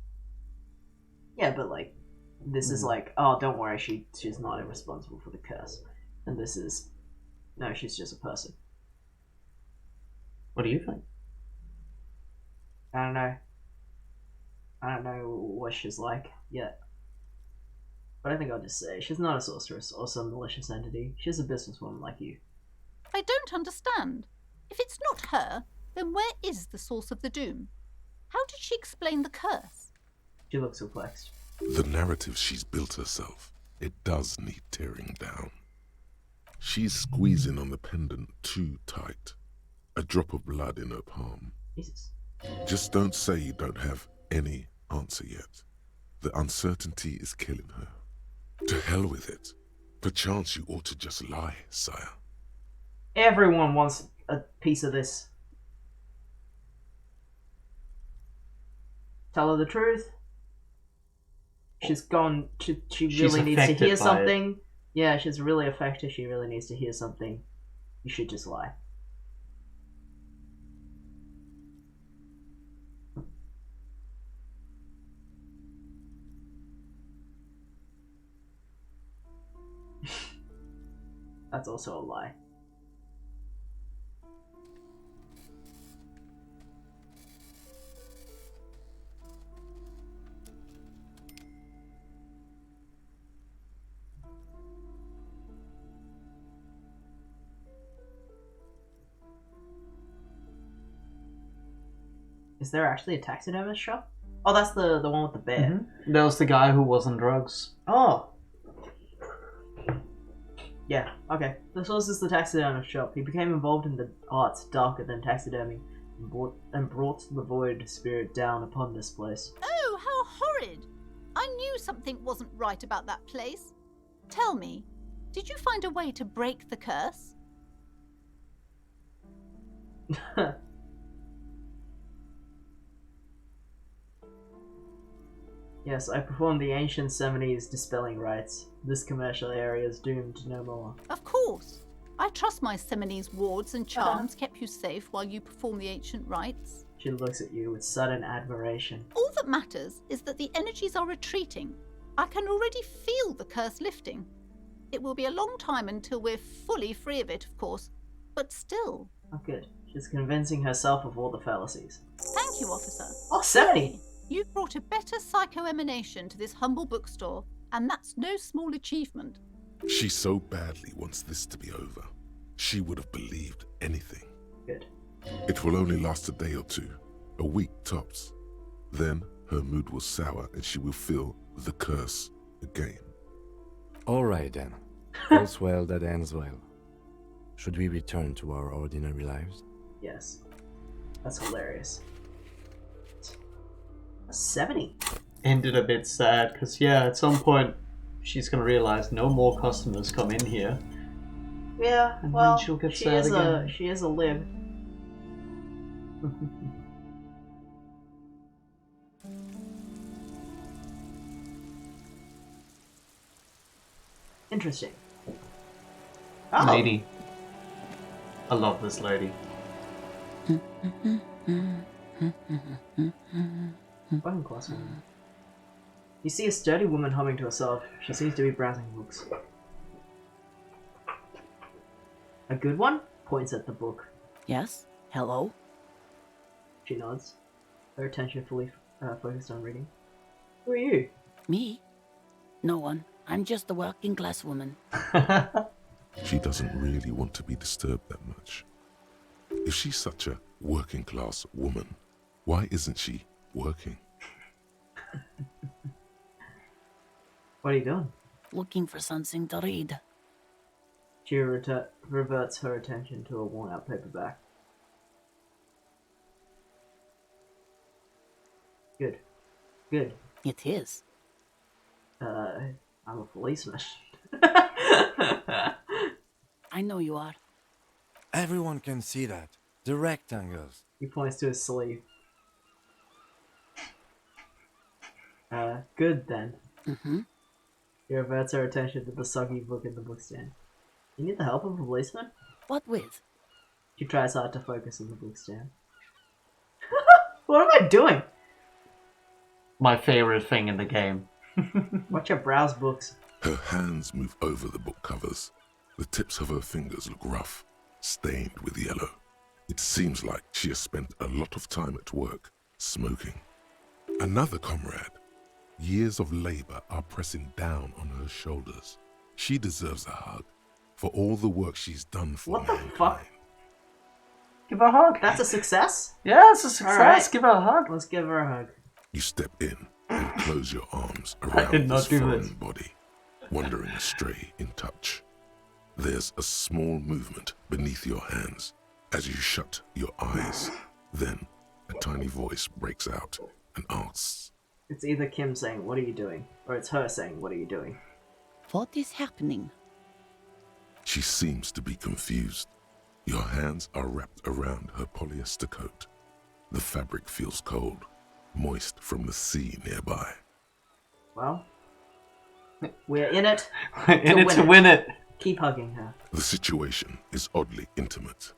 S1: Yeah, but like, this is like, oh, don't worry, she's not responsible for the curse. And this is, no, she's just a person.
S2: What do you think?
S1: I don't know. I don't know what she's like yet. But I think I'll just say she's not a sorceress or some malicious entity. She's a businesswoman like you.
S17: I don't understand. If it's not her, then where is the source of the doom? How did she explain the curse?
S1: She looks perplexed.
S5: The narrative she's built herself, it does need tearing down. She's squeezing on the pendant too tight. A drop of blood in her palm.
S1: Jesus.
S5: Just don't say you don't have any answer yet. The uncertainty is killing her. To hell with it. Perchance you ought to just lie, sire.
S1: Everyone wants a piece of this. Tell her the truth. She's gone. She really needs to hear something. Yeah, she's really affected. She really needs to hear something. You should just lie. That's also a lie. Is there actually a taxidermist shop? Oh, that's the one with the bear.
S2: Mm-hmm. That was the guy who was on drugs.
S1: Oh. Yeah, okay. The source is the taxidermist shop. He became involved in the arts darker than taxidermy and brought the void spirit down upon this place.
S17: Oh, how horrid! I knew something wasn't right about that place. Tell me, did you find a way to break the curse?
S1: Yes, I performed the ancient Semines dispelling rites. This commercial area is doomed to no more.
S17: Of course. I trust my Semines wards and charms kept you safe while you perform the ancient rites.
S1: She looks at you with sudden admiration.
S17: All that matters is that the energies are retreating. I can already feel the curse lifting. It will be a long time until we're fully free of it, of course, but still.
S1: Oh, good. She's convincing herself of all the fallacies.
S17: Thank you, officer.
S1: Oh, 70!
S17: You've brought a better psycho-emanation to this humble bookstore, and that's no small achievement.
S5: She so badly wants this to be over. She would have believed anything.
S1: Good.
S5: It will only last a day or two, a week tops. Then her mood will sour and she will feel the curse again.
S4: All right then. All's well that ends well. Should we return to our ordinary lives?
S1: Yes. That's hilarious. A 70.
S2: Ended a bit sad because at some point she's gonna realize no more customers come in here.
S1: Yeah,
S2: And
S1: well,
S2: then she'll get
S1: she
S2: sad
S1: is
S2: again.
S1: she is a lib. Interesting. Oh.
S2: Lady. I love this lady.
S1: Fucking class woman. You see a sturdy woman humming to herself. She seems to be browsing books. A good one? Points at the book.
S9: Yes? Hello?
S1: She nods. Her attention fully focused on reading. Who are you?
S9: Me? No one. I'm just a working class woman.
S5: She doesn't really want to be disturbed that much. If she's such a working class woman, why isn't she working?
S1: What are you doing?
S9: Looking for something to read.
S1: She reverts her attention to a worn-out paperback. Good. Good.
S9: It is.
S1: I'm a policeman.
S9: I know you are.
S4: Everyone can see that. The rectangles.
S1: He points to his sleeve. Good then.
S9: Mm-hmm.
S1: He reverts her attention to the soggy book in the bookstand. You need the help of a policeman?
S9: What with?
S1: She tries hard to focus on the bookstand. What am I doing?
S2: My favorite thing in the game.
S1: Watch her browse books.
S5: Her hands move over the book covers. The tips of her fingers look rough, stained with yellow. It seems like she has spent a lot of time at work, smoking. Another comrade. Years of labor are pressing down on her shoulders. She deserves a hug for all the work she's done for
S1: What the
S5: mankind.
S1: fuck?
S2: Give her a hug.
S1: That's a success?
S2: Yeah, it's a success.
S1: Alright.
S2: Give her a hug.
S1: Let's give her a hug.
S5: You step in and close your arms
S2: did
S5: around
S2: not
S5: this
S2: do
S5: foreign
S2: this.
S5: body, wandering astray in touch. There's a small movement beneath your hands as you shut your eyes. Then a tiny voice breaks out and asks,
S1: It's either Kim saying, "What are you doing?" or it's her saying, "What are you doing?"
S9: What is happening?
S5: She seems to be confused. Your hands are wrapped around her polyester coat. The fabric feels cold, moist from the sea nearby.
S1: Well, we're in it.
S2: In it to win it.
S1: Keep hugging her.
S5: The situation is oddly intimate.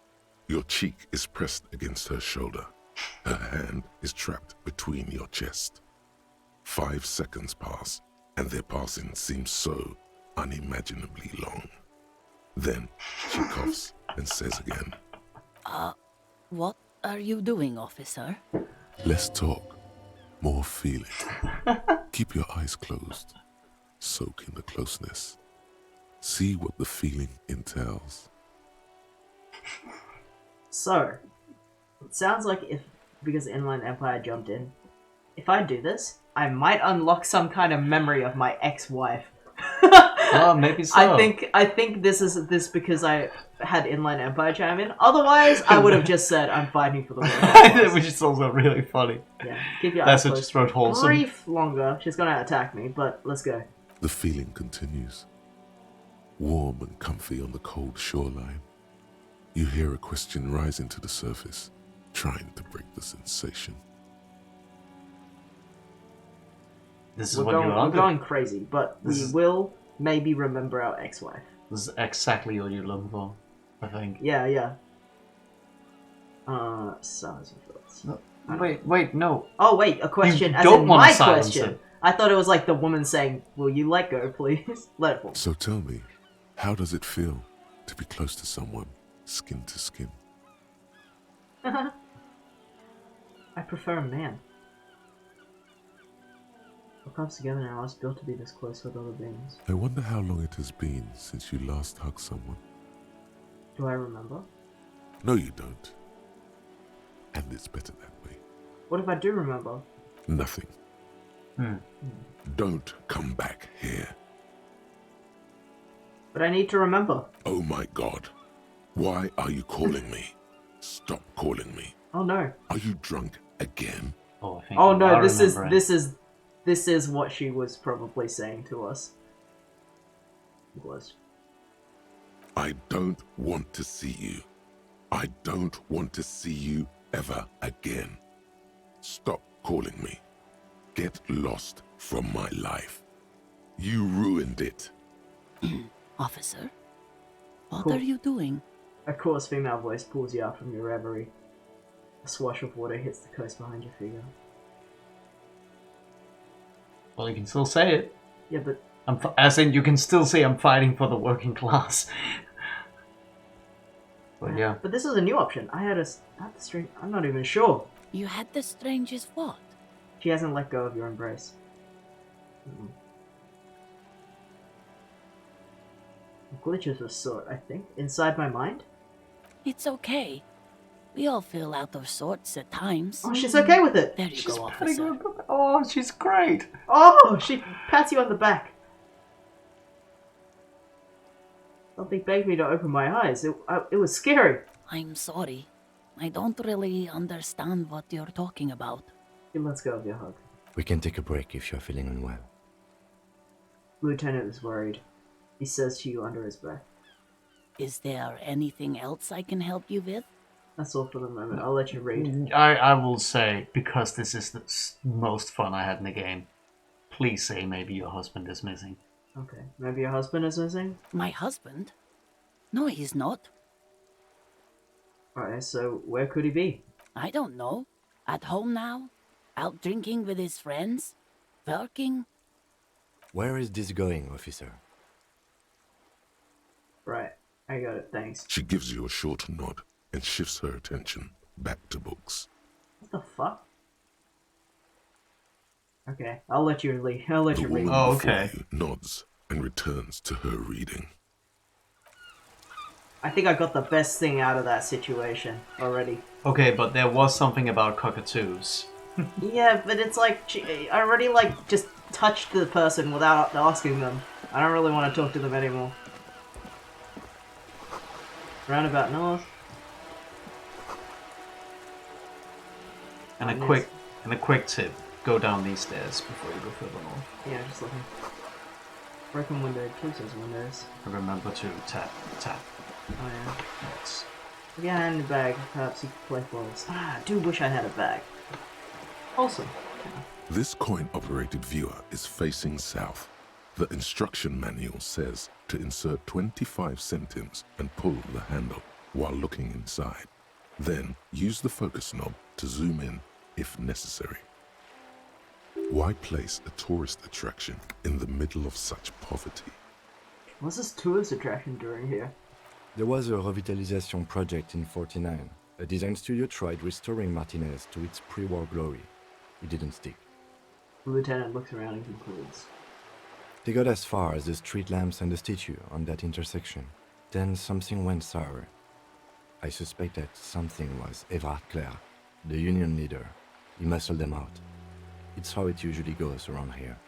S5: Your cheek is pressed against her shoulder. Her hand is trapped between your chest. 5 seconds pass, and their passing seems so unimaginably long. Then she coughs and says again,
S9: What are you doing, officer?
S5: "Less talk, more feeling. Keep your eyes closed. Soak in the closeness. See what the feeling entails."
S1: So, it sounds like because Inland Empire jumped in, if I do this, I might unlock some kind of memory of my ex-wife.
S2: Oh, maybe so.
S1: I think this is because I had Inland Empire chime in. Otherwise, I would have just said I'm fighting for the world.
S2: Which is also really funny.
S1: Yeah, keep your
S2: That's
S1: eyes
S2: what
S1: closed.
S2: just wrote wholesome.
S1: Brief longer. She's gonna attack me, but let's go.
S5: The feeling continues. Warm and comfy on the cold shoreline. You hear a question rising to the surface, trying to break the sensation.
S2: This is
S1: We're
S2: what
S1: going,
S2: you're
S1: we're
S2: under.
S1: going crazy, but
S2: This
S1: we
S2: is-
S1: will maybe remember our ex-wife.
S2: This is exactly what you're looking for, I think.
S1: Yeah. Silence and thoughts.
S2: No, wait, no.
S1: Oh wait, a question.
S2: You
S1: As
S2: don't
S1: in
S2: wanna
S1: my
S2: silence
S1: question.
S2: it.
S1: I thought it was like the woman saying, "Will you let go, please?" Let it fall.
S5: So tell me, how does it feel to be close to someone, skin to skin?
S1: I prefer a man. What comes together now is built to be this close with other beings.
S5: I wonder how long it has been since you last hugged someone.
S1: Do I remember?
S5: No, you don't. And it's better that way.
S1: What if I do remember?
S5: Nothing. Don't come back here.
S1: But I need to remember.
S5: Oh my God. Why are you calling me? Stop calling me.
S1: Oh no.
S5: Are you drunk again?
S2: Oh, I think
S1: Oh no,
S2: I
S1: this
S2: remember
S1: is what she was probably saying to us. It was.
S5: I don't want to see you. I don't want to see you ever again. Stop calling me. Get lost from my life. You ruined it.
S9: Officer, what
S1: Cool.
S9: are you doing?
S1: A coarse female voice pulls you out from your reverie. A swash of water hits the coast behind your figure.
S2: Well, you can still say it.
S1: Yeah, but
S2: As in, you can still say I'm fighting for the working class. But yeah.
S1: But this is a new option. I had the string. I'm not even sure.
S9: You had the strangest what?
S1: She hasn't let go of your embrace. Glitches of sort, I think, inside my mind.
S9: It's okay. We all feel out of sorts at times.
S1: Oh, she's okay with it.
S9: There you go, officer.
S2: Oh, she's great.
S1: Oh, she pats you on the back. Something begged me to open my eyes. It was scary.
S9: I'm sorry. I don't really understand what you're talking about.
S1: Let's go of your hug.
S4: We can take a break if you're feeling unwell.
S1: Lieutenant is worried. He says to you under his breath.
S9: Is there anything else I can help you with?
S1: That's all for the moment. I'll let you read.
S2: I will say, because this is the most fun I had in the game, please say maybe your husband is missing.
S1: Okay, maybe your husband is missing?
S9: My husband? No, he's not.
S1: Alright, so where could he be?
S9: I don't know. At home now? Out drinking with his friends? Working?
S4: Where is this going, officer?
S1: Right, I got it, thanks.
S5: She gives you a short nod and shifts her attention back to books.
S1: What the fuck? Okay, I'll let you read.
S5: The woman before
S2: okay.
S5: you nods and returns to her reading.
S1: I think I got the best thing out of that situation already.
S2: Okay, but there was something about cockatoos.
S1: Yeah, but it's like, I already like just touched the person without asking them. I don't really want to talk to them anymore. Roundabout north.
S2: And a quick tip: go down these stairs before you go further north.
S1: Yeah, just looking. Broken window, closes windows.
S2: And remember to tap.
S1: Oh yeah.
S2: Yes.
S1: If you had a bag, perhaps you could play balls. I do wish I had a bag. Awesome.
S5: This coin-operated viewer is facing south. The instruction manual says to insert 25 centimes and pull the handle while looking inside. Then use the focus knob to zoom in if necessary. Why place a tourist attraction in the middle of such poverty?
S1: What's this tourist attraction doing here?
S4: There was a revitalization project in 49. A design studio tried restoring Martinez to its pre-war glory. It didn't stick.
S1: The lieutenant looks around and concludes.
S4: They got as far as the street lamps and the statue on that intersection. Then something went sour. I suspect that something was Everard Clare, the union leader. He muscled them out. It's how it usually goes around here.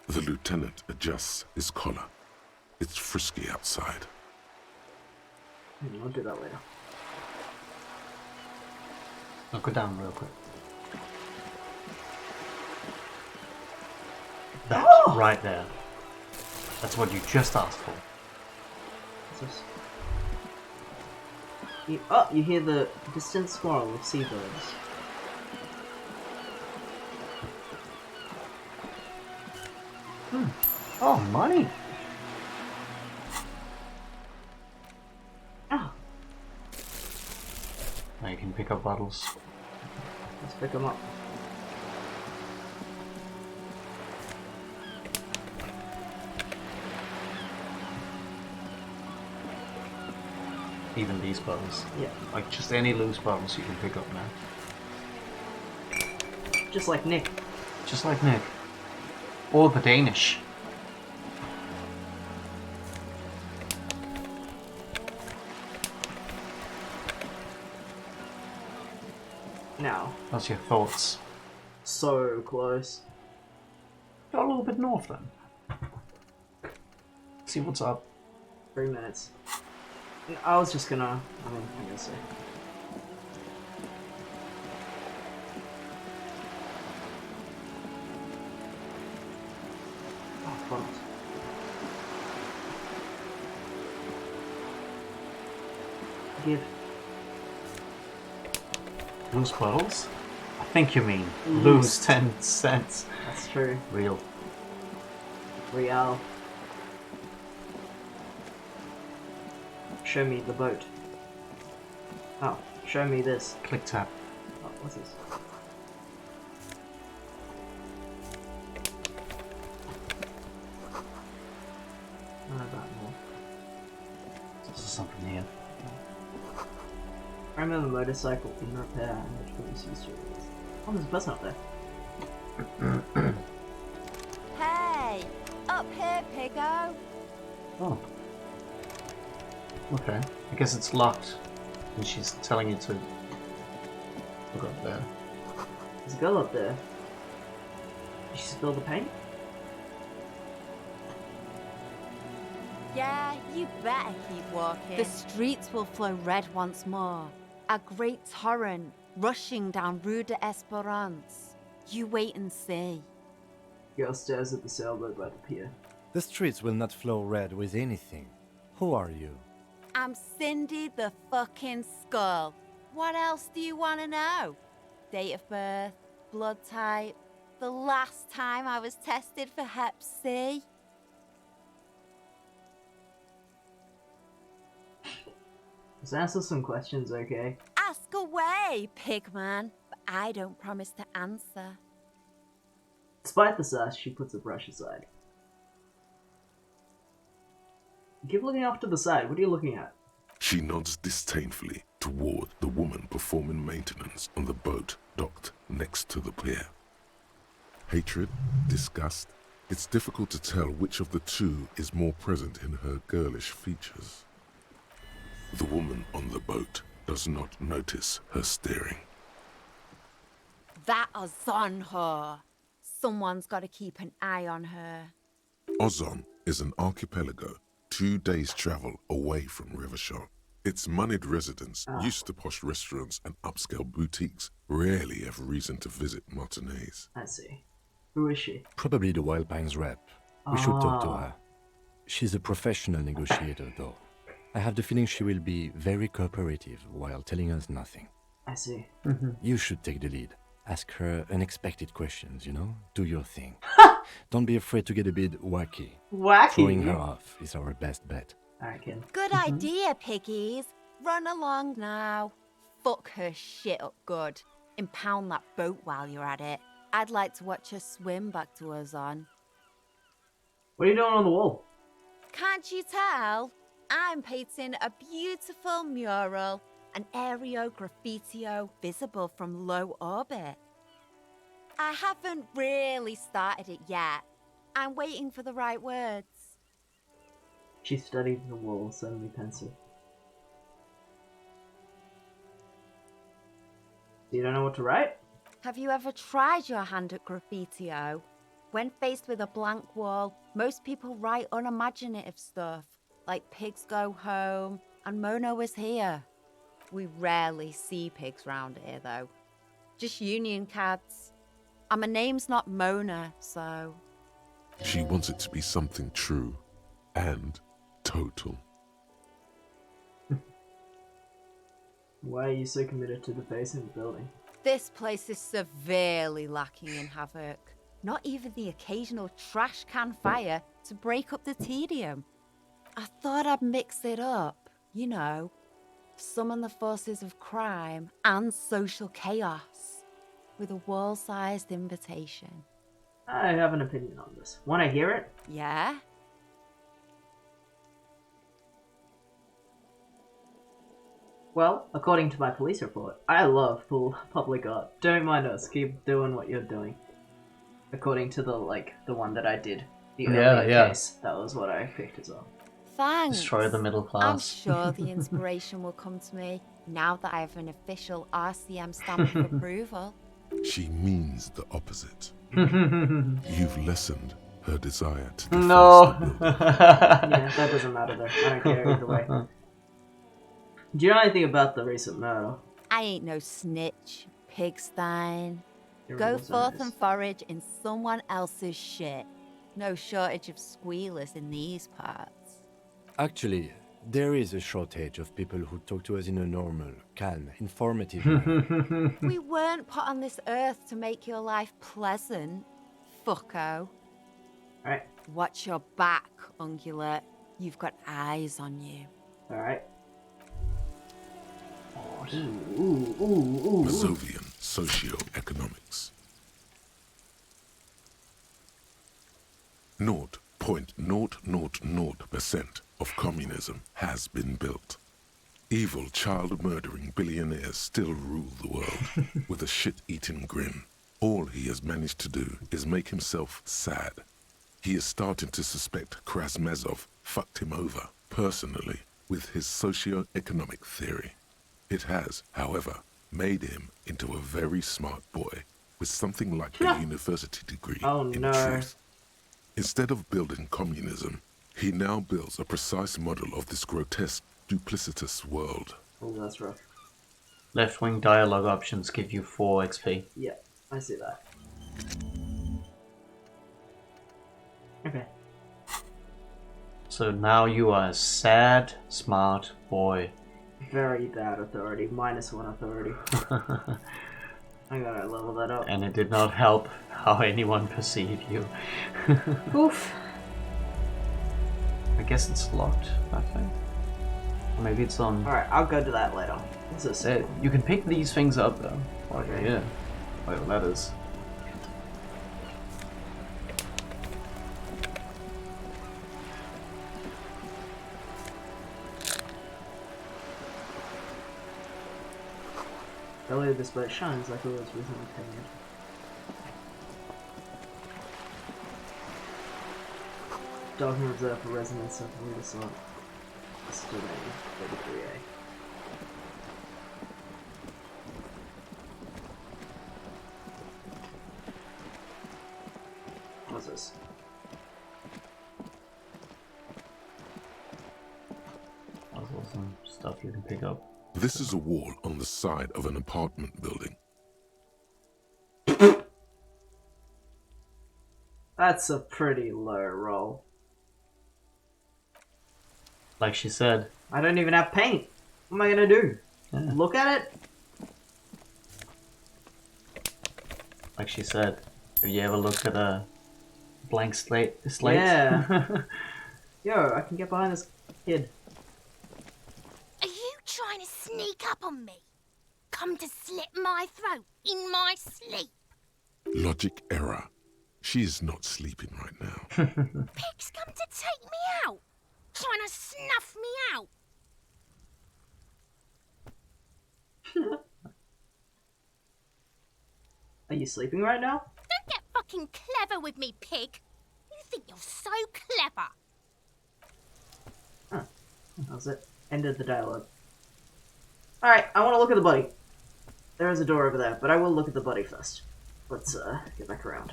S5: The lieutenant adjusts his collar. It's frisky outside.
S1: I'll do that later.
S2: I'll go down real quick. That right there. That's what you just asked for.
S1: What's this? You hear the distant squirrel of seabirds.
S2: Oh, money!
S1: Oh.
S2: Now you can pick up bottles.
S1: Let's pick them up.
S2: Even these bottles.
S1: Yeah.
S2: Like just any loose bottles you can pick up now.
S1: Just like Nick.
S2: Just like Nick. Or the Danish.
S1: Now.
S2: What's your thoughts?
S1: So close.
S2: Go a little bit north then. See what's up.
S1: 3 minutes. I was just gonna... I'm gonna say. Oh, fuck. Give.
S2: Lose puddles? I think you mean
S1: Lose.
S2: lose 10 cents.
S1: That's true.
S2: Real.
S1: Real. Show me the boat. Oh, show me this.
S2: Click tap.
S1: Oh, what's this? Not about more.
S2: This is something here.
S1: I remember the motorcycle in repair and which police used to release. Oh, there's a person up there.
S18: Hey! Up here, Piggo!
S2: Oh. Okay. I guess it's locked. And she's telling you to look up there.
S1: There's a girl up there. Did she spill the paint?
S18: Yeah, you better keep walking. The streets will flow red once more. A great torrent rushing down Rue de Esperance. You wait and see.
S1: Girl stares at the sailboat by the pier.
S4: The streets will not flow red with anything. Who are you?
S18: I'm Cindy the fucking Skull. What else do you want to know? Date of birth, blood type, the last time I was tested for Hep C.
S1: Let's answer some questions, okay?
S18: Ask away, pigman, but I don't promise to answer.
S1: Despite the sass, she puts the brush aside. Keep looking off to the side. What are you looking at?
S5: She nods disdainfully toward the woman performing maintenance on the boat docked next to the pier. Hatred, disgust, it's difficult to tell which of the two is more present in her girlish features. The woman on the boat does not notice her staring.
S18: That Ozon whore. Someone's got to keep an eye on her.
S5: Ozon is an archipelago 2 days' travel away from Rivershore. Its moneyed residents, used to posh restaurants and upscale boutiques, rarely have reason to visit Martinez.
S1: I see. Who is she?
S4: Probably the Wild Pines rep. We should talk to her. She's a professional negotiator, though. I have the feeling she will be very cooperative while telling us nothing.
S1: I see.
S4: You should take the lead. Ask her unexpected questions, you know? Do your thing. Don't be afraid to get a bit wacky.
S1: Wacky?
S4: Throwing her off is our best bet.
S1: I reckon.
S18: Good idea, piggies. Run along now. Fuck her shit up good. Impound that boat while you're at it. I'd like to watch her swim back to Ozon.
S1: What are you doing on the wall?
S18: Can't you tell? I'm painting a beautiful mural, an aereo graffitio visible from low orbit. I haven't really started it yet. I'm waiting for the right words.
S1: She studied the wall, suddenly pensive. You don't know what to write?
S18: Have you ever tried your hand at graffitio? When faced with a blank wall, most people write unimaginative stuff, like pigs go home and Mona was here. We rarely see pigs round here, though. Just union cards. And my name's not Mona, so...
S5: She wants it to be something true and total.
S1: Why are you so committed to defacing the building?
S18: This place is severely lacking in havoc. Not even the occasional trash can fire to break up the tedium. I thought I'd mix it up, you know, summon the forces of crime and social chaos with a wall-sized invitation.
S1: I have an opinion on this. Want to hear it?
S18: Yeah?
S1: Well, according to my police report, I love full public art. Don't mind us, keep doing what you're doing. According to the one that I did, the earlier case, that was what I picked as well.
S18: Thanks.
S2: Destroy the middle class.
S18: I'm sure the inspiration will come to me now that I have an official RCM stamp of approval.
S5: She means the opposite. You've lessened her desire to deface
S2: No.
S5: the building.
S1: Yeah, that doesn't matter though. I don't care either way. Do you know anything about the recent murder?
S18: I ain't no snitch, pigstein.
S1: Your
S18: Go
S1: rules are
S18: forth
S1: nice.
S18: and forage in someone else's shit. No shortage of squealers in these parts.
S4: Actually, there is a shortage of people who talk to us in a normal, calm, informative manner.
S18: We weren't put on this earth to make your life pleasant, fucko.
S1: Alright.
S18: Watch your back, Ungulate. You've got eyes on you.
S1: Alright.
S5: Mazovian socio-economics. 0.000% of communism has been built. Evil child-murdering billionaires still rule the world with a shit-eating grin. All he has managed to do is make himself sad. He is starting to suspect Krasmezov fucked him over, personally, with his socio-economic theory. It has, however, made him into a very smart boy with something like a university degree in truth. Instead of building communism, he now builds a precise model of this grotesque, duplicitous world.
S1: Oh, that's rough.
S2: Left-wing dialogue options give you 4 XP.
S1: Yeah, I see that. Okay.
S2: So now you are a sad, smart boy.
S1: Very bad authority. -1 authority. I gotta level that up.
S2: And it did not help how anyone perceived you.
S1: Oof.
S2: I guess it's locked, I think. Or maybe it's on...
S1: Alright, I'll go to that later. What's this?
S2: You can pick these things up though. Like,
S1: Okay.
S2: yeah. Like letters.
S1: Earlier this boat shines like it was recently painted. Document observed for residents of Elysium. Estimating 33A. What's this?
S2: That's awesome stuff you can pick up.
S5: This is a wall on the side of an apartment building.
S1: That's a pretty low roll.
S2: Like she said.
S1: I don't even have paint. What am I gonna do?
S2: Yeah.
S1: Look at it?
S2: Like she said. Have you ever looked at a blank slate?
S1: Yeah. Yo, I can get behind this kid.
S19: Are you trying to sneak up on me? Come to slit my throat in my sleep?
S5: Logic error. She is not sleeping right now.
S19: Pigs come to take me out, trying to snuff me out.
S1: Are you sleeping right now?
S19: Don't get fucking clever with me, pig. You think you're so clever.
S1: Huh. That was it. Ended the dialogue. Alright, I want to look at the body. There is a door over there, but I will look at the body first. Let's get back around.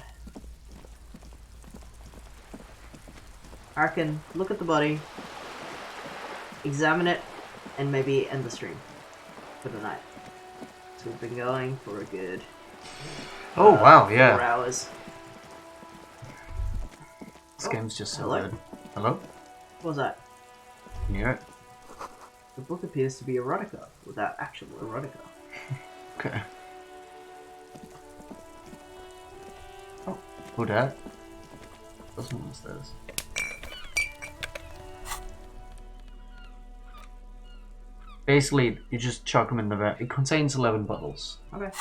S1: I reckon look at the body, examine it, and maybe end the stream for the night. So we've been going for a good
S2: Oh wow, yeah.
S1: 4 hours.
S2: This game's just so
S1: hello?
S2: good. Hello?
S1: What was that?
S2: Can you hear it?
S1: The book appears to be erotica without actual erotica.
S2: Okay. Oh, who dat? That's one upstairs. Basically, you just chuck them in the vat. It contains 11 bottles.
S1: Okay.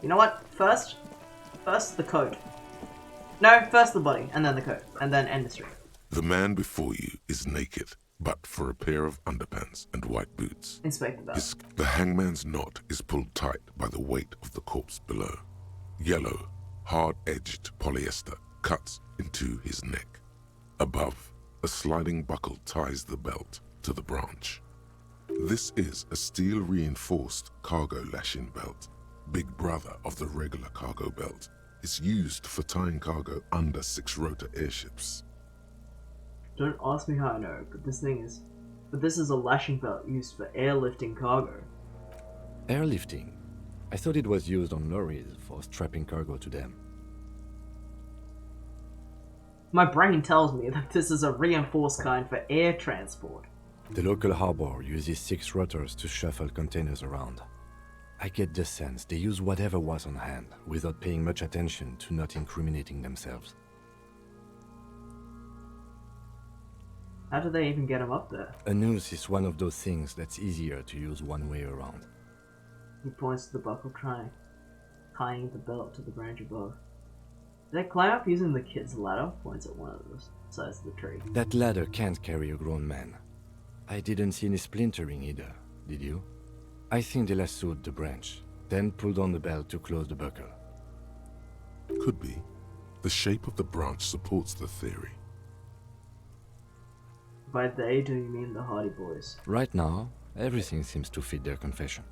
S1: You know what? First the coat. No, first the body, and then the coat, and then end the stream.
S5: The man before you is naked, but for a pair of underpants and white boots.
S1: Inspect that.
S5: The hangman's knot is pulled tight by the weight of the corpse below. Yellow, hard-edged polyester cuts into his neck. Above, a sliding buckle ties the belt, to the branch. This is a steel-reinforced cargo lashing belt, big brother of the regular cargo belt. It's used for tying cargo under 6-rotor airships.
S1: Don't ask me how I know, but this is a lashing belt used for airlifting cargo.
S4: Airlifting? I thought it was used on lorries for strapping cargo to them.
S1: My brain tells me that this is a reinforced kind for air transport.
S4: The local harbor uses 6 rotors to shuffle containers around. I get the sense they use whatever was on hand, without paying much attention to not incriminating themselves.
S1: How do they even get them up there?
S4: A noose is one of those things that's easier to use one way around.
S1: He points to the buckle tying the belt to the branch above. Did they climb up using the kid's ladder? Points at one of the sides of the tree.
S4: That ladder can't carry a grown man. I didn't see any splintering either, did you? I think they lassoed the branch, then pulled on the belt to close the buckle.
S5: Could be. The shape of the branch supports the theory.
S1: By they, do you mean the Hardy Boys?
S4: Right now, everything seems to fit their confession.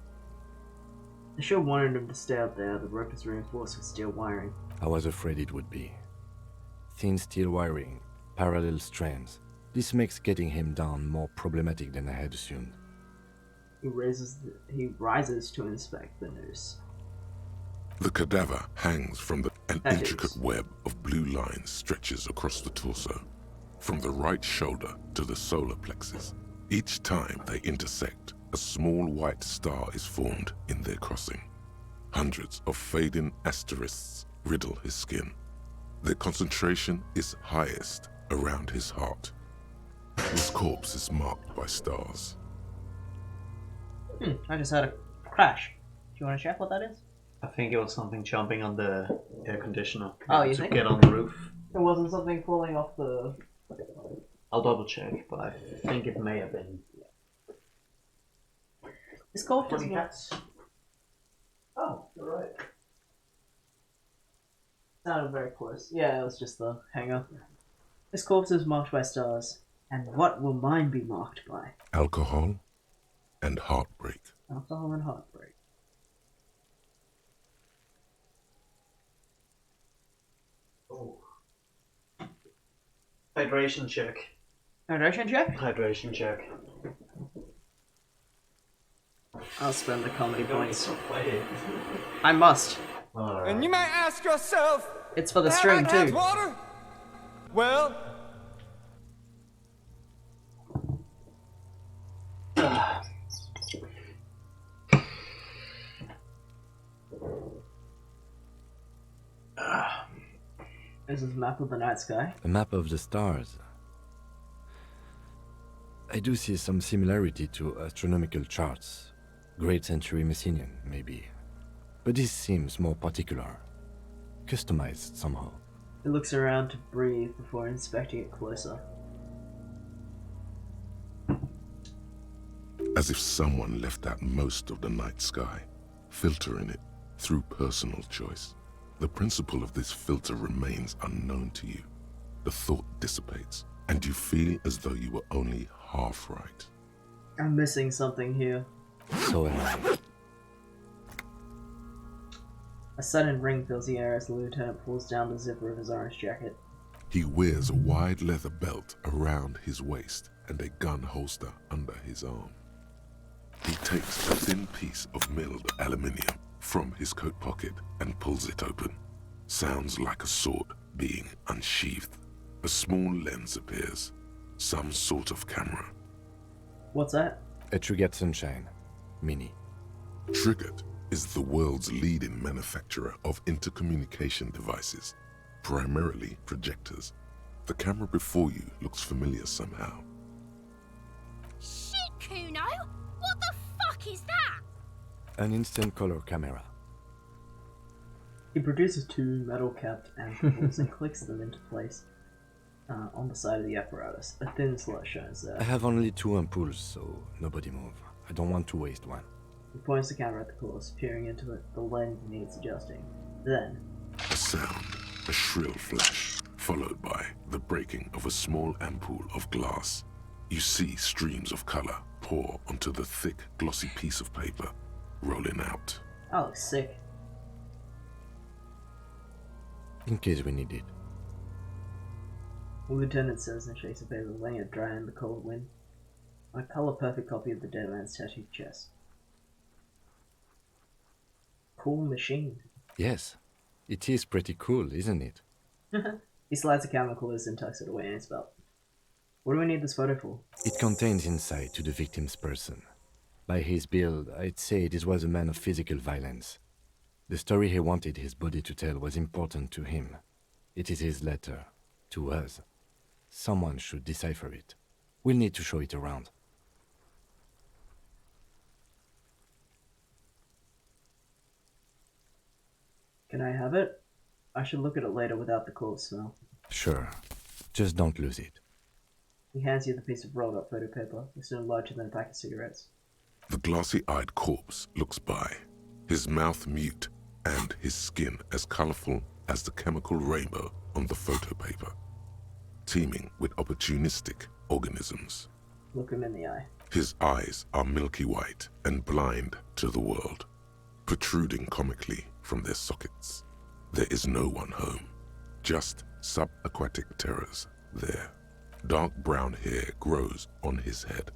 S1: I sure wanted him to stay out there. The rope is reinforced with steel wiring.
S4: I was afraid it would be. Thin steel wiring, parallel strands. This makes getting him down more problematic than I had assumed.
S1: He rises to inspect the noose.
S5: The cadaver hangs from an intricate web of blue lines stretches across the torso, from the right shoulder to the solar plexus. Each time they intersect, a small white star is formed in their crossing. Hundreds of fading asterisks riddle his skin. Their concentration is highest around his heart. His corpse is marked by stars.
S1: I just had a crash. Do you want to check what that is?
S2: I think it was something jumping on the air conditioner.
S1: Oh, you
S2: to
S1: think?
S2: get on the roof.
S1: It wasn't something falling off the...
S2: I'll double check, but I think it may have been.
S1: It's called
S2: Funny cats.
S1: Oh, you're right. Sounded very close. Yeah, it was just the hanger. This corpse is marked by stars. And what will mine be marked by?
S5: Alcohol and heartbreak.
S1: Alcohol and heartbreak.
S2: Oh. Hydration check.
S1: Hydration check?
S2: Hydration check.
S1: I'll spend the comedy points.
S2: Play it.
S1: I must.
S2: Right.
S6: And you might ask yourself,
S1: it's for the
S6: have
S1: stream
S6: I had
S1: too.
S6: Water? Well,
S1: This is a map of the night sky.
S4: A map of the stars. I do see some similarity to astronomical charts. Great century Messinian, maybe. But this seems more particular. Customized somehow.
S1: He looks around to breathe before inspecting it closer.
S5: As if someone left out most of the night sky, filtering it through personal choice. The principle of this filter remains unknown to you. The thought dissipates, and you feel as though you were only half right.
S1: I'm missing something here.
S4: So am I.
S1: A sudden ring fills the air as the lieutenant pulls down the zipper of his orange jacket.
S5: He wears a wide leather belt around his waist and a gun holster under his arm. He takes a thin piece of milled aluminium from his coat pocket and pulls it open. Sounds like a sword being unsheathed. A small lens appears. Some sort of camera.
S1: What's that?
S4: A Trigat Sunshine. Mini.
S5: Trigat is the world's leading manufacturer of intercommunication devices, primarily projectors. The camera before you looks familiar somehow.
S19: Shit, Kuno! What the fuck is that?
S4: An instant color camera.
S1: He produces two metal-capped ampoules and clicks them into place on the side of the apparatus. A thin slot shows there.
S4: I have only 2 ampoules, so nobody move. I don't want to waste one.
S1: He points the camera at the course, peering into it. The lens needs adjusting. Then...
S5: A sound, a shrill flash, followed by the breaking of a small ampoule of glass. You see streams of color pour onto the thick, glossy piece of paper, rolling out.
S1: That looks sick.
S4: In case we need it.
S1: The lieutenant says and shakes the paper, letting it dry in the cold wind. A color-perfect copy of the dead man's tattooed chest. Cool machine.
S4: Yes, it is pretty cool, isn't it?
S1: He slides the chemicals and tucks it away in his belt. What do we need this photo for?
S4: It contains insight to the victim's person. By his build, I'd say this was a man of physical violence. The story he wanted his body to tell was important to him. It is his letter, to us. Someone should decipher it. We'll need to show it around.
S1: Can I have it? I should look at it later without the corpse smell.
S4: Sure. Just don't lose it.
S1: He hands you the piece of rolled up photo paper. It's no larger than a pack of cigarettes.
S5: The glossy-eyed corpse looks by, his mouth mute and his skin as colorful as the chemical rainbow on the photo paper, teeming with opportunistic organisms.
S1: Look him in the eye.
S5: His eyes are milky white and blind to the world, protruding comically from their sockets. There is no one home, just subaquatic terrors there. Dark brown hair grows on his head.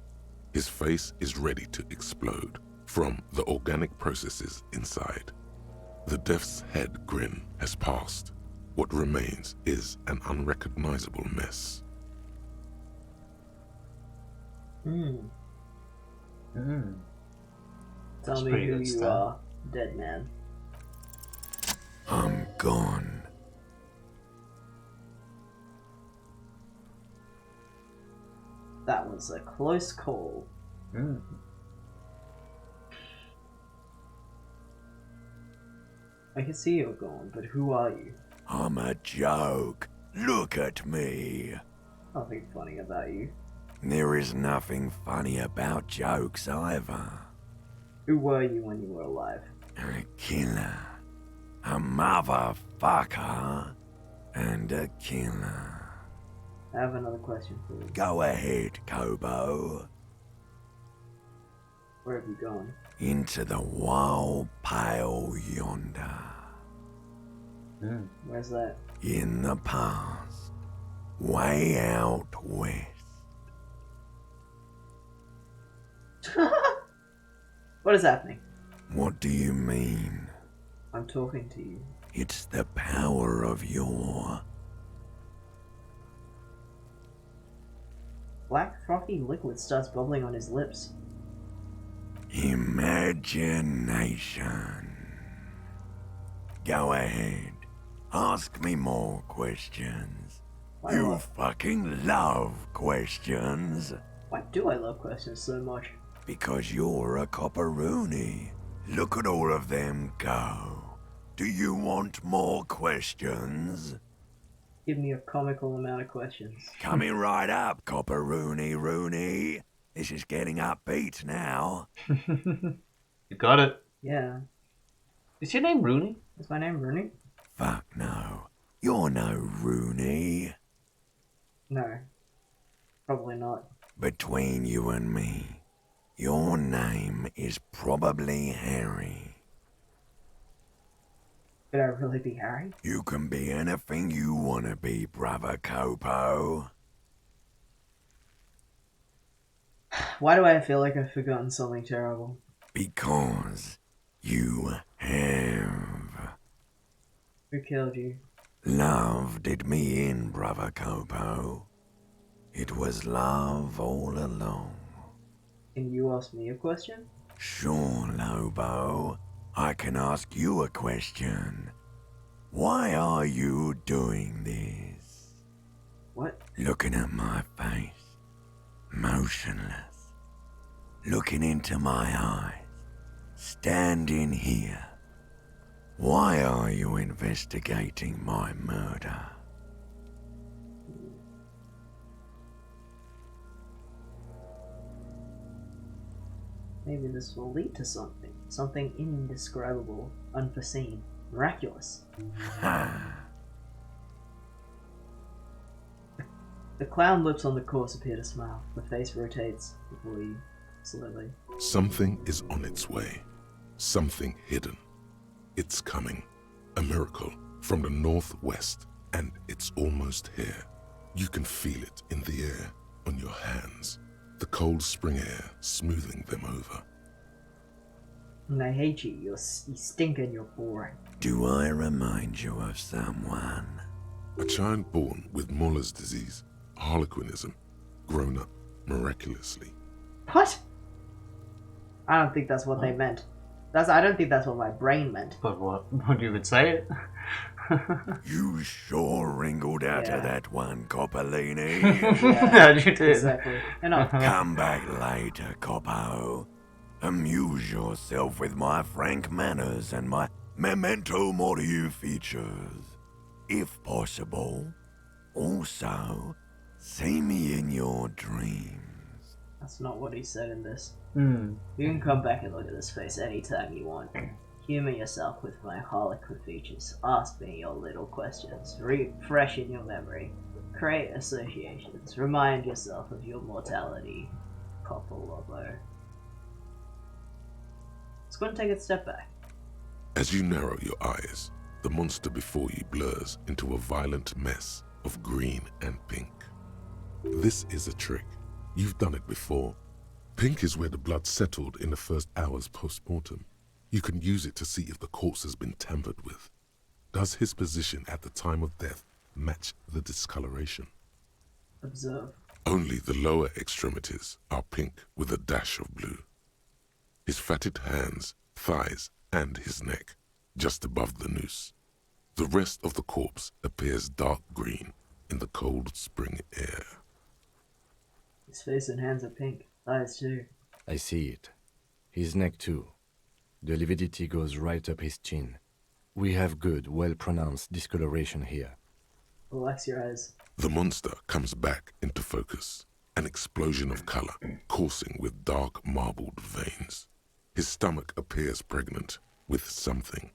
S5: His face is ready to explode from the organic processes inside. The death's head grin has passed. What remains is an unrecognizable mess.
S1: Tell me who you are, dead man.
S8: I'm gone.
S1: That was a close call. I can see you're gone, but who are you?
S8: I'm a joke. Look at me.
S1: Nothing funny about you.
S8: There is nothing funny about jokes either.
S1: Who were you when you were alive?
S8: A killer. A motherfucker. And a killer.
S1: I have another question for you.
S8: Go ahead, Kobo.
S1: Where have you gone?
S8: Into the wild pale yonder.
S1: Where's that?
S8: In the past. Way out west.
S1: What is happening?
S8: What do you mean?
S1: I'm talking to you.
S8: It's the power of your...
S1: Black frothy liquid starts bubbling on his lips.
S8: imagination. Go ahead. Ask me more questions. You fucking love questions.
S1: Why do I love questions so much?
S8: Because you're a copperoonie. Look at all of them go. Do you want more questions?
S1: Give me a comical amount of questions.
S8: Coming right up, Rooney. This is getting upbeat now.
S2: You got it.
S1: Yeah.
S2: Is your name Rooney?
S1: Is my name Rooney?
S8: Fuck no. You're no Rooney.
S1: No. Probably not.
S8: Between you and me, your name is probably Harry.
S1: Could I really be Harry?
S8: You can be anything you want to be, brother Copo.
S1: Why do I feel like I've forgotten something terrible?
S8: Because you have.
S1: Who killed you?
S8: Love did me in, brother Copo. It was love all along.
S1: Can you ask me a question?
S8: Sure, Lobo. I can ask you a question. Why are you doing this?
S1: What?
S8: Looking at my face. Motionless. Looking into my eyes. Standing here. Why are you investigating my murder?
S1: Maybe this will lead to something. Something indescribable, unforeseen, miraculous. The clown lips on the corpse appear to smile. The face rotates before you slowly.
S5: Something is on its way. Something hidden. It's coming. A miracle from the northwest, and it's almost here. You can feel it in the air, on your hands. The cold spring air smoothing them over.
S1: And I hate you. You stink and you're boring.
S8: Do I remind you of someone?
S5: A child born with Muller's disease, harlequinism, grown up miraculously.
S1: What? I don't think that's what they meant. I don't think that's what my brain meant.
S2: But what you would say it?
S8: You sure wrinkled out of that one, Coppolini.
S2: Yeah, you did.
S1: Exactly.
S8: Come back later, Coppo. Amuse yourself with my frank manners and my memento mori features, if possible. Also, see me in your dreams.
S1: That's not what he said in this.
S2: Hmm.
S1: You can come back and look at this face anytime you want. Humor yourself with my harlequin features. Ask me your little questions. Refreshen your memory. Create associations. Remind yourself of your mortality. Coppolobo. Let's go and take a step back.
S5: As you narrow your eyes, the monster before you blurs into a violent mess of green and pink. This is a trick. You've done it before. Pink is where the blood settled in the first hours post-mortem. You can use it to see if the corpse has been tampered with. Does his position at the time of death match the discoloration?
S1: Observe.
S5: Only the lower extremities are pink with a dash of blue. His fatted hands, thighs, and his neck, just above the noose. The rest of the corpse appears dark green in the cold spring air.
S1: His face and hands are pink. Thighs too.
S4: I see it. His neck too. The lividity goes right up his chin. We have good, well-pronounced discoloration here.
S1: Relax your eyes.
S5: The monster comes back into focus. An explosion of color, coursing with dark marbled veins. His stomach appears pregnant with something.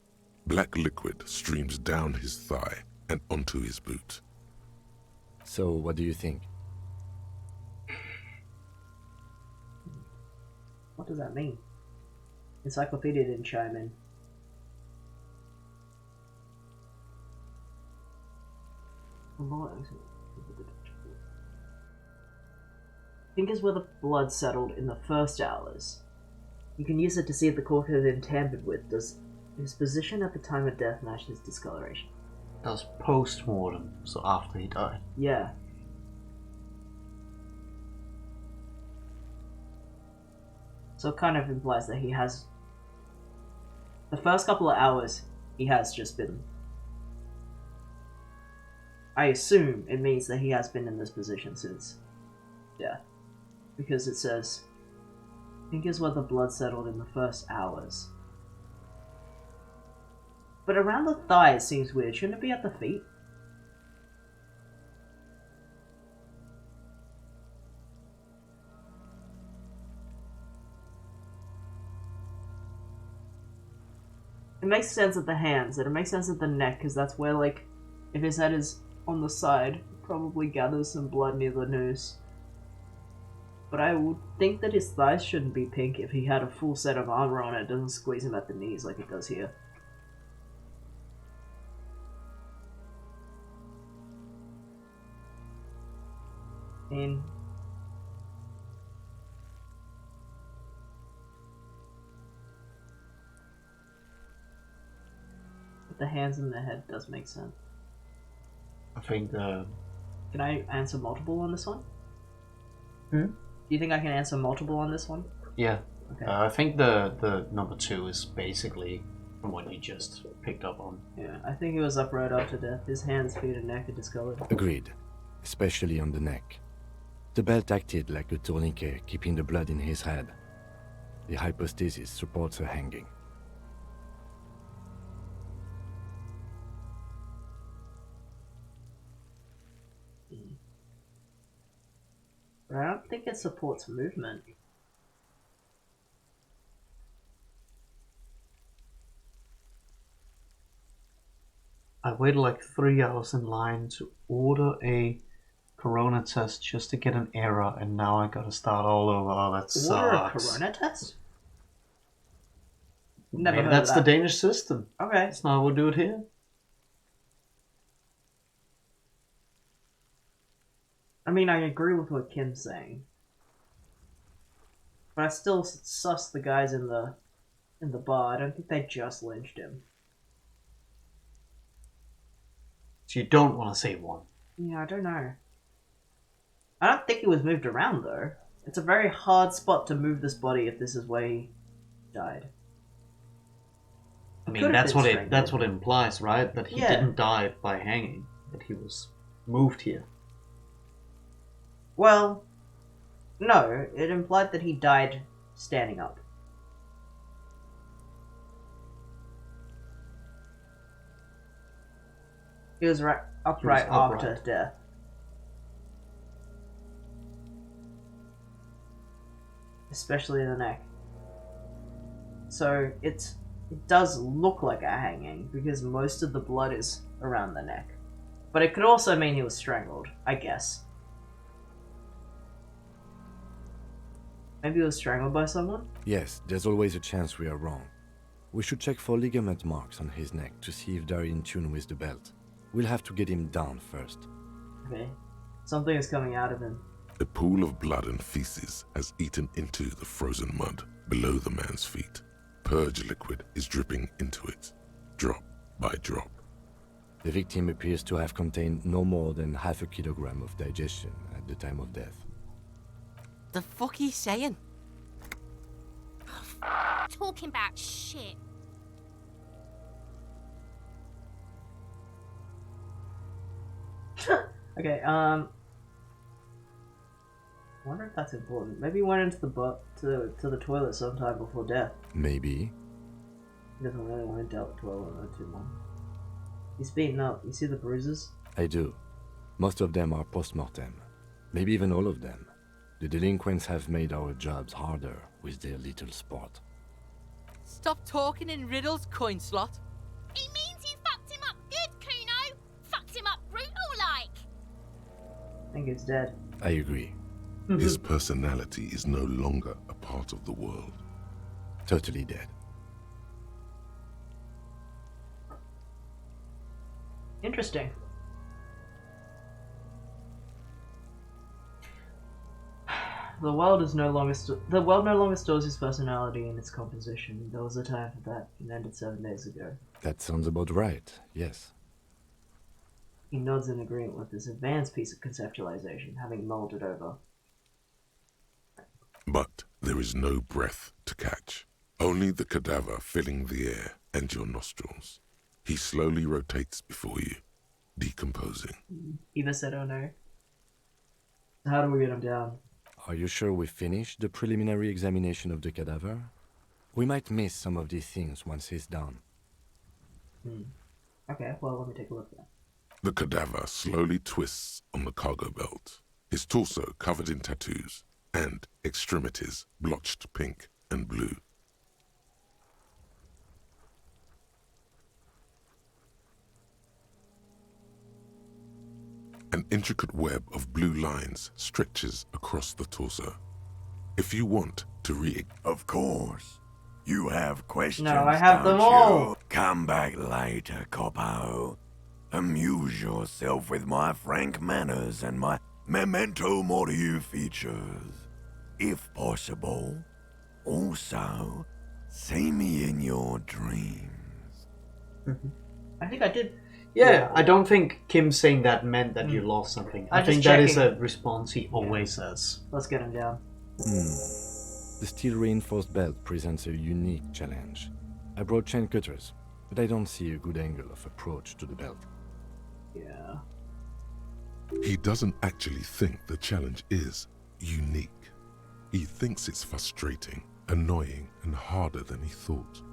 S5: Black liquid streams down his thigh and onto his boot.
S4: So, what do you think?
S1: What does that mean? Encyclopedia didn't chime in. Pink is where the blood settled in the first hours. You can use it to see if the corpse has been tampered with. Does his position at the time of death match his discoloration?
S2: That's post-mortem, so after he died.
S1: Yeah. So it kind of implies that he has... The first couple of hours, he has just been... I assume it means that he has been in this position since... Yeah. Because it says... Pink is where the blood settled in the first hours. But around the thighs seems weird. Shouldn't it be at the feet? It makes sense at the hands, and it makes sense at the neck, because that's where, like, if his head is on the side, it probably gathers some blood near the noose. But I would think that his thighs shouldn't be pink if he had a full set of armor on it. It doesn't squeeze him at the knees like it does here. And the hands and the head does make sense.
S2: I think
S1: Can I answer multiple on this one?
S2: Hmm?
S1: Do you think I can answer multiple on this one?
S2: Yeah.
S1: Okay.
S2: I think the number 2 is basically what you just picked up on.
S1: Yeah, I think he was up right after death. His hands, feet, and neck are discolored.
S4: Agreed. Especially on the neck. The belt acted like a tourniquet, keeping the blood in his head. The hypostasis supports her hanging.
S1: But I don't think it supports movement.
S2: I waited like 3 hours in line to order a Corona test just to get an error, and now I gotta start all over. Oh, that sucks.
S1: Order a Corona test? Never
S2: Maybe
S1: heard
S2: that's
S1: of
S2: the
S1: that.
S2: Danish system.
S1: Okay.
S2: That's not how we'll do it here.
S1: I mean, I agree with what Kim's saying, but I still suss the guys in the bar. I don't think they just lynched him.
S2: So you don't want to save one.
S1: Yeah, I don't know. I don't think he was moved around though. It's a very hard spot to move this body if this is where he died.
S2: I mean, that's what it implies, right? That he
S1: Yeah.
S2: didn't die by hanging. That he was moved here.
S1: Well, no, it implied that he died standing up. He was upright after death. Especially in the neck. So it does look like a hanging because most of the blood is around the neck. But it could also mean he was strangled, I guess. Maybe he was strangled by someone?
S4: Yes, there's always a chance we are wrong. We should check for ligament marks on his neck to see if they're in tune with the belt. We'll have to get him down first.
S1: Okay. Something is coming out of him.
S5: A pool of blood and feces has eaten into the frozen mud below the man's feet. Purge liquid is dripping into it, drop by drop.
S4: The victim appears to have contained no more than half a kilogram of digestion at the time of death.
S20: The fuck are you saying?
S19: Talking about shit.
S1: Okay, I wonder if that's important. Maybe he went into the to the toilet sometime before death.
S4: Maybe.
S1: He doesn't really want to dwell on that too long. He's beaten up. You see the bruises?
S4: I do. Most of them are post-mortem. Maybe even all of them. The delinquents have made our jobs harder with their little sport.
S20: Stop talking in riddles, coin slot.
S19: It means you fucked him up good, Kuno. Fucked him up brutal like.
S1: I think it's dead.
S4: I agree.
S5: His personality is no longer a part of the world.
S4: Totally dead.
S1: Interesting. The world no longer stores his personality in its composition. There was a time for that. It ended 7 days ago.
S4: That sounds about right, yes.
S1: He nods in agreement with this advanced piece of conceptualization, having mulled it over.
S5: But there is no breath to catch. Only the cadaver filling the air and your nostrils. He slowly rotates before you, decomposing.
S1: Eva said, oh no. How do we get him down?
S4: Are you sure we finished the preliminary examination of the cadaver? We might miss some of these things once he's done.
S1: Okay, well, let me take a look then.
S5: The cadaver slowly twists on the cargo belt, his torso covered in tattoos, and extremities blotched pink and blue. An intricate web of blue lines stretches across the torso. If you want to
S8: Of course. You have questions,
S1: No, I have them
S8: don't
S1: all.
S8: you? Come back later, Coppo. Amuse yourself with my frank manners and my memento mori features. If possible. Also, see me in your dreams.
S1: I think I did.
S2: Yeah, I don't think Kim saying that meant that you lost something. I think that is a response he always says.
S1: Let's get him down.
S4: The steel-reinforced belt presents a unique challenge. I brought chain cutters, but I don't see a good angle of approach to the belt.
S1: Yeah.
S5: He doesn't actually think the challenge is unique. He thinks it's frustrating, annoying, and harder than he thought.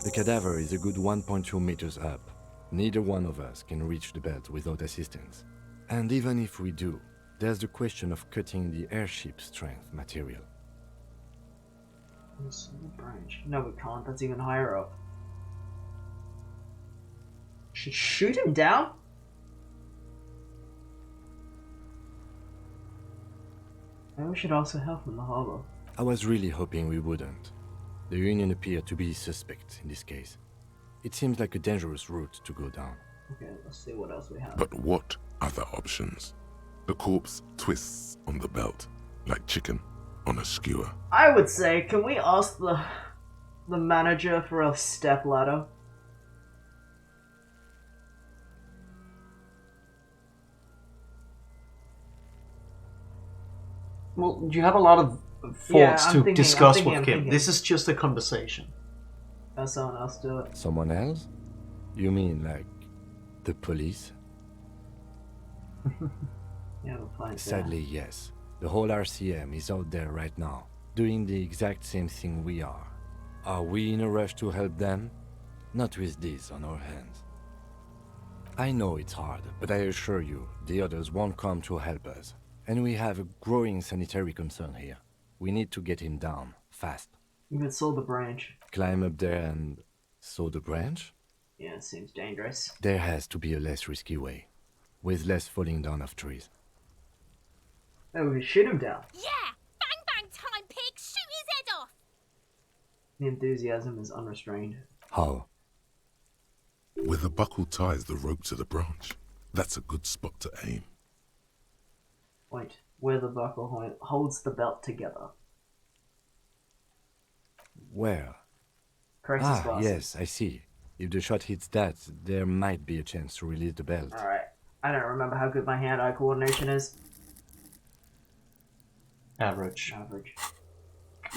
S4: The cadaver is a good 1.2 meters up. Neither one of us can reach the belt without assistance. And even if we do, there's the question of cutting the airship strength material.
S1: Branch. No, we can't. That's even higher up. Should shoot him down? Maybe we should also help from the harbor.
S4: I was really hoping we wouldn't. The Union appeared to be suspect in this case. It seems like a dangerous route to go down.
S1: Okay, let's see what else we have.
S5: But what other options? The corpse twists on the belt, like chicken on a skewer.
S1: I would say, can we ask the manager for a step ladder?
S2: Well, you have a lot of thoughts to discuss with him.
S1: thinking.
S2: This is just a conversation.
S1: Let someone else do it.
S4: Someone else? You mean like the police?
S1: Yeah, we'll find
S4: Sadly, yes. The whole RCM is out there right now, doing the exact same thing we are. Are we in a rush to help them? Not with this on our hands. I know it's hard, but I assure you, the others won't come to help us. And we have a growing sanitary concern here. We need to get him down, fast.
S1: You can saw the branch.
S4: Climb up there and saw the branch?
S1: Yeah, it seems dangerous.
S4: There has to be a less risky way, with less falling down of trees.
S1: Oh, we shoot him down.
S19: Yeah! Bang bang time, pig! Shoot his head off!
S1: The enthusiasm is unrestrained.
S4: How?
S5: Where the buckle ties the rope to the branch. That's a good spot to aim.
S1: Wait, where the buckle holds the belt together.
S4: Where?
S1: Crisis glasses.
S4: Yes, I see. If the shot hits that, there might be a chance to release the belt.
S1: Alright. I don't remember how good my hand-eye coordination is.
S2: Average.
S1: Average.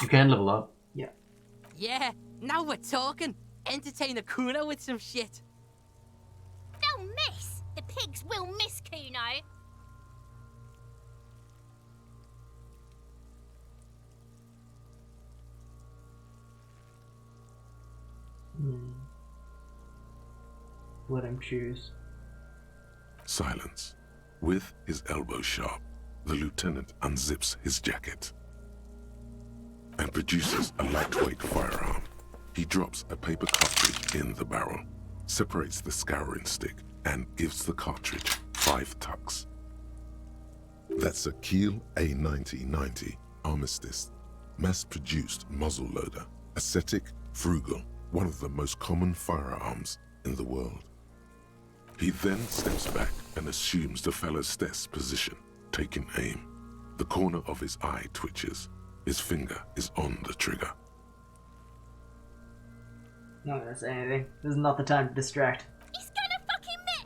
S2: You can level up.
S1: Yeah.
S20: Yeah, now we're talking. Entertain a Kuno with some shit.
S19: They'll miss! The pigs will miss Kuno!
S1: Let him choose.
S5: Silence. With his elbow sharp, the lieutenant unzips his jacket and produces a lightweight firearm. He drops a paper cartridge in the barrel, separates the scouring stick, and gives the cartridge 5 tucks. That's a Kiel A9090 Armistice, mass-produced muzzleloader, ascetic, frugal, one of the most common firearms in the world. He then steps back and assumes the fellow's desk position, taking aim. The corner of his eye twitches. His finger is on the trigger.
S1: Not gonna say anything. This is not the time to distract.
S19: He's gonna fucking miss!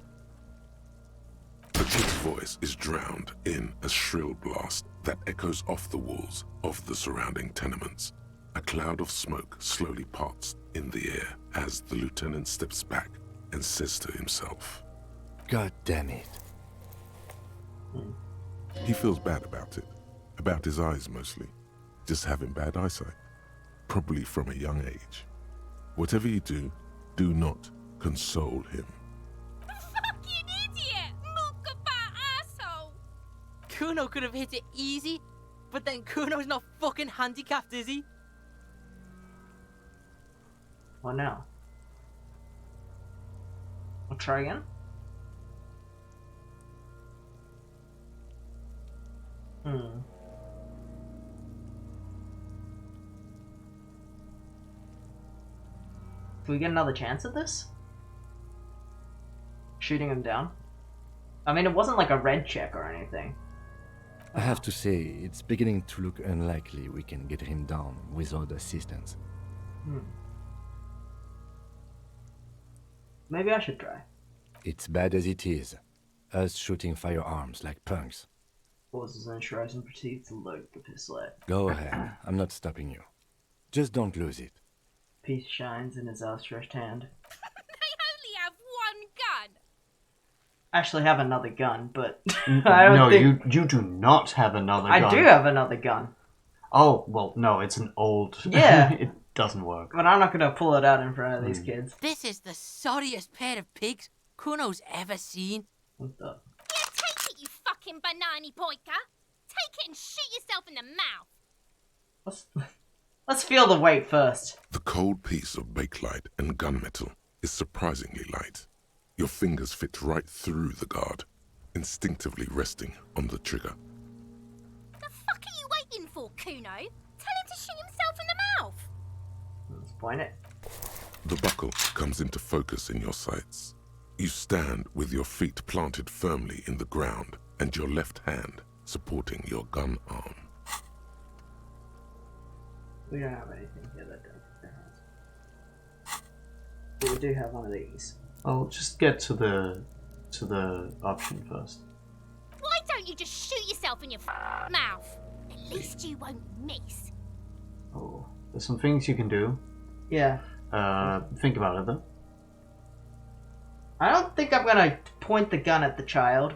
S5: The kid's voice is drowned in a shrill blast that echoes off the walls of the surrounding tenements. A cloud of smoke slowly parts in the air as the lieutenant steps back and says to himself,
S4: God damn it.
S5: He feels bad about it. About his eyes mostly. Just having bad eyesight. Probably from a young age. Whatever you do, do not console him.
S19: Fucking idiot! Mukabat asshole!
S20: Kuno could have hit it easy, but then Kuno's not fucking handicapped, is he?
S1: What now? I'll try again. Do we get another chance at this? Shooting him down? I mean, it wasn't like a red check or anything.
S4: I have to say, it's beginning to look unlikely we can get him down without assistance.
S1: Maybe I should try.
S4: It's bad as it is. Us shooting firearms like punks.
S1: Pauses and shrugs and proceeds to load the pistol.
S4: Go ahead. I'm not stopping you. Just don't lose it.
S1: Peace shines in his outstretched hand.
S19: They only have one gun!
S1: I actually have another gun, but
S2: No, you do not have another gun.
S1: I do have another gun.
S2: Oh, well, no, it's an old...
S1: Yeah.
S2: It doesn't work.
S1: But I'm not gonna pull it out in front of these kids.
S20: This is the sorriest pair of pigs Kuno's ever seen.
S1: What the?
S19: Yeah, take it, you fucking banana poika! Take it and shoot yourself in the mouth!
S1: Let's feel the weight first.
S5: The cold piece of bakelite and gunmetal is surprisingly light. Your fingers fit right through the guard, instinctively resting on the trigger.
S19: The fuck are you Kuno. Tell him to shoot himself in the mouth.
S1: Let's point it.
S5: The buckle comes into focus in your sights. You stand with your feet planted firmly in the ground and your left hand supporting your gun arm.
S1: We don't have anything here that does. But we do have one of these.
S2: I'll just get to the option first.
S19: Why don't you just shoot yourself in your mouth? At least you won't miss.
S2: Oh, there's some things you can do.
S1: Yeah.
S2: Think about it, though.
S1: I don't think I'm gonna point the gun at the child.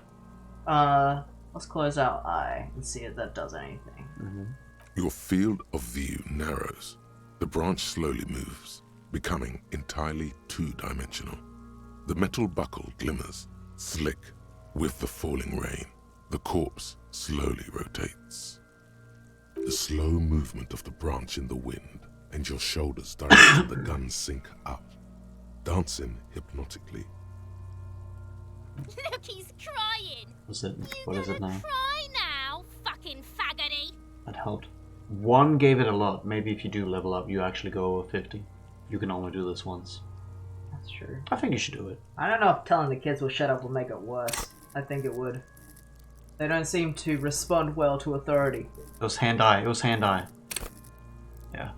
S1: Let's close our eye and see if that does anything.
S5: Your field of view narrows. The branch slowly moves, becoming entirely two-dimensional. The metal buckle glimmers, slick with the falling rain. The corpse slowly rotates. The slow movement of the branch in the wind and your shoulders direct the gun sink up, dancing hypnotically.
S19: Look, he's crying.
S2: What is it now?
S19: Cry now, fucking faggoty.
S2: That helped. 1 gave it a lot. Maybe if you do level up, you actually go over 50. You can only do this once.
S1: That's true.
S2: I think you should do it.
S1: I don't know if telling the kids will shut up will make it worse. I think it would. They don't seem to respond well to authority.
S2: It was hand-eye. It was hand-eye. Yeah.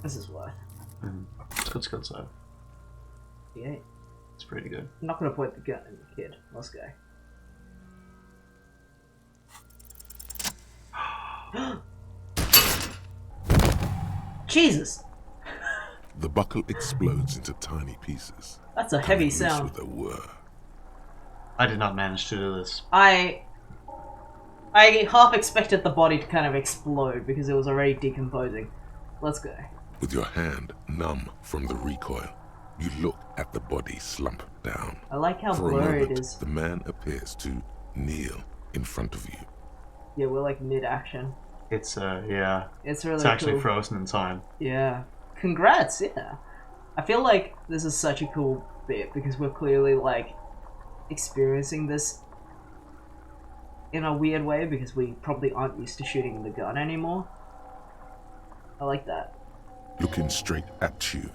S1: This is worth.
S2: It's good skill set.
S1: Yeah.
S2: It's pretty good.
S1: I'm not gonna point the gun at the kid. Let's go. Jesus!
S5: The buckle explodes into tiny pieces.
S1: That's a heavy
S5: coming loose
S1: sound.
S5: With a whir.
S2: I did not manage to do this.
S1: I half expected the body to kind of explode because it was already decomposing. Let's go.
S5: With your hand numb from the recoil, you look at the body slump down.
S1: I like how
S5: For a
S1: blurry
S5: moment,
S1: it is.
S5: the man appears to kneel in front of you.
S1: Yeah, we're like mid-action.
S2: It's yeah.
S1: It's really
S2: It's actually
S1: cool.
S2: frozen in time.
S1: Yeah. Congrats, yeah. I feel like this is such a cool bit because we're clearly like experiencing this in a weird way because we probably aren't used to shooting the gun anymore. I like that.
S5: Looking straight at you,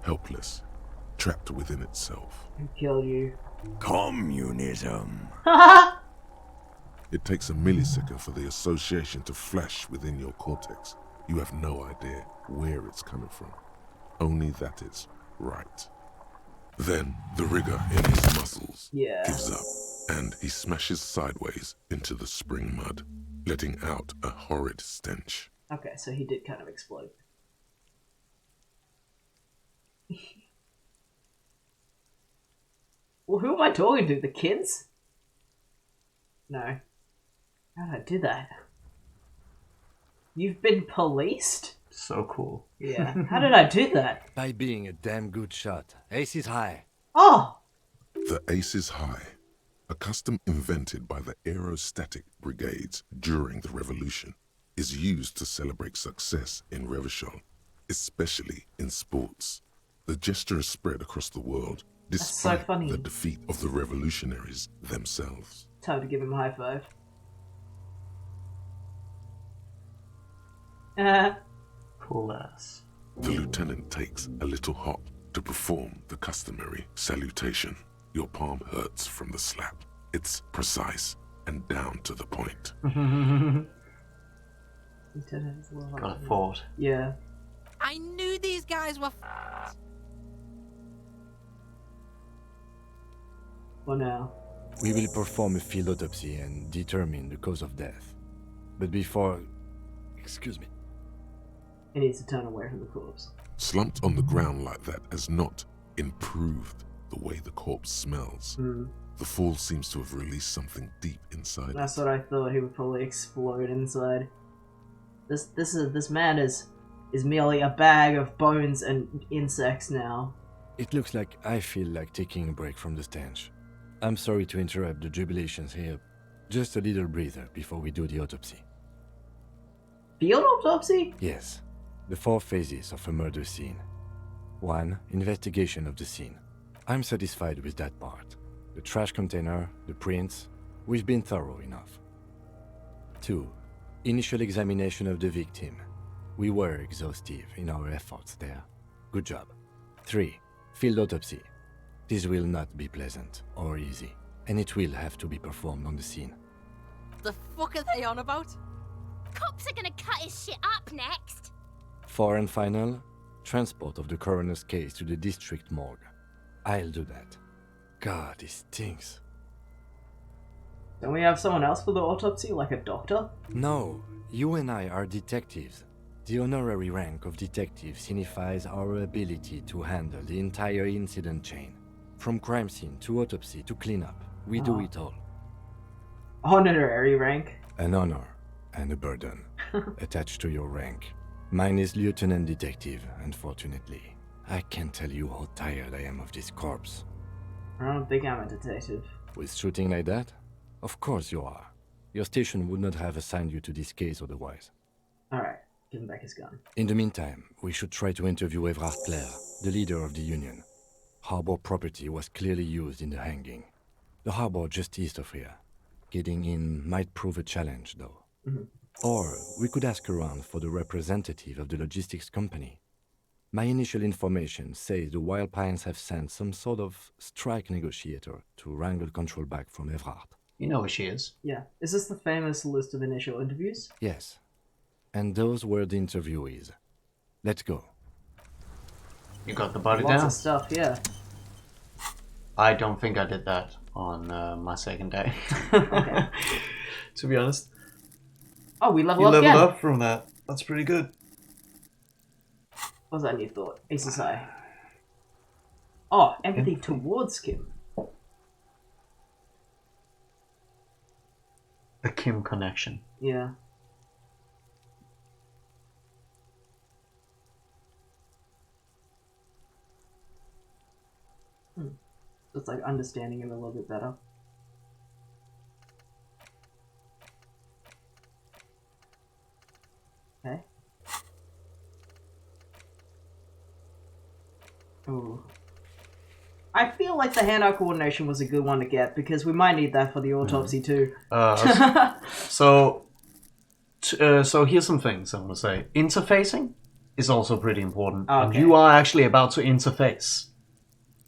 S5: helpless, trapped within itself.
S1: Who killed you?
S8: Communism.
S5: It takes a millisecond for the association to flash within your cortex. You have no idea where it's coming from, only that it's right. Then the rigor in his muscles gives up, and he smashes sideways into the spring mud, letting out a horrid stench.
S1: Okay, so he did kind of explode. Well, who am I talking to? The kids? No. How did I do that? You've been policed?
S2: So cool.
S1: Yeah. How did I do that?
S4: By being a damn good shot. Ace is high.
S1: Oh!
S5: The Ace is High, a custom invented by the aerostatic brigades during the Revolution, is used to celebrate success in Revachol, especially in sports. The gesture is spread across the world,
S1: so
S5: despite
S1: funny.
S5: the defeat of the revolutionaries themselves.
S1: Time to give him a high five.
S2: Cool ass.
S5: The lieutenant takes a little hop to perform the customary salutation. Your palm hurts from the slap. It's precise and down to the point.
S2: Got a fort.
S1: Yeah.
S20: I knew these guys were
S1: For now.
S4: We will perform a field autopsy and determine the cause of death. But before... Excuse me.
S1: He needs to turn away from the corpse.
S5: Slumped on the ground like that has not improved the way the corpse smells. The fall seems to have released something deep inside.
S1: That's what I thought. He would probably explode inside. This man is merely a bag of bones and insects now.
S4: It looks like I feel like taking a break from the stench. I'm sorry to interrupt the jubilations here. Just a little breather before we do the autopsy.
S1: Field autopsy?
S4: Yes. The 4 phases of a murder scene. 1. Investigation of the scene. I'm satisfied with that part. The trash container, the prints, we've been thorough enough. 2. Initial examination of the victim. We were exhaustive in our efforts there. Good job. 3. Field autopsy. This will not be pleasant or easy, and it will have to be performed on the scene.
S20: The fuck are they on about?
S19: Cops are gonna cut his shit up next.
S4: 4 and final, transport of the coroner's case to the district morgue. I'll do that. God, this stinks.
S1: Don't we have someone else for the autopsy, like a doctor?
S4: No, you and I are detectives. The honorary rank of detective signifies our ability to handle the entire incident chain. From crime scene to autopsy to cleanup, we do it all.
S1: Honorary rank?
S4: An honor and a burden attached to your rank. Mine is Lieutenant Detective, unfortunately. I can't tell you how tired I am of this corpse.
S1: I don't think I'm a detective.
S4: With shooting like that? Of course you are. Your station would not have assigned you to this case otherwise.
S1: Alright, give him back his gun.
S4: In the meantime, we should try to interview Evrard Clare, the leader of the Union. Harbor property was clearly used in the hanging. The harbor just east of here. Getting in might prove a challenge, though. Or we could ask around for the representative of the logistics company. My initial information says the Wild Pines have sent some sort of strike negotiator to wrangle control back from Evrard.
S2: You know who she is.
S1: Yeah. Is this the famous list of initial interviews?
S4: Yes. And those were the interviewees. Let's go.
S2: You got the body
S1: Lots
S2: down?
S1: of stuff, yeah.
S2: I don't think I did that on my second day.
S1: Okay.
S2: To be honest.
S1: Oh, we level
S2: You
S1: up
S2: leveled
S1: again.
S2: up from that. That's pretty good.
S1: What's that new thought? Ace's Eye. Oh, empathy towards Kim.
S2: The Kim connection.
S1: Yeah. It's like understanding him a little bit better. Okay. Ooh. I feel like the hand-eye coordination was a good one to get because we might need that for the autopsy too.
S2: So here's some things I want to say. Interfacing is also pretty important. And
S1: Okay.
S2: you are actually about to interface.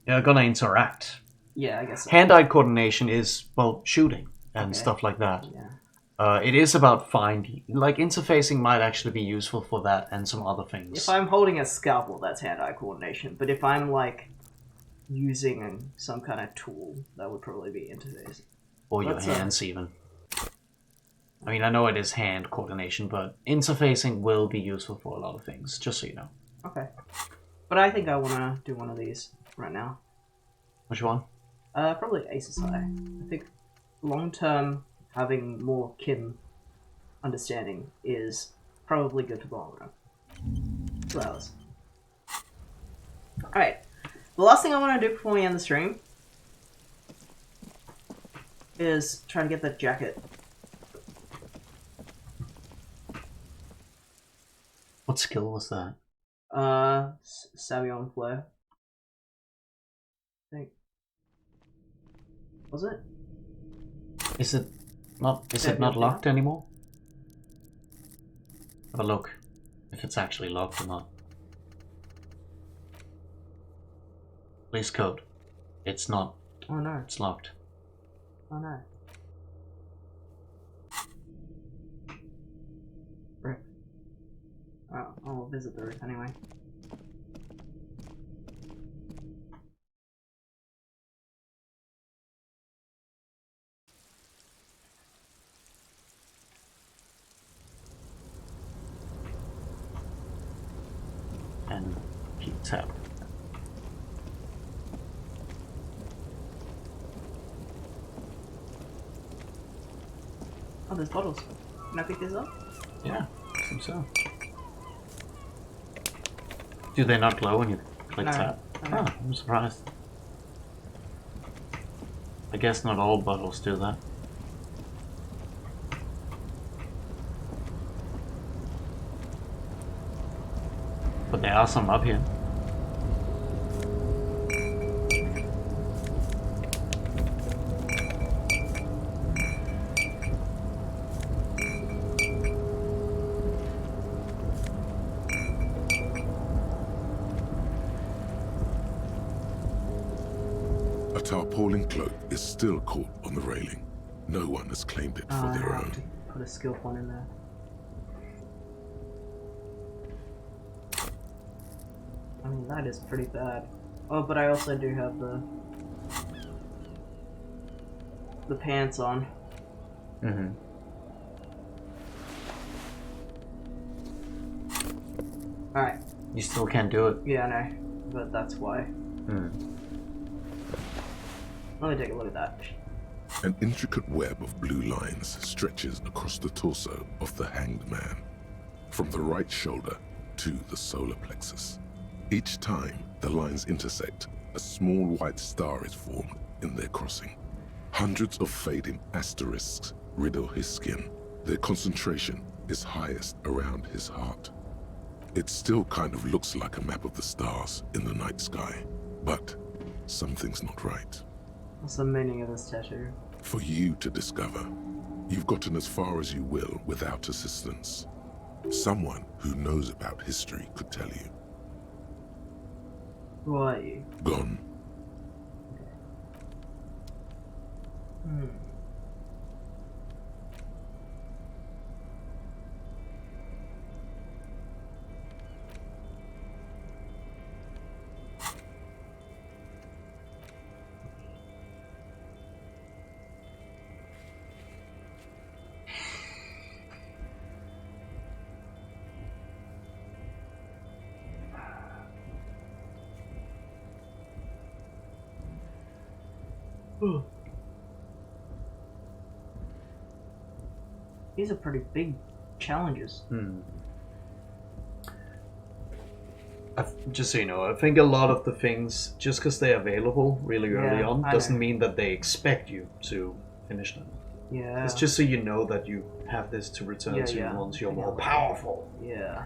S2: You're gonna interact.
S1: Yeah, I guess so.
S2: Hand-eye coordination is, well, shooting and
S1: Okay.
S2: stuff like that.
S1: Yeah.
S2: It is about finding. Like, interfacing might actually be useful for that and some other things.
S1: If I'm holding a scalpel, that's hand-eye coordination. But if I'm like using some kind of tool, that would probably be interface.
S2: Or your
S1: Let's,
S2: hands, even. I mean, I know it is hand coordination, but interfacing will be useful for a lot of things, just so you know.
S1: Okay. But I think I want to do one of these right now.
S2: Which one?
S1: Probably Ace's Eye. I think long-term, having more Kim understanding is probably good for the long run. 2 hours. Alright. The last thing I want to do before we end the stream is try to get that jacket.
S2: What skill was that?
S1: Savion Flare. I think. Was it?
S2: Is it not locked anymore? Have a look if it's actually locked or not. Police code. It's not.
S1: Oh no.
S2: It's locked.
S1: Oh no. Rip. Oh, I'll visit the roof anyway.
S2: And keep tab.
S1: Oh, there's bottles. Can I pick these up?
S2: Yeah, I think so. Do they not glow when you click
S1: No,
S2: tab?
S1: no.
S2: Oh, I'm surprised. I guess not all bottles do that. But there are some up here.
S5: tarpaulin cloak is still caught on the railing. No one has claimed it for their own.
S1: Put a skill point in there. I mean, that is pretty bad. Oh, but I also do have the pants on.
S2: Mm-hmm.
S1: Alright.
S2: You still can't do it.
S1: Yeah, I know. But that's why.
S2: Hmm.
S1: Let me take a look at that.
S5: An intricate web of blue lines stretches across the torso of the hanged man, from the right shoulder to the solar plexus. Each time the lines intersect, a small white star is formed in their crossing. Hundreds of fading asterisks riddle his skin. Their concentration is highest around his heart. It still kind of looks like a map of the stars in the night sky, but something's not right.
S1: What's the meaning of this tattoo?
S5: For you to discover. You've gotten as far as you will without assistance. Someone who knows about history could tell you.
S1: Who are you?
S5: Gone.
S1: Hmm. These are pretty big challenges.
S2: Just so you know, I think a lot of the things, just because they're available really early on,
S1: I
S2: doesn't
S1: know.
S2: mean that they expect you to finish them.
S1: Yeah.
S2: It's just so you know that you have this to return to
S1: Yeah.
S2: once you're
S1: Yeah.
S2: more powerful.
S1: Yeah.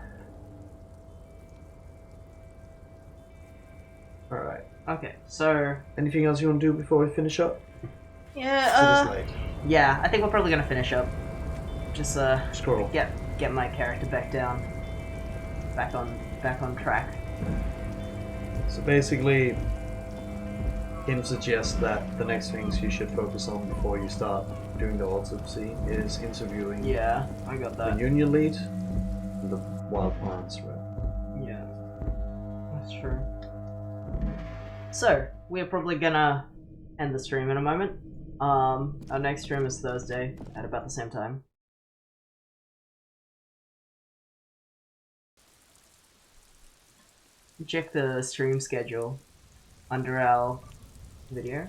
S2: Alright.
S1: Okay, so...
S2: Anything else you want to do before we finish up?
S1: Yeah,
S2: So this late.
S1: yeah, I think we're probably gonna finish up. Just
S2: Scroll.
S1: get my character back down. Back on track.
S2: So basically, Kim suggests that the next things you should focus on before you start doing the autopsy is interviewing
S1: Yeah, I got
S2: the
S1: that.
S2: union lead and the wild plants rep.
S1: Yeah. That's true. So, we're probably gonna end the stream in a moment. Our next stream is Thursday at about the same time. Check the stream schedule under our video.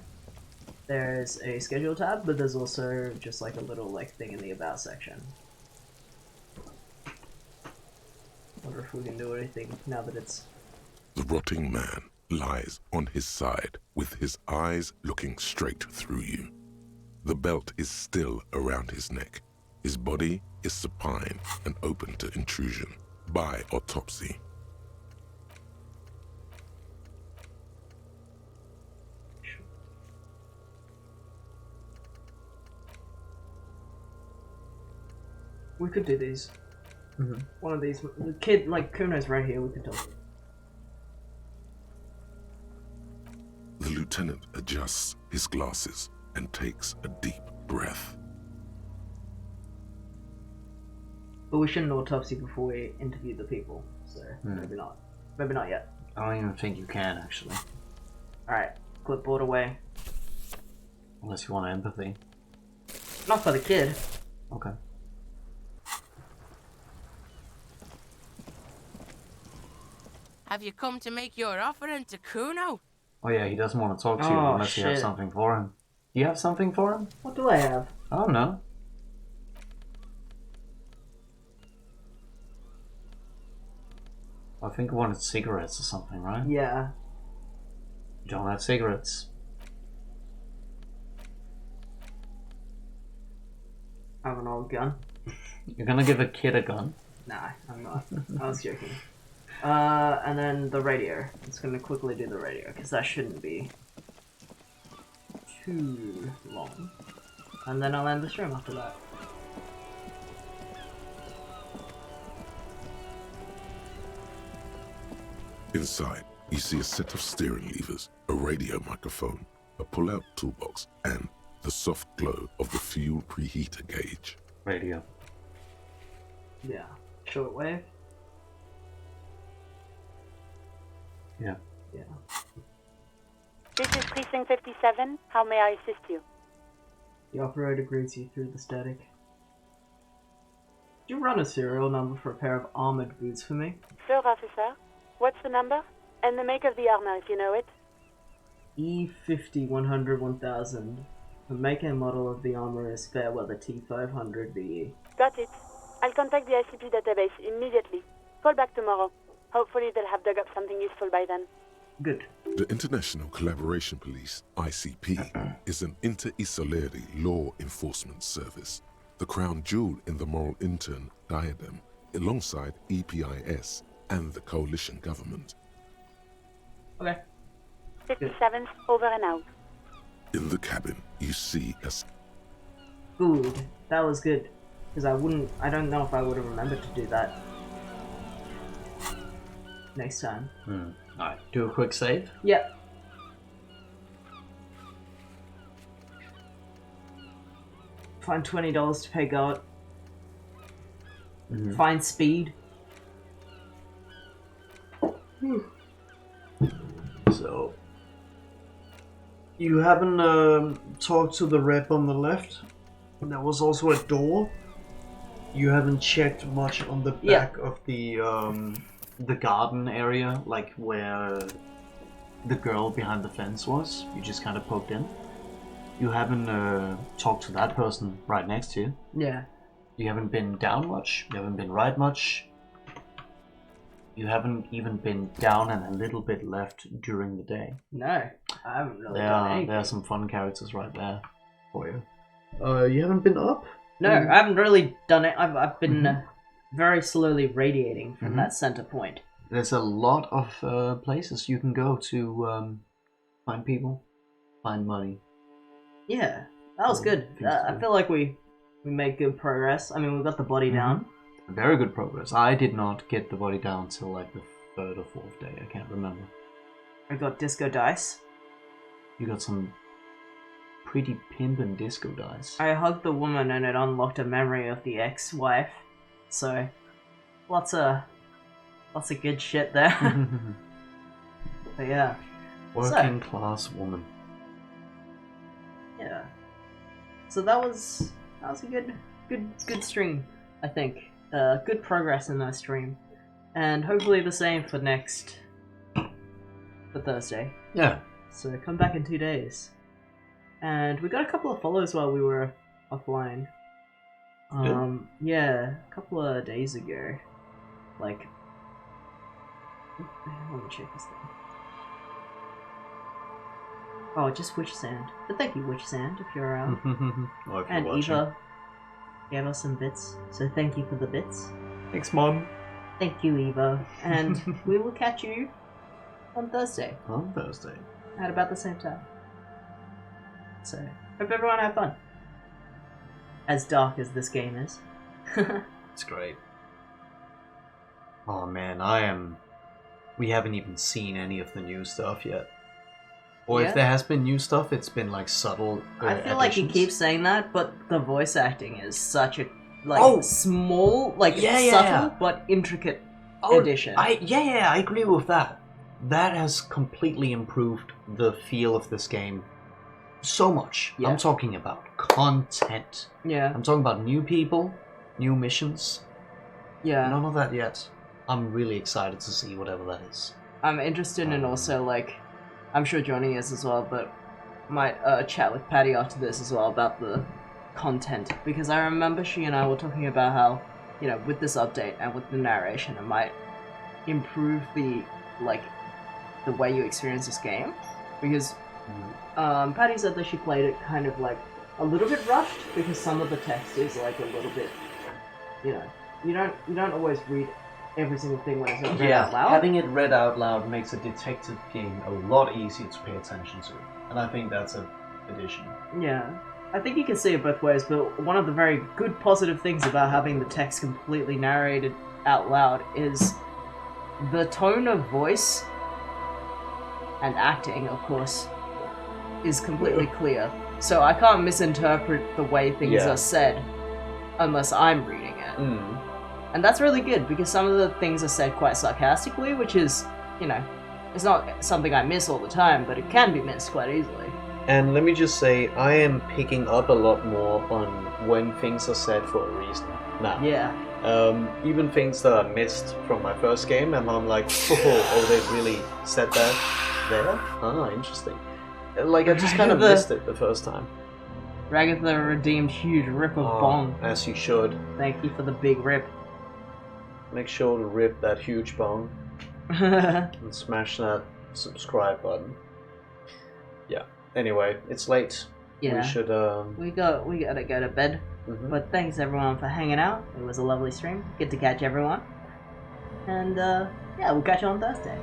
S1: There's a schedule tab, but there's also just like a little thing in the about section. Wonder if we can do anything now that it's...
S5: The rotting man lies on his side with his eyes looking straight through you. The belt is still around his neck. His body is supine and open to intrusion by autopsy.
S1: We could do these.
S2: Mm-hmm.
S1: One of these. The kid, Kuno's right here, we could talk.
S5: The lieutenant adjusts his glasses and takes a deep breath.
S1: But we shouldn't autopsy before we interview the people, so maybe not. Maybe not yet.
S2: I don't even think you can, actually.
S1: Alright, clipboard away.
S2: Unless you want empathy.
S1: Not for the kid.
S2: Okay.
S20: Have you come to make your offering to Kuno?
S2: Oh yeah, he doesn't want to talk to you
S1: Oh,
S2: unless you have
S1: shit.
S2: something for him. Do you have something for him?
S1: What do I have?
S2: I don't know. I think he wanted cigarettes or something, right?
S1: Yeah.
S2: You don't have cigarettes.
S1: I have an old gun.
S2: You're gonna give a kid a gun?
S1: Nah, I'm not. I was joking. And then the radio. It's gonna quickly do the radio, because that shouldn't be too long. And then I'll end the stream after that.
S5: Inside, you see a set of steering levers, a radio microphone, a pull-out toolbox, and the soft glow of the fuel preheater gauge.
S2: Radio.
S1: Yeah. Shortwave.
S2: Yeah.
S1: Yeah.
S21: This is Precinct 57. How may I assist you?
S1: The operator greets you through the static. Could you run a serial number for a pair of armored boots for me?
S21: Sure, officer. What's the number? And the make of the armor, if you know it.
S1: E50 100 1000. The make and model of the armor is Fairweather T500 VE.
S21: Got it. I'll contact the ICP database immediately. Call back tomorrow. Hopefully they'll have dug up something useful by then.
S1: Good.
S5: The International Collaboration Police, ICP, is an inter-Isolari law enforcement service, the crown jewel in the moral intern diadem, alongside EPIS and the coalition government.
S1: Okay.
S21: 57's over and out.
S5: In the cabin, you see a...
S1: Good. That was good. Because I don't know if I would have remembered to do that. Next time.
S2: Alright, do a quick save.
S1: Yep. Find $20 to pay guard. Find speed.
S22: So, you haven't talked to the rep on the left. There was also a door. You haven't checked much on the back of the garden area, like where the girl behind the fence was. You just kind of poked in. You haven't talked to that person right next to you.
S1: Yeah.
S22: You haven't been down much. You haven't been right much. You haven't even been down and a little bit left during the day.
S1: No, I haven't really done anything.
S22: There are some fun characters right there for you. You haven't been up?
S1: No, I haven't really done it. I've been very slowly radiating from that center point.
S22: There's a lot of places you can go to find people, find money.
S1: Yeah, that was good. I feel like we made good progress. I mean, we got the body down.
S22: Very good progress. I did not get the body down till like the third or fourth day. I can't remember.
S1: I got disco dice.
S22: You got some pretty pimpin' disco dice.
S1: I hugged the woman and it unlocked a memory of the ex-wife. So, lots of good shit there. But yeah.
S22: Working class woman.
S1: Yeah. So that was a good stream, I think. Good progress in that stream. And hopefully the same for Thursday.
S22: Yeah.
S1: So come back in 2 days. And we got a couple of follows while we were offline. Yeah, a couple of days ago. Like, let me check this thing. Oh, just Witch Sand. But thank you, Witch Sand, if you're around.
S22: Or if
S1: and
S22: you're watching.
S1: Eva gave us some bits, so thank you for the bits.
S22: Thanks, Mom.
S1: Thank you, Eva. And we will catch you on Thursday.
S22: On Thursday.
S1: At about the same time. So, hope everyone had fun. As dark as this game is.
S22: It's great. Oh man, we haven't even seen any of the new stuff yet. Or
S1: Yeah?
S22: if there has been new stuff, it's been like subtle
S1: I feel like he
S22: additions.
S1: keeps saying that, but the voice acting is such a small,
S22: Yeah,
S1: subtle but intricate addition.
S22: I agree with that. That has completely improved the feel of this game so much.
S1: Yeah.
S22: I'm talking about content.
S1: Yeah.
S22: I'm talking about new people, new missions.
S1: Yeah.
S22: None of that yet. I'm really excited to see whatever that is.
S1: I'm interested in also, I'm sure Johnny is as well, but might chat with Patty after this as well about the content, because I remember she and I were talking about how, with this update and with the narration, it might improve the way you experience this game, because Patty said that she played it kind of a little bit rushed, because some of the text is a little bit, you don't always read every single thing when it's read out loud.
S22: Having it read out loud makes a detective game a lot easier to pay attention to, and I think that's an addition.
S1: Yeah, I think you can see it both ways, but one of the very good positive things about having the text completely narrated out loud is the tone of voice and acting, of course, is completely clear, so I can't misinterpret the way things are said unless I'm reading it. And that's really good, because some of the things are said quite sarcastically, which is, you know, it's not something I miss all the time, but it can be missed quite easily.
S2: And let me just say, I am picking up a lot more on when things are said for a reason now.
S1: Yeah.
S2: Even things that I missed from my first game, and I'm like, oh, they really said that there? Ah, interesting. Like, I just kind of missed it the first time.
S1: Ragatha redeemed huge rip of bong.
S2: As you should.
S1: Thank you for the big rip.
S2: Make sure to rip that huge bong. And smash that subscribe button. Yeah. Anyway, it's late.
S1: Yeah.
S2: We should,
S1: We gotta go to bed. But thanks everyone for hanging out. It was a lovely stream. Good to catch everyone. And, yeah, we'll catch you on Thursday.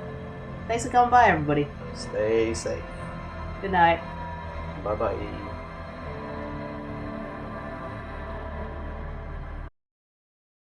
S1: Thanks for coming by, everybody.
S2: Stay safe.
S1: Good night.
S2: Bye-bye.